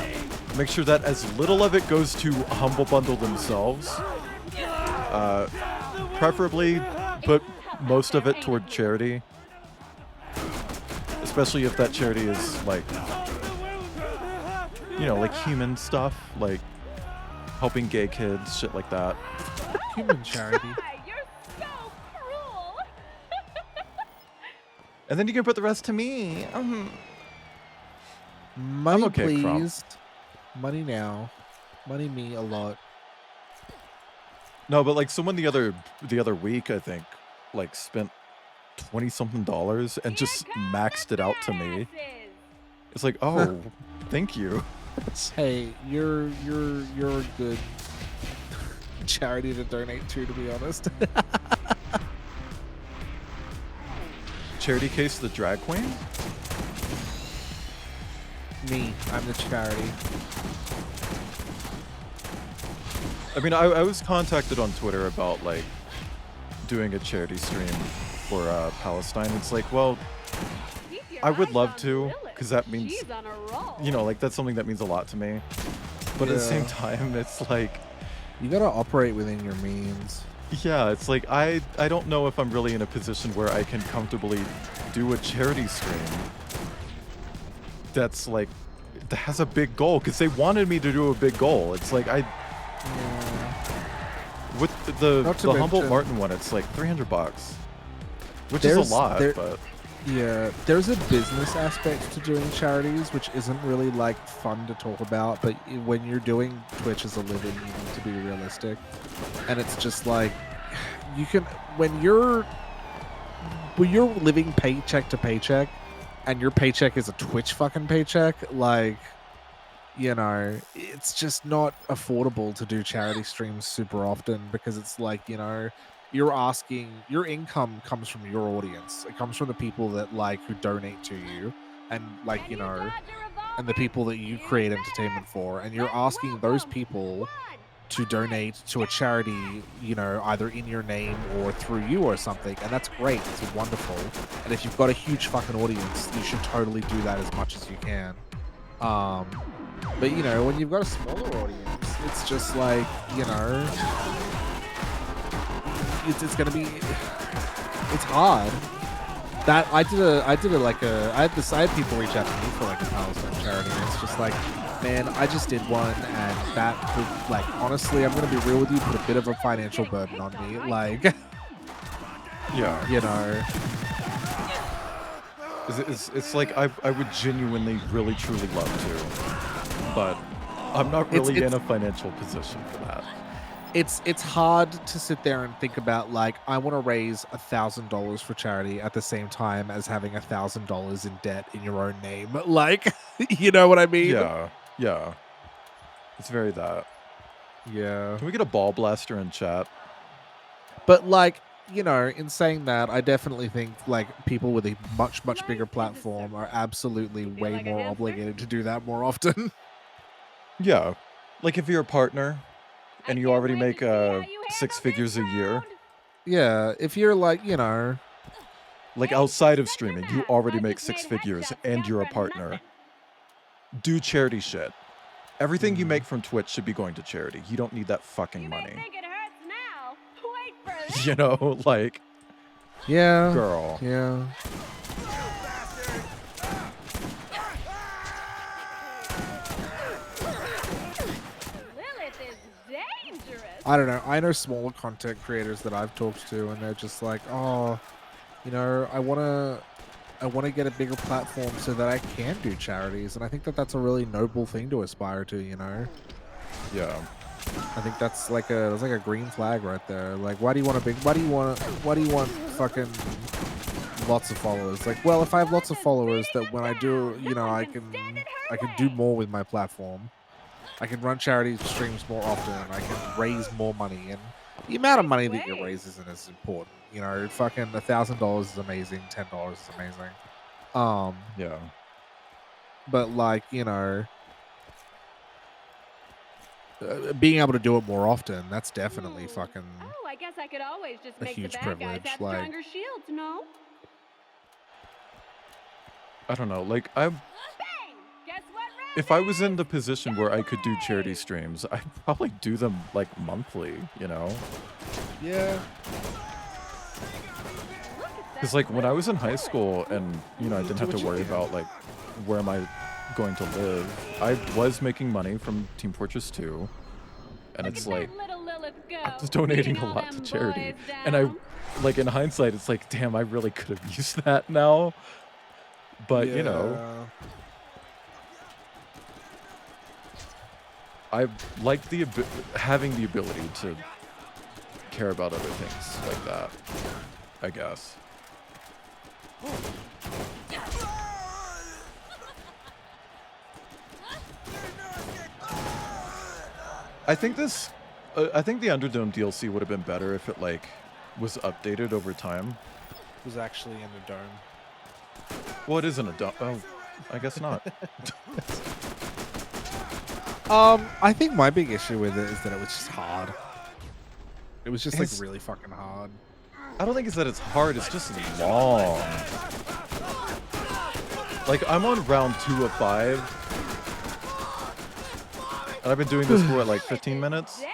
make sure that as little of it goes to Humble Bundle themselves. Preferably put most of it toward charity. Especially if that charity is like, you know, like human stuff, like helping gay kids, shit like that. Human charity. You're so cruel. And then you can put the rest to me. Money, I'm okay, please. Money now. Money me a lot. No, but like someone the other week, I think, like spent $20-something and just maxed it out to me. It's like, oh, thank you. Hey, you're a good charity to donate to be honest. Charity Case the Drag Queen? Me. I'm the charity. I mean, I was contacted on Twitter about like doing a charity stream for Palestine. It's like, well, I would love to, because that means, you know, like that's something that means a lot to me. But at the same time, it's like you gotta operate within your means. Yeah, it's like I don't know if I'm really in a position where I can comfortably do a charity stream that's like that has a big goal, because they wanted me to do a big goal. It's like with the Humboldt Martin one, it's like $300, which is a lot. But yeah, there's a business aspect to doing charities, which isn't really like fun to talk about. But when you're doing Twitch as a living, you need to be realistic. And it's just like you can when you're living paycheck to paycheck, and your paycheck is a Twitch fucking paycheck, like, you know, it's just not affordable to do charity streams super often, because it's like, you know, you're asking, your income comes from your audience. It comes from the people that like who donate to you, and like, you know, and the people that you create entertainment for, and you're asking those people to donate to a charity, you know, either in your name or through you or something, and that's great. It's wonderful. And if you've got a huge fucking audience, you should totally do that as much as you can. But you know, when you've got a smaller audience, it's just like, you know, it's gonna be, it's hard. That I had people reach out to me for like a Palestine charity, and it's just like, man, I just did one, and that would, like, honestly, I'm gonna be real with you, put a bit of a financial burden on me, like, yeah, you know. It's like I would genuinely, really, truly love to, but I'm not really in a financial position for that. It's hard to sit there and think about, like, I want to raise $1,000 for charity at the same time as having $1,000 in debt in your own name. Like, you know what I mean? Yeah. It's very that. Yeah. Can we get a ball blaster in chat? But, like, you know, in saying that, I definitely think, like, people with a much, much bigger platform are absolutely way more obligated to do that more often. Yeah. Like, if you're a partner and you already make 6 figures a year. Yeah, if you're like, you know, like outside of streaming, you already make 6 figures and you're a partner. Do charity shit. Everything you make from Twitch should be going to charity. You don't need that fucking money. You know, like, yeah, girl. Yeah. I don't know. I know smaller content creators that I've talked to, and they're just like, oh, you know, I want to get a bigger platform so that I can do charities, and I think that that's a really noble thing to aspire to, you know. Yeah. I think that's like a green flag right there. Like, why do you want fucking lots of followers? Like, well, if I have lots of followers, that when I do, you know, I can do more with my platform. I can run charity streams more often. I can raise more money, and the amount of money that you raise isn't as important. You know, fucking $1,000 is amazing. $10 is amazing. Yeah. But like, you know, being able to do it more often, that's definitely fucking Oh, I guess I could always just a make the huge bad privilege. guys have Like, stronger shields, no? I don't know, like, if I was in the position where I could do charity streams, I'd probably do them like monthly, you know? Yeah. Because like when I was in high school and, you know, I didn't have to worry about like, where am I going to live? I was making money from Team Fortress 2. And it's like, I was donating a lot to charity. And I, like in hindsight, it's like, damn, I really could have used that now. But, you know. I like having the ability to care about other things like that, I guess. I think I think the Underdome DLC would have been better if it like was updated over time. it was actually in the dome. Well, it isn't a dome. Oh, I guess not. I think my big issue with it is that it was just hard. It was just like really fucking hard. I don't think it's that it's hard, it's just long. Like, I'm on round 2 of 5. And I've been doing this for, what, like 15 minutes? Yeah.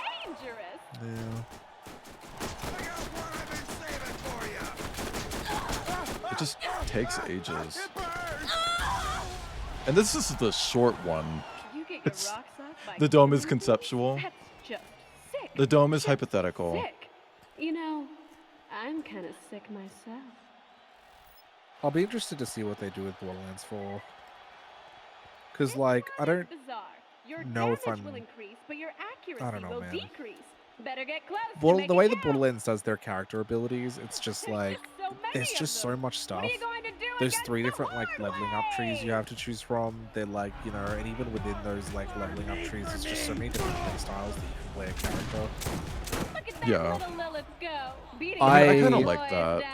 It just takes ages. And this is the short one. The dome is conceptual. That's just sick. The dome is hypothetical. Sick. You know, I'm kind of sick myself. I'll be interested to see what they do with Borderlands 4. Because, like, I don't know if I'm... Will increase, but your accuracy I don't know, will man. decrease. Better get close. The way the Borderlands does their character abilities, it's just like... There's just so much stuff. There's 3 different, like, leveling up trees you have to choose from. They're like, you know, and even within those, like, leveling up trees, there's just so many different play styles that you can play a character. Yeah. I kind of like that.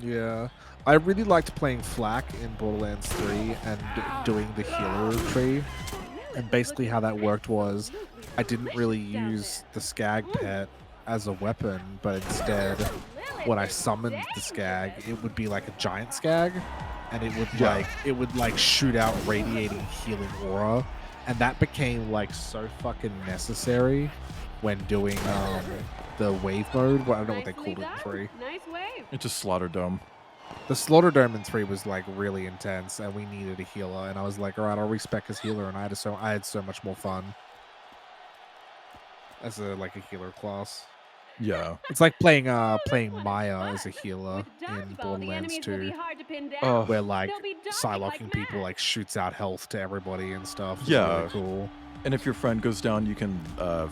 Yeah. I really liked playing Flak in Borderlands 3 and doing the healer tree. And basically how that worked was I didn't really use the Skag pet as a weapon, but instead when I summoned the Skag, it would be like a giant Skag, and it would like shoot out radiating healing aura, and that became like so fucking necessary when doing the wave mode. Well, I don't know what they called it in 3. Nice wave. It's just Slaughter Dome. The Slaughter Dome in 3 was like really intense, and we needed a healer, and I was like, all right, I'll respec as healer, and I had so much more fun as a healer class. Yeah. It's like playing Maya as a healer in Borderlands 2. Where like Psylocking people like shoots out health to everybody and stuff. It's really cool. And if your friend goes down, you can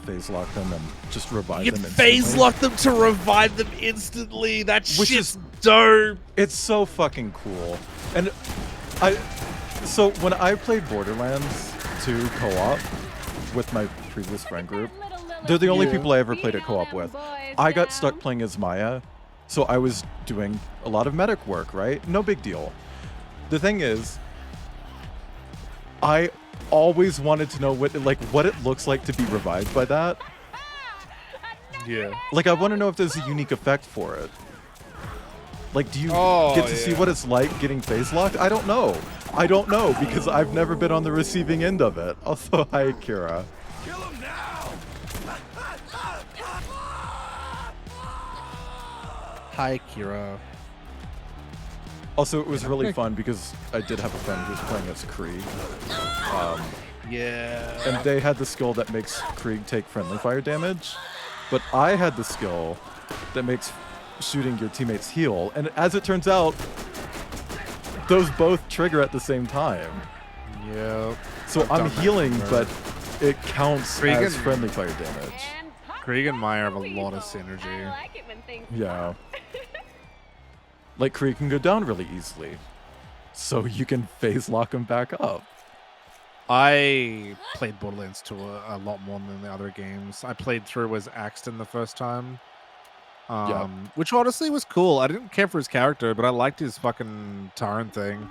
phase lock them and just revive You them can instantly. phase lock them to revive them instantly. That shit's dope. It's so fucking cool. And so when I played Borderlands 2 co-op with my previous friend group, they're the only people I ever played it co-op with. I got stuck playing as Maya, so I was doing a lot of medic work, right? No big deal. The thing is, I always wanted to know what it looks like to be revived by that. Yeah. Like, I want to know if there's a unique effect for it. Like, do you get to see what it's like getting phase locked? I don't know. I don't know because I've never been on the receiving end of it. Also, hi, Kira. Hi, Kira. Also, it was really fun because I did have a friend who was playing as Krieg. Yeah. And they had the skill that makes Krieg take friendly fire damage. But I had the skill that makes shooting your teammates heal. And as it turns out, those both trigger at the same time. Yeah. So I'm healing, but it counts as friendly fire damage. Krieg and Maya have a lot of synergy. Yeah. Like, Krieg can go down really easily. So you can phase lock him back up. I played Borderlands 2 a lot more than the other games. I played through as Axton the first time. Which honestly was cool. I didn't care for his character, but I liked his fucking Tyrant thing.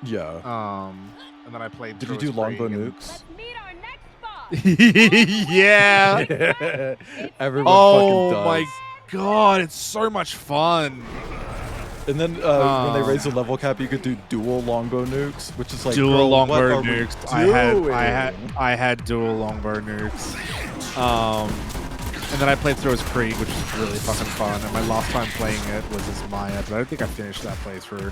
Yeah. And then I played Did through you do as longbow Krieg nukes? Yeah. Everyone oh fucking does. My god, it's so much fun. And then when they raise the level cap, you could do dual longbow nukes, which is like dual longbow what nukes. I had dual longbow nukes. And then I played through as Krieg, which was really fucking fun. And my last time playing it was as Maya, but I don't think I finished that playthrough.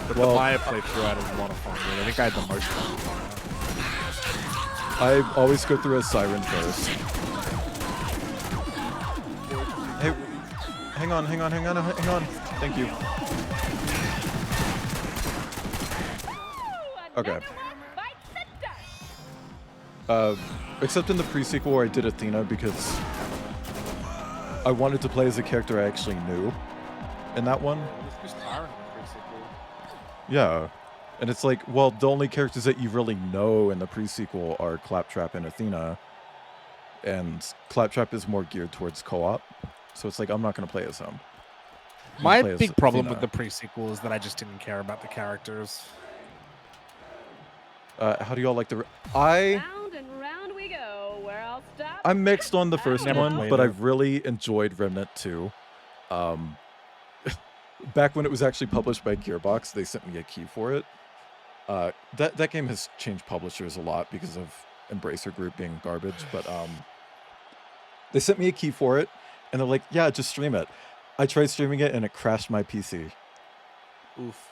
But the Maya playthrough I had a lot of fun with. I think I had the most fun with Maya. I always go through as Siren first. Hey, hang on. Thank you. Okay. Except in the pre-sequel where I did Athena because I wanted to play as a character I actually knew in that one. Yeah. And it's like, well, the only characters that you really know in the pre-sequel are Claptrap and Athena. And Claptrap is more geared towards co-op. So it's like, I'm not going to play as him. My play as big problem with Athena. the pre-sequel is that I just didn't care about the characters. How do y'all like the? I Round and round we go. Where I'll stop. I'm mixed on the first Never one, played but it. I've really enjoyed Remnant 2. Back when it was actually published by Gearbox, they sent me a key for it. That game has changed publishers a lot because of Embracer Group being garbage, but they sent me a key for it, and they're like, "Yeah, just stream it." I tried streaming it, and it crashed my PC. Oof.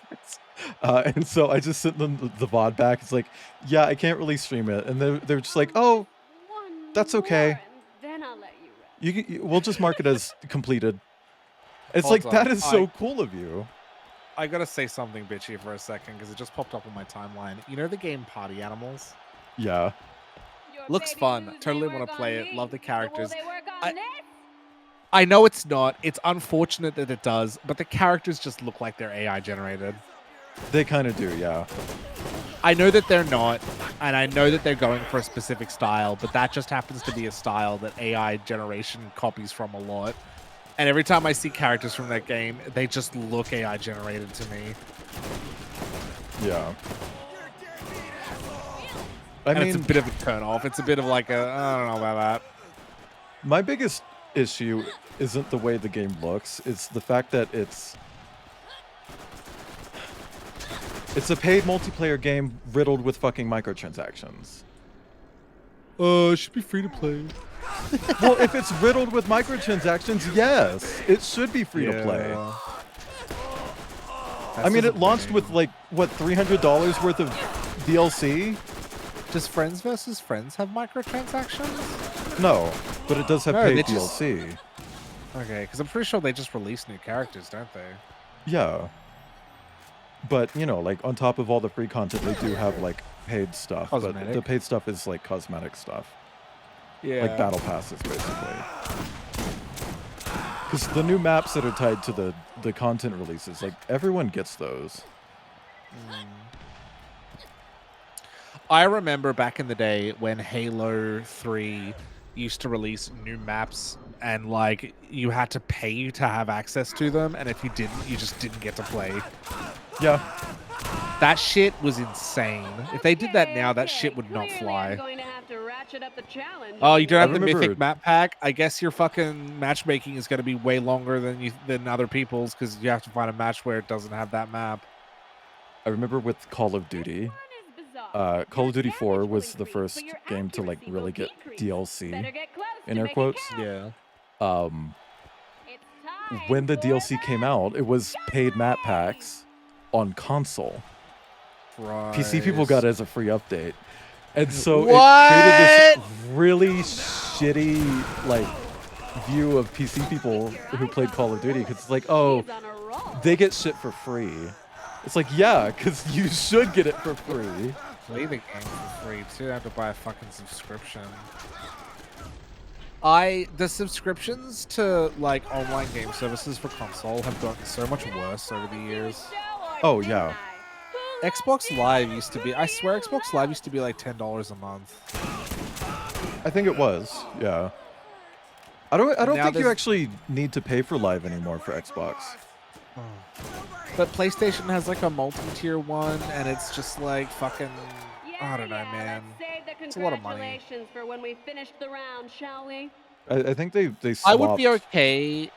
And so I just sent them the VOD back. It's like, "Yeah, I can't really stream it," and they're just like, "Oh, that's okay. Then I'll let you rest. We'll just mark it as completed." It's Hold like, that on. is so cool of you. I gotta say something bitchy for a second because it just popped up on my timeline. You know the game Party Animals? Yeah. Looks fun. Totally want to play it. Love the characters. They work on this? I know it's not. It's unfortunate that it does, but the characters just look like they're AI generated. They kind of do, yeah. I know that they're not, and I know that they're going for a specific style, but that just happens to be a style that AI generation copies from a lot. And every time I see characters from that game, they just look AI generated to me. Yeah. I mean, it's a bit of a turn off. It's a bit of like a, I don't know about that. My biggest issue isn't the way the game looks. It's the fact that it's a paid multiplayer game riddled with fucking microtransactions. It should be free to play. Well, if it's riddled with microtransactions, yes, it should be free to play. I mean, it launched with like, what, $300 worth of DLC? Does Friends vs. Friends have microtransactions? No, but it does have No, paid they just- DLC. Okay, because I'm pretty sure they just release new characters, don't they? Yeah. But, you know, like, on top of all the free content, they do have, like, paid stuff. But Cosmetic. the paid stuff is, like, cosmetic stuff. Yeah. Like battle passes, basically. Because the new maps that are tied to the content releases, like, everyone gets those. I remember back in the day when Halo 3 used to release new maps and like you had to pay to have access to them, and if you didn't, you just didn't get to play. Yeah. That shit was insane. If they did that now, that shit would not fly. Going to have to ratchet up the challenge. Oh, you don't have the remember- mythic map pack? I guess your fucking matchmaking is going to be way longer than other people's because you have to find a match where it doesn't have that map. I remember with Call of Duty, Call of Duty 4 was the first game to, like, really get DLC, in air quotes. Yeah. When the DLC came out, it was paid map packs on console. PC people got it as a free update. And so it created this really shitty, like, view of PC people who played Call of Duty, because it's like, oh, they get shit for free. It's like, yeah, because you should get it for free. Play the game for free too. I have to buy a fucking subscription. The subscriptions to like online game services for console have gotten so much worse over the years. Oh yeah. Xbox Live used to be, I swear Xbox Live used to be like $10 a month. I think it was, yeah. I don't Now think you there's- actually need to pay for Live anymore for Xbox. But PlayStation has like a multi-tier one, and it's just like fucking, I don't know, man. Save the It's a lot of money. congratulations for when we finish the round, shall we? I think they swapped. I would be okay.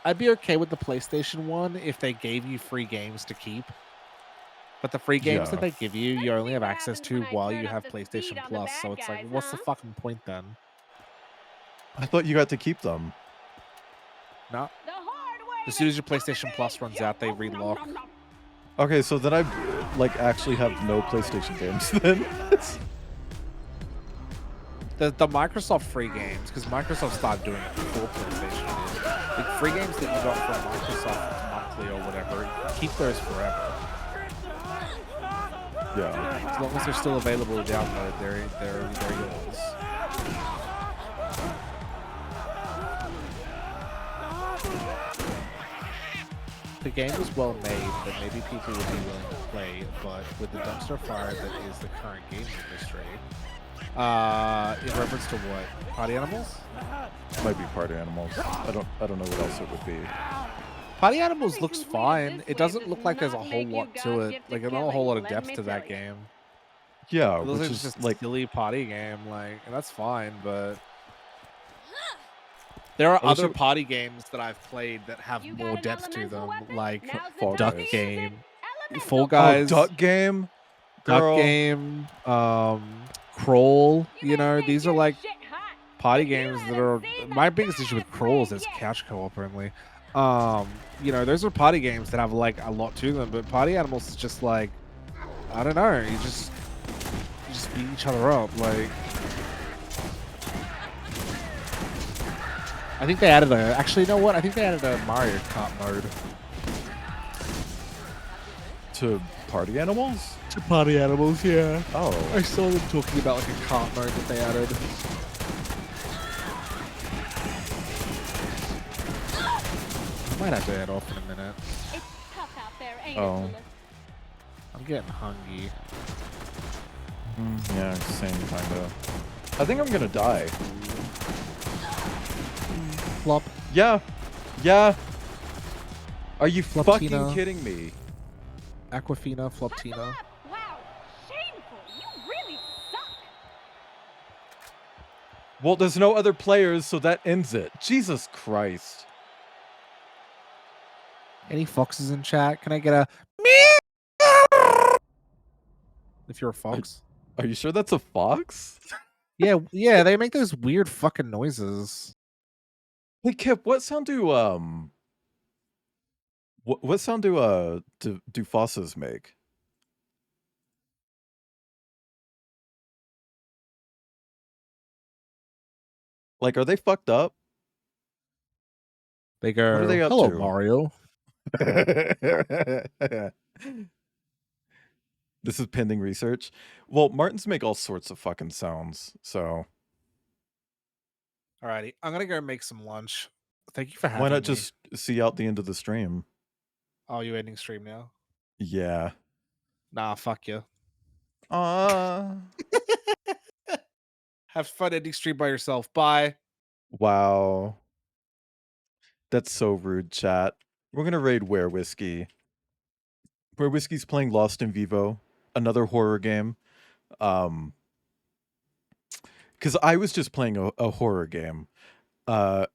I'd be okay with the PlayStation one if they gave you free games to keep. But the free games Yeah. that they give you, you only have access to while you have PlayStation Plus. So it's like, what's the fucking point then? I thought you got to keep them. No. As soon as your PlayStation Plus runs out, they relock. Okay, so then I like actually have no PlayStation games then. The Microsoft free games, because Microsoft started doing it before PlayStation did. The free games that you got from Microsoft monthly or whatever, keep those forever. Yeah. As long as they're still available to download, they're yours. The game was well made that maybe people would be willing to play, but with the dumpster fire that is the current gaming industry, in reference to what? Party Animals? Might be Party Animals. I don't know what else it would be. Party Animals looks fine. It doesn't look like there's a whole lot to it. Like, there's not a whole lot of depth to that game. Yeah, It looks which like is just a like silly party game, like, and that's fine, but there are I wish other it- party games that I've played that have more depth to them, like Fall Duck Guys. Game, Fall Oh, Guys, Duck Game, Duck girl. Game, Crawl. You know, these are like party games that are. My biggest issue with Crawl is it's couch co-op only. You know, those are party games that have like a lot to them, but Party Animals is just like, I don't know, you just beat each other up. Like, I think they added actually, you know what? I think they added a Mario Kart mode to Party Animals. To Party Animals, yeah. Oh, I saw them talking about like a kart mode that they added. I might have to head off in a minute. It's tough out there, ain't Oh. it, I'm getting hungry. Yeah, same kind of. I think I'm gonna die. Flop. Yeah, yeah. Are you Floptina. fucking kidding me? Aquafina, Floptina. Wow, shameful. You really suck. Well, there's no other players, so that ends it. Jesus Christ. Any foxes in chat? Can I get a meow? If you're a fox. Are you sure that's a fox? Yeah, they make those weird fucking noises. Hey Kip, what sound do what sound do fossas make? Like, are they fucked up? They go, What are they up hello, to? Mario. This is pending research. Well, Martins make all sorts of fucking sounds, so Alrighty, I'm gonna go make some lunch. Thank you for having why me. not just see out the end of the stream? Oh, you ending stream now? Yeah. Nah, fuck you. Have fun ending stream by yourself. Bye. Wow. That's so rude, chat. We're gonna raid Where Whiskey. Where Whiskey's playing Lost in Vivo, another horror game. Because I was just playing a horror game. Our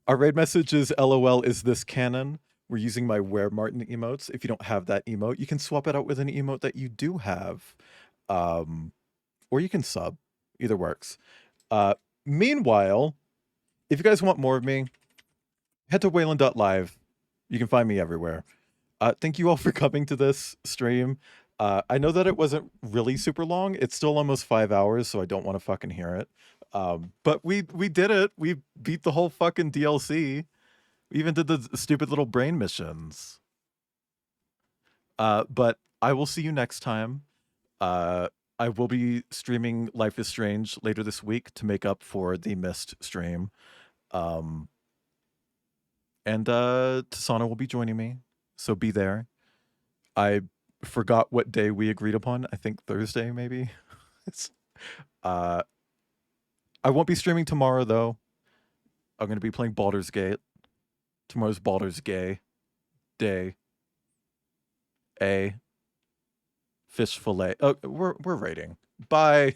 raid message is LOL, is this canon? We're using my Where Martin emotes. If you don't have that emote, you can swap it out with an emote that you do have. Or you can sub. Either works. Meanwhile, if you guys want more of me, head to Wayland.live. You can find me everywhere. Thank you all for coming to this stream. I know that it wasn't really super long. It's still almost 5 hours, so I don't want to fucking hear it. But we did it. We beat the whole fucking DLC. We even did the stupid little brain missions. But I will see you next time. I will be streaming Life is Strange later this week to make up for the missed stream. And Tasana will be joining me, so be there. I forgot what day we agreed upon. I think Thursday, maybe. I won't be streaming tomorrow, though. I'm going to be playing Baldur's Gate. Tomorrow's Baldur's Gay Day. Fish fillet. Oh, we're rating. Bye.